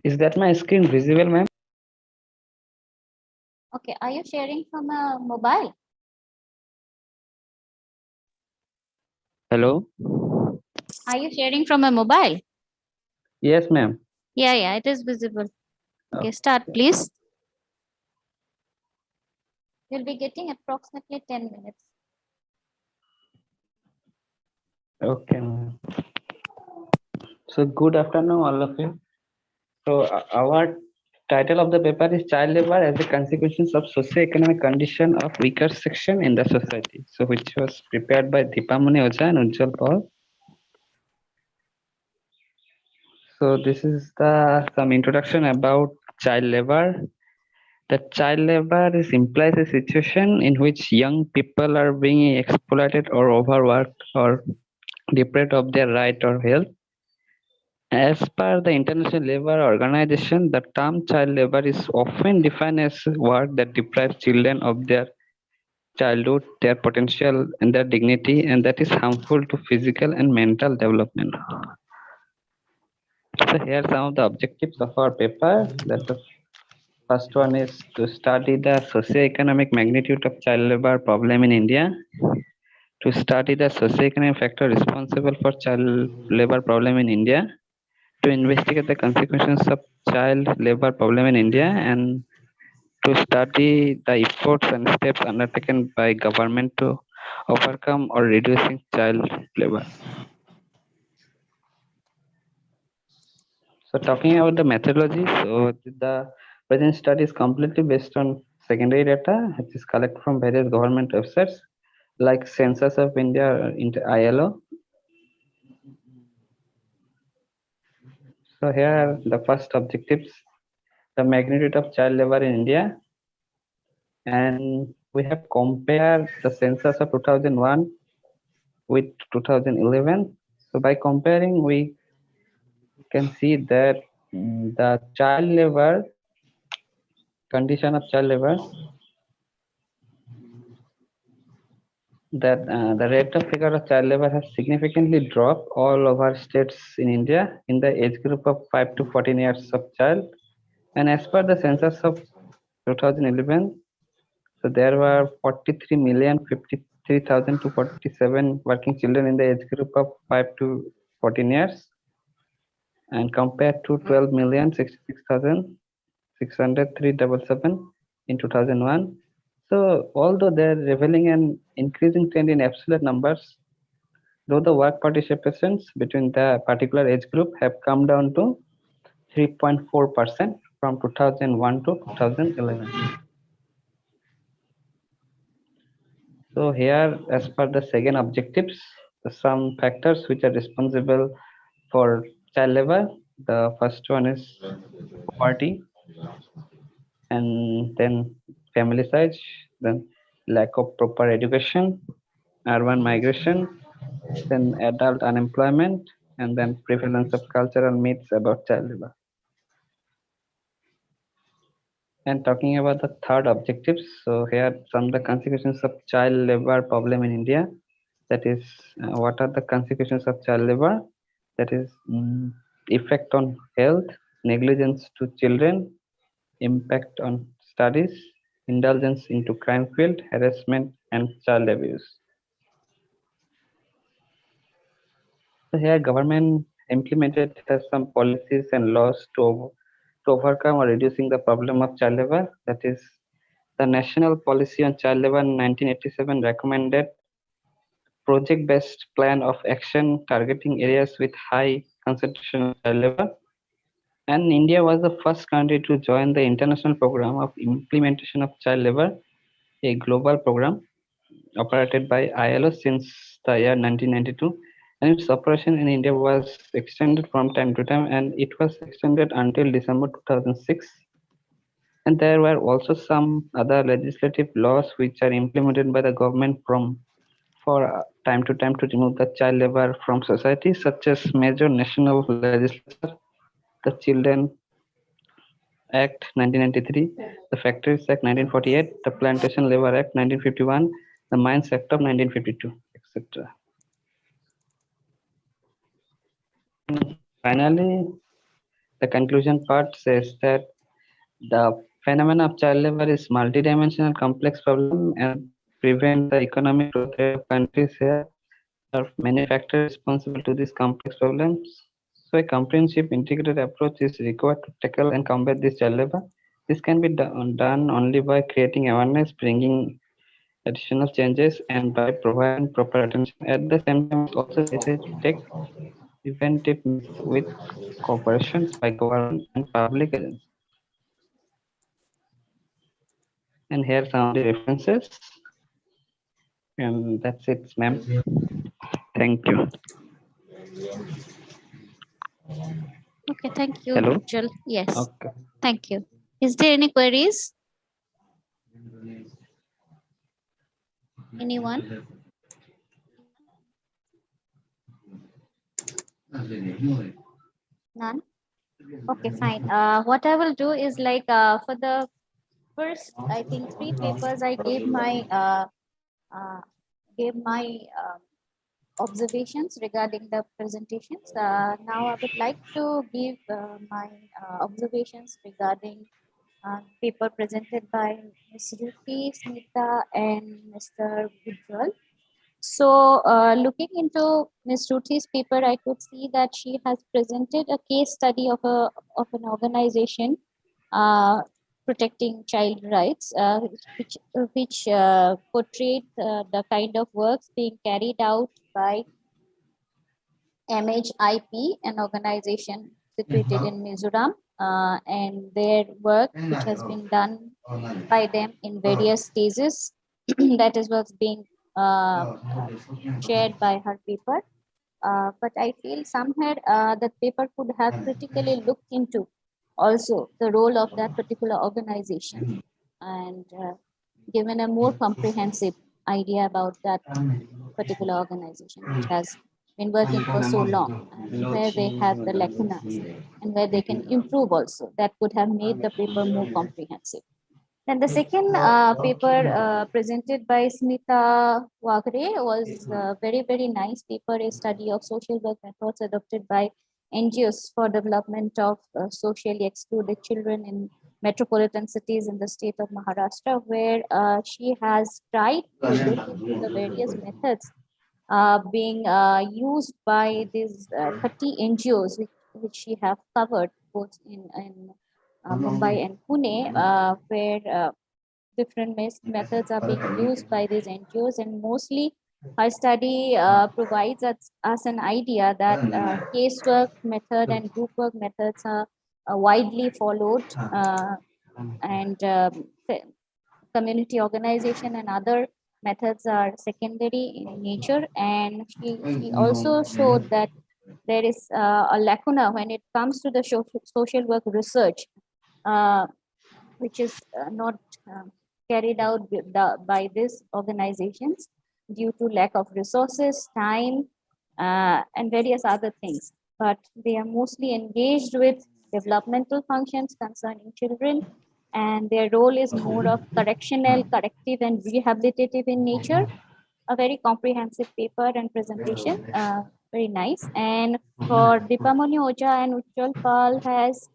Is that my screen visible, ma'am?
Okay, are you sharing from a mobile?
Hello?
Are you sharing from a mobile?
Yes, ma'am.
Yeah, it is visible. Okay, start, please. You'll be getting approximately 10 minutes.
Okay, ma'am. So good afternoon, all of you. So our title of the paper is Child Labor as a Consequence of Socio-Economic Condition of Weaker Section in the Society. So which was prepared by Dipamoni Ojha and Ujjwal Paul. So this is some introduction about child labor. The child labor implies a situation in which young people are being exploited or overworked or deprived of their right or health. As per the International Labour Organization, the term child labor is often defined as work that deprives children of their childhood, their potential and their dignity, and that is harmful to physical and mental development. So here are some of the objectives of our paper. The first one is to study the socio-economic magnitude of child labor problem in India, to study the socio-economic factor responsible for child labor problem in India, to investigate the consequences of child labor problem in India, and to study the efforts and steps undertaken by government to overcome or reducing child labor. So talking about the methodology, so the present study is completely based on secondary data, which is collected from various government websites like Census of India, ILO. So here are the first objectives: the magnitude of child labor in India, and we have compared the census of 2001 with 2011. So by comparing, we can see that the child labor condition of child labor, that the rate of figure of child labor has significantly dropped all over states in India in the age group of 5 to 14 years of child. And as per the census of 2011, so there were 3,247 working children in the age group of 5 to 14 years, and compared to 12,066,603.77 in 2001. So although they're revealing an increasing trend in absolute numbers, though the work participations between the particular age group have come down to 3.4% from 2001 to 2011. So here, as per the second objectives, some factors which are responsible for child labor. The first one is poverty, and then family size, then lack of proper education, urban migration, then adult unemployment, and then prevalence of cultural myths about child labor. And talking about the third objectives, so here some of the consequences of child labor problem in India. That is, what are the consequences of child labor? That is, effect on health, negligence to children, impact on studies, indulgence into crime field, harassment, and child abuse. So here government implemented some policies and laws to overcome or reducing the problem of child labor. That is, the National Policy on Child Labor in 1987 recommended project-based plan of action targeting areas with high concentration of child labor. And India was the first country to join the international program of implementation of child labor, a global program operated by ILO since the year 1992. And its operation in India was extended from time to time, and it was extended until December 2006. And there were also some other legislative laws which are implemented by the government for time to time to remove the child labor from society, such as major national legislature, the Children Act 1993, the Factories Act 1948, the Plantation Labor Act 1951, the Mines Act of 1952, etc. Finally, the conclusion part says that the phenomenon of child labor is multidimensional complex problem and prevent the economic growth rate of countries here. There are many factors responsible to these complex problems. So a comprehensive integrated approach is required to tackle and combat this child labor. This can be done only by creating awareness, bringing additional changes, and by providing proper attention. At the same time, it's also necessary to take preventive measures with cooperation by government and public agencies. And here are some of the references. And that's it, ma'am. Thank you.
Okay, thank you,
Hello?
Jill. Yes,
Okay.
thank you. Is there any queries? Anyone? None? Okay, fine. What I will do is like for the first, I think 3 papers, I gave my observations regarding the presentations. Now I would like to give my observations regarding paper presented by Ms. Rupi, Smita, and Mr. Ujjwal. So looking into Ms. Ruti's paper, I could see that she has presented a case study of an organization protecting child rights, which portrayed the kind of works being carried out by MHIP, an organization situated in Mizoram, and their work which has been done by them in various stages. That is what's being shared by her paper. But I feel somewhere that paper could have critically looked into also the role of that particular organization and given a more comprehensive idea about that particular organization, which has been working for so long, and where they have the lacunas and where they can improve also. That could have made the paper more comprehensive. Then the second paper presented by Smita Wagre was a very, very nice paper, a study of social work methods adopted by NGOs for development of socially excluded children in metropolitan cities in the state of Maharashtra, where she has tried to look into the various methods being used by these 30 NGOs, which she have covered both in Mumbai and Pune, where different methods are being used by these NGOs, and mostly her study provides us an idea that casework method and group work methods are widely followed, and community organization and other methods are secondary in nature. And she also showed that there is a lacuna when it comes to the social work research, which is not carried out by these organizations due to lack of resources, time, and various other things. But they are mostly engaged with developmental functions concerning children, and their role is more of correctional, corrective, and rehabilitative in nature. A very comprehensive paper and presentation, very nice. And for Dipamoni Oja and Ujjwal Pal has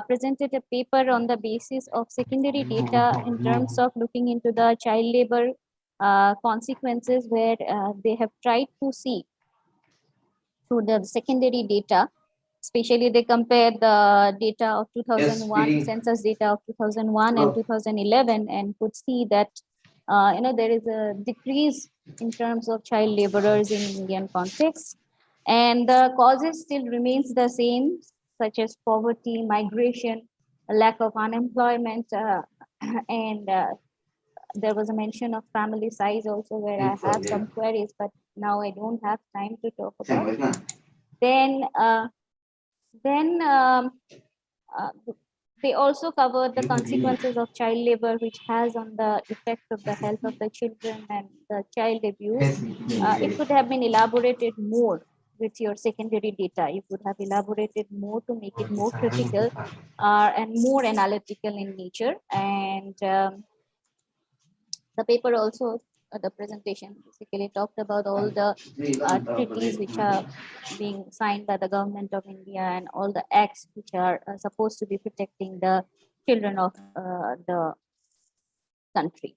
presented a paper on the basis of secondary data in terms of looking into the child labor consequences, where they have tried to see through the secondary data. Especially they compare the data of 2001, census data of 2001 and 2011, and could see that there is a decrease in terms of child laborers in Indian context, and the causes still remains the same, such as poverty, migration, a lack of unemployment, and there was a mention of family size also, where I have some queries, but now I don't have time to talk about. Then they also cover the consequences of child labor, which has on the effect of the health of the children and the child abuse. It could have been elaborated more with your secondary data. You could have elaborated more to make it more critical and more analytical in nature. And the paper also, the presentation basically talked about all the treaties which are being signed by the government of India and all the acts which are supposed to be protecting the children of the country.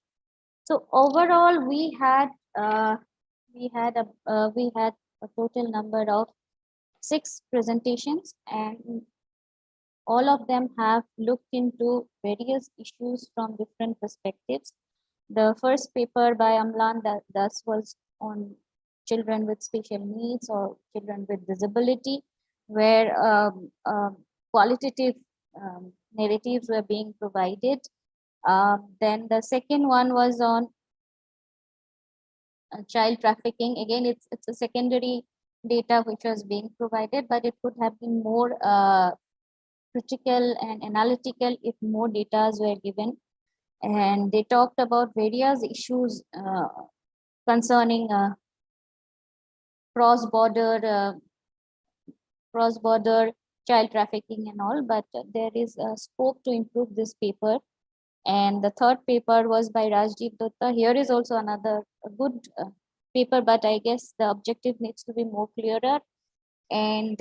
So overall, we had a total number of 6 presentations, and all of them have looked into various issues from different perspectives. The first paper by Amlan Das was on children with special needs or children with disability, where qualitative narratives were being provided. Then the second one was on child trafficking. Again, it's a secondary data which was being provided, but it could have been more critical and analytical if more data were given. And they talked about various issues concerning cross-border child trafficking and all, but there is a scope to improve this paper. And the third paper was by Rajdeep Dutta. Here is also another good paper, but I guess the objective needs to be more clearer, and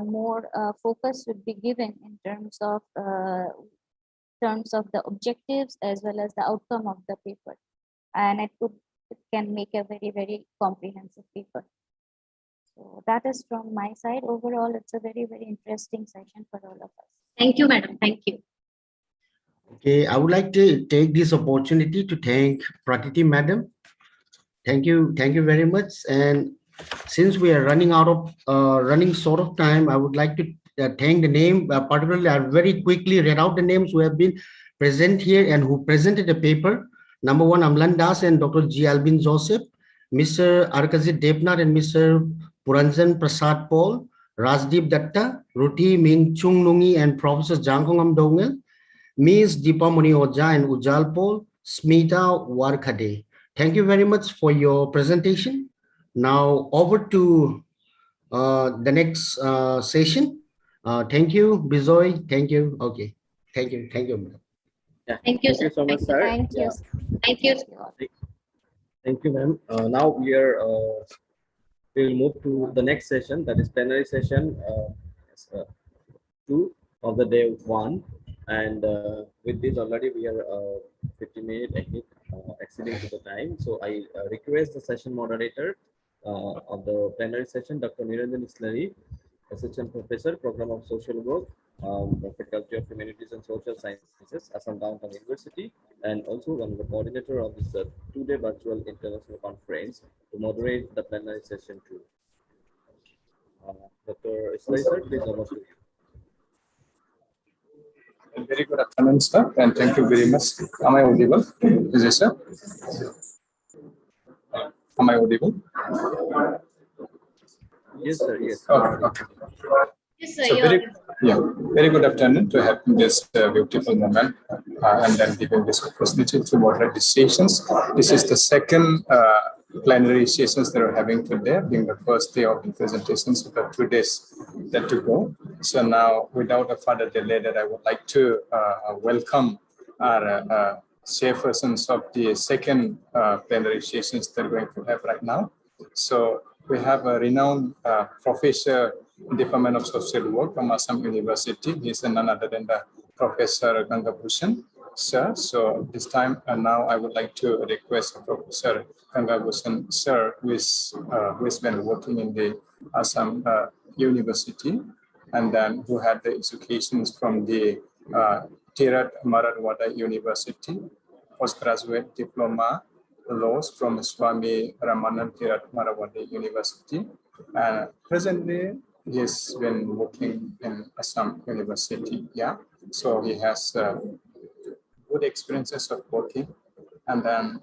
more focus should be given in terms of the objectives as well as the outcome of the paper, and it can make a very, very comprehensive paper. So that is from my side. Overall, it's a very, very interesting session for all of us. Thank you, madam. Thank you.
Okay, I would like to take this opportunity to thank Prakriti madam. Thank you very much. And since we are running out of running short of time, I would like to thank the name, particularly I very quickly read out the names who have been present here and who presented the paper. Number 1, Amlan Das and Dr. G. Albin Joseph, Mr. Arkazit Devnath and Mr. Puranjan Prasad Paul, Rajdeep Datta, Ruti Ming Chung Nungi and Professor Janghongam Dongel, Ms. Dipamoni Oja and Ujjwal Paul, Smita Warkhade. Thank you very much for your presentation. Now over to the next session. Thank you, Bizoy. Thank you. Okay. Thank you. Thank you.
Yeah.
Thank you,
Thank you so much, sir.
Thank you.
Thank you. Thank you, ma'am. Now we will move to the next session, that is plenary session 2 of the day 1. And with this already we are 15 minutes ahead, exceeding to the time. So I request the session moderator of the plenary session, Dr. Niranjan Islari, Assistant Professor, Program of Social Work, Faculty of Humanities and Social Sciences, Assam Downtown University, and also one of the coordinator of this two-day virtual international conference to moderate the plenary session too. Dr. Islari, sir, please over to you.
Very good afternoon, sir, and thank you very much. Am I audible? Is it, sir? Am I audible?
Yes, sir. Yes.
Okay. Okay.
Yes, sir.
So very good afternoon to have this beautiful moment and then giving this opportunity to moderate these sessions. This is the second plenary sessions that we're having today, being the first day of the presentations. We have 2 days that to go. So now, without a further delay, that I would like to welcome our chairpersons of the second plenary sessions that we're going to have right now. So we have a renowned professor in the Department of Social Work from Assam University. He's none other than the Professor Gangabhushan, sir. So this time now I would like to request Professor Gangabhushan, sir, who has been working in the Assam University and then who had the educations from the Tirat Marathwada University, postgraduate diploma laws from Swami Ramanand Tirat Marathwada University. And presently, he's been working in Assam University. Yeah, so he has good experiences of working, and then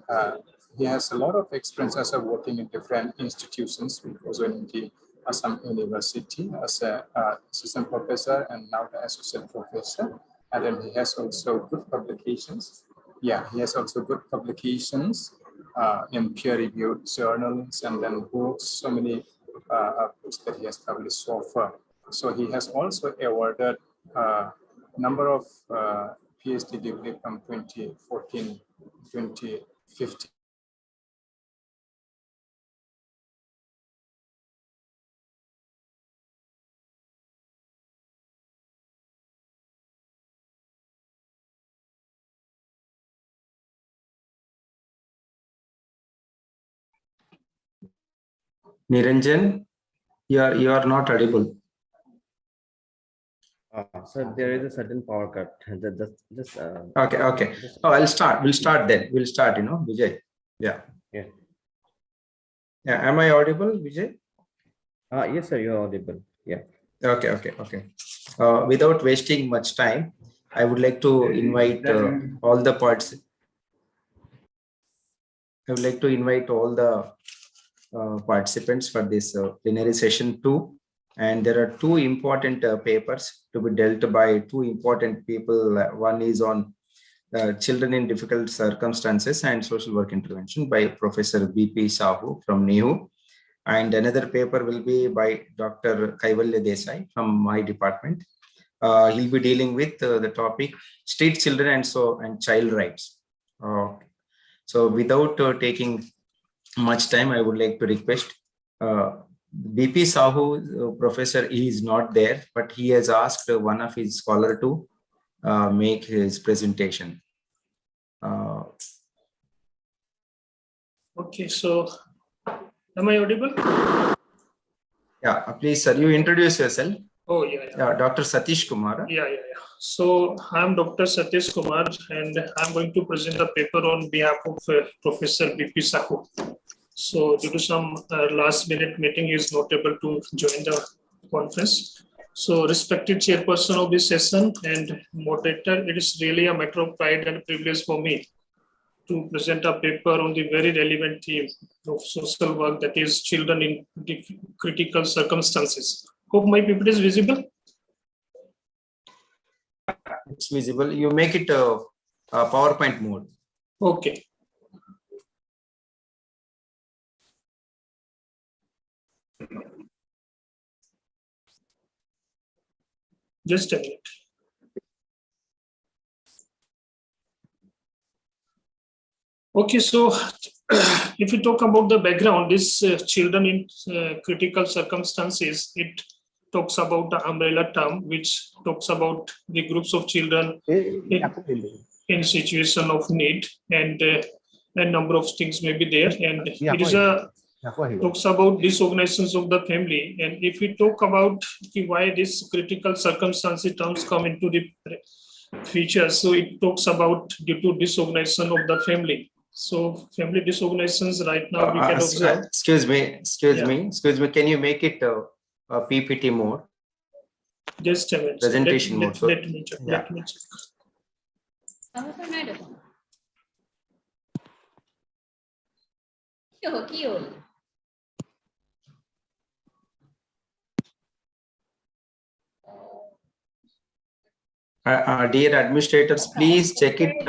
he has a lot of experiences of working in different institutions, also in the Assam University as an assistant professor and now the associate professor. And then he has also good publications. Yeah, he has also good publications in peer-reviewed journals and then books, so many books that he has published so far. So he has also awarded a number of PhD degree from 2014, 2015.
Niranjan, you are not audible.
So there is a certain power cut.
Okay. Oh, I'll start. We'll start then. We'll start, Vijay. Yeah.
Yeah.
Am I audible, Vijay?
Yes, sir, you're audible. Yeah.
Okay. Without wasting much time, I would like to invite all the parts. I would like to invite all the participants for this plenary session 2. And there are 2 important papers to be dealt by 2 important people. One is on children in difficult circumstances and social work intervention by Professor B.P. Sahu from NEHU. And another paper will be by Dr. Kaivalya Desai from my department. He'll be dealing with the topic street children and child rights. So without taking much time, I would like to request BP Sahu, professor, he is not there, but he has asked one of his scholar to make his presentation.
Okay, so am I audible?
Yeah, please, sir, you introduce yourself.
Oh, yeah.
Dr. Satish Kumar.
Yeah. So I'm Dr. Satish Kumar, and I'm going to present a paper on behalf of Professor BP Sahu. So due to some last minute meeting, he is not able to join the conference. So respected chairperson of this session and moderator, it is really a matter of pride and privilege for me to present a paper on the very relevant theme of social work, that is children in critical circumstances. Hope my paper is visible.
It's visible. You make it a PowerPoint mode.
Okay. Just a minute. Okay, so if we talk about the background, this children in critical circumstances, it talks about the umbrella term, which talks about the groups of children in situation of need, and a number of things may be there. And it is talks about disorganizations of the family. And if we talk about why this critical circumstances terms come into the features, so it talks about due to disorganization of the family. So family disorganizations right now we can observe.
Excuse me. Can you make it a PPT mode?
Just a minute.
Presentation mode.
Let me check.
Yeah.
Let me check.
Dear administrators, please check it.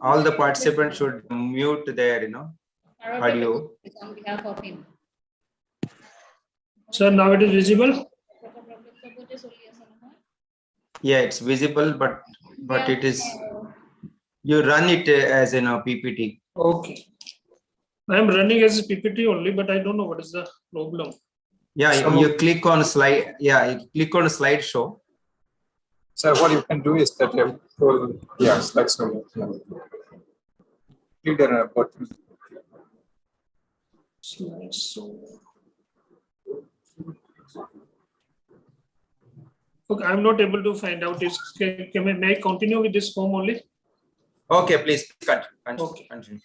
All the participants should mute their, audio.
So now it is visible.
Yeah, it's visible, but it is. You run it as in a PPT.
Okay. I am running as a PPT only, but I don't know what is the problem.
Yeah, you click on slide. Yeah, you click on slideshow.
So what you can do is that you pull, slideshow. Click the button.
Okay, I'm not able to find out. May I continue with this form only?
Okay, please continue.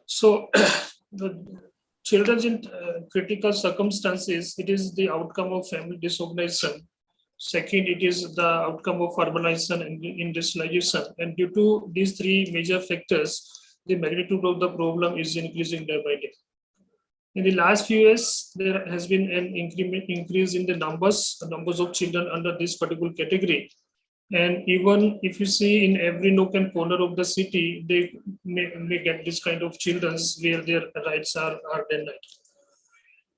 So the children in critical circumstances, it is the outcome of family disorganization. Second, it is the outcome of urbanization and industrialization. And due to these three major factors, the magnitude of the problem is increasing day by day. In the last few years, there has been an increase in the numbers of children under this particular category. And even if you see in every nook and corner of the city, they may get this kind of children where their rights are denied.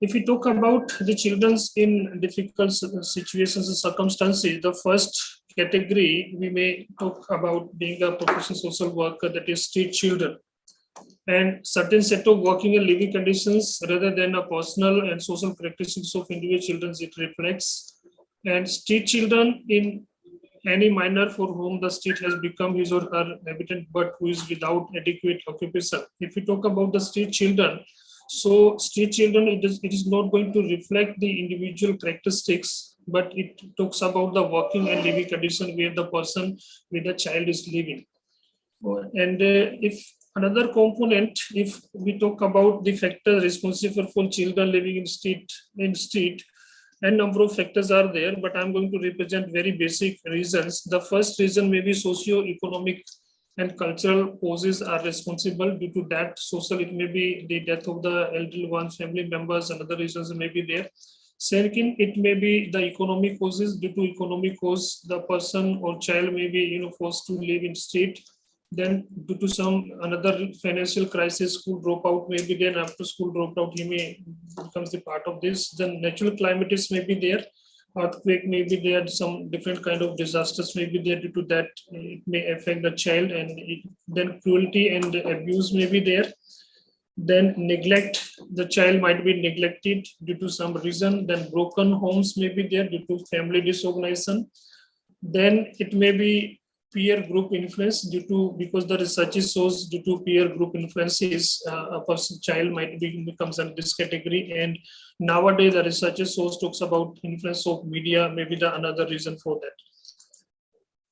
If we talk about the children in difficult situations and circumstances, the first category we may talk about being a professional social worker, that is street children. And certain set of working and living conditions rather than a personal and social characteristics of individual children it reflects. And street children in any minor for whom the street has become his or her habitat but who is without adequate occupation. If we talk about the street children, so street children, it is not going to reflect the individual characteristics, but it talks about the working and living condition where the person with the child is living. And if another component, if we talk about the factors responsible for children living in street, and number of factors are there, but I'm going to represent very basic reasons. The first reason may be socio-economic and cultural causes are responsible. Due to that social, it may be the death of the elderly ones, family members, and other reasons may be there. Second, it may be the economic causes. Due to economic cause, the person or child may be forced to live in street. Then due to some another financial crisis, school dropout may be there. After school dropout, he may becomes the part of this. Then natural calamities may be there. Earthquake may be there. Some different kind of disasters may be there. Due to that, it may affect the child. And then cruelty and abuse may be there. Then neglect, the child might be neglected due to some reason. Then broken homes may be there due to family disorganization. Then it may be peer group influence because the research shows due to peer group influences, a person child might becomes in this category. And nowadays the research shows talks about influence of media, maybe the another reason for that.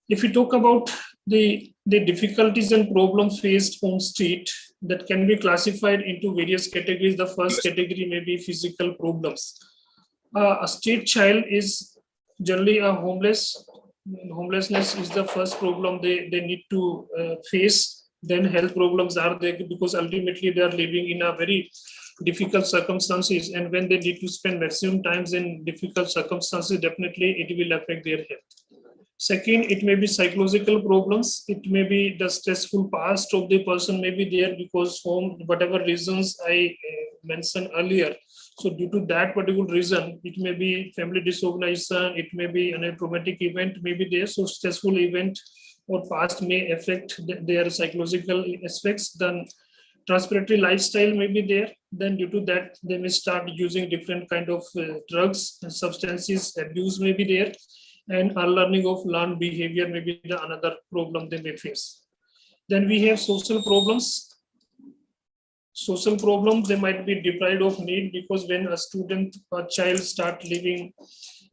If we talk about the difficulties and problems faced on street, that can be classified into various categories. The first category may be physical problems. A street child is generally a homeless. Homelessness is the first problem they need to face. Then health problems are there because ultimately they are living in a very difficult circumstances, and when they need to spend maximum times in difficult circumstances, definitely it will affect their health. Second, it may be psychological problems. It may be the stressful past of the person may be there because whatever reasons I mentioned earlier. So due to that particular reason, it may be family disorganization, it may be a traumatic event may be there. So stressful event or past may affect their psychological aspects. Then transparatory lifestyle may be there. then due to that, they may start using different kind of drugs and substances. Abuse may be there, and unlearning of learned behavior may be the another problem they may face. Then we have social problems. Social problems, they might be deprived of need, because when a student or child start living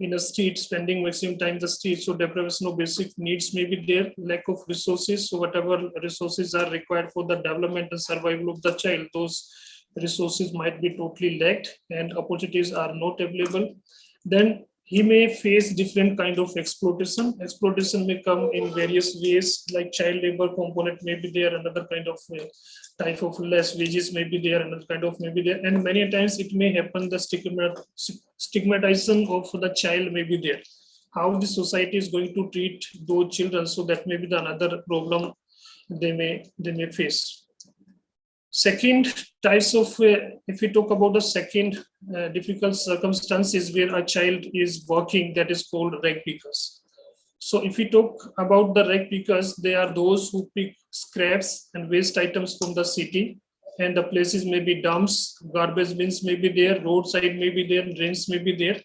in a street, spending maximum time in the street, so deprivation of basic needs may be there, lack of resources. So whatever resources are required for the development and survival of the child, those resources might be totally lacked and opportunities are not available. Then he may face different kind of exploitation. Exploitation may come in various ways, like child labor component may be there, another kind of type of less wages may be there, another kind of may be there, and many times it may happen the stigmatization of the child may be there. How the society is going to treat those children, so that may be the another problem they may face. Second types of, if we talk about the second difficult circumstances where a child is working, that is called rag pickers. So if we talk about the rag pickers, they are those who pick scraps and waste items from the city, and the places may be dumps, garbage bins may be there, roadside may be there, drains may be there.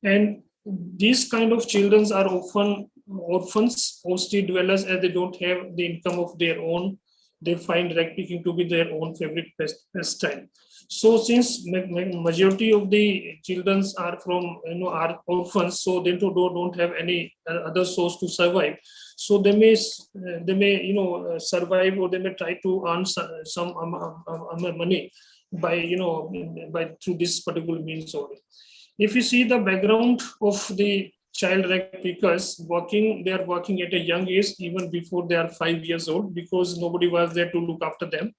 And these kind of children are often orphans or street dwellers, as they don't have the income of their own. They find rag picking to be their own favorite pastime. So since majority of the children are from, are orphans, so they don't have any other source to survive. So they may survive, or they may try to earn some money by through this particular means only. If you see the background of the child rag pickers they are working at a young age, even before they are 5 years old, because nobody was there to look after them.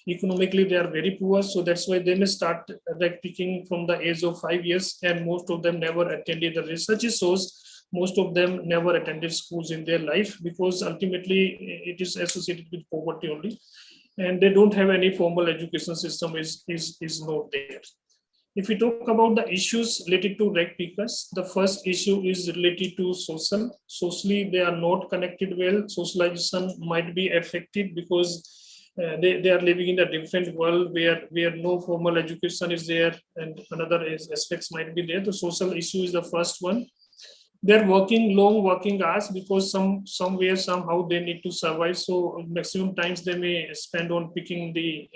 Economically, they are very poor, so that's why they may start rag picking from the age of 5 years, and most of them never attended. The research shows most of them never attended schools in their life, because ultimately it is associated with poverty only, and they don't have any formal education system is not there. If we talk about the issues related to rag pickers, the first issue is related to social. Socially, they are not connected well. Socialization might be affected, because they are living in a different world where no formal education is there, and another aspects might be there. The social issue is the first one. They're working long working hours, because somewhere somehow they need to survive. So maximum times they may spend on picking the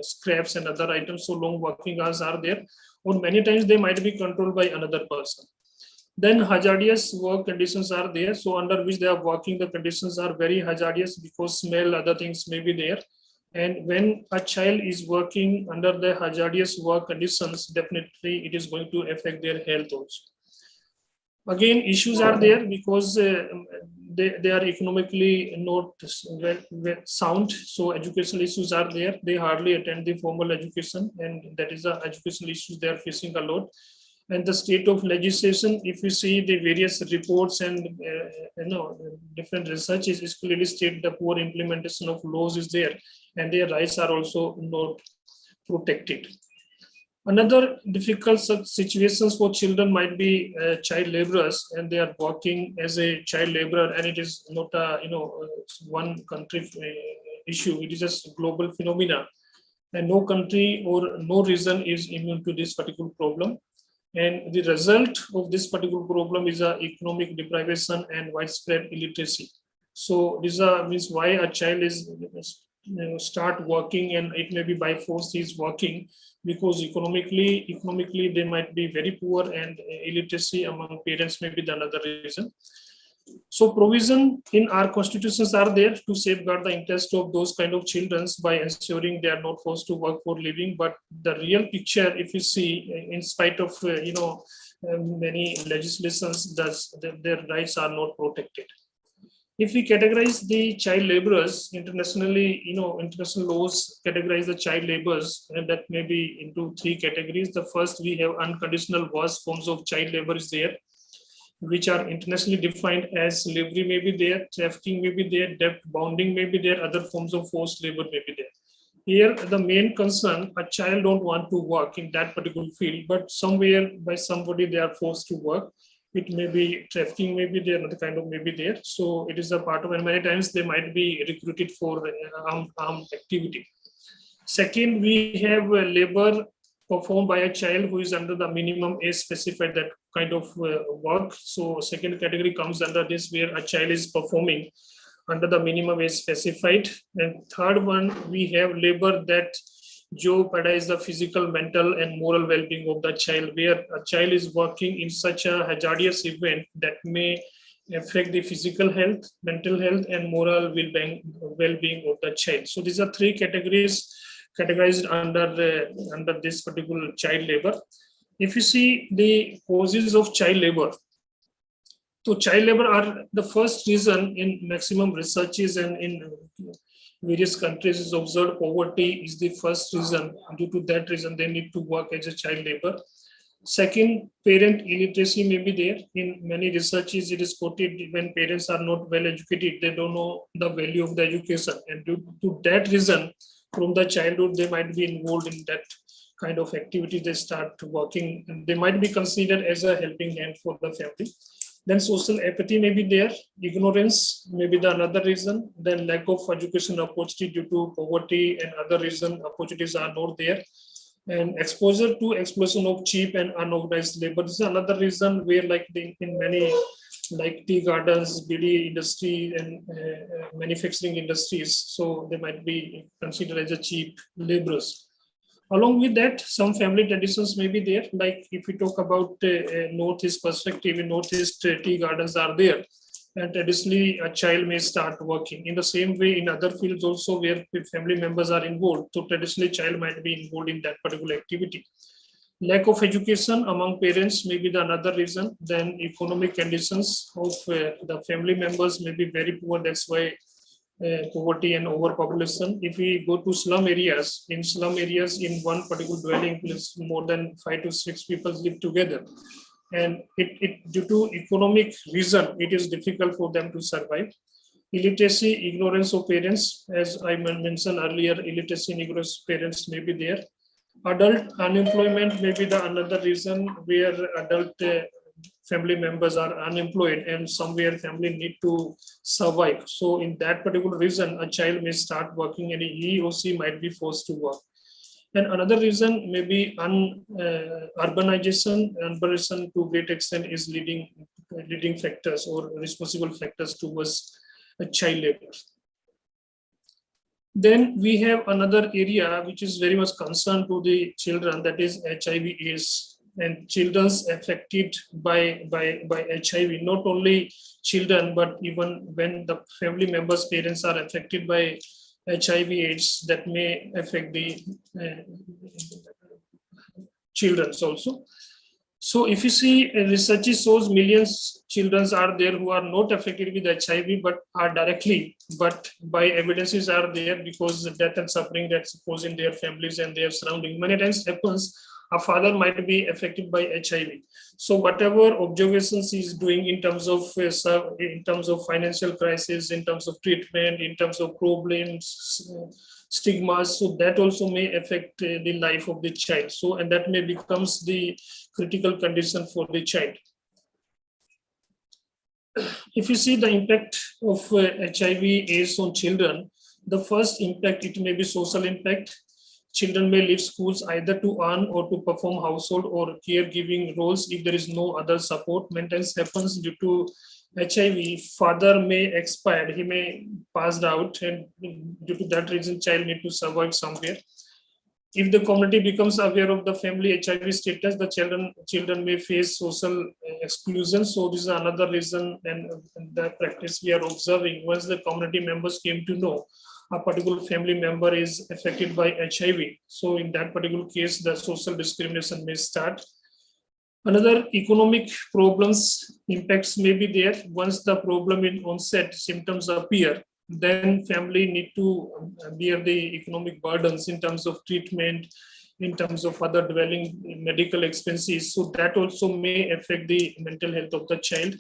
scraps and other items. So long working hours are there, or many times they might be controlled by another person. Then hazardous work conditions are there. So under which they are working, the conditions are very hazardous, because smell, other things may be there. And when a child is working under the hazardous work conditions, definitely it is going to affect their health also. Again, issues are there, because they are economically not well sound. So educational issues are there. They hardly attend the formal education, and that is the educational issues they are facing a lot. And the state of legislation, if you see the various reports and different researches, is clearly state the poor implementation of laws is there, and their rights are also not protected. Another difficult situations for children might be child laborers, and they are working as a child laborer, and it is not a one country issue. It is just global phenomena, and no country or no region is immune to this particular problem. And the result of this particular problem is economic deprivation and widespread illiteracy. So this means why a child is start working, and it may be by force he is working, because economically they might be very poor, and illiteracy among parents may be the another reason. So provision in our constitutions are there to safeguard the interest of those kind of children by ensuring they are not forced to work for living. But the real picture, if you see, in spite of many legislations, their rights are not protected. If we categorize the child laborers internationally, international laws categorize the child laborers, and that may be into 3 categories. The first, we have unconditional worst forms of child labor is there, which are internationally defined as slavery may be there, trafficking may be there, debt bounding may be there, other forms of forced labor may be there. Here, the main concern, a child don't want to work in that particular field, but somewhere by somebody they are forced to work. It may be trafficking, may be there, another kind of may be there. So it is a part of, and many times they might be recruited for armed activity. Second, we have labor performed by a child who is under the minimum age specified, that kind of work. So second category comes under this, where a child is performing under the minimum age specified. And third one, we have labor that jeopardize the physical, mental, and moral well-being of the child, where a child is working in such a hazardous event that may affect the physical health, mental health, and moral well-being of the child. So these are three categories categorized under this particular child labor. If you see the causes of child labor, so child labor are the first reason in maximum researches, and in various countries is observed poverty is the first reason. Due to that reason, they need to work as a child labor. Second, parent illiteracy may be there. In many researches, it is quoted when parents are not well educated, they don't know the value of the education. And due to that reason, from the childhood, they might be involved in that kind of activity. They start working, and they might be considered as a helping hand for the family. Then social apathy may be there. Ignorance may be the another reason. Then lack of education opportunity due to poverty and other reason, opportunities are not there. And exposure to explosion of cheap and unorganized labor is another reason, where like in many like tea gardens, BD industry, and manufacturing industries, so they might be considered as a cheap laborers. Along with that, some family traditions may be there. Like if we talk about Northeast perspective, in Northeast tea gardens are there. And traditionally, a child may start working. In the same way, in other fields also where family members are involved, so traditionally child might be involved in that particular activity. Lack of education among parents may be the another reason. Then economic conditions of the family members may be very poor. That's why poverty and overpopulation. If we go to slum areas, in in one particular dwelling place, more than 5 to 6 people live together. And due to economic reason, it is difficult for them to survive. Illiteracy, ignorance of parents, as I mentioned earlier, illiteracy and ignorance of parents may be there. Adult unemployment may be the another reason, where adult family members are unemployed and somewhere family need to survive. So in that particular reason, a child may start working and he or she might be forced to work. And another reason may be urbanization. Urbanization to great extent is leading factors or responsible factors towards child labor. Then we have another area which is very much concerned to the children, that is HIV/AIDS, and children's affected by HIV. Not only children, but even when the family members' parents are affected by HIV/AIDS, that may affect the children also. So if you see, research shows millions children are there who are not affected with HIV, but are directly, but by evidences are there because the death and suffering that's caused in their families and their surrounding. Many times happens, a father might be affected by HIV. So whatever observations he's doing in terms of financial crisis, in terms of treatment, in terms of problems, stigmas, so that also may affect the life of the child. So, and that may becomes the critical condition for the child. If you see the impact of HIV/AIDS on children, the first impact, it may be social impact. Children may leave schools either to earn or to perform household or caregiving roles if there is no other support. Maintenance happens due to HIV. Father may expire, he may pass out, and due to that reason, child need to survive somewhere. If the community becomes aware of the family HIV status, the children may face social exclusion. So this is another reason, and the practice we are observing. Once the community members came to know a particular family member is affected by HIV, so in that particular case, the social discrimination may start. Another economic problems impacts may be there. Once the problem in onset symptoms appear, then family need to bear the economic burdens in terms of treatment, in terms of other dwelling medical expenses. So that also may affect the mental health of the child.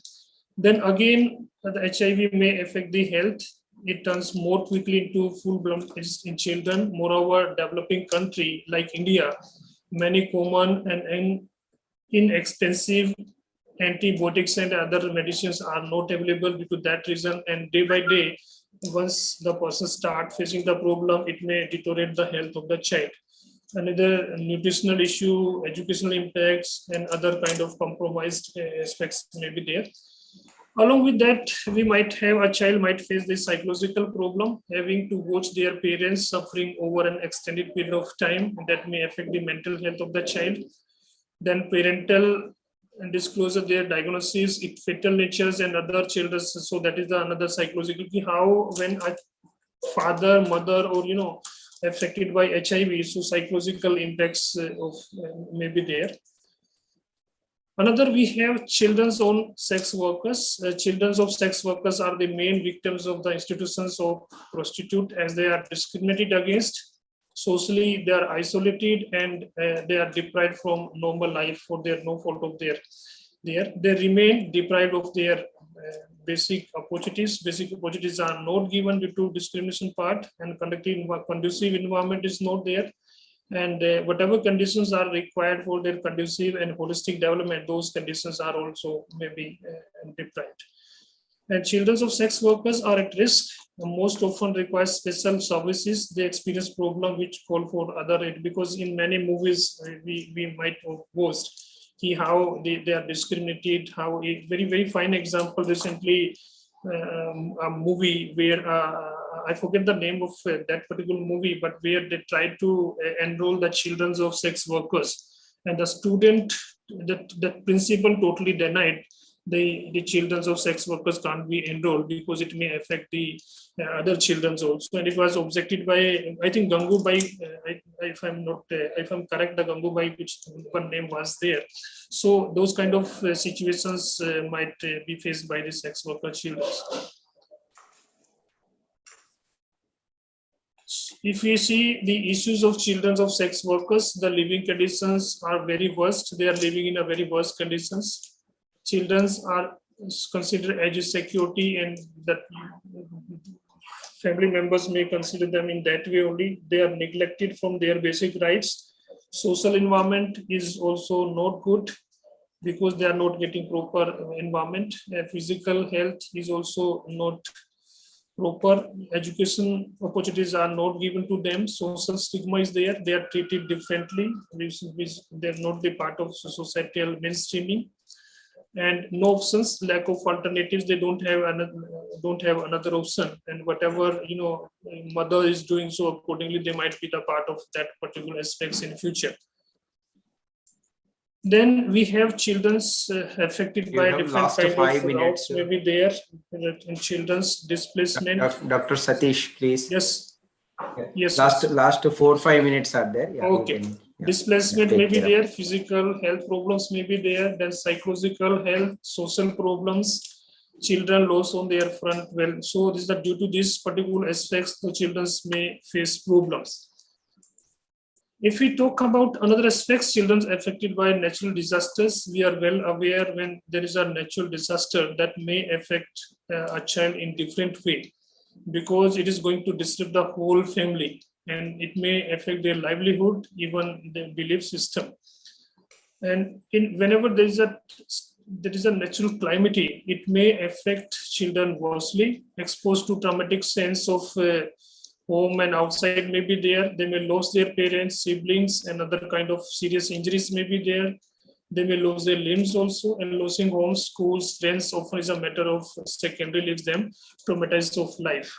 Then again, the HIV may affect the health. It turns more quickly into full-blown in children. Moreover, developing country like India, many common and inexpensive antibiotics and other medicines are not available due to that reason. And day by day, once the person start facing the problem, it may deteriorate the health of the child. Another nutritional issue, educational impacts, and other kind of compromised aspects may be there. Along with that, we might have a child might face this psychological problem, having to watch their parents suffering over an extended period of time that may affect the mental health of the child. Then parental disclosure, their diagnosis, it fatal natures and other children. So that is the another psychological key, how when a father, mother, or affected by HIV, so psychological impacts may be there. Another, we have children's own sex workers. Children of sex workers are the main victims of the institutions of prostitute, as they are discriminated against. Socially, they are isolated and they are deprived from normal life for their no fault of their. They remain deprived of their basic opportunities. Basic opportunities are not given due to discrimination part, and conducive environment is not there. And whatever conditions are required for their conducive and holistic development, those conditions are also maybe deprived. And children of sex workers are at risk, most often require special services. They experience problems which call for other aid, because in many movies we might have watched how they are discriminated. How a very fine example recently, a movie where I forget the name of that particular movie, but where they tried to enroll the children of sex workers, and the student, the principal totally denied the children of sex workers can't be enrolled because it may affect the other children also. And it was objected by, I think, Gangubai, if I'm correct, the Gangubai, which one name was there. So those kind of situations might be faced by the sex worker children. If we see the issues of children of sex workers, the living conditions are very worst. They are living in a very worst conditions. Children are considered as security, and that family members may consider them in that way only. They are neglected from their basic rights. Social environment is also not good because they are not getting proper environment. Physical health is also not proper. Education opportunities are not given to them. Social stigma is there. They are treated differently. They are not the part of societal mainstreaming. And no options, lack of alternatives. They don't have another option, and whatever mother is doing, so accordingly they might be the part of that particular aspects in future. Then we have children's affected by different kind of routes maybe there in children's displacement.
Dr. Satish, please.
Yes. Yes.
Last 4 or 5 minutes are there. Yeah,
okay. Displacement may be there, physical health problems may be there, then psychological health, social problems, children loss on their front. Well, so this is that due to these particular aspects, the children may face problems. If we talk about another aspects, children affected by natural disasters, we are well aware when there is a natural disaster that may affect a child in different way, because it is going to disturb the whole family, and it may affect their livelihood, even their belief system. And whenever there is a natural calamity, it may affect children worstly. Exposed to traumatic sense of home and outside may be there. They may lose their parents, siblings, and other kind of serious injuries may be there. They may lose their limbs also, and losing homes, schools, friends often is a matter of secondary, leaves them traumatized of life.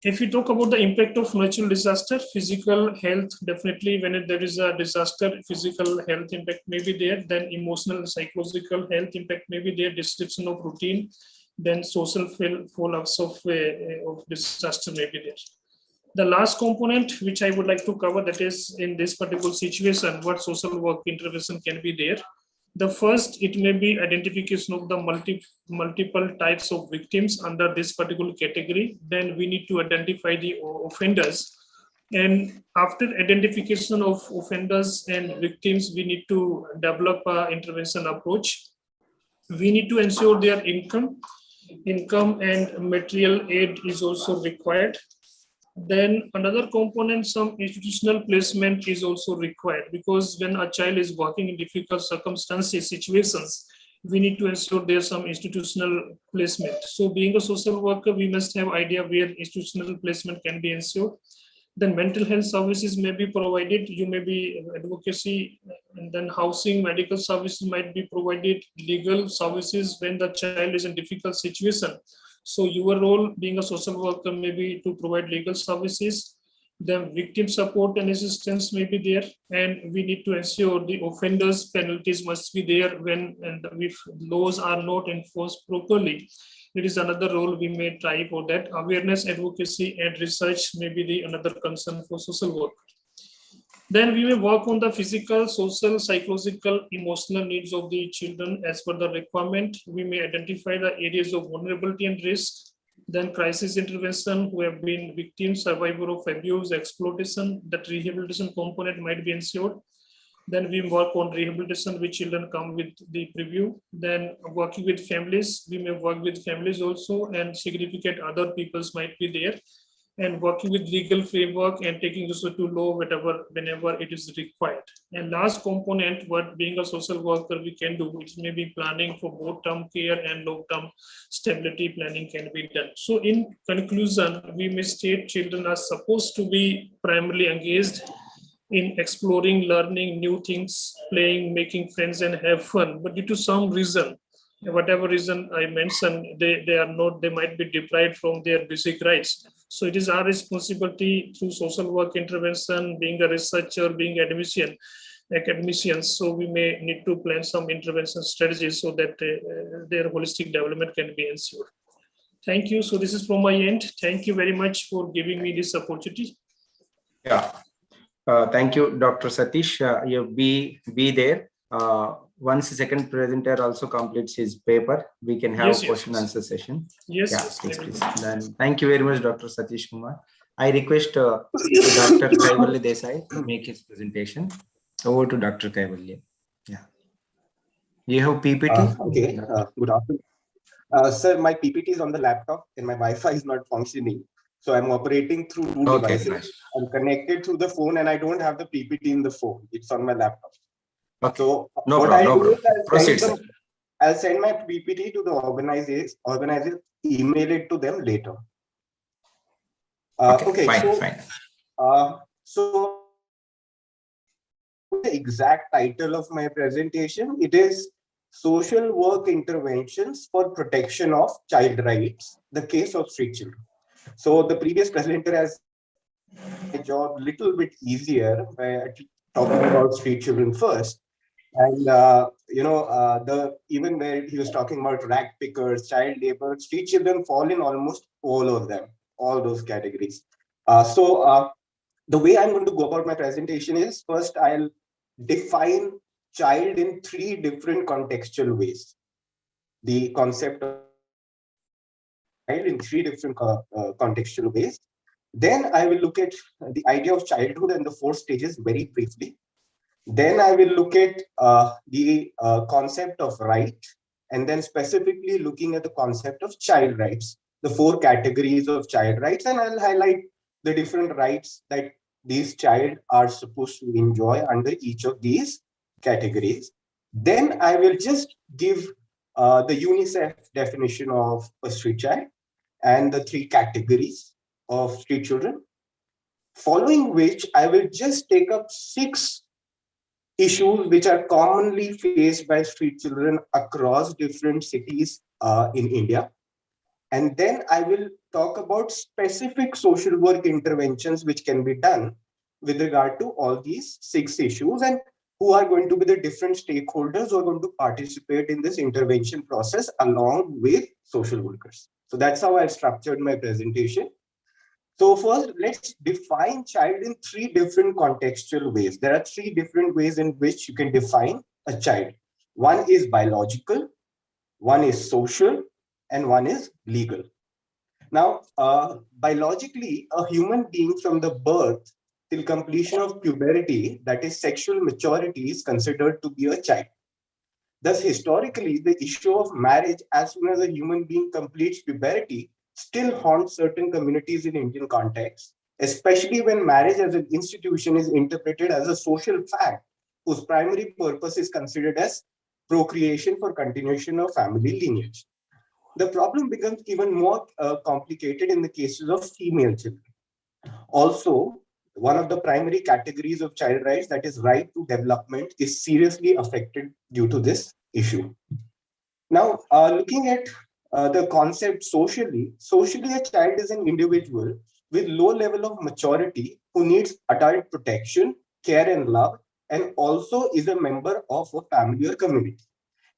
If we talk about the impact of natural disaster, physical health, definitely when there is a disaster, physical health impact may be there, then emotional and psychological health impact may be there, disruption of routine, then social fallouts of disaster may be there. The last component which I would like to cover, that is in this particular situation, what social work intervention can be there. The first, it may be identification of the multiple types of victims under this particular category. Then we need to identify the offenders. And after identification of offenders and victims, we need to develop an intervention approach. We need to ensure their income and material aid is also required. Then another component, some institutional placement is also required, because when a child is working in difficult circumstances, situations, we need to ensure there's some institutional placement. So being a social worker, we must have idea where institutional placement can be ensured. Then mental health services may be provided, you may be advocacy, and then housing, medical services might be provided, legal services when the child is in difficult situation. So your role being a social worker may be to provide legal services. Then victim support and assistance may be there, and we need to ensure the offenders penalties must be there when and if laws are not enforced properly. It is another role we may try for that. Awareness, advocacy, and research may be the another concern for social work. Then we may work on the physical, social, psychological, emotional needs of the children as per the requirement. We may identify the areas of vulnerability and risk. Then crisis intervention, who have been victims, survivor of abuse, exploitation, that rehabilitation component might be ensured. Then we work on rehabilitation with children come with the preview. Then working with families, we may work with families also, and significant other peoples might be there. And working with legal framework and taking this to law, whenever it is required. And last component, what being a social worker we can do, it may be planning for both term care and long-term stability planning can be done. So in conclusion, we may state children are supposed to be primarily engaged in exploring, learning new things, playing, making friends, and have fun. But due to some reason, whatever reason I mentioned, they might be deprived from their basic rights. So it is our responsibility through social work intervention, being a researcher, being academicians. So we may need to plan some intervention strategies so that their holistic development can be ensured. Thank you. So this is from my end. Thank you very much for giving me this opportunity.
Yeah. Thank you, Dr. Satish. You be there. Once the second presenter also completes his paper, we can have question answer session.
Yes.
Please. Then thank you very much, Dr. Satish Kumar. I request Dr. Kaivalya Desai to make his presentation. Over to Dr. Kaivalya. Yeah. You have PPT?
Okay. Good afternoon. Sir, my PPT is on the laptop and my Wi-Fi is not functioning. So I'm operating through two devices.
Nice.
I'm connected through the phone and I don't have the PPT in the phone. It's on my laptop. Okay. So
no problem.
I'll send my PPT to the organizers, email it to them later.
Okay, fine.
So the exact title of my presentation, it is Social Work Interventions for Protection of Child Rights, the case of street children. So the previous presenter has made my job a little bit easier by talking about street children first. And even where he was talking about rag pickers, child labor, street children fall in almost all of them, all those categories. The way I'm going to go about my presentation is, first I'll define child in three different contextual ways. The concept of child in three different contextual ways. Then I will look at the idea of childhood and the four stages very briefly. Then I will look at the concept of right, and then specifically looking at the concept of child rights, the four categories of child rights, and I'll highlight the different rights that these child are supposed to enjoy under each of these categories. Then I will just give the UNICEF definition of a street child and the three categories of street children, following which I will just take up 6 issues which are commonly faced by street children across different cities in India. And then I will talk about specific social work interventions which can be done with regard to all these 6 issues, and who are going to be the different stakeholders who are going to participate in this intervention process along with social workers. So that's how I structured my presentation. So first, let's define child in 3 different contextual ways. There are 3 different ways in which you can define a child. One is biological, one is social, and one is legal. Now, biologically, a human being from the birth till completion of puberty, that is sexual maturity, is considered to be a child. Thus, historically, the issue of marriage as soon as a human being completes puberty still haunts certain communities in Indian context, especially when marriage as an institution is interpreted as a social fact whose primary purpose is considered as
procreation for continuation of family lineage. The problem becomes even more complicated in the cases of female children. Also, one of the primary categories of child rights, that is right to development, is seriously affected due to this issue. Now, looking at the concept socially, a child is an individual with low level of maturity who needs adult protection, care and love, and also is a member of a family or community.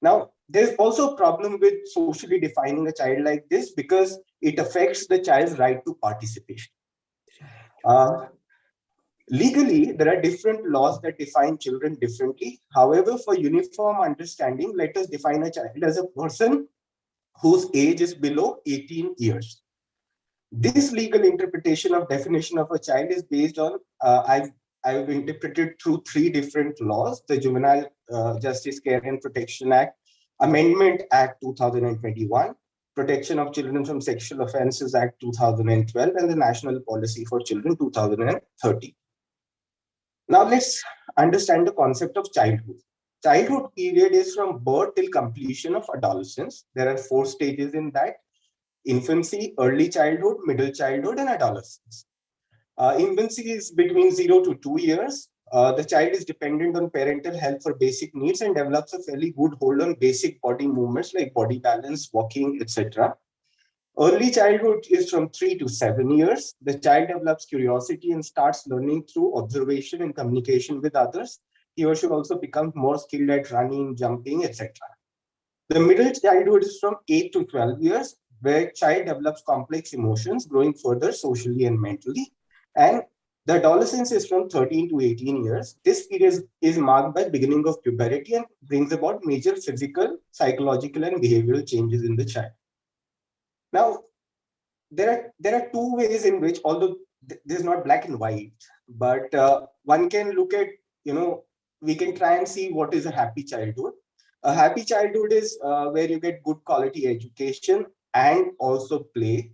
Now, there's also a problem with socially defining a child like this because it affects the child's right to participation. Legally, there are different laws that define children differently. However, for uniform understanding, let us define a child as a person whose age is below 18 years. This legal interpretation of definition of a child is based on, I've interpreted through 3 different laws: the Juvenile Justice Care and Protection Act, Amendment Act 2021, Protection of Children from Sexual Offences Act 2012, and the National Policy for Children 2013. Now let's understand the concept of childhood. Childhood period is from birth till completion of adolescence. There are 4 stages in that: infancy, early childhood, middle childhood, and adolescence. Infancy is between 0 to 2 years. The child is dependent on parental help for basic needs and develops a fairly good hold on basic body movements like body balance, walking, etc. Early childhood is from 3 to 7 years. The child develops curiosity and starts learning through observation and communication with others. He or she also becomes more skilled at running, jumping, etc. The middle childhood is from 8 to 12 years, where child develops complex emotions, growing further socially and mentally. And the adolescence is from 13 to 18 years. This period is marked by beginning of puberty and brings about major physical, psychological, and behavioral changes in the child. Now, there are 2 ways in which, although there's not black and white, but one can look at, we can try and see what is a happy childhood. A happy childhood is where you get good quality education and also play,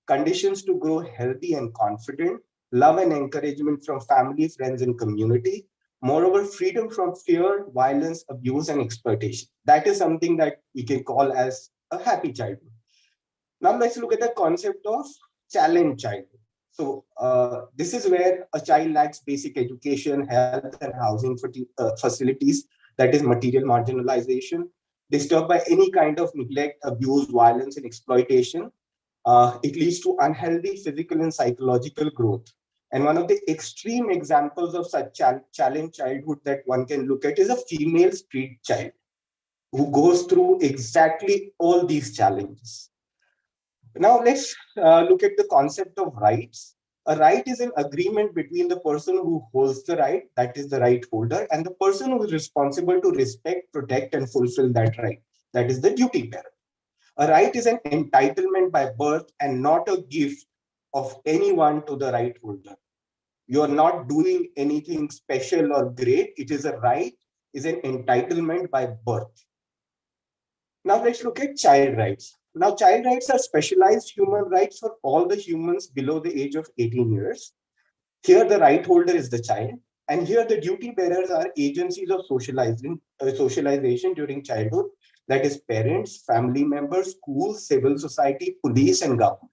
conditions to grow healthy and confident, love and encouragement from family, friends, and community. Moreover, freedom from fear, violence, abuse, and exploitation. That is something that we can call as a happy childhood. Now let's look at the concept of challenge childhood. So this is where a child lacks basic education, health, and housing facilities, that is material marginalization, disturbed by any kind of neglect, abuse, violence, and exploitation. It leads to unhealthy physical and psychological growth. And one of the extreme examples of such challenge childhood that one can look at is a female street child who goes through exactly all these challenges. Now let's look at the concept of rights. A right is an agreement between the person who holds the right, that is the right holder, and the person who is responsible to respect, protect, and fulfill that right, that is the duty bearer. A right is an entitlement by birth and not a gift of anyone to the right holder. You are not doing anything special or great. It is a right, is an entitlement by birth. Now let's look at child rights. Now, child rights are specialized human rights for all the humans below the age of 18 years. Here, the right holder is the child, and here the duty bearers are agencies of socialization during childhood, that is parents, family members, schools, civil society, police, and government.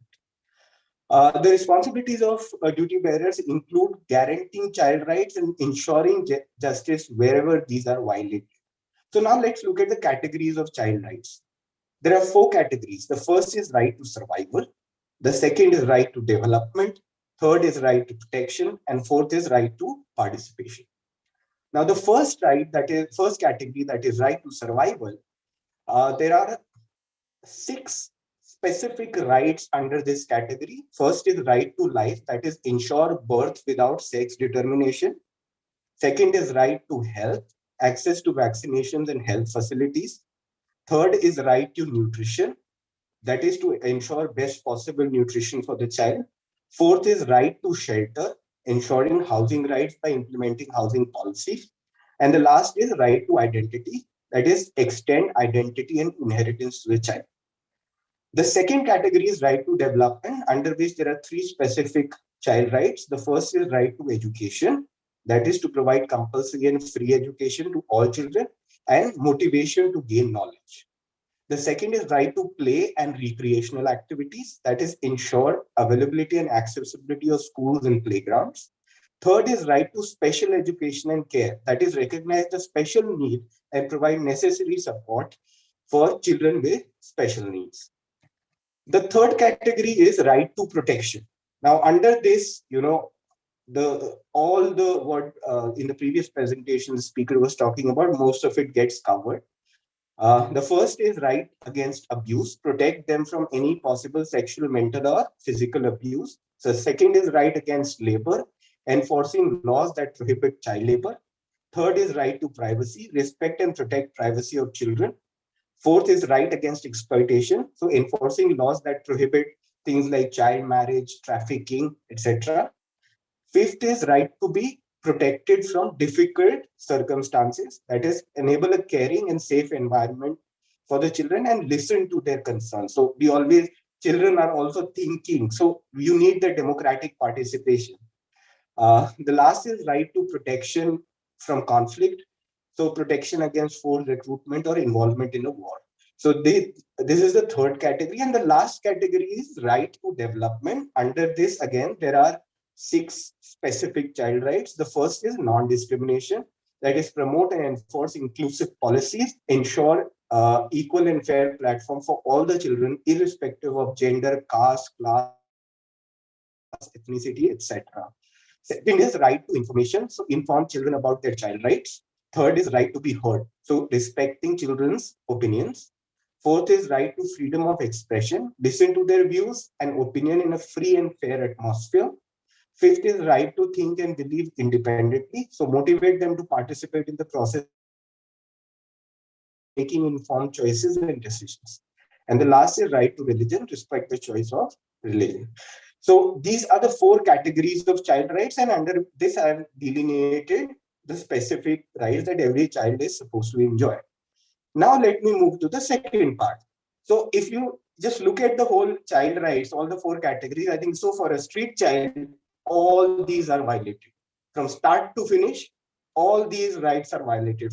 The responsibilities of duty bearers include guaranteeing child rights and ensuring justice wherever these are violated. So now let's look at the categories of child rights. There are 4 categories. The first is right to survival. The second is right to development. Third is right to protection. And fourth is right to participation. Now, the first category, that is right to survival, there are 6 specific rights under this category. First is right to life, that is ensure birth without sex determination. Second is right to health, access to vaccinations and health facilities. Third is right to nutrition, that is to ensure best possible nutrition for the child. Fourth is right to shelter, ensuring housing rights by implementing housing policies. And the last is right to identity, that is extend identity and inheritance to the child. The second category is right to development, under which there are 3 specific child rights. The first is right to education, that is to provide compulsory and free education to all children. and motivation to gain knowledge. The second is right to play and recreational activities, that is ensure availability and accessibility of schools and playgrounds. Third is right to special education and care, that is recognize the special need and provide necessary support for children with special needs. The third category is right to protection. Now, under this, all the what in the previous presentation the speaker was talking about, most of it gets covered. The first is right against abuse, protect them from any possible sexual, mental, or physical abuse. So, second is right against labor, enforcing laws that prohibit child labor. Third is right to privacy, respect and protect privacy of children. Fourth is right against exploitation, so enforcing laws that prohibit things like child marriage, trafficking, etc. Fifth is right to be protected from difficult circumstances, that is, enable a caring and safe environment for the children and listen to their concerns. So children are also thinking, so you need the democratic participation. The last is right to protection from conflict, so protection against forced recruitment or involvement in a war. So this is the third category, and the last category is right to development. Under this, again, there are 6 specific child rights. The first is non-discrimination, that is promote and enforce inclusive policies, ensure equal and fair platform for all the children, irrespective of gender, caste, class, ethnicity, etc. Second is right to information, so inform children about their child rights. Third is right to be heard, so respecting children's opinions. Fourth is right to freedom of expression, listen to their views and opinion in a free and fair atmosphere. Fifth is right to think and believe independently, so motivate them to participate in the process, making informed choices and decisions. And the last is right to religion, respect the choice of religion. So these are the 4 categories of child rights, and under this I have delineated the specific rights that every child is supposed to enjoy. Now let me move to the second part. So if you just look at the whole child rights, all the 4 categories, I think so for a street child, all these are violated. From start to finish, all these rights are violated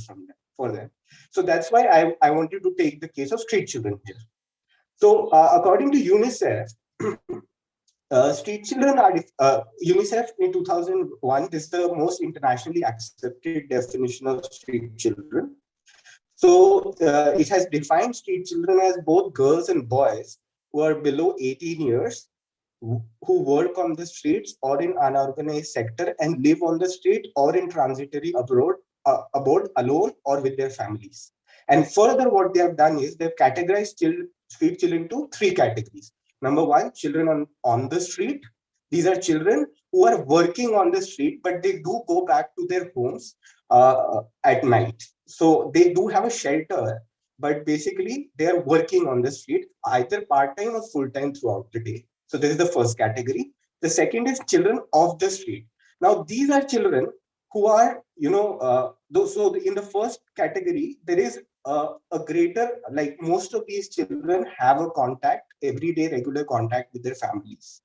for them. So that's why I wanted to take the case of street children here. So according to UNICEF, street children are, UNICEF in 2001, this is the most internationally accepted definition of street children. So it has defined street children as both girls and boys who are below 18 years, who work on the streets or in unorganized sector and live on the street or in transitory abode alone or with their families. And further, what they have done is they've categorized street children into 3 categories. Number 1, children on the street. These are children who are working on the street, but they do go back to their homes at night. So they do have a shelter, but basically they are working on the street either part-time or full-time throughout the day. So this is the first category. The second is children off the street. Now these are children who are, so in the first category, there is a greater, like most of these children have a contact, everyday regular contact with their families.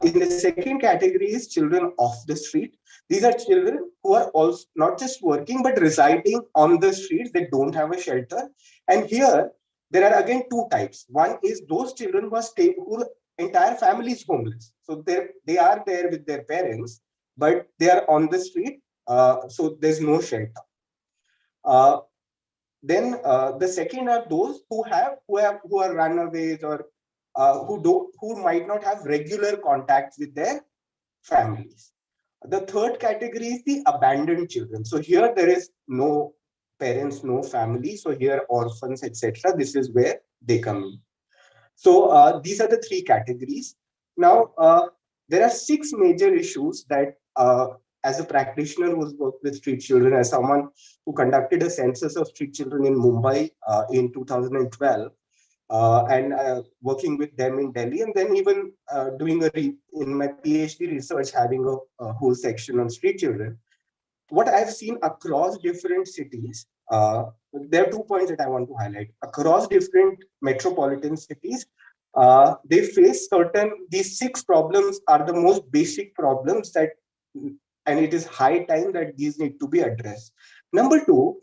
In the second category is children off the street. These are children who are also not just working, but residing on the streets. They don't have a shelter. And here, there are again 2 types. One is those children who entire family is homeless. So they are there with their parents, but they are on the street. So there's no shelter. Then the second are those who are runaways or who might not have regular contact with their families. The third category is the abandoned children. So here there is no parents, no family. So here orphans, etc. This is where they come in. So these are the 3 categories. Now there are 6 major issues that as a practitioner who's worked with street children, as someone who conducted a census of street children in Mumbai in 2012, and working with them in Delhi, and then even doing in my PhD research, having a whole section on street children. What I've seen across different cities, there are 2 points that I want to highlight. Across different metropolitan cities, they face these 6 problems are the most basic problems and it is high time that these need to be addressed. Number two,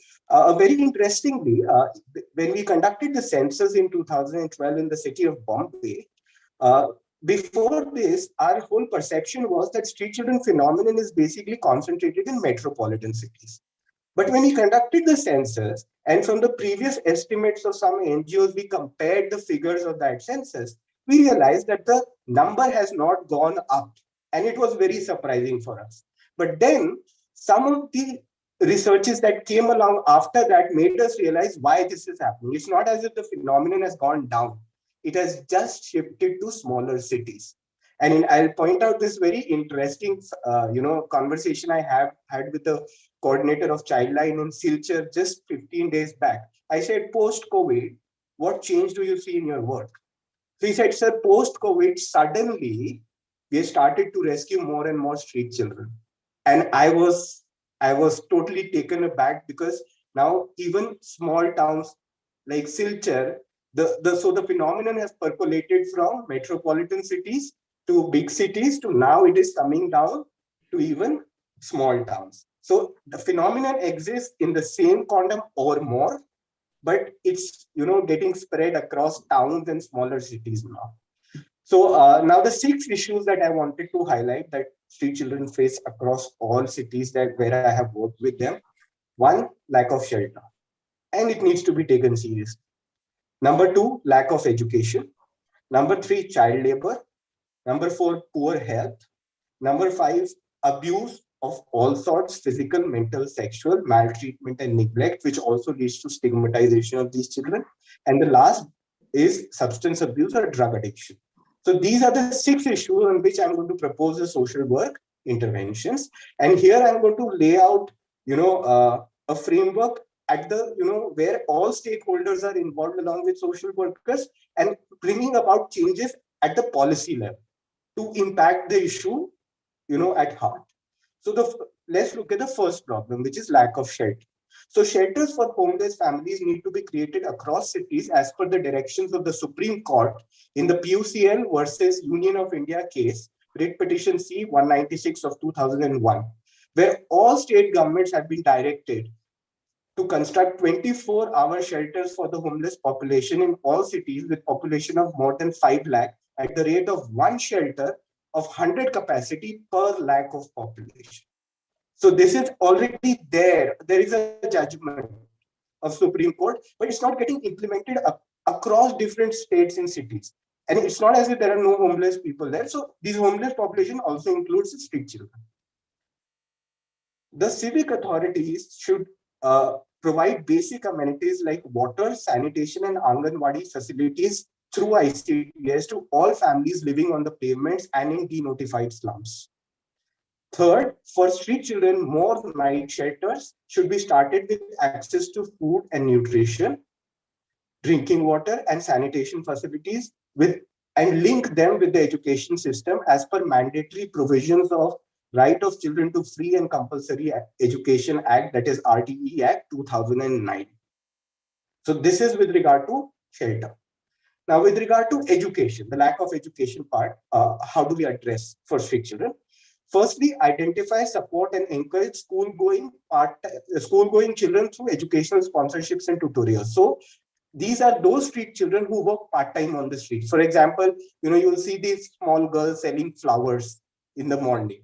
very interestingly, when we conducted the census in 2012 in the city of Bombay, before this, our whole perception was that street children phenomenon is basically concentrated in metropolitan cities. But when we conducted the census, and from the previous estimates of some NGOs, we compared the figures of that census, we realized that the number has not gone up. And it was very surprising for us. But then some of the researches that came along after that made us realize why this is happening. It's not as if the phenomenon has gone down. It has just shifted to smaller cities. And I'll point out this very interesting, conversation I have had with the coordinator of Childline in Silchar just 15 days back. I said, post-COVID, what change do you see in your work? So he said, sir, post-COVID, suddenly we started to rescue more and more street children. And I was totally taken aback, because now even small towns like Silchar, so the phenomenon has percolated from metropolitan cities to big cities to now it is coming down to even small towns. So the phenomenon exists in the same quantum or more, but it's getting spread across towns and smaller cities now. So now the 6 issues that I wanted to highlight that street children face across all cities where I have worked with them. 1, lack of shelter, and it needs to be taken seriously. Number 2, lack of education. Number 3, child labor. Number 4, poor health. Number 5, abuse of all sorts, physical, mental, sexual, maltreatment and neglect, which also leads to stigmatization of these children. And the last is substance abuse or drug addiction. So these are the 6 issues on which I'm going to propose the social work interventions. And here I'm going to lay out, a framework at the, where all stakeholders are involved along with social workers, and bringing about changes at the policy level to impact the issue, at heart. So let's look at the first problem, which is lack of shelter. So shelters for homeless families need to be created across cities as per the directions of the Supreme Court in the PUCL versus Union of India case, Writ Petition C 196 of 2001, where all state governments have been directed to construct 24-hour shelters for the homeless population in all cities with population of more than 5 lakh at the rate of 1 shelter of 100 capacity per lakh of population. So this is already there. There is a judgment of Supreme Court, but it's not getting implemented across different states and cities. And it's not as if there are no homeless people there. So this homeless population also includes street children. The civic authorities should provide basic amenities like water, sanitation, and Anganwadi facilities through ICTS to all families living on the pavements and in denotified slums. Third, for street children, more night shelters should be started with access to food and nutrition, drinking water and sanitation facilities, and link them with the education system as per mandatory provisions of Right of Children to Free and Compulsory Education Act, that is RTE Act 2009. So this is with regard to shelter. Now, with regard to education, the lack of education part, how do we address for street children? Firstly, identify, support, and encourage school-going children through educational sponsorships and tutorials. So these are those street children who work part-time on the street. For example, you'll see these small girls selling flowers in the morning.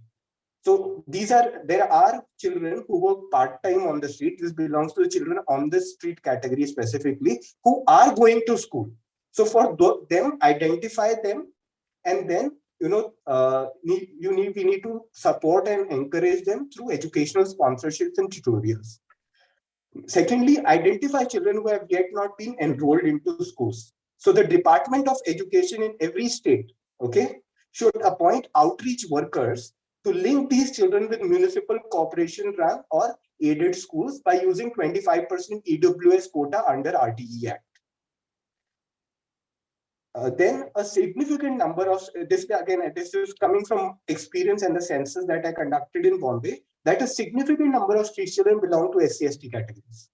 So there are children who work part-time on the street. This belongs to the children on the street category specifically, who are going to school. So for them, identify them, and then we need to support and encourage them through educational sponsorships and tutorials. Secondly, identify children who have yet not been enrolled into schools. So the Department of Education in every state, should appoint outreach workers to link these children with municipal corporation run or aided schools by using 25% EWS quota under RTE Act. Then a significant number of this is coming from experience and the census that I conducted in Bombay, that a significant number of street children belong to SC/ST categories.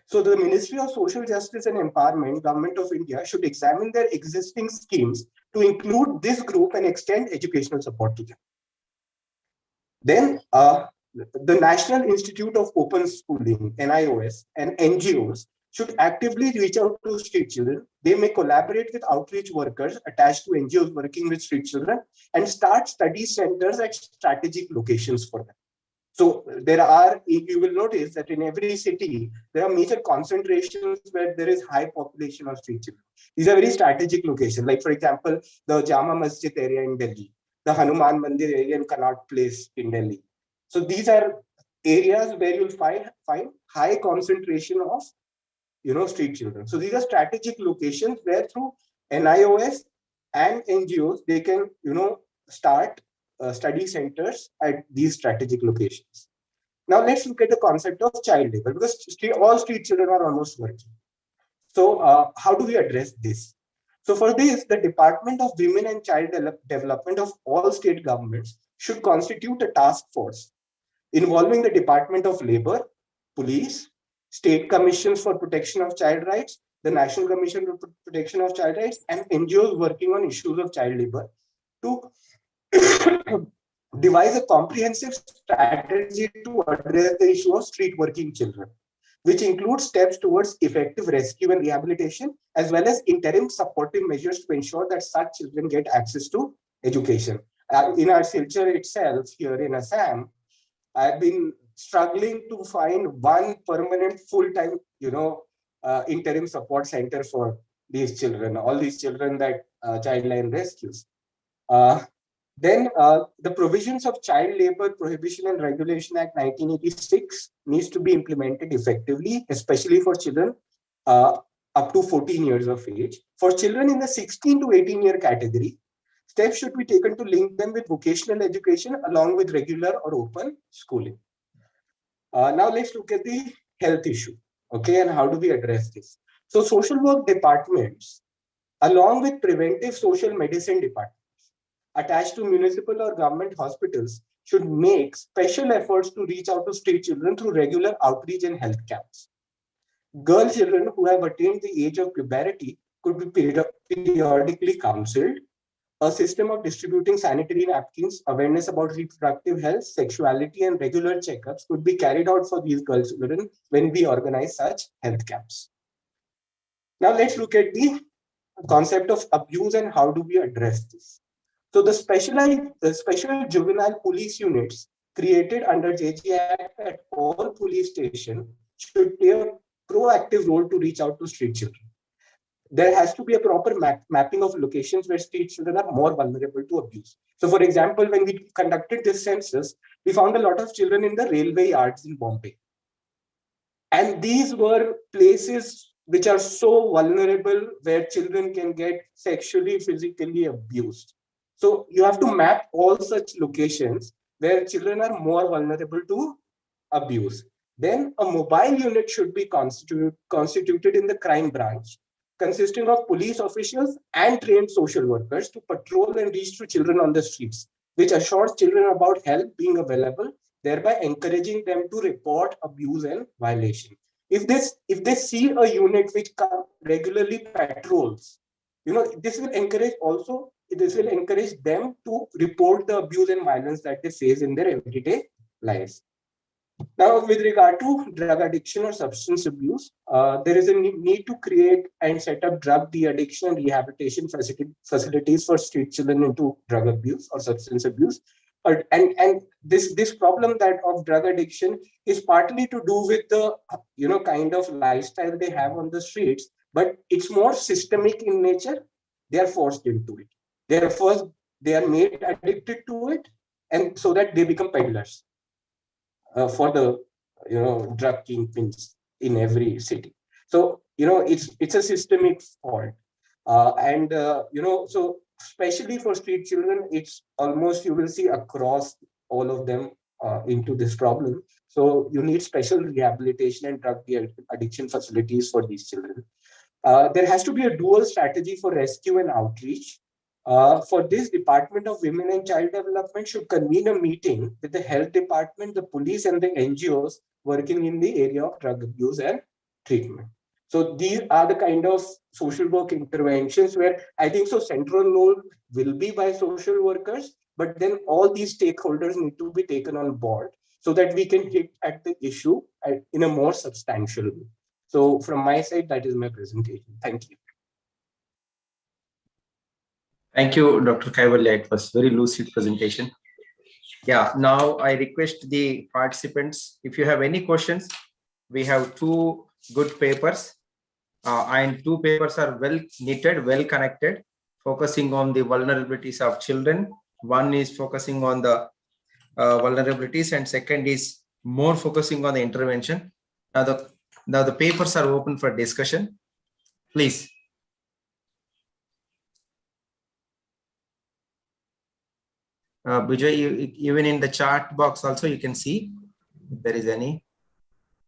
So the Ministry of Social Justice and Empowerment, Government of India, should examine their existing schemes to include this group and extend educational support to them. Then the National Institute of Open Schooling, NIOS, and NGOs should actively reach out to street children. They may collaborate with outreach workers attached to NGOs working with street children and start study centers at strategic locations for them. So there are, you will notice that in every city, there are major concentrations where there is high population of street children. These are very strategic locations. Like for example, the Jama Masjid area in Delhi, the Hanuman Mandir area in Connaught Place in Delhi. So these are areas where you'll find high concentration of, street children. So these are strategic locations where through NIOS and NGOs, they can, start study centers at these strategic locations. Now let's look at the concept of child labor, because all street children are almost working. So how do we address this? So for this, the Department of Women and Child Development of all state governments should constitute a task force involving the Department of Labor, Police, State Commissions for Protection of Child Rights, the National Commission for Protection of Child Rights, and NGOs working on issues of child labor to devise a comprehensive strategy to address the issue of street working children, which includes steps towards effective rescue and rehabilitation, as well as interim supportive measures to ensure that such children get access to education. In our Silchar itself, here in Assam, I've been struggling to find one permanent full-time, interim support center for these children, all these children that Childline rescues. Then the provisions of Child Labor Prohibition and Regulation Act 1986 needs to be implemented effectively, especially for children up to 14 years of age. For children in the 16 to 18 year category, steps should be taken to link them with vocational education along with regular or open schooling. Now let's look at the health issue, okay, and how do we address this? So social work departments, along with preventive social medicine departments attached to municipal or government hospitals, should make special efforts to reach out to street children through regular outreach and health camps. Girl children who have attained the age of puberty could be periodically counseled. A system of distributing sanitary napkins, awareness about reproductive health, sexuality, and regular checkups could be carried out for these girl children when we organize such health camps. Now let's look at the concept of abuse and how do we address this. So the special juvenile police units created under JJ Act at all police stations should play a proactive role to reach out to street children. There has to be a proper mapping of locations where street children are more vulnerable to abuse. So for example, when we conducted this census, we found a lot of children in the railway yards in Bombay. And these were places which are so vulnerable where children can get sexually, physically abused. So you have to map all such locations where children are more vulnerable to abuse. Then a mobile unit should be constituted in the crime branch, consisting of police officials and trained social workers to patrol and reach to children on the streets, which assures children about help being available, thereby encouraging them to report abuse and violation. If they see a unit which regularly patrols, this will encourage them to report the abuse and violence that they face in their everyday lives. Now, with regard to drug addiction or substance abuse, there is a need to create and set up drug de-addiction and rehabilitation facilities for street children into drug abuse or substance abuse. And this problem that of drug addiction is partly to do with the kind of lifestyle they have on the streets, but it's more systemic in nature. They are forced into it. They are made addicted to it, and so that they become peddlers for the drug kingpins in every city. So it's a systemic fault, so especially for street children, it's almost you will see across all of them into this problem. So you need special rehabilitation and drug addiction facilities for these children. There has to be a dual strategy for rescue and outreach. For this, Department of Women and Child Development should convene a meeting with the health department, the police, and the NGOs working in the area of drug abuse and treatment. So these are the kind of social work interventions where I think so central role will be by social workers, but then all these stakeholders need to be taken on board so that we can hit at the issue in a more substantial way. So from my side, that is my presentation. Thank you.
Thank you, Dr. Kaivalya. It was very lucid presentation. Yeah, now I request the participants, if you have any questions, we have two good papers, and two papers are well knitted, well connected, focusing on the vulnerabilities of children. One is focusing on the vulnerabilities, and second is more focusing on the intervention. Now the papers are open for discussion. Please. Vijay, even in the chat box also you can see if there is any.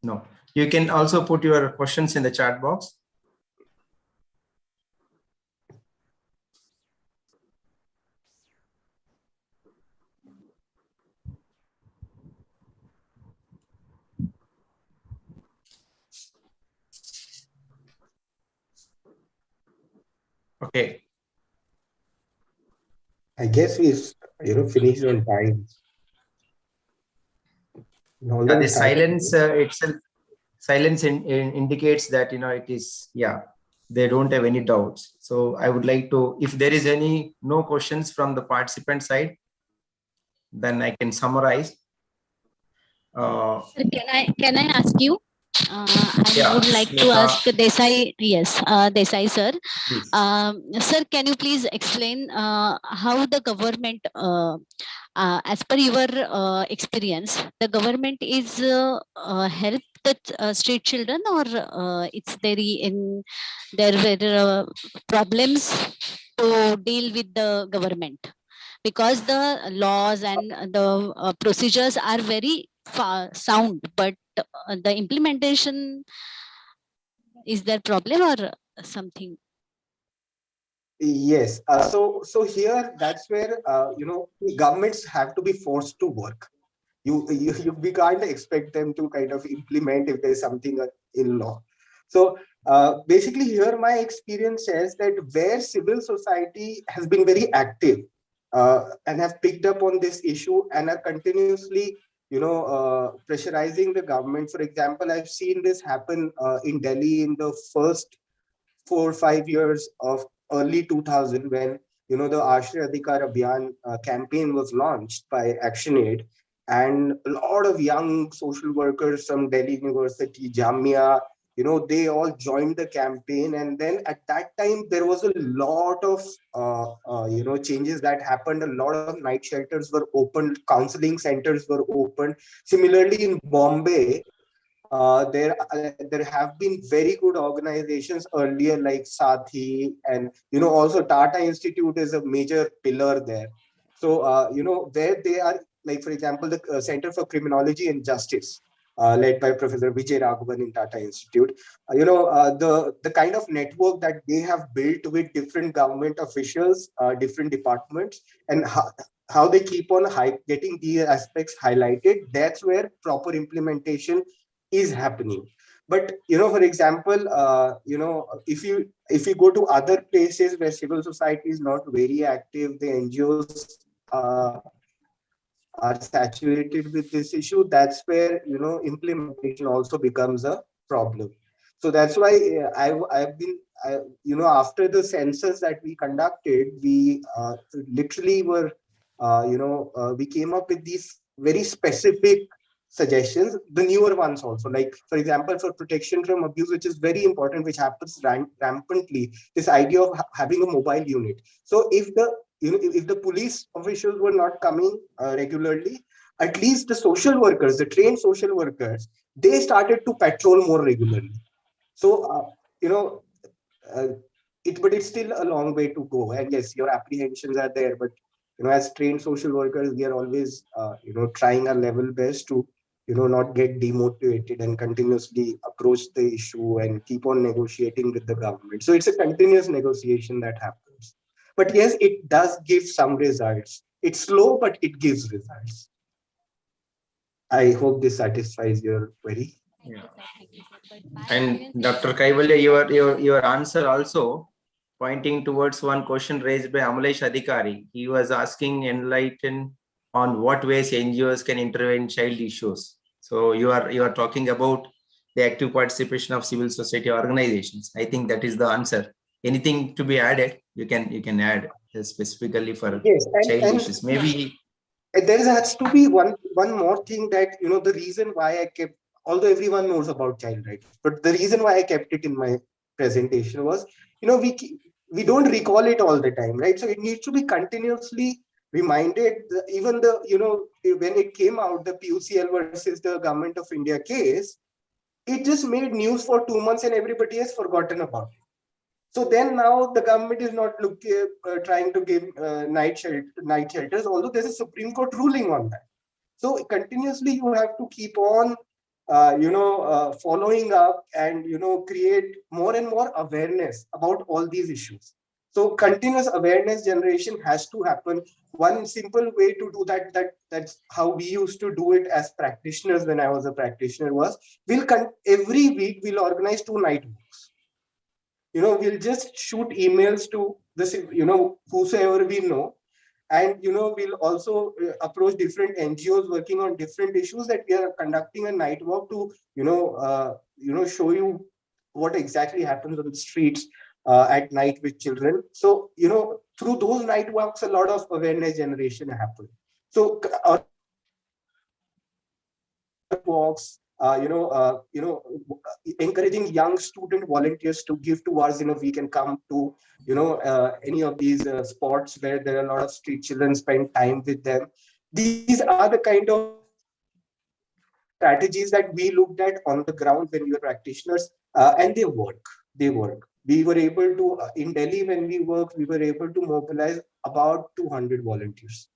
No, you can also put your questions in the chat box. Okay.
I guess we've finished on time.
The silence itself, silence indicates that it is, yeah, they don't have any doubts. So I would like to, if there is no questions from the participant side, then I can summarize.
Can I ask you? I would like to ask Desai. Yes, Desai sir. Sir, can you please explain how the government, as per your experience, the government is help the street children, or it's there were problems to deal with the government, because the laws and the procedures are very sound, but the implementation, is there problem or something?
Yes. So here, that's where governments have to be forced to work. We can't expect them to kind of implement if there's something in law. So basically here my experience says that where civil society has been very active and have picked up on this issue and are continuously pressurizing the government. For example, I've seen this happen in Delhi in the first 4 or 5 years of early 2000, when the Ashray Adhikar Abhiyan campaign was launched by ActionAid, and a lot of young social workers from Delhi University, Jamia, they all joined the campaign. And then at that time there was a lot of changes that happened. A lot of night shelters were opened, counseling centers were opened. Similarly in Bombay, there have been very good organizations earlier like Sathi, and also Tata Institute is a major pillar there. So where they are, like for example the Center for Criminology and Justice, led by Professor Vijay Raghavan in Tata Institute, the kind of network that they have built with different government officials, different departments, and how they keep on getting these aspects highlighted, that's where proper implementation is happening. But for example, if you go to other places where civil society is not very active, the NGOs are saturated with this issue, that's where implementation also becomes a problem. So that's why I've been after the census that we conducted, we literally were we came up with these very specific suggestions, the newer ones also, like for example for protection from abuse, which is very important, which happens rampantly, this idea of having a mobile unit. So if the police officials were not coming regularly, at least the social workers, the trained social workers, they started to patrol more regularly. So but it's still a long way to go. And yes, your apprehensions are there, but as trained social workers, we are always trying our level best to not get demotivated and continuously approach the issue and keep on negotiating with the government. So it's a continuous negotiation that happens. But yes, it does give some results. It's slow, but it gives results. I hope this satisfies your query.
Yeah. And Dr. Kaivalya, your answer also pointing towards one question raised by Amalesh Adhikari. He was asking enlighten on what ways NGOs can intervene in child issues. So you are talking about the active participation of civil society organizations. I think that is the answer. Anything to be added, you can add specifically for
Yes,
child
and
issues. Maybe
there has to be one more thing, that the reason why I kept, although everyone knows about child rights, but the reason why I kept it in my presentation was, we don't recall it all the time, right? So it needs to be continuously reminded. Even when it came out, the PUCL versus the Government of India case, it just made news for 2 months and everybody has forgotten about it. So then now the government is not trying to give night shelters, although there's a Supreme Court ruling on that. So continuously you have to keep on, following up and, create more and more awareness about all these issues. So continuous awareness generation has to happen. One simple way to do that's how we used to do it as practitioners when I was a practitioner, was every week we'll organize 2 night walks. We'll just shoot emails to this, whosoever we know. And, we'll also approach different NGOs working on different issues, that we are conducting a night walk to, show you what exactly happens on the streets at night with children. So, through those night walks, a lot of awareness generation happens. So, walks, encouraging young student volunteers to give 2 hours in a week and come to, any of these spots where there are a lot of street children, spend time with them. These are the kind of strategies that we looked at on the ground when we were practitioners, and they work. We were able to, in Delhi when we worked, we were able to mobilize about 200 volunteers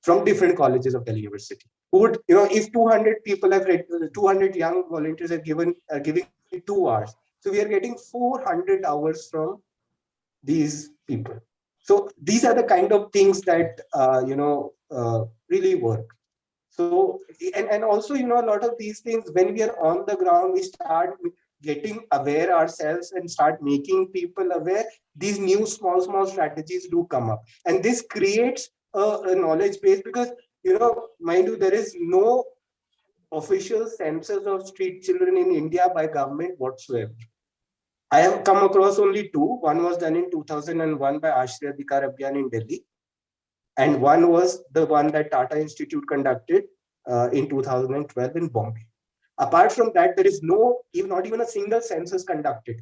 from different colleges of Delhi University. Who would, if 200 people have read, 200 young volunteers are giving 2 hours. So we are getting 400 hours from these people. So these are the kind of things that, really work. So, and also, a lot of these things, when we are on the ground, we start getting aware ourselves and start making people aware. These new small strategies do come up. And this creates a knowledge base, because, mind you, there is no official census of street children in India by government whatsoever. I have come across only 2. One was done in 2001 by Ashray Adhikar Abhiyan in Delhi. And one was the one that Tata Institute conducted in 2012 in Bombay. Apart from that, there is not even a single census conducted.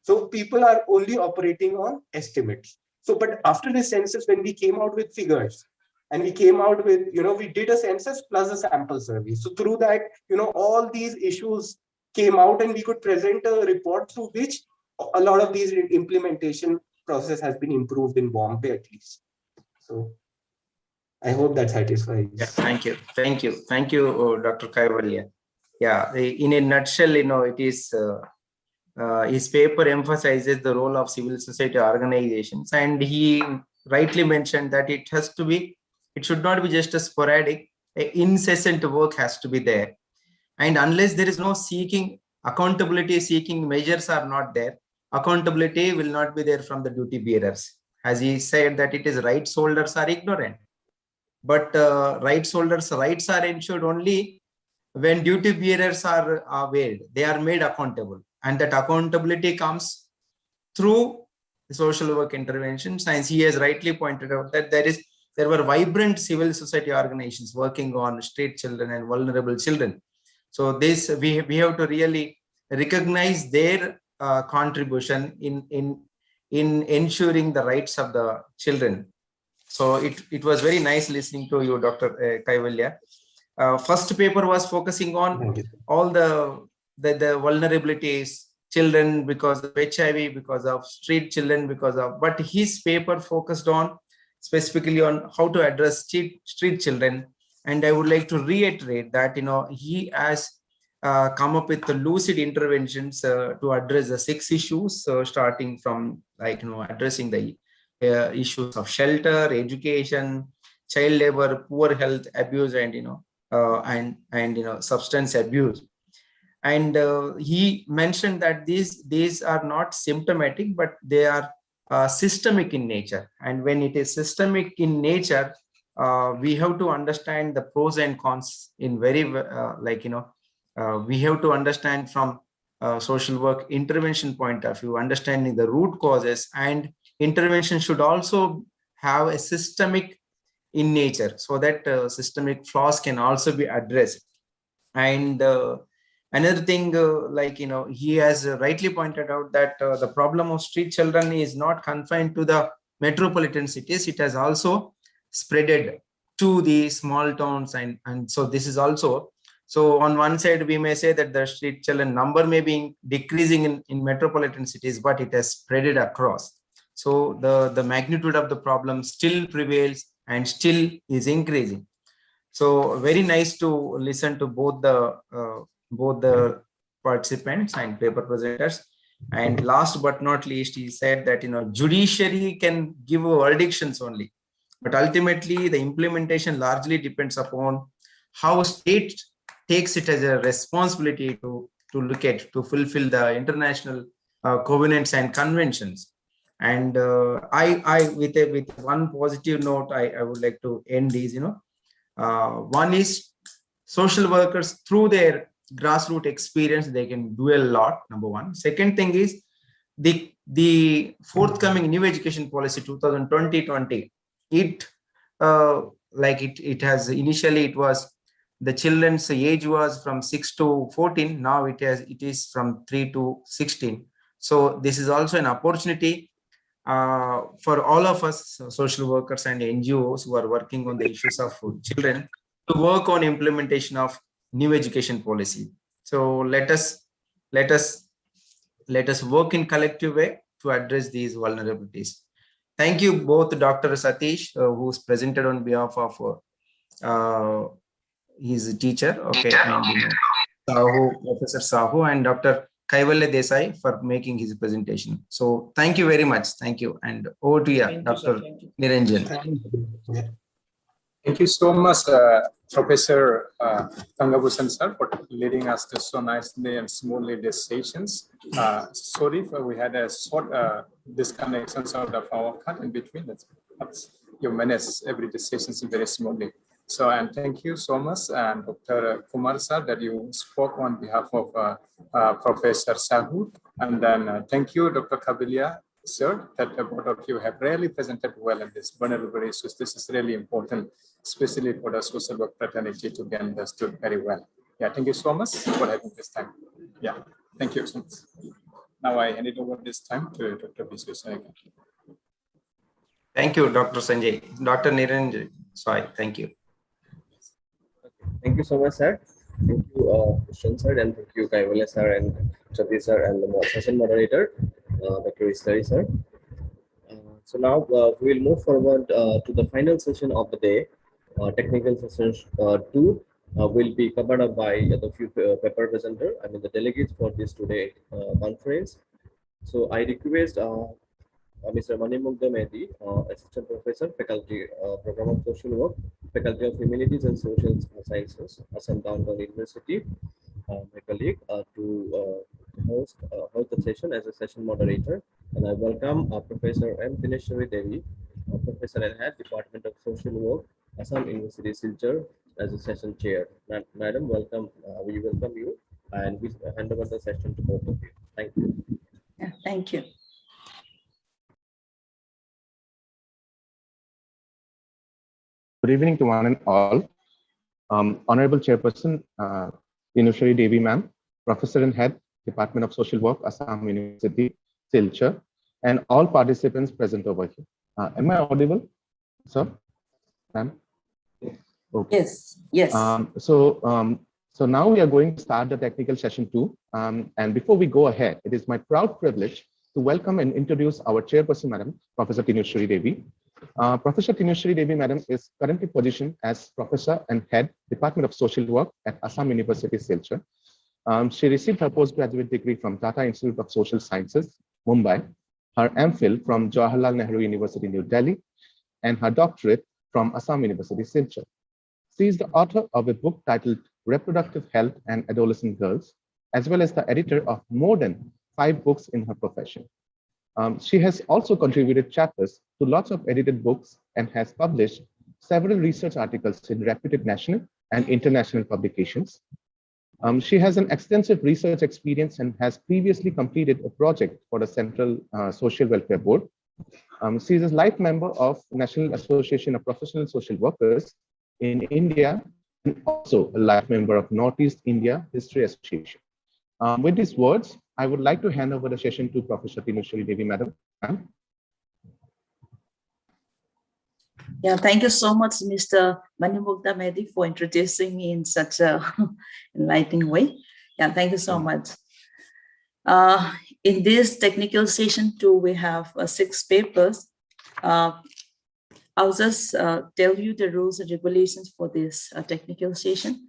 So people are only operating on estimates. So, but after the census, when we came out with figures, and we came out with, we did a census plus a sample survey. So through that, all these issues came out, and we could present a report through which a lot of these implementation process has been improved in Bombay at least. So I hope that satisfies.
Yeah, thank you, Dr. Kaivalya. Yeah, in a nutshell, it is his paper emphasizes the role of civil society organizations, and he rightly mentioned that it should not be just a sporadic, incessant work has to be there. And unless there is no accountability seeking measures are not there, accountability will not be there from the duty bearers. As he said, that it is rights holders are ignorant, but rights holders' rights are ensured only when duty bearers are availed. They are made accountable, and that accountability comes through social work interventions. And he has rightly pointed out that there were vibrant civil society organizations working on street children and vulnerable children. So this we have to really recognize their contribution in ensuring the rights of the children. So it was very nice listening to you, Dr. Kaivalya. First paper was focusing on all the vulnerabilities, children because of HIV, because of street children, but his paper focused on specifically on how to address street children. And I would like to reiterate that, he has come up with the lucid interventions to address the 6 issues, starting from addressing the issues of shelter, education, child labor, poor health, abuse, and substance abuse. And he mentioned that these are not symptomatic, but they are systemic in nature. And when it is systemic in nature, we have to understand the pros and cons in very, we have to understand from social work intervention point of view, understanding the root causes, and intervention should also have a systemic in nature so that systemic flaws can also be addressed. And another thing, he has rightly pointed out that the problem of street children is not confined to the metropolitan cities. It has also spreaded to the small towns, and so this is also, so on one side we may say that the street children number may be decreasing in metropolitan cities, but it has spreaded across. So the magnitude of the problem still prevails and still is increasing. So very nice to listen to both the participants and paper presenters. And last but not least, he said that judiciary can give jurisdictions only, but ultimately the implementation largely depends upon how state takes it as a responsibility to fulfill the international covenants and conventions. And I with one positive note, I would like to end these. One is social workers through their grassroots experience, they can do a lot, number one. Second thing is the forthcoming new education policy 2020. It has initially, it was the children's age was from 6 to 14. Now it is from 3 to 16. So this is also an opportunity for all of us social workers and NGOs who are working on the issues of children to work on implementation of new education policy. So let us work in collective way to address these vulnerabilities. Thank you both, Dr. Satish, who's presented on behalf of his teacher, okay, and Professor Sahu, and Dr. Kaivalya Desai for making his presentation. So thank you very much. Thank you. And over to you, Dr. Niranjan.
Thank you so much, Professor Thangabhusan sir, for leading us to so nicely and smoothly these sessions. Sorry if we had a short disconnection out of our cut in between. That's you manage every sessions very smoothly. So, and thank you so much, and Dr. Kumar sir, that you spoke on behalf of Professor Sahu. And then thank you, Dr. Kaivalya sir, that both of you have really presented well in this vulnerable issues. This is really important, especially for the social work fraternity to be understood very well. Yeah, thank you so much for having this time. Yeah, thank you so much. Now I hand it over this time to Dr. Bisweswar.
Thank you, Dr. Sanjay. Dr. Niranjan, sorry, thank you.
Thank you so much, sir. Thank you, Christian sir, and thank you, Kaivalya sir, and Satish sir, and the session moderator, Dr. Istari sir. So now we will move forward to the final session of the day. Technical session 2 will be covered up by the few paper presenter, the delegates for this today conference. So I request Mr. Manimugda Mehdi, Assistant Professor, Faculty, Program of Social Work, Faculty of Humanities and Social Sciences, Assam Downtown University, my colleague, to host the session as a session moderator. And I welcome Professor M. Dineshwari Devi, Professor and Head, Department of Social Work, Assam University, Silchar, as a session chair. Madam, welcome. We welcome you, and we hand over the session to both of you. Thank you.
Yeah, thank you.
Good evening to one and all. Honorable Chairperson, Dineshwari Devi ma'am, Professor and Head, Department of Social Work, Assam University, Silchar, and all participants present over here. Am I audible, sir? Ma'am? Okay.
Yes, yes.
So now we are going to start the technical session 2. And before we go ahead, it is my proud privilege to welcome and introduce our Chairperson, Madam, Professor Dineshwari Devi. Professor Dineshwari Devi, Madam, is currently positioned as Professor and Head, Department of Social Work at Assam University, Silchar. She received her postgraduate degree from Tata Institute of Social Sciences, Mumbai, her MPhil from Jawaharlal Nehru University, New Delhi, and her doctorate from Assam University, Silchar. She is the author of a book titled Reproductive Health and Adolescent Girls, as well as the editor of more than 5 books in her profession. She has also contributed chapters to lots of edited books and has published several research articles in reputed national and international publications. She has an extensive research experience and has previously completed a project for the Central Social Welfare Board. She is a life member of National Association of Professional Social Workers in India and also a life member of Northeast India History Association. With these words, I would like to hand over the session to Professor Tinushri Devi, Madam.
Yeah, thank you so much, Mr. Manimukta Mehdi, for introducing me in such a enlightening way. Yeah, thank you so much. In this technical session too, we have 6 papers. I'll just tell you the rules and regulations for this technical session.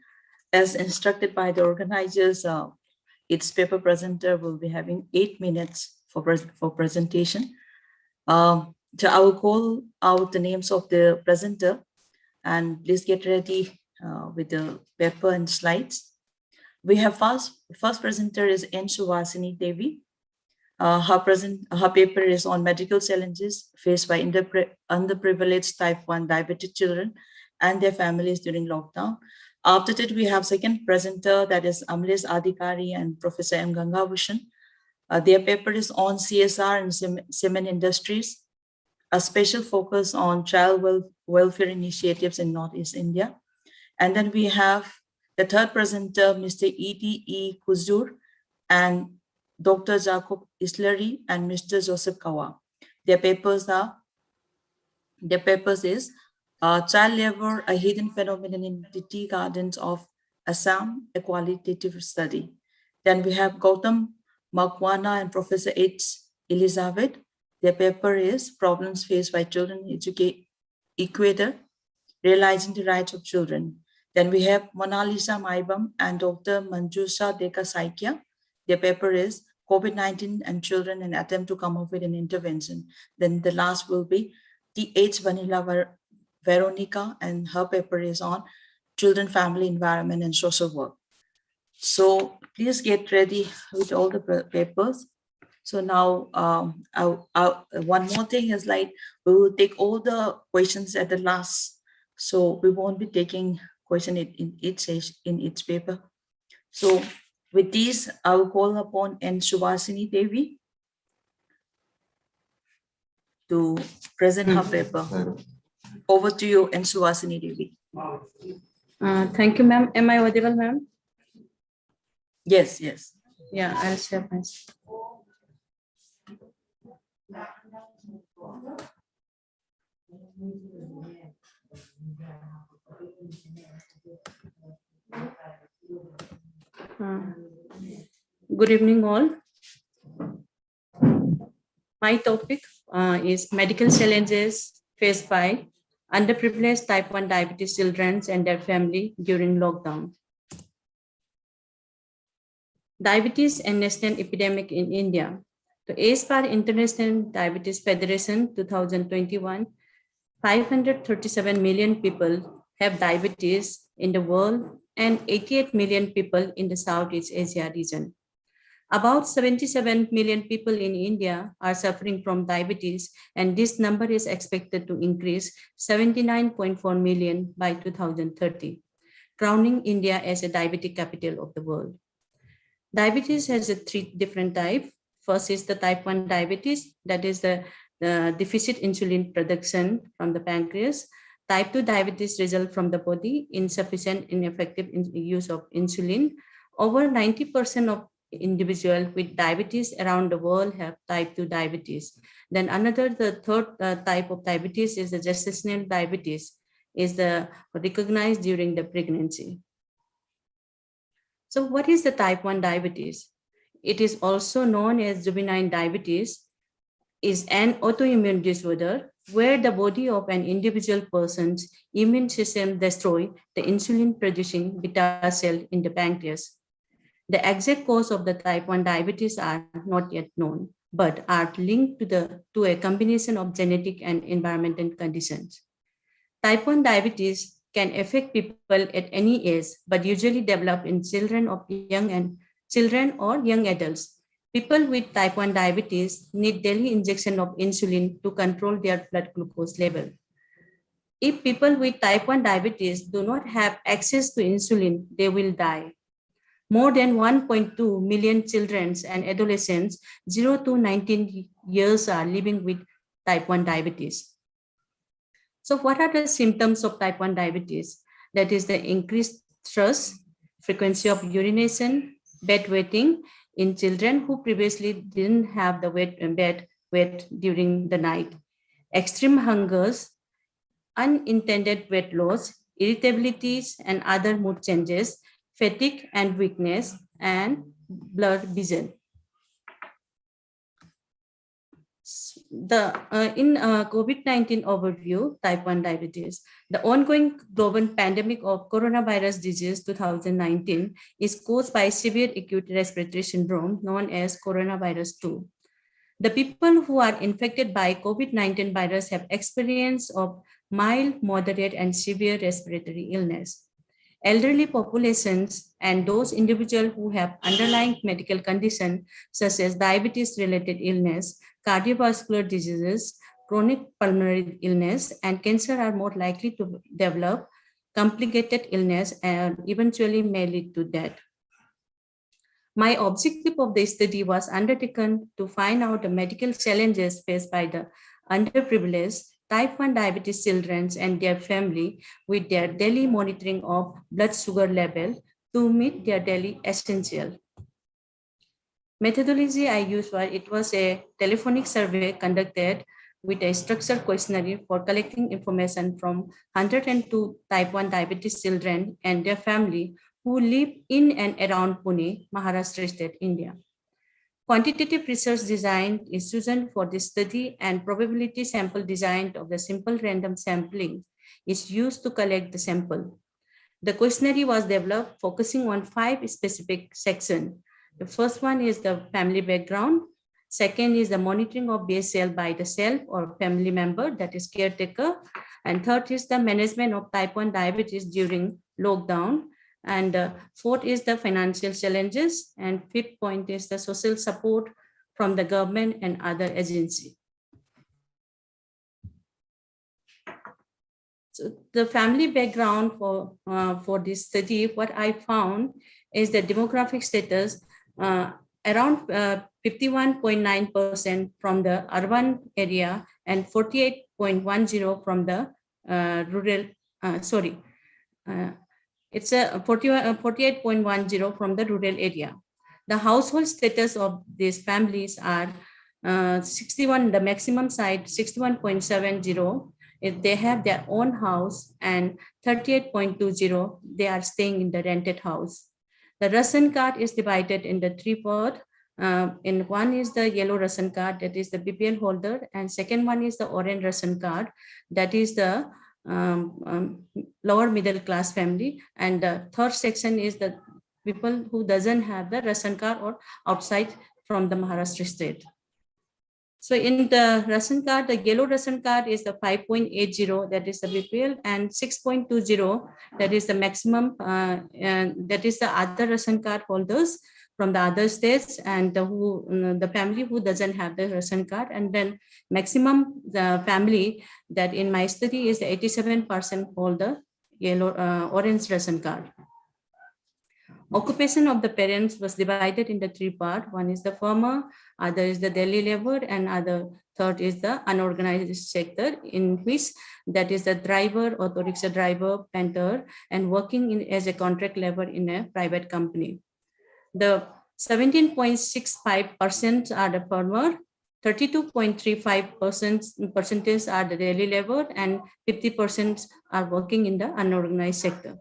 As instructed by the organizers, its paper presenter will be having 8 minutes for presentation. So I will call out the names of the presenter, and please get ready with the paper and slides. We have first presenter is N. Suhasini Devi. Her paper is on medical challenges faced by underprivileged type 1 diabetic children and their families during lockdown. After that, we have second presenter, that is Amlesh Adhikari and Professor M. Gangabhushan. Their paper is on CSR and cement industries, a special focus on child welfare initiatives in Northeast India. And then we have the third presenter, Mr. E.T.E. Kuzur and Dr. Jacob Islery and Mr. Joseph Kawa. Their papers is Child Labor, a Hidden Phenomenon in the Tea Gardens of Assam, a qualitative study. Then we have Gautam Makwana and Professor H. Elizabeth. Their paper is Problems Faced by Children in Equator, Realizing the Rights of Children. Then we have Mona Lisa Maibam and Dr. Manjusha Deka Saikia. Their paper is COVID-19 and Children, an Attempt to Come Up with an Intervention. Then the last will be T.H. Vanilla Veronica, and her paper is on Children, Family, Environment, and Social Work. So please get ready with all the papers. So now, one more thing is like, we will take all the questions at the last. So we won't be taking question in each paper. So with these, I will call upon N. Suhasini Devi to present her paper. Over to you, N. Suhasini Devi.
Thank you, ma'am. Am I audible, ma'am?
Yes, yes.
Yeah, I'll share my screen. Good evening, all. My topic is medical challenges faced by underprivileged type 1 diabetes children and their family during lockdown. Diabetes and national epidemic in India. So as per International Diabetes Federation 2021, 537 million people have diabetes in the world and 88 million people in the Southeast Asia region. About 77 million people in India are suffering from diabetes, and this number is expected to increase 79.4 million by 2030, crowning India as a diabetic capital of the world. Diabetes has 3 different types. First is the type 1 diabetes, that is the deficit insulin production from the pancreas. Type 2 diabetes result from the body, insufficient, ineffective use of insulin. Over 90% of individuals with diabetes around the world have type 2 diabetes. Then the third type of diabetes is the gestational diabetes, is recognized during the pregnancy. So what is the type 1 diabetes? It is also known as juvenile diabetes, is an autoimmune disorder where the body of an individual person's immune system destroys the insulin-producing beta cell in the pancreas. The exact cause of the type 1 diabetes are not yet known, but are linked to a combination of genetic and environmental conditions. Type 1 diabetes can affect people at any age, but usually develop in children or young adults. People with type 1 diabetes need daily injection of insulin to control their blood glucose level. If people with type 1 diabetes do not have access to insulin, they will die. More than 1.2 million children and adolescents 0 to 19 years are living with type 1 diabetes. So what are the symptoms of type 1 diabetes? That is the increased thirst, frequency of urination, bedwetting in children who previously didn't have the bed wet during the night, extreme hungers, unintended weight loss, irritabilities and other mood changes, fatigue and weakness, and blurred vision. In COVID-19 overview, type 1 diabetes, the ongoing global pandemic of coronavirus disease 2019 is caused by severe acute respiratory syndrome known as coronavirus 2. The people who are infected by COVID-19 virus have experience of mild, moderate, and severe respiratory illness. Elderly populations and those individuals who have underlying medical conditions such as diabetes-related illness, cardiovascular diseases, chronic pulmonary illness, and cancer are more likely to develop complicated illness and eventually may lead to death. My objective of the study was undertaken to find out the medical challenges faced by the underprivileged type 1 diabetes children and their family with their daily monitoring of blood sugar level to meet their daily essential. Methodology I used was a telephonic survey conducted with a structured questionnaire for collecting information from 102 type 1 diabetes children and their family who live in and around Pune, Maharashtra state, India. Quantitative research design is chosen for this study, and probability sample design of the simple random sampling is used to collect the sample. The questionnaire was developed focusing on 5 specific sections. The first one is the family background. Second is the monitoring of BSL by the self or family member, that is caretaker. And third is the management of type 1 diabetes during lockdown. And fourth is the financial challenges. And fifth point is the social support from the government and other agencies. So the family background for this study, what I found is the demographic status around 51.9% from the urban area and 48.10% from the rural, it's a 48.10% from the rural area. The household status of these families are 61, the maximum side 61.70. If they have their own house, and 38.20, they are staying in the rented house. The ration card is divided in the 3 parts. In one is the yellow ration card, that is the BPL holder, and second one is the orange ration card, that is the lower middle class family, and the third section is the people who doesn't have the ration card or outside from the Maharashtra state. So in the ration card, the yellow ration card is the 5.80, that is the BPL, and 6.20, that is the maximum, that is the other ration card holders from the other states, and the family who doesn't have the ration card. And then maximum the family that in my study is 87% hold the yellow orange ration card. Occupation of the parents was divided into 3 parts. One is the farmer, other is the daily labor, and other third is the unorganized sector, in which that is the driver, auto rickshaw driver, painter, and working as a contract labor in a private company. The 17.65% are the farmer, 32.35% are the daily labor, and 50% are working in the unorganized sector.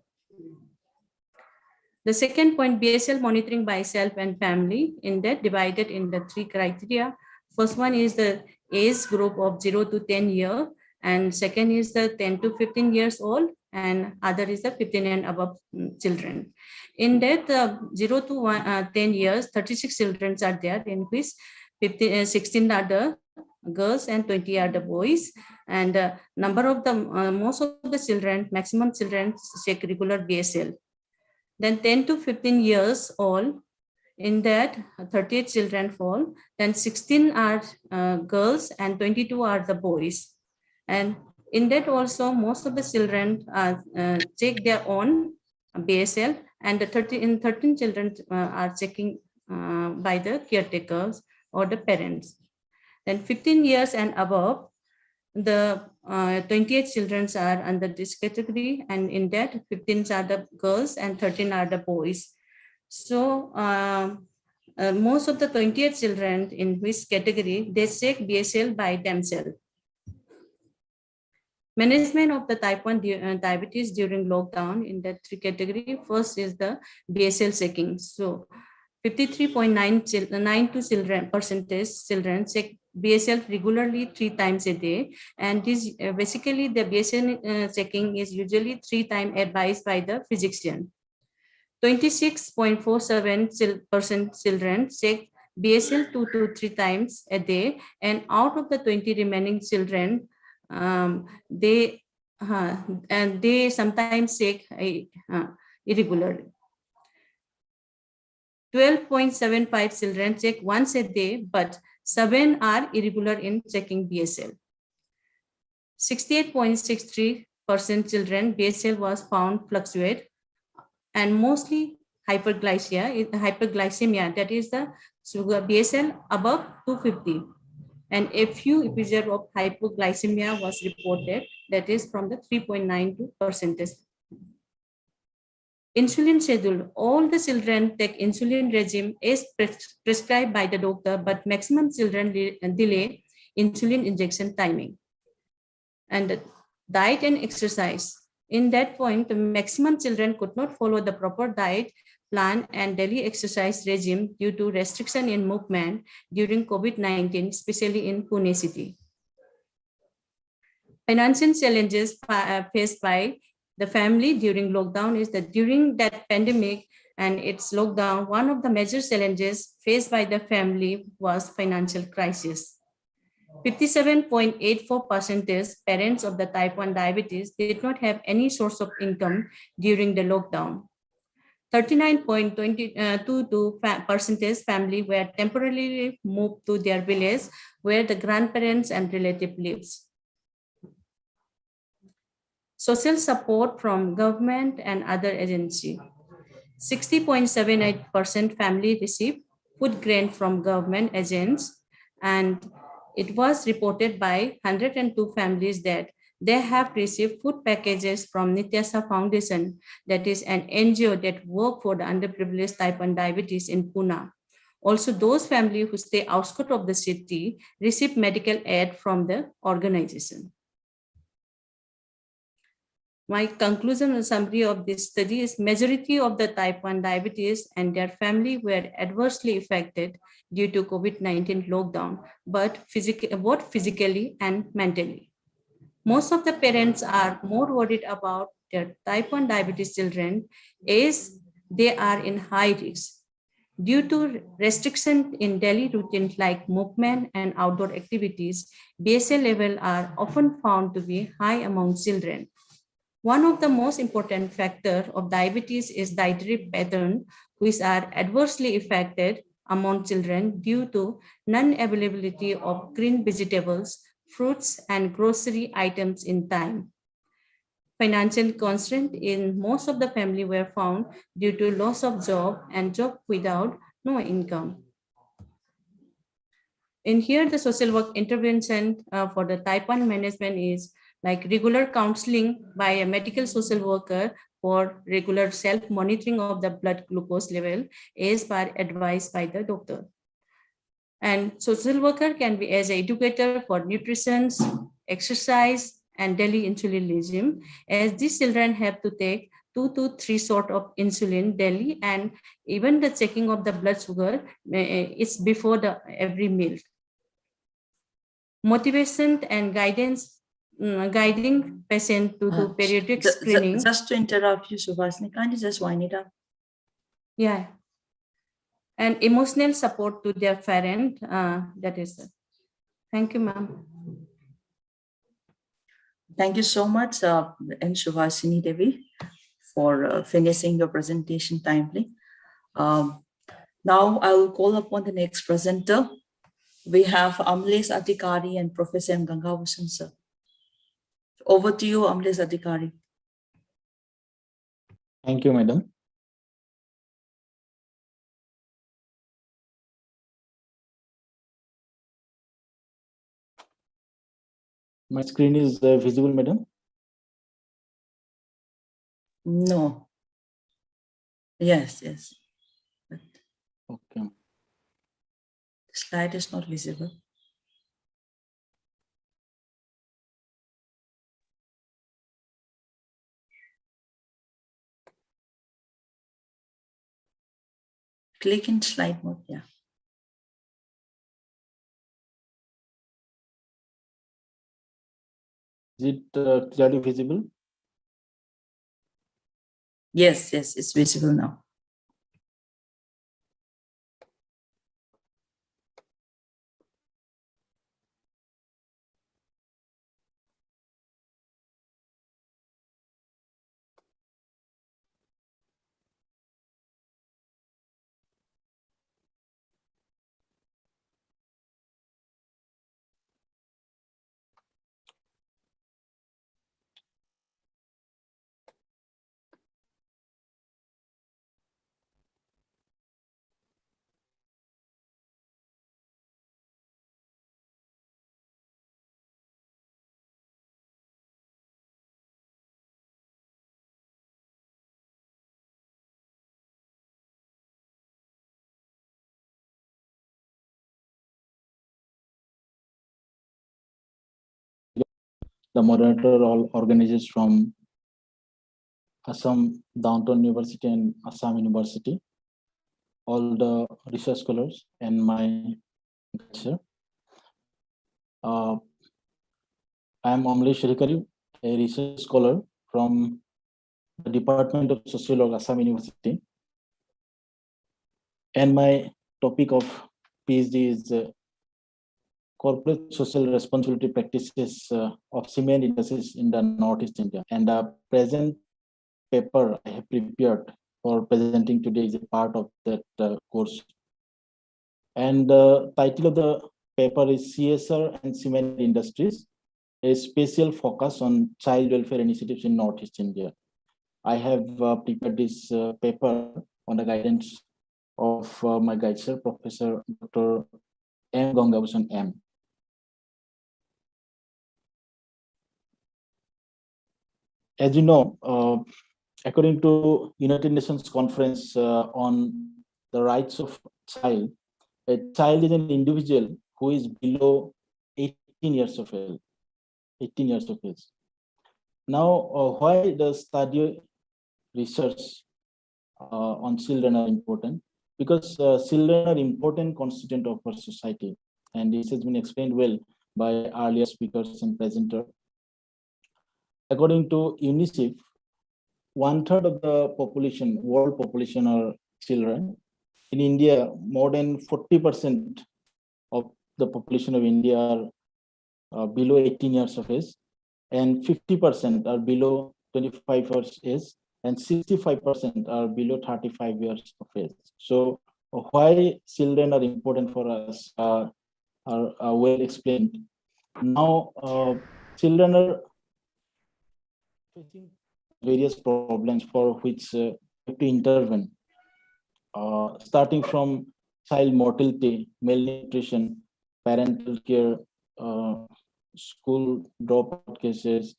The second point, BSL monitoring by self and family, in that divided in the 3 criteria. First one is the age group of 0 to 10 years, and second is the 10 to 15 years old, and other is the 15 and above children. In that 0 to 10 years, 36 children are there, in which 16 are the girls and 20 are the boys. And number of the most of the children, maximum children take regular BSL. Then 10 to 15 years old, in that 38 children fall, then 16 are girls and 22 are the boys. And In that also, most of the children check their own BSL, and the 13 children are checking by the caretakers or the parents. Then 15 years and above, the 28 children are under this category, and in that 15 are the girls and 13 are the boys. So most of the 28 children in which category, they check BSL by themselves. Management of the type 1 diabetes during lockdown in that 3 category. First is the BSL checking. So 53.92% children check BSL regularly 3 times a day, and this basically the BSL checking is usually 3 times advised by the physician. 26.47% children check BSL 2 to 3 times a day, and out of the 20 remaining children, they sometimes check irregularly. 12.75 children check once a day, but 7 are irregular in checking BSL. 68.63% children BSL was found fluctuate, and mostly hyperglycemia, that is the sugar BSL above 250. And a few episodes of hypoglycemia was reported, that is from the 3.92%. Insulin schedule. All the children take insulin regime as prescribed by the doctor, but maximum children delay insulin injection timing. And diet and exercise. In that point, the maximum children could not follow the proper diet plan and daily exercise regime due to restriction in movement during COVID-19, especially in Pune city. Financial challenges faced by the family during lockdown is that during that pandemic and its lockdown, one of the major challenges faced by the family was financial crisis. 57.84% parents of the type 1 diabetes did not have any source of income during the lockdown. 39.22% family were temporarily moved to their village where the grandparents and relative lives. Social support from government and other agency. 60.78% family received food grant from government agents, and it was reported by 102 families that they have received food packages from Nityasa Foundation, that is an NGO that work for the underprivileged type 1 diabetes in Pune. Also, those families who stay outskirts of the city receive medical aid from the organization. My conclusion and summary of this study is majority of the type 1 diabetes and their family were adversely affected due to COVID-19 lockdown, but both physically and mentally. Most of the parents are more worried about their type 1 diabetes children as they are in high risk. Due to restrictions in daily routines like movement and outdoor activities, BSL levels are often found to be high among children. One of the most important factors of diabetes is dietary pattern, which are adversely affected among children due to non-availability of green vegetables, fruits, and grocery items in time. Financial constraints in most of the family were found due to loss of job and job without no income. In here, the social work intervention for the type 1 management is like regular counseling by a medical social worker for regular self-monitoring of the blood glucose level as per advice by the doctor. And social worker can be as an educator for nutrition, exercise, and daily insulin regime, as these children have to take 2 to 3 sort of insulin daily, and even the checking of the blood sugar is before the every meal. Motivation and guidance, guiding patient to do periodic screening.
Just to interrupt you, Subhasini, can you just wind it up?
Yeah. And emotional support to their parent, that is it. Thank you, ma'am.
Thank you so much, and Subhasini Devi, for finishing your presentation timely. Now I will call upon the next presenter. We have Amlesh Adhikari and Professor M. Gangabhushan, sir. Over to you, Amresh Adhikari.
Thank you, madam. My screen is visible, madam?
No. Yes, yes. But
okay.
The slide is not visible. Click in slide mode, yeah.
Is it clearly visible?
Yes, yes, it's visible now.
The moderator all organizers from Assam Downtown University and Assam University, all the research scholars and my lecturer. I am Amlesh Adhikari, a research scholar from the Department of Sociology, Assam University. And my topic of PhD is corporate social responsibility practices of cement industries in the Northeast India. And the present paper I have prepared for presenting today is a part of that course. And the title of the paper is CSR and Cement Industries, a special focus on child welfare initiatives in Northeast India. I have prepared this paper on the guidance of my guide sir, Professor Dr. M. Gangabhushan M. As you know, according to United Nations Conference on the Rights of Child, a child is an individual who is below 18 years of age. 18 years of age. Now, why the study research on children are important? Because children are important constituent of our society, and this has been explained well by earlier speakers and presenter. According to UNICEF, 1/3 of the population, world population, are children. In India, more than 40% of the population of India are below 18 years of age, and 50% are below 25 years age, and 65% are below 35 years of age. So why children are important for us are well explained. Now, children are facing various problems for which we have to intervene, starting from child mortality, malnutrition, parental care, school dropout cases,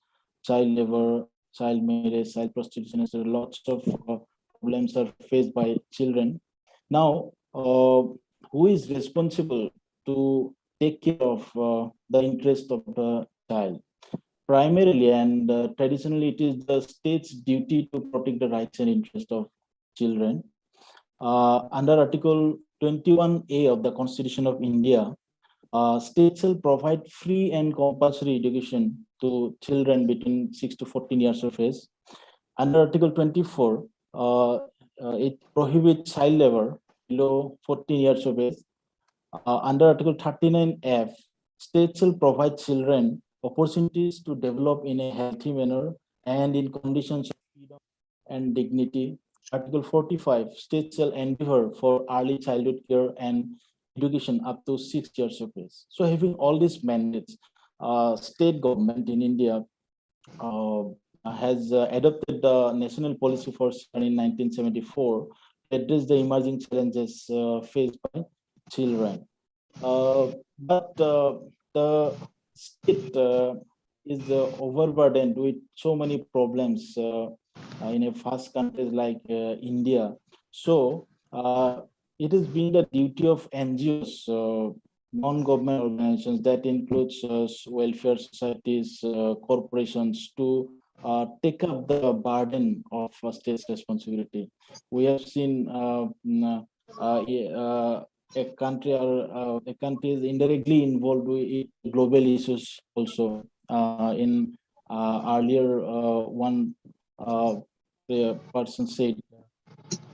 child labor, child marriage, child prostitution. So lots of problems are faced by children. Now, who is responsible to take care of the interest of the child? Primarily and traditionally, it is the state's duty to protect the rights and interests of children. Under Article 21A of the Constitution of India, states shall provide free and compulsory education to children between 6 to 14 years of age. Under Article 24, it prohibits child labor below 14 years of age. Under Article 39F, states shall provide children opportunities to develop in a healthy manner and in conditions of freedom and dignity. Article 45, states shall endeavor for early childhood care and education up to 6 years of age. So having all these mandates, state government in India has adopted the national policy for children in 1974 to address the emerging challenges faced by children. But the state is overburdened with so many problems in a vast country like India. So it has been the duty of NGOs, non-government organizations, that includes welfare societies, corporations, to take up the burden of state's responsibility. We have seen a country is indirectly involved with global issues also. In earlier, one person said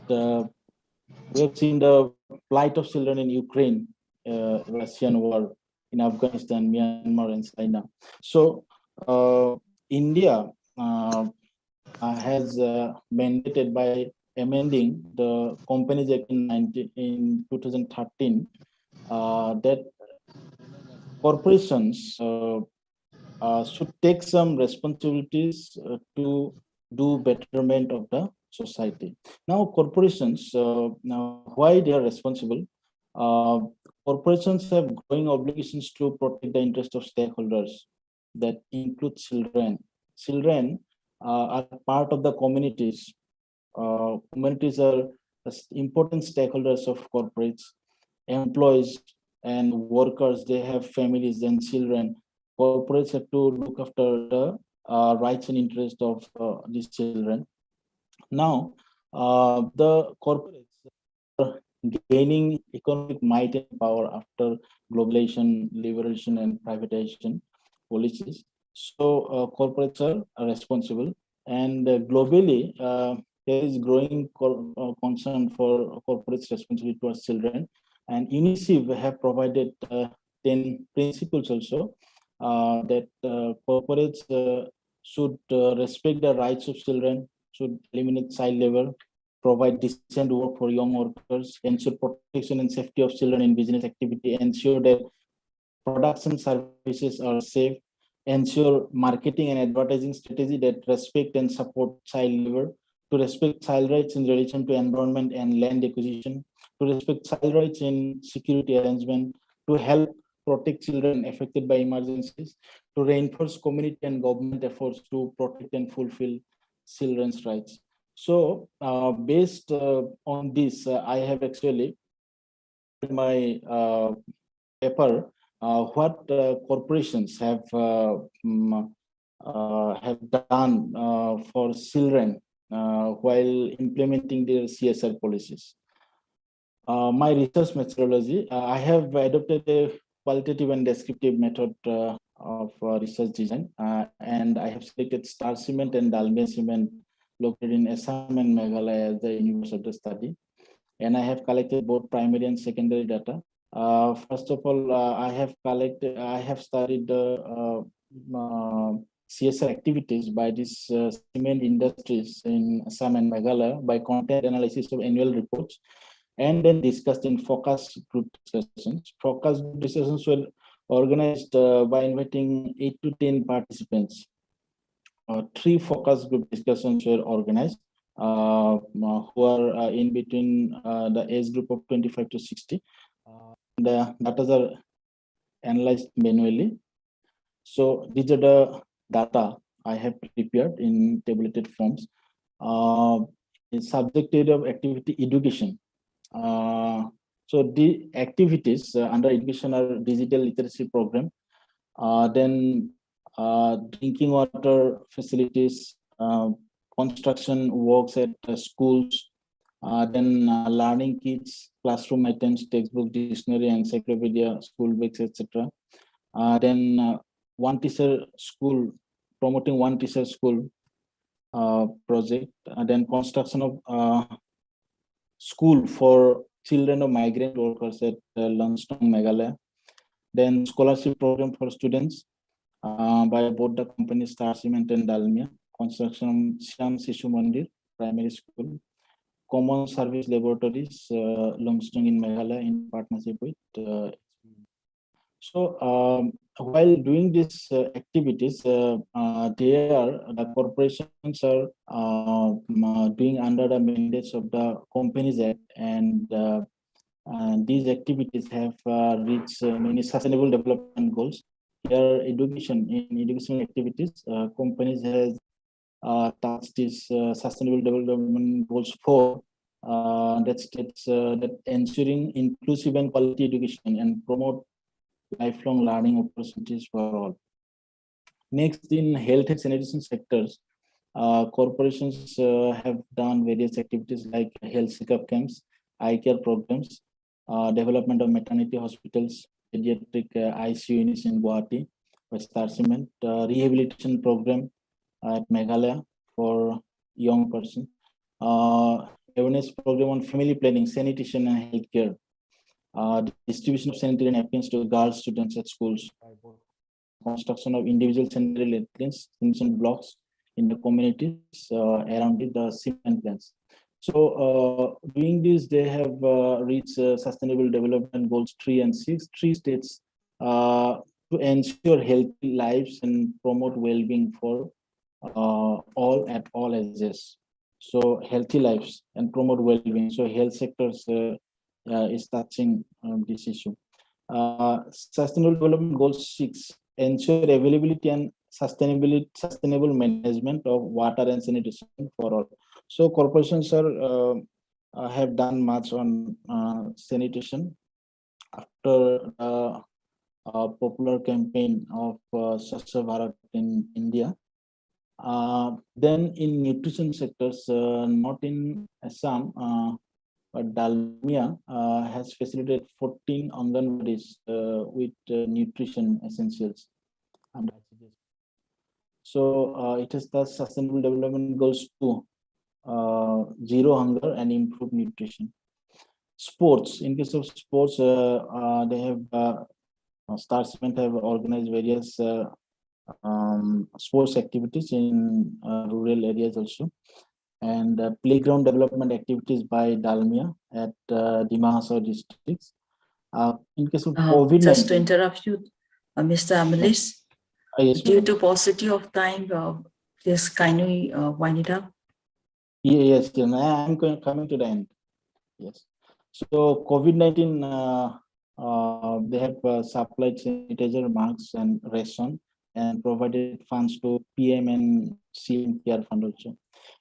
we have seen the plight of children in Ukraine, Russian war, in Afghanistan, Myanmar, and China. So India has mandated by amending the Companies Act in 2013 that corporations should take some responsibilities to do betterment of the society. Now, corporations, now why they are responsible? Corporations have growing obligations to protect the interest of stakeholders that include children. Children are part of the communities. Communities are important stakeholders of corporates, employees and workers. They have families and children. Corporates have to look after the rights and interests of these children. Now, the corporates are gaining economic might and power after globalization, liberation, and privatization policies. So corporates are responsible, and globally, there is growing concern for corporates' responsibility towards children. And UNICEF have provided 10 principles also that corporates should respect the rights of children, should eliminate child labor, provide decent work for young workers, ensure protection and safety of children in business activity, ensure that products and services are safe, ensure marketing and advertising strategy that respect and support child labor, to respect child rights in relation to environment and land acquisition, to respect child rights in security arrangement, to help protect children affected by emergencies, to reinforce community and government efforts to protect and fulfill children's rights. So based on this, I have actually my paper what corporations have done for children while implementing their CSR policies. My research methodology, I have adopted a qualitative and descriptive method of research design, and I have selected Star Cement and Dalmia Cement located in Assam and Meghalaya as the universe of the study. And I have collected both primary and secondary data. First of all, I have studied CSR activities by these cement industries in Assam and Meghalaya by content analysis of annual reports, and then discussed in focus group discussions. Focus group discussions were organized by inviting 8 to 10 participants. 3 focus group discussions were organized who are in between the age group of 25 to 60. The data are analyzed manually. So these are the data I have prepared in tabulated forms. In subject area of activity education. So the activities under education are digital literacy program, then drinking water facilities, construction works at schools, then learning kits, classroom items, textbook, dictionary, encyclopedia, school books, etc. Then one teacher school, promoting one teacher school project, then construction of school for children of migrant workers at Lansdowne, Meghalaya. Then scholarship program for students by both the companies Star Cement and Dalmia. Construction of Shyam Sishu Mandir Primary School. Common Service Laboratories, Lansdowne in Meghalaya in partnership with So while doing these activities, the corporations are doing under the mandates of the Companies Act, and these activities have reached many sustainable development goals. Here, education activities, companies has touched this sustainable development goals 4 that states that ensuring inclusive and quality education and promote lifelong learning opportunities for all. Next, in health and sanitation sectors, corporations have done various activities like health checkup camps, eye care programs, development of maternity hospitals, pediatric ICU units in Guwahati, West Assam, rehabilitation program at Meghalaya for young person, awareness program on family planning, sanitation and healthcare, distribution of sanitary napkins to girls students at schools, construction of individual sanitary latrines, sanitation blocks in the communities around the cement plants. So doing this, they have reached Sustainable Development Goals 3 and 6. 3 states to ensure healthy lives and promote well-being for all at all ages. So healthy lives and promote well-being. So health sectors is touching this issue. Sustainable Development Goal 6, ensure availability and sustainable management of water and sanitation for all. So corporations have done much on sanitation after a popular campaign of Swachh Bharat in India. Then in nutrition sectors, not in Assam, but Dalmia has facilitated 14 Anganwadis with nutrition essentials. So it is the Sustainable Development Goals 2, zero hunger and improved nutrition. Sports, in case of sports, they have Star Cement have organized various sports activities in rural areas also, and playground development activities by Dalmia at Dimahasau districts. In case of COVID-19,
just to interrupt you, Mr. Amalis,
yes,
due to paucity of time, please kindly wind it up.
Yes, I'm coming to the end. Yes. So COVID-19, they have supplied sanitizer, masks, and ration, and provided funds to PM and CM Care Fund also.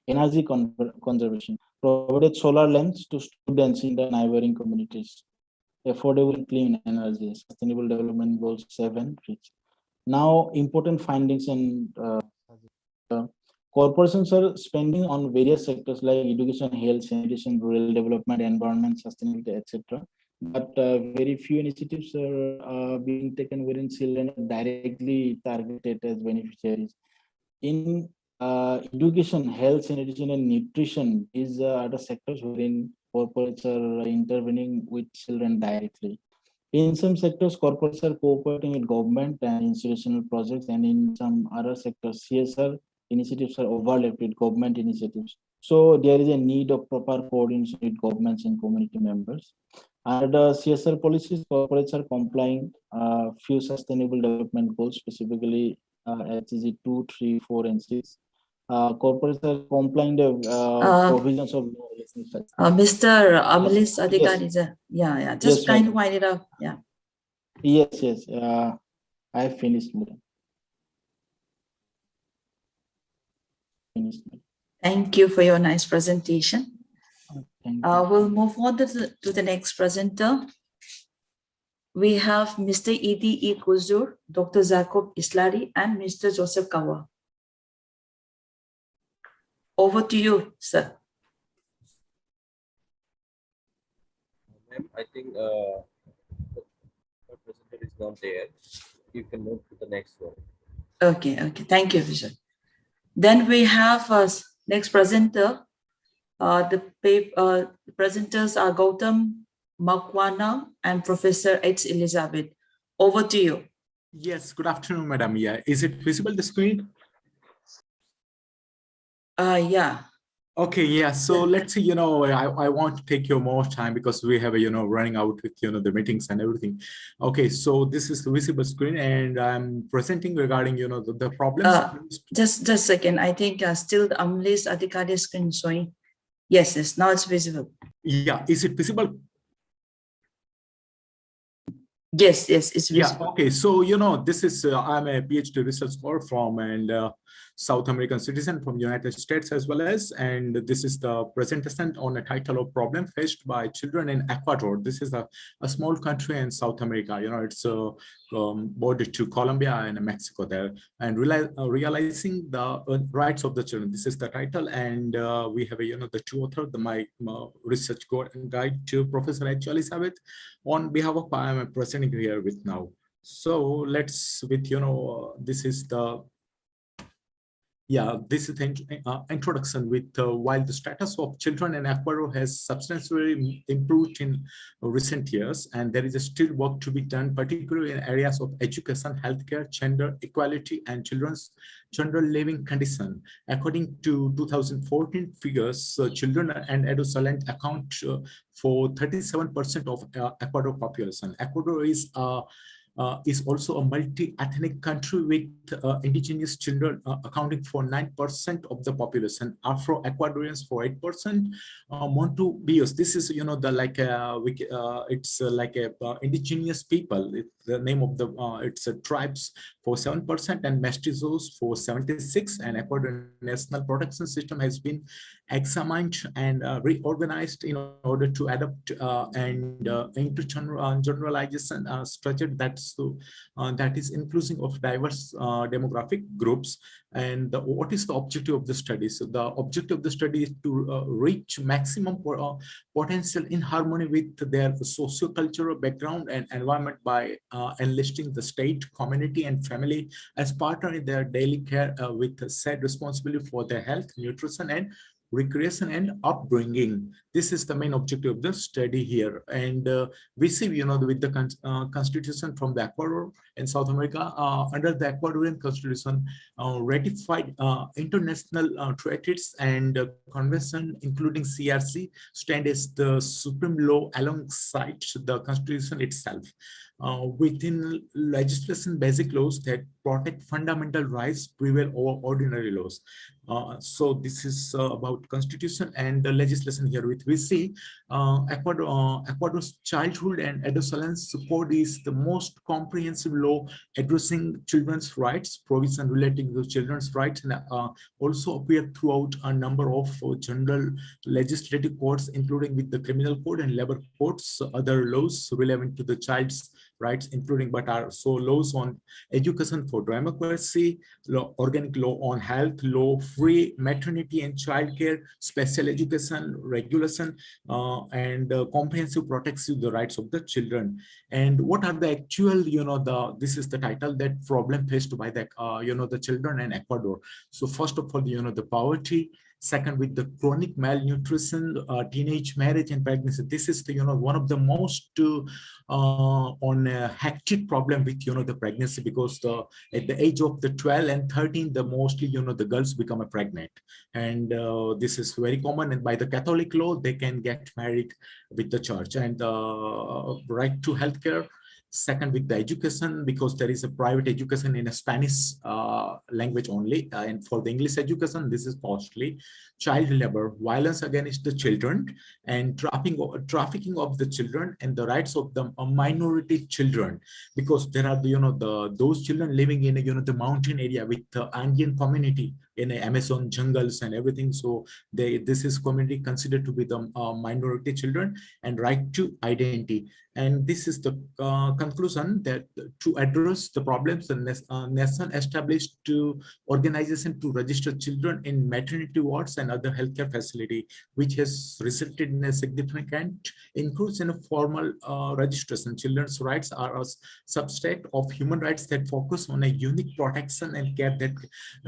Energy conservation, provided solar lamps to students in the neighboring communities. Affordable and clean energy, Sustainable Development Goals 7. Now, important findings and corporations are spending on various sectors like education, health, sanitation, rural development, environment, sustainability, etc. But very few initiatives are being taken wherein children are directly targeted as beneficiaries. In education, health, sanitation, and nutrition, these are the sectors wherein corporates are intervening with children directly. In some sectors, corporates are cooperating with government and institutional projects, and in some other sectors, CSR initiatives are overlapped with government initiatives. So there is a need of proper coordination with governments and community members. Under the CSR policies, corporates are complying few sustainable development goals, specifically SDG 2, 3, 4, and 6. Corporates are complying the provisions of law.
Mr. Amalis
Yes.
yeah, just
Yes,
kind of
madam.
wind it up. Yeah.
Yes. I have finished, madam.
Thank you for your nice presentation. We'll move on to the next presenter. We have Mr. Idi E. Kuzur, Dr. Jacob Islari, and Mr. Joseph Kawa. Over to you, sir.
Ma'am, I think our presenter is not there. You can move to the next one.
Okay. Thank you, Vijay. Then we have next presenter. The presenters are Gautam Makwana and Professor H. Elizabeth. Over to you.
Yes, good afternoon, madam. Yeah, is it visible, the screen?
Yeah.
Okay, yeah. So let's see, I want to take you more time because we have, running out with, the meetings and everything. Okay, so this is the visible screen and I'm presenting regarding, the problems.
Just a second. I think still the Amli's Adhikari screen showing. Yes, now it's visible.
Yeah, is it visible?
Yes, it's visible.
Yeah, okay. So, this is, I'm a PhD research scholar from and South American citizen from United States as well as, and this is the presentation on a title of problem faced by children in Ecuador. This is a small country in South America. It's border to Colombia and Mexico there, and realizing the rights of the children. This is the title, and we have the two authors, my research guide to Professor AdtU Elizabeth. On behalf of I am presenting here with now. So let's with this is the this is the introduction with while the status of children in Ecuador has substantially improved in recent years, and there is still work to be done, particularly in areas of education, healthcare, gender equality, and children's general living condition. According to 2014 figures, children and adolescents account for 37% of Ecuador population. Ecuador is also a multi-ethnic country with indigenous children accounting for 9% of the population, Afro-Ecuadorians for 8%, Montubios. This is it's like a indigenous people. The name of the it's tribes for 7% and mestizos for 76%. And Ecuador National Protection System has been examined and reorganized in order to adapt and into generalization structure that is inclusive of diverse demographic groups. And what is the objective of the study? So the objective of the study is to reach maximum potential in harmony with their socio-cultural background and environment by enlisting the state, community, and family as partner in their daily care with shared responsibility for their health, nutrition, and recreation and upbringing. This is the main objective of the study here. And we see, with the constitution from the Ecuador in South America, under the Ecuadorian constitution, ratified international treaties and convention, including CRC, stand as the supreme law alongside the constitution itself. Within legislation, basic laws that protect fundamental rights prevail over ordinary laws. So this is about constitution and the legislation here, which we see Ecuador's childhood and adolescence code is the most comprehensive law addressing children's rights, provision relating to children's rights, and also appear throughout a number of general legislative codes, including with the criminal code and labor codes, other laws relevant to the child's rights, including but are so laws on education for democracy, organic law on health, law free maternity and childcare, special education regulation, and comprehensive protection the rights of the children. And what are the actual, this is the title, that problem faced by the, the children in Ecuador. So first of all, the poverty. Second, with the chronic malnutrition, teenage marriage and pregnancy. This is the, one of the most hectic problem with, the pregnancy, because at the age of the 12 and 13, the mostly, the girls become pregnant. And this is very common. And by the Catholic law, they can get married with the church. And right to healthcare. Second, with the education, because there is a private education in a Spanish language only, and for the English education, this is costly. Child labor, violence against the children, and trafficking of the children, and the rights of the minority children, because there are those children living in the mountain area with the Andean community in the Amazon jungles and everything. So this is community considered to be the minority children, and right to identity. And this is the conclusion that to address the problems, the nation established to organization to register children in maternity wards and other healthcare facility, which has resulted in a significant increase in a formal registration. Children's rights are a subset of human rights that focus on a unique protection and care that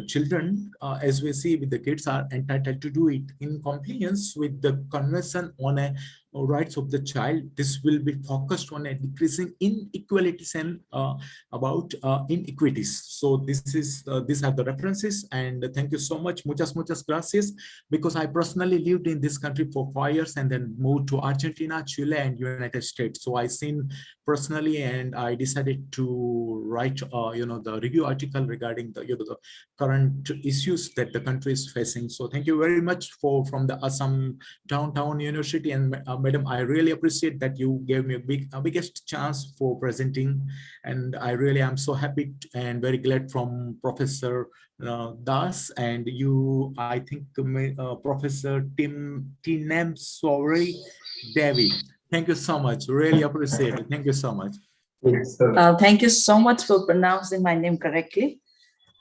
children, as we see with the kids, are entitled to do it in compliance with the Convention on a rights of the child, this will be focused on decreasing inequalities and about inequities. So these are the references, and thank you so much. Muchas gracias, because I personally lived in this country for 5 years and then moved to Argentina, Chile, and United States. So I seen personally, and I decided to write the review article regarding the current issues that the country is facing. So thank you very much from the Assam Downtown University, and madam, I really appreciate that you gave me a biggest chance for presenting, and I really am so happy and very glad from Professor Das and you, I think Professor Tinem Sori Devi. Thank you so much, really appreciate it. Thank you so much.
Thank you so much for pronouncing my name correctly.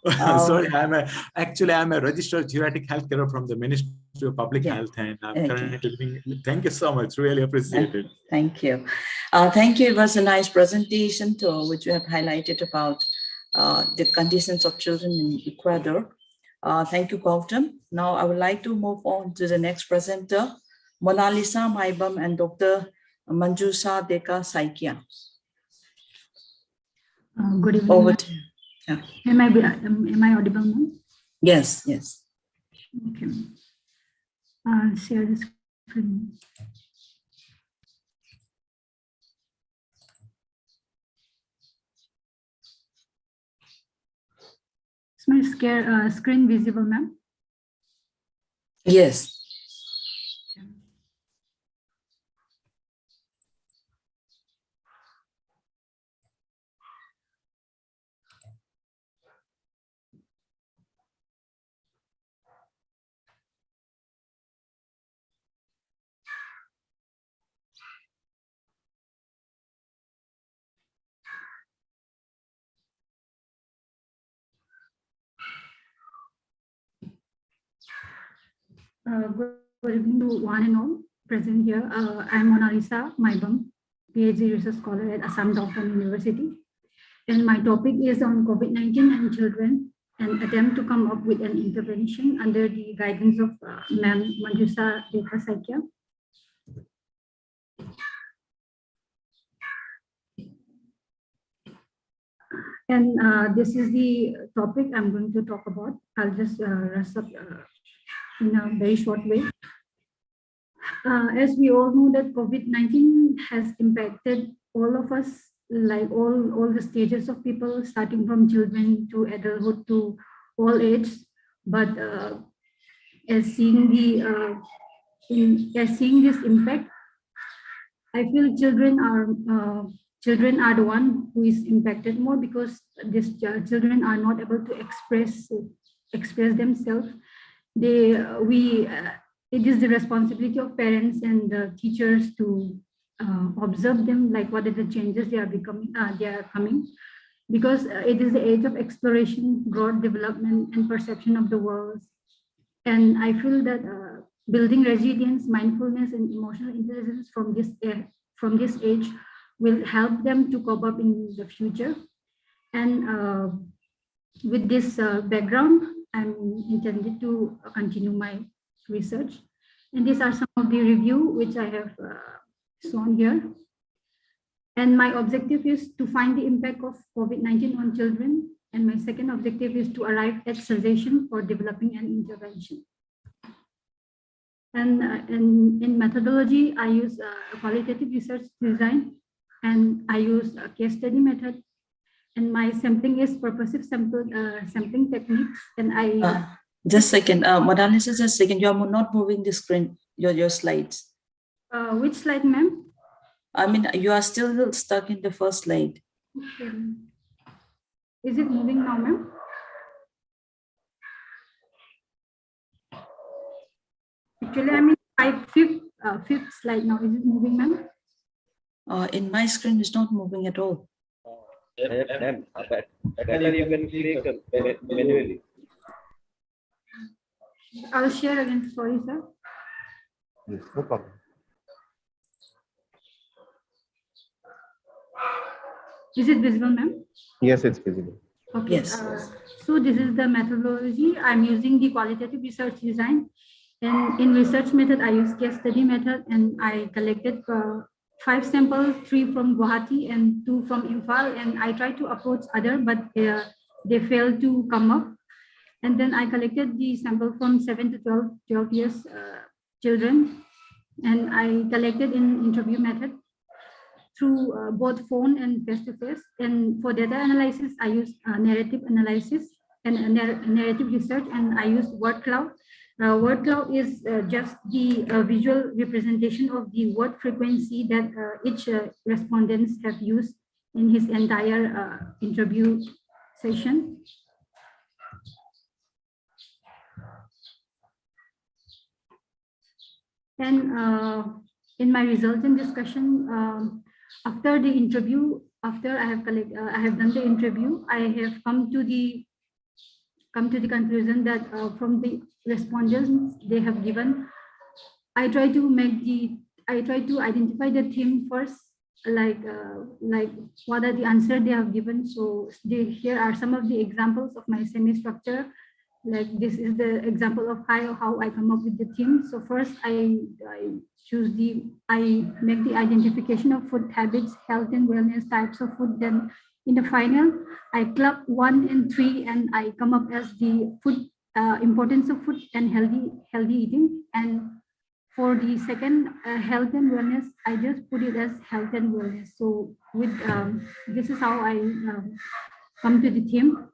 Sorry, I'm a registered geriatric healthcare from the Ministry of Public Health, and I'm currently living. Thank you so much. Really appreciate it.
Thank you. Thank you. It was a nice presentation which you have highlighted about the conditions of children in Ecuador. Thank you, Gautam. Now I would like to move on to the next presenter, Mona Lisa Maibam and Dr. Manjusa Deka Saikia.
Good evening.
Over to you. Yeah.
Am I audible now?
Yes, yes.
Okay. Share the screen. Is my screen visible, ma'am?
Yes.
Good evening to one and all present here. I'm Mona Lisa Maibam, PhD research scholar at Assam Downtown University. And my topic is on COVID-19 and children, and attempt to come up with an intervention under the guidance of Ma'am Manjusa Deka Saikia. And this is the topic I'm going to talk about. I'll just rush up in a very short way. As we all know that COVID-19 has impacted all of us, like all the stages of people, starting from children to adulthood to all ages. But as seeing this impact, I feel children are the one who is impacted more, because these children are not able to express themselves. It is the responsibility of parents and teachers to observe them, like what are the changes they are coming, because it is the age of exploration, growth, development, and perception of the world. And I feel that building resilience, mindfulness, and emotional intelligence from this age will help them to cope up in the future. And with this background, I'm intended to continue my research. And these are some of the review which I have shown here. And my objective is to find the impact of COVID-19 on children. And my second objective is to arrive at suggestion for developing an intervention. And in methodology, I use qualitative research design, and I use a case study method. And my sampling is purposive sampling techniques. And I
just a second, Madam, just a second. You are not moving the screen. Your slides.
Which slide, ma'am?
I mean, you are still stuck in the first slide.
Okay. Is it moving now, ma'am? Actually, I mean, fifth slide now. Is it moving, ma'am?
In my screen, it's not moving at all.
Ma'am, better you can click manually.
I'll share again. Sorry, sir.
Yes, no problem.
Is it visible, ma'am?
Yes, it's visible.
Okay.
Yes.
So this is the methodology. I'm using the qualitative research design. And in research method, I use case study method, and I collected 5 samples, 3 from Guwahati and 2 from Imphal, and I tried to approach other, but they failed to come up. And then I collected the sample from 7 to 12 years children, and I collected in interview method through both phone and face-to-face. And for data analysis, I use narrative analysis and narrative research, and I use word cloud. Word cloud is just the visual representation of the word frequency that each respondents have used in his entire interview session. And in my resultant discussion, after the interview, after I have done the interview, I have come to the conclusion that from the respondents they have given, I try to identify the theme first, like what are the answers they have given. So here are some of the examples of my semi-structure. Like this is the example of how I come up with the theme. So first I make the identification of food habits, health and wellness, types of food. Then in the final, I club 1 and 3, and I come up as the food importance of food and healthy eating. And for the second, health and wellness, I just put it as health and wellness. So with this is how I come to the theme.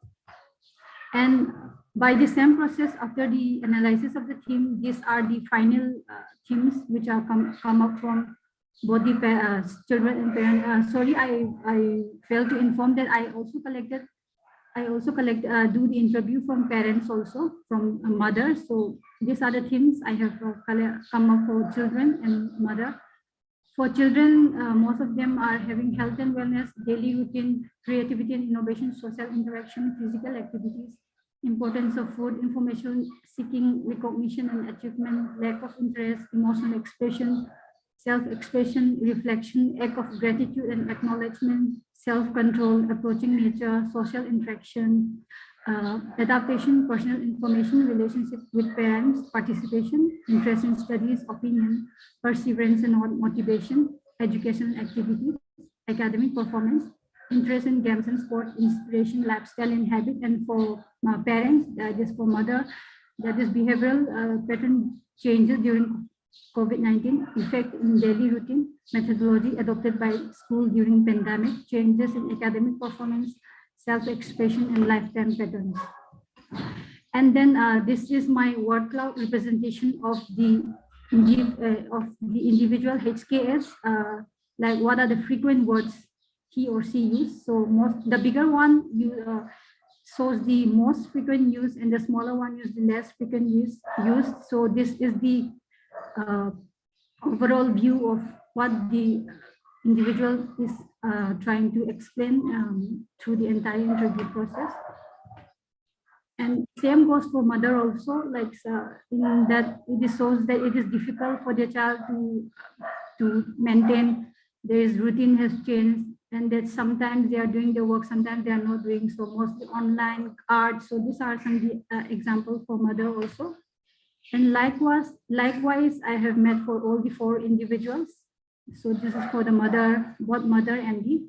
And by the same process, after the analysis of the theme, these are the final themes which are come up from both the children and parents. Sorry, I failed to inform that I also do the interview from parents also, from mothers. So these are the themes I have come up for children and mother. For children, most of them are having health and wellness, daily routine, creativity and innovation, social interaction, physical activities, importance of food, information seeking, recognition and achievement, lack of interest, emotional expression, self-expression, reflection, act of gratitude and acknowledgement, self-control, approaching nature, social interaction, adaptation, personal information, relationship with parents, participation, interest in studies, opinion, perseverance and motivation, educational activities, academic performance, interest in games and sport, inspiration, lifestyle and habit. And for parents, that is for mother, that is behavioral pattern changes during COVID-19, effect in daily routine, methodology adopted by school during pandemic, changes in academic performance, self-expression and lifetime patterns. And then this is my word cloud representation of the individual HKS, like what are the frequent words he or she use. So the bigger one shows the most frequent use, and the smaller one use the less frequent use used. So this is the overall view of what the individual is trying to explain through the entire interview process. And same goes for mother also, like in that it shows that it is difficult for the child to maintain. Their routine has changed, and that sometimes they are doing the work, sometimes they are not doing, so mostly online cards. So these are some examples for mother also. And likewise, I have met for all the 4 individuals. So this is for the mother, both mother and the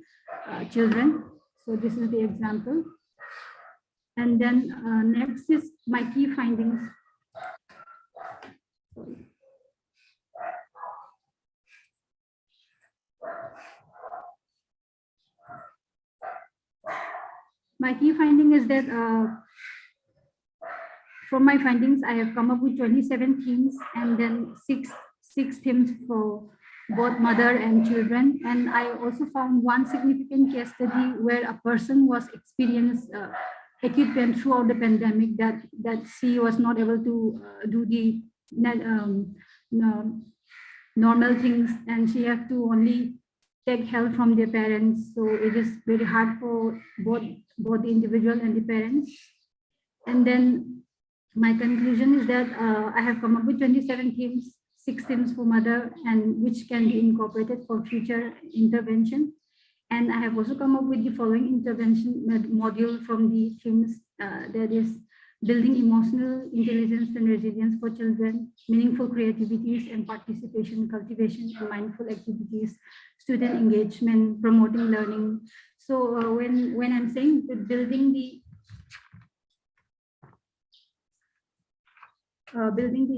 children. So this is the example. And then next is my key findings. My key finding is that from my findings, I have come up with 27 themes, and then six themes for both mother and children. And I also found one significant case study where a person was experienced acute pain throughout the pandemic, that she was not able to do the normal things, and she had to only take help from their parents. So it is very hard for both the individual and the parents. And then my conclusion is that I have come up with 27 themes, 6 themes for mother, and which can be incorporated for future intervention. And I have also come up with the following intervention module from the themes, that is building emotional intelligence and resilience for children, meaningful creativities and participation, cultivation, and mindful activities, student engagement, promoting learning. So when I'm saying that building the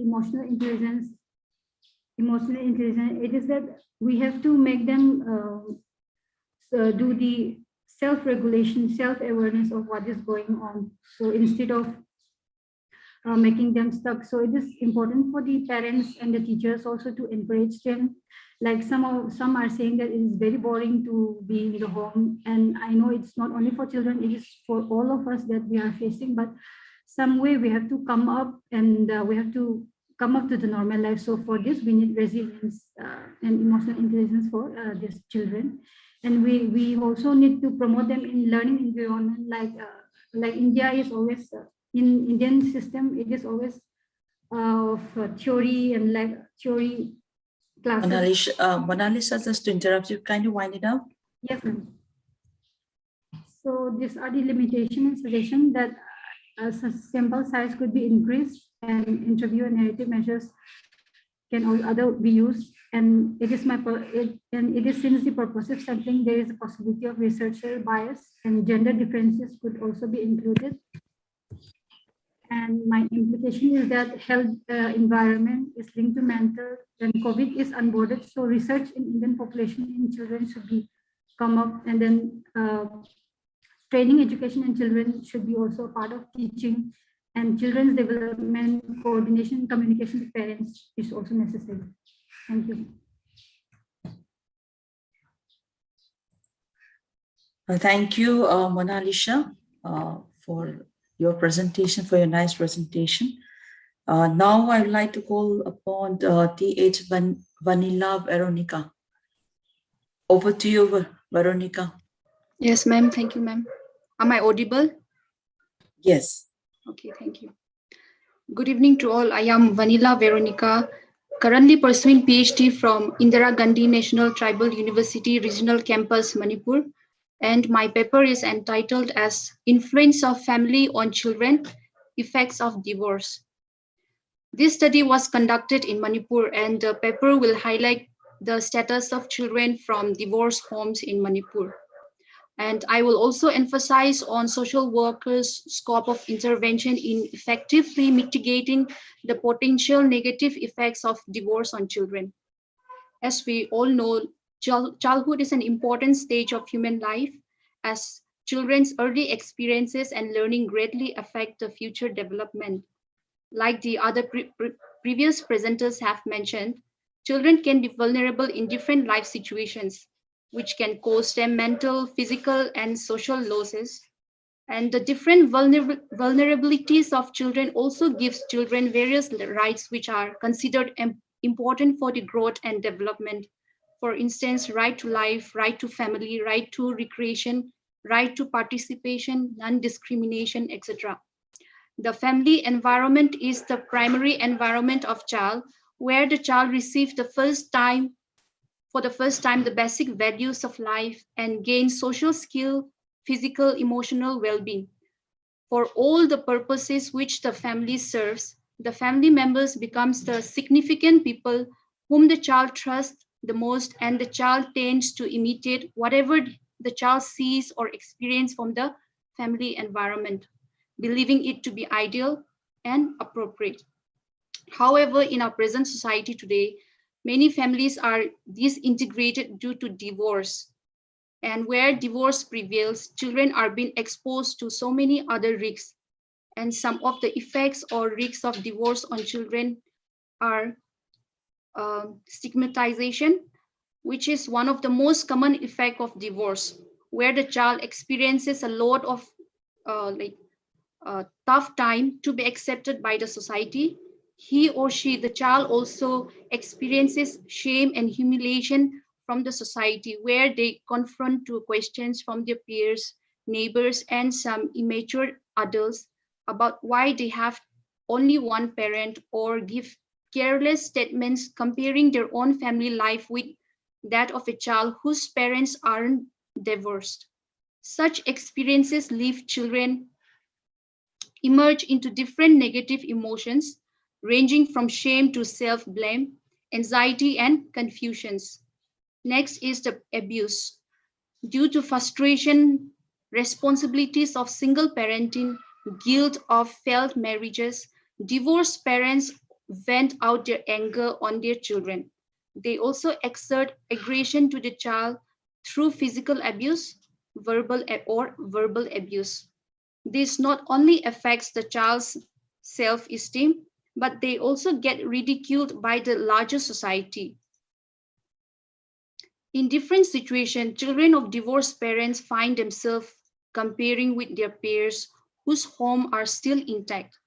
emotional intelligence, it is that we have to make them do the self-regulation, self-awareness of what is going on. So instead of making them stuck, so it is important for the parents and the teachers also to encourage them. Like some are saying that it is very boring to be in the home, and I know it's not only for children, it is for all of us that we are facing, but some way we have to come up, and we have to come up to the normal life. So for this, we need resilience and emotional intelligence for these children. And we also need to promote them in learning environment, like India is always, in Indian system, it is always of theory and like theory classes.
Monalisa, just to interrupt you, kindly wind it up.
Yes, ma'am. So these are the limitations and suggestions that sample size could be increased, and interview and narrative measures can all be used. And it is since the purposive sampling, there is a possibility of researcher bias, and gender differences could also be included. And my implication is that health environment is linked to mental, and COVID is unboarded. So research in Indian population in children should be come up, and then training education in children should be also part of teaching, and children's development, coordination, communication with parents is also necessary. Thank you.
Thank you, Monalisha, for your presentation, for your nice presentation. Now I would like to call upon T.H. Vanilla Veronica. Over to you, Veronica.
Yes, ma'am. Thank you, ma'am. Am I audible?
Yes.
Okay, thank you. Good evening to all. I am Vanilla Veronica, currently pursuing PhD from Indira Gandhi National Tribal University Regional Campus, Manipur. And my paper is entitled as Influence of Family on Children, Effects of Divorce. This study was conducted in Manipur, and the paper will highlight the status of children from divorced homes in Manipur. And I will also emphasize on social workers' scope of intervention in effectively mitigating the potential negative effects of divorce on children. As we all know, childhood is an important stage of human life, as children's early experiences and learning greatly affect the future development. Like the other previous presenters have mentioned, children can be vulnerable in different life situations, which can cause them mental, physical, and social losses. And the different vulnerabilities of children also gives children various rights which are considered important for the growth and development. For instance, right to life, right to family, right to recreation, right to participation, non-discrimination, etc. The family environment is the primary environment of child, where the child receives for the first time the basic values of life and gains social skill, physical, emotional well-being. For all the purposes which the family serves, the family members becomes the significant people whom the child trusts the most, and the child tends to imitate whatever the child sees or experiences from the family environment, believing it to be ideal and appropriate. However, in our present society today, many families are disintegrated due to divorce. And where divorce prevails, children are being exposed to so many other risks. And some of the effects or risks of divorce on children are stigmatization, which is one of the most common effects of divorce, where the child experiences a lot of tough time to be accepted by the society. He or she, the child, also experiences shame and humiliation from the society, where they confront to questions from their peers, neighbors, and some immature adults about why they have only one parent, or give careless statements comparing their own family life with that of a child whose parents aren't divorced. Such experiences leave children emerge into different negative emotions, ranging from shame to self-blame, anxiety, and confusions. Next is the abuse. Due to frustration, responsibilities of single parenting, guilt of failed marriages, divorced parents vent out their anger on their children. They also exert aggression to the child through physical abuse, verbal abuse. This not only affects the child's self-esteem, but they also get ridiculed by the larger society. In different situations, children of divorced parents find themselves comparing with their peers whose homes are still intact,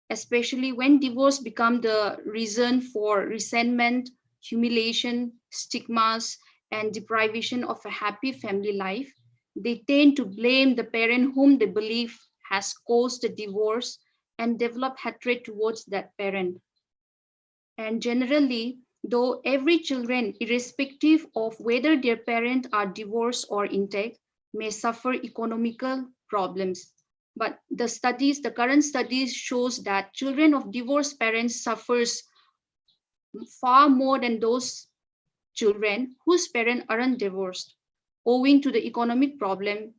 especially when divorce becomes the reason for resentment, humiliation, stigmas, and deprivation of a happy family life. They tend to blame the parent whom they believe has caused the divorce and develop hatred towards that parent. And generally, though every children, irrespective of whether their parents are divorced or intact, may suffer economical problems. But the current studies shows that children of divorced parents suffers far more than those children whose parents aren't divorced, owing to the economic problem.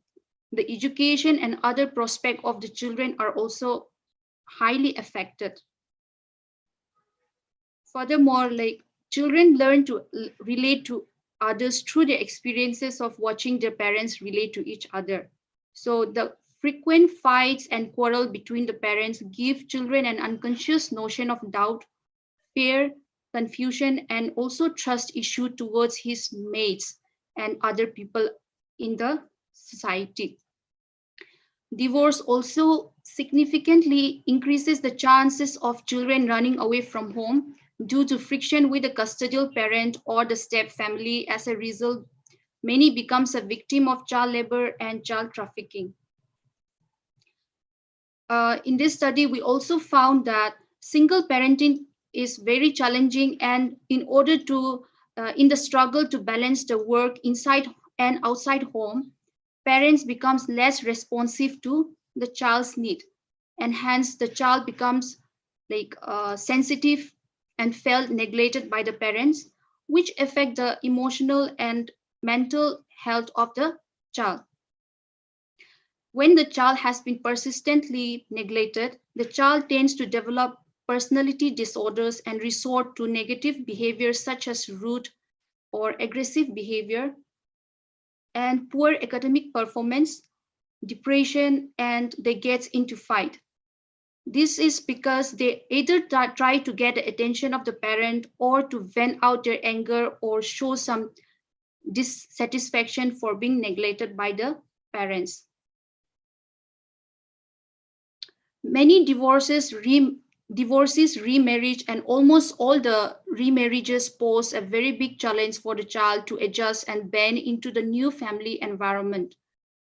The education and other prospects of the children are also highly affected. Furthermore, children learn to relate to others through their experiences of watching their parents relate to each other. So the frequent fights and quarrel between the parents give children an unconscious notion of doubt, fear, confusion, and also trust issue towards his mates and other people in the society. Divorce also significantly increases the chances of children running away from home due to friction with the custodial parent or the step family. As a result, many becomes a victim of child labor and child trafficking. In this study, we also found that single parenting is very challenging, and in order to, in the struggle to balance the work inside and outside home, parents becomes less responsive to the child's need, and hence the child becomes sensitive and felt neglected by the parents, which affect the emotional and mental health of the child. When the child has been persistently neglected, the child tends to develop personality disorders and resort to negative behaviors such as rude or aggressive behavior and poor academic performance, depression, and they get into fight. This is because they either try to get the attention of the parent or to vent out their anger or show some dissatisfaction for being neglected by the parents. Many divorces, remarriage, and almost all the remarriages pose a very big challenge for the child to adjust and bend into the new family environment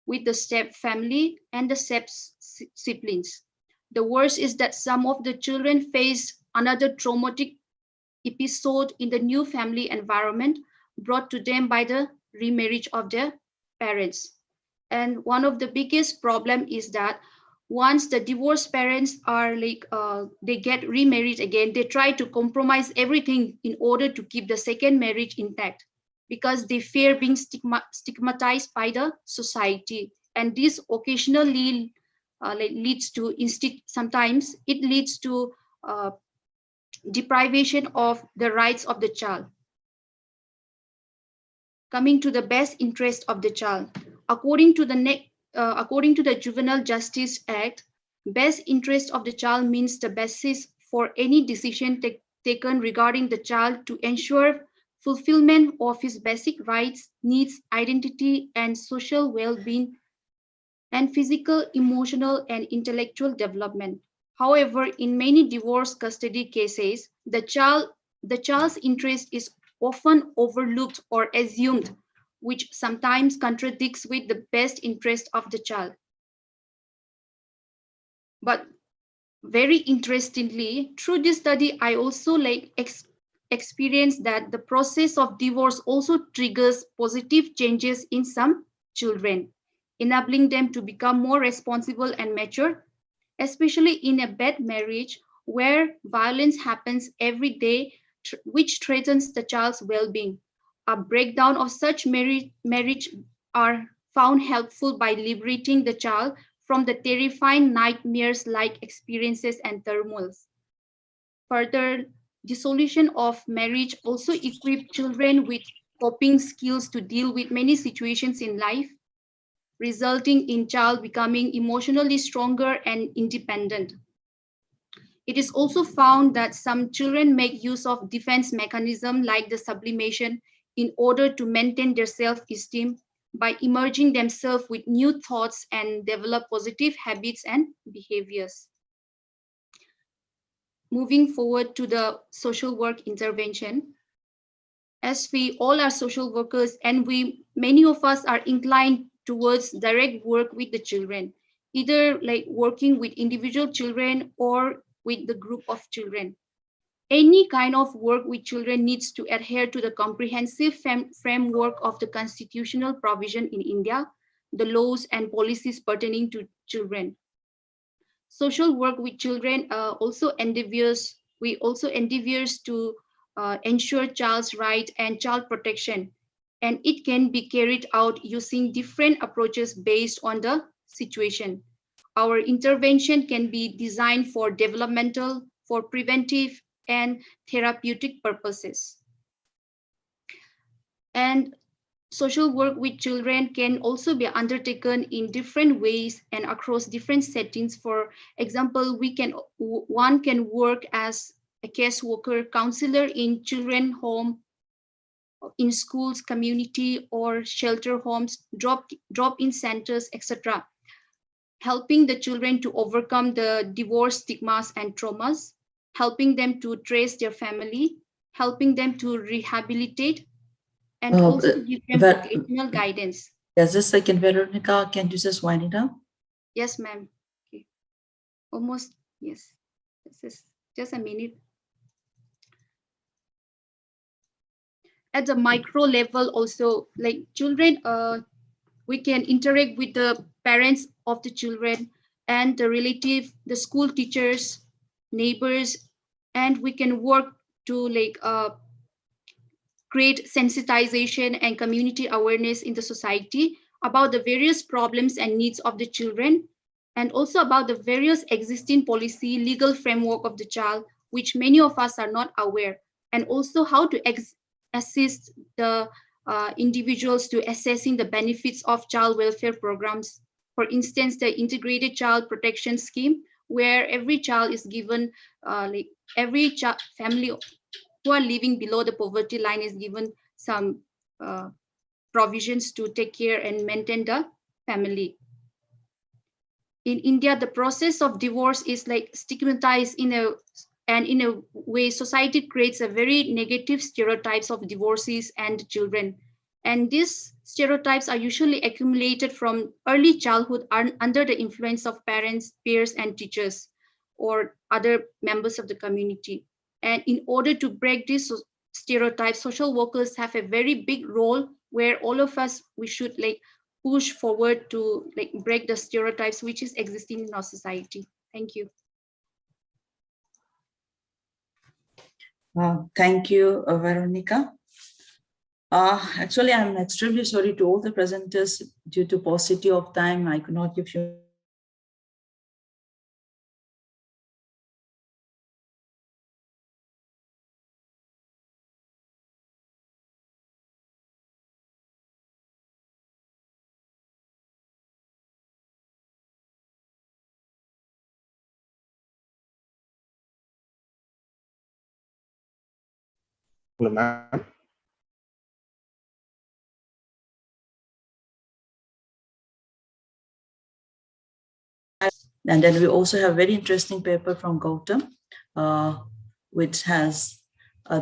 with the step family and the step siblings. The worst is that some of the children face another traumatic episode in the new family environment brought to them by the remarriage of their parents. And one of the biggest problem is that once the divorced parents are they get remarried again, they try to compromise everything in order to keep the second marriage intact because they fear being stigmatized by the society. And this occasionally leads to, sometimes it leads to deprivation of the rights of the child. Coming to the best interest of the child. According to the Juvenile Justice Act, best interest of the child means the basis for any decision taken regarding the child to ensure fulfillment of his basic rights, needs, identity, and social well-being, and physical, emotional, and intellectual development. However, in many divorce custody cases, the child's interest is often overlooked or assumed, which sometimes contradicts with the best interest of the child. But very interestingly, through this study, I also experienced that the process of divorce also triggers positive changes in some children, enabling them to become more responsible and mature. especially in a bad marriage where violence happens every day, which threatens the child's well-being. A breakdown of such marriage are found helpful by liberating the child from the terrifying nightmares-like experiences and turmoils. Further, dissolution of marriage also equip children with coping skills to deal with many situations in life, resulting in child becoming emotionally stronger and independent. It is also found that some children make use of defense mechanism like the sublimation in order to maintain their self-esteem by immersing themselves with new thoughts and develop positive habits and behaviors. Moving forward to the social work intervention. As we all are social workers and many of us are inclined towards direct work with the children, either like working with individual children or with the group of children. Any kind of work with children needs to adhere to the comprehensive framework of the constitutional provision in India, the laws and policies pertaining to children. Social work with children also endeavors to ensure child's right and child protection, and it can be carried out using different approaches based on the situation. Our intervention can be designed for developmental, for preventive, and therapeutic purposes. And social work with children can also be undertaken in different ways and across different settings. For example, one can work as a caseworker, counselor in children home, in schools, community or shelter homes, drop-in centers, etc., helping the children to overcome the divorce stigmas and traumas, helping them to trace their family, helping them to rehabilitate, and also give them vocational guidance.
Just a second, Veronica, can you just wind it up?
Yes, ma'am. Okay. Almost, yes. Just a minute. At the micro level also, like children, we can interact with the parents of the children and the relative, the school teachers, neighbors, and we can work to create sensitization and community awareness in the society about the various problems and needs of the children, and also about the various existing policy, legal framework of the child, which many of us are not aware, and also how to assist the individuals to assessing the benefits of child welfare programs. For instance, the integrated child protection scheme, where every child is given, every family who are living below the poverty line is given some provisions to take care and maintain the family. In India, the process of divorce is like stigmatized in a way society creates a very negative stereotypes of divorcees and children. And these stereotypes are usually accumulated from early childhood under the influence of parents, peers, and teachers, or other members of the community. And in order to break these stereotypes, social workers have a very big role where all of us, we should push forward to break the stereotypes which is existing in our society. Thank you.
Thank you, Veronica. Actually, I'm extremely sorry to all the presenters. Due to paucity of time, I could not give you
Hello, ma'am.
And then we also have very interesting paper from Gautam, which has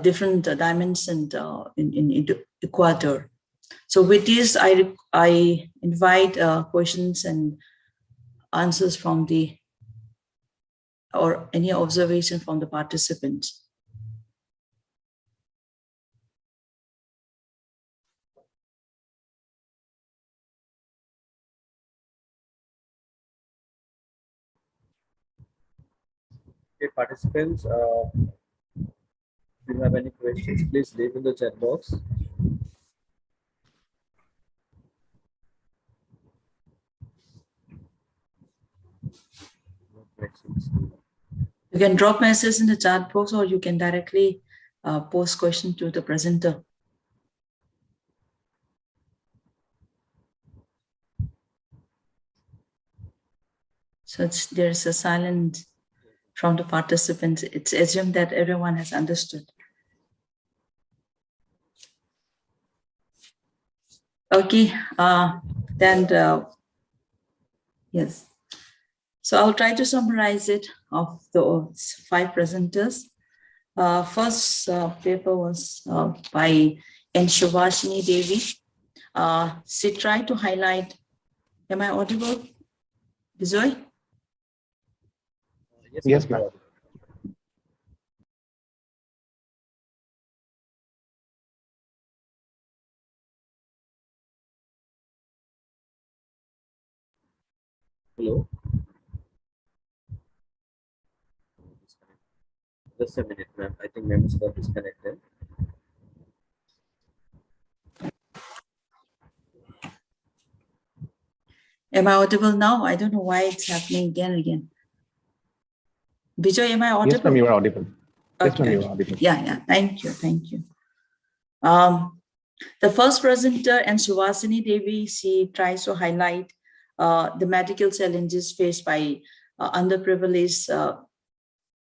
different dimensions in Equator. So with this, I invite questions and answers from or any observation from the participants.
Okay, participants, if you have any questions, please leave in the chat box.
You can drop messages in the chat box, or you can directly post question to the presenter. So there's a silence from the participants. It's assumed that everyone has understood. Okay, yes. So I'll try to summarize it of those 5 presenters. First paper was by N. Shivashini Devi. She tried to highlight, am I audible, Bijoy?
Yes, ma'am.
Hello. Just a minute, ma'am. I think ma'am is got disconnected.
Am I audible now? I don't know why it's happening again and again. Bijoy, am I audible?
Yes, ma'am, you are audible. Yes,
Okay.
ma'am, you are audible.
Yeah. Thank you. The first presenter, and Shivashini Devi, she tries to highlight the medical challenges faced by underprivileged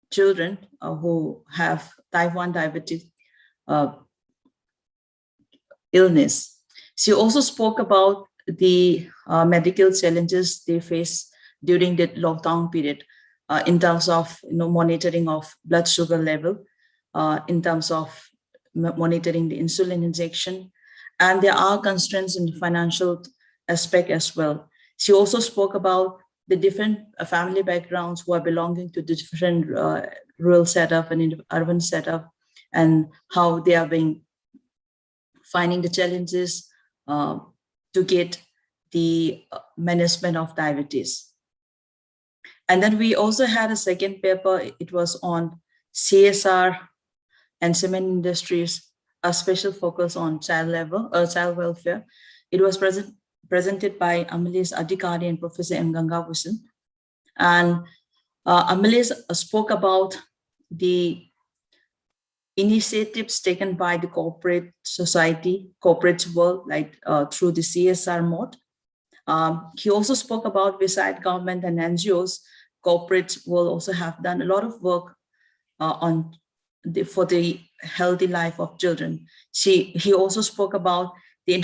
children who have type 1 diabetic illness. She also spoke about the medical challenges they face during the lockdown period in terms of monitoring of blood sugar level, in terms of monitoring the insulin injection, and there are constraints in the financial aspect as well. She also spoke about the different family backgrounds who are belonging to the different rural setup and urban setup, and how they are finding the challenges to get the management of diabetes. And then we also had a second paper. It was on CSR and cement industries, a special focus on child welfare. It was presented by Amalis Adhikari and Professor M. Gangabhusan. And Amalis spoke about the initiatives taken by the corporate society, corporate world, like through the CSR mode. He also spoke about, beside government and NGOs, corporates will also have done a lot of work for the healthy life of children. He also spoke about the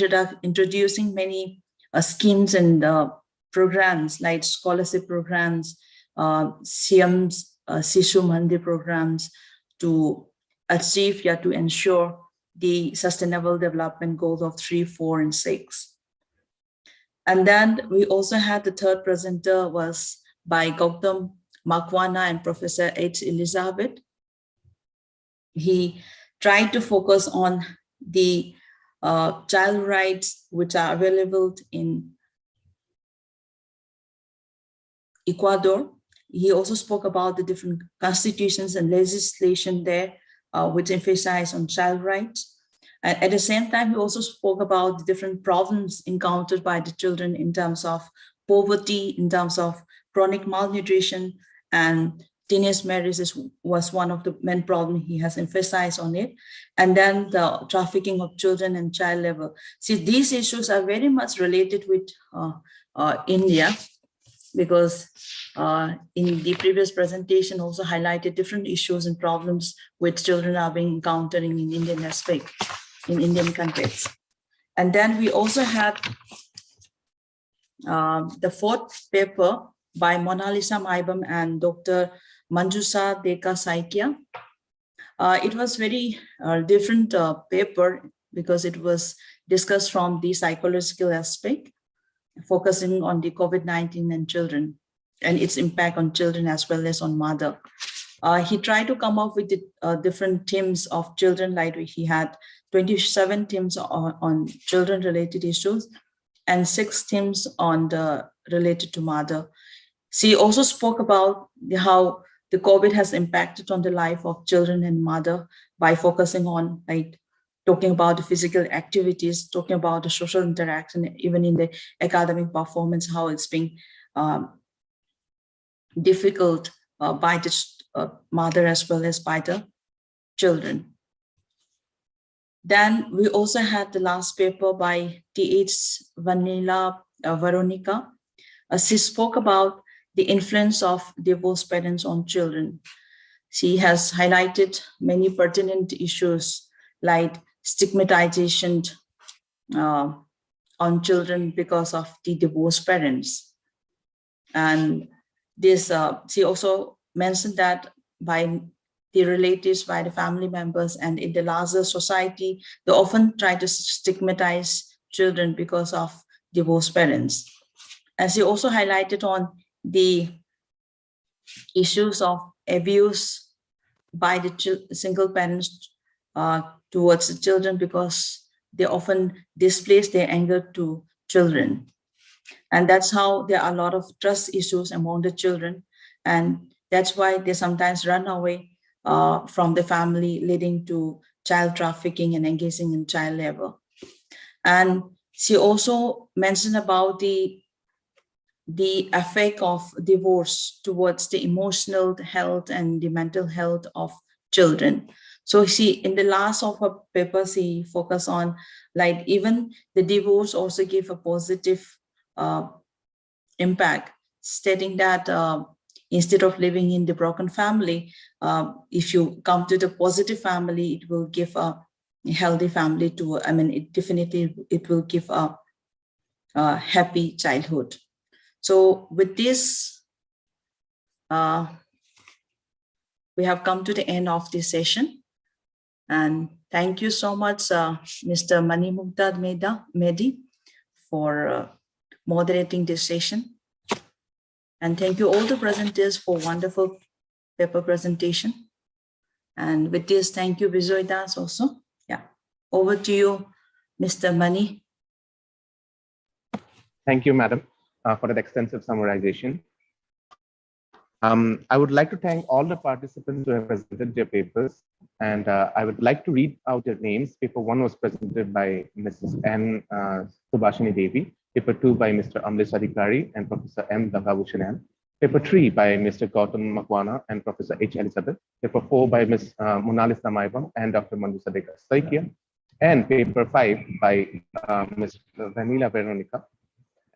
introducing many schemes and programs like scholarship programs, CM's Sishu Mandi programs to achieve, to ensure the sustainable development goals of 3, 4, and 6. And then we also had the third presenter was by Gautam Makwana and Professor H. Elizabeth. He tried to focus on the child rights which are available in Ecuador. He also spoke about the different constitutions and legislation there, which emphasize on child rights. And at the same time, he also spoke about the different problems encountered by the children in terms of poverty, in terms of chronic malnutrition, and teenage marriage was one of the main problems. He has emphasized on it. And then the trafficking of children and child labor. See, these issues are very much related with India, because in the previous presentation also highlighted different issues and problems which children are being encountering in Indian aspect, in Indian context. And then we also had the fourth paper by Mona Lisa Maibam and Dr. Manjusa Deka Saikia. It was very different paper because it was discussed from the psychological aspect, focusing on the COVID-19 and children and its impact on children as well as on mother. He tried to come up with the, different themes of children, like he had 27 themes on children-related issues and 6 themes on the related to mother. She also spoke about how the COVID has impacted on the life of children and mother by focusing on talking about the physical activities, talking about the social interaction, even in the academic performance, how it's being difficult by the mother as well as by the children. Then we also had the last paper by T.H. Vanilla Veronica. She spoke about the influence of divorced parents on children. She has highlighted many pertinent issues like stigmatization on children because of the divorced parents. And this, she also mentioned that by the relatives, by the family members, and in the larger society, they often try to stigmatize children because of divorced parents. And she also highlighted on the issues of abuse by the single parents towards the children because they often displace their anger to children. And that's how there are a lot of trust issues among the children. And that's why they sometimes run away from the family, leading to child trafficking and engaging in child labor. And she also mentioned about the effect of divorce towards the emotional health and the mental health of children. So she, in the last of her paper, she focused on even the divorce also give a positive impact, stating that instead of living in the broken family, if you come to the positive family, it will give a healthy family to, it will give a happy childhood. So with this, we have come to the end of this session. And thank you so much, Mr. Manimugdad Mehdi, for moderating this session. And thank you all the presenters for wonderful paper presentation. And with this, thank you, Bijoy Das also. Yeah, over to you, Mr. Mani.
Thank you, Madam, for that extensive summarization. I would like to thank all the participants who have presented their papers, and I would like to read out their names. Paper 1 was presented by Mrs. N. Subhashini Devi, paper 2 by Mr. Amlesh Adhikari and Professor M. Dangabhushanan, paper 3 by Mr. Gautam Makwana and Professor H. Elizabeth, paper 4 by Ms. Monalis Namaibam and Dr. Manju Sadeka Saikia, and paper 5 by Ms. Vanilla Veronica.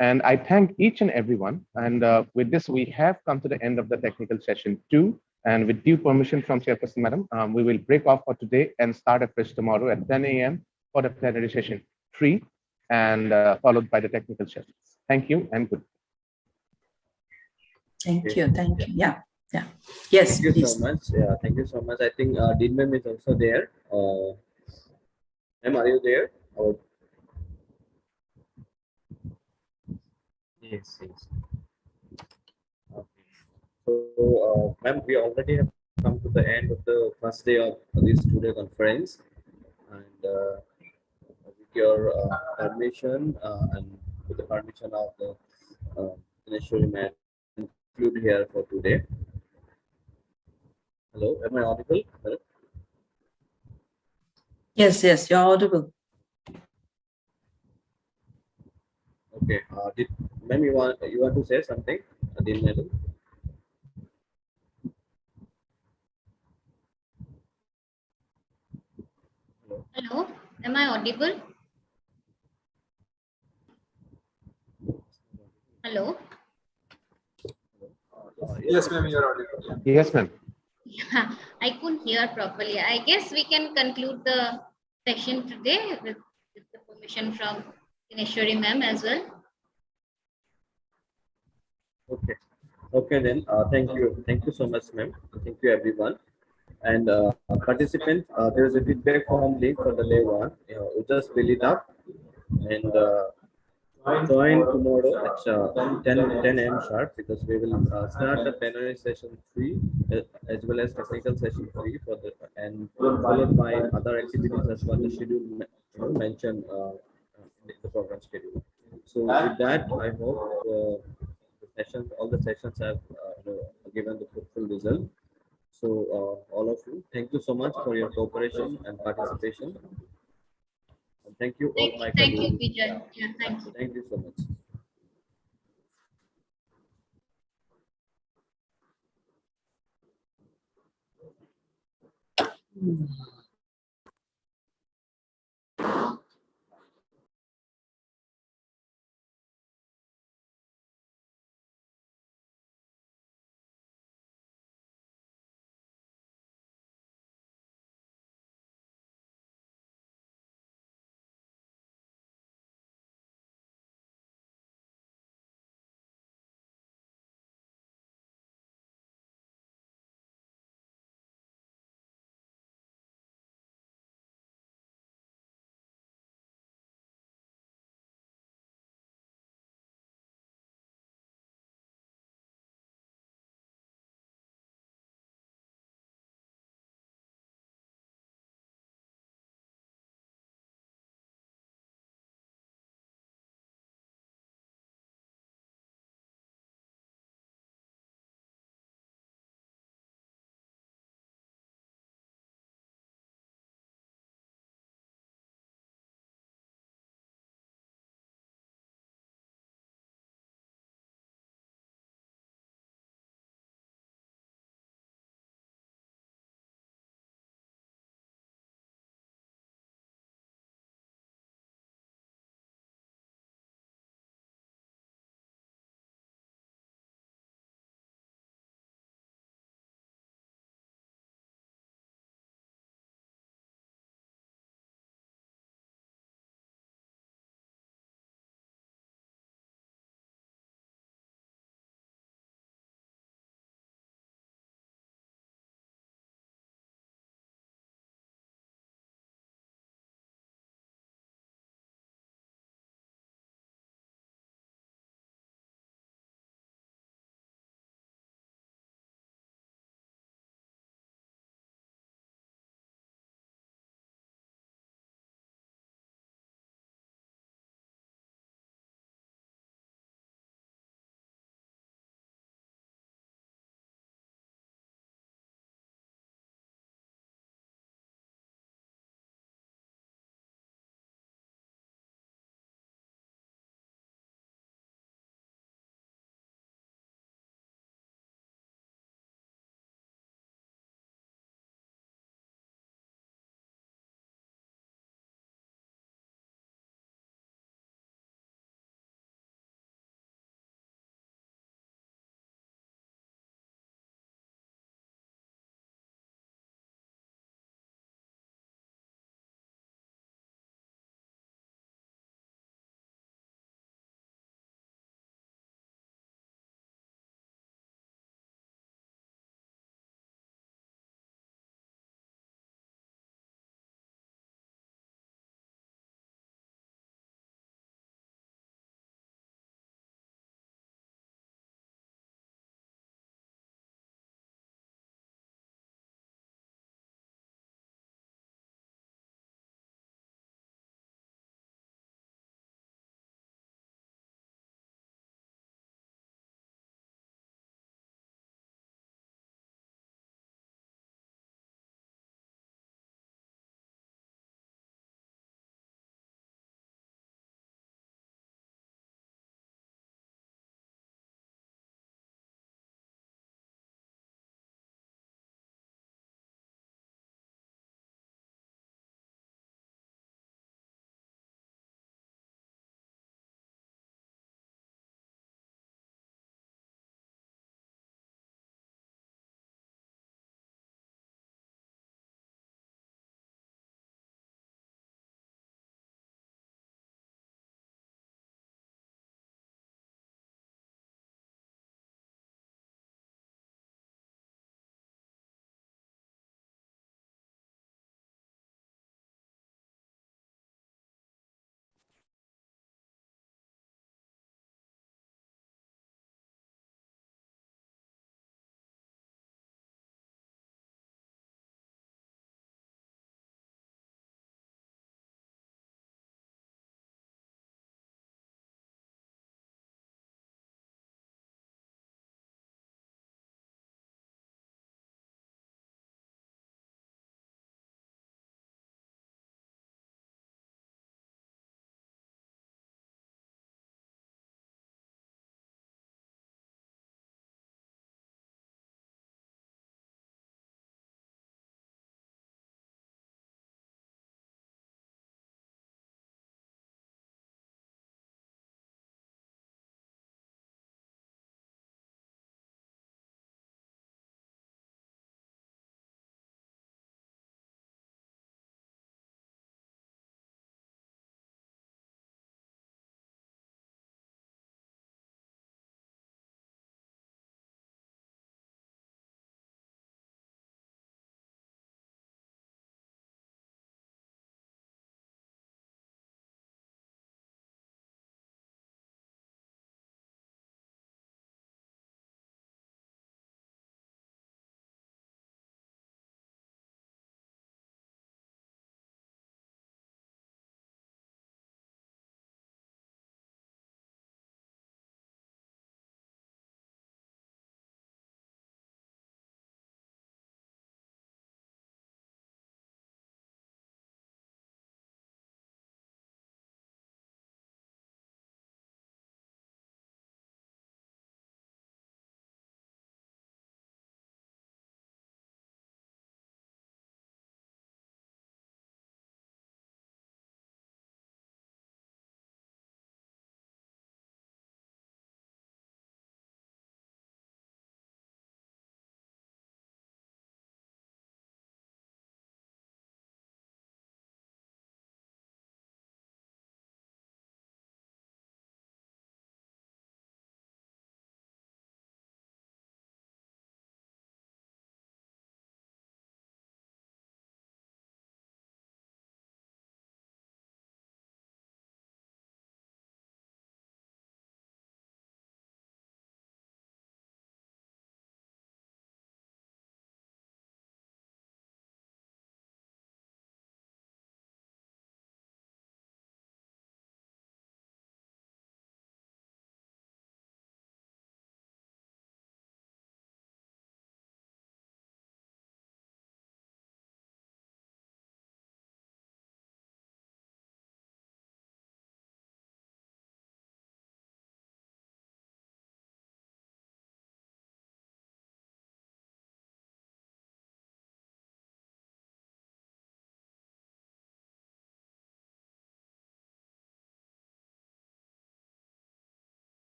And I thank each and everyone. And with this, we have come to the end of the technical session 2. And with due permission from Chairperson Madam, we will break off for today and start afresh tomorrow at 10 a.m. for the plenary session 3, and followed by the technical sessions. Thank you and good.
Thank you. Thank you. Yeah. Yeah. Yes.
Thank you so much. Yeah. Thank you so much. I think Dean Ma'am is also there. Ma'am, are you there? Or... Yes. Yes. Okay. So, ma'am, we already have come to the end of the first day of this two-day conference, and with your permission and with the permission of the Dinesh Ma'am, include here for today. Hello, am I audible? Hello?
Yes, yes, you're audible.
Okay. Ma'am, you want to say something? Madam?
Hello, am I audible? Hello.
Yes, ma'am, you're audible.
Yes, ma'am.
Yeah, I couldn't hear properly. I guess we can conclude the session today with the permission from Dineshwari ma'am as well.
Okay. Okay then. Thank you. Thank you so much, ma'am. Thank you, everyone. And participants, there is a feedback form link for the day one. You just fill it up and join tomorrow at 10 a.m. sharp, because we will start the plenary session 3 as well as technical session 3 for the, and followed by other activities as well, the schedule mentioned in the program schedule. So with that, I hope the sessions, all the sessions have given the fruitful result. So all of you, thank you so much for your cooperation and participation. And thank you all my
Thank you,
colleagues.
Vijay. Yeah, thank you.
Thank you so much.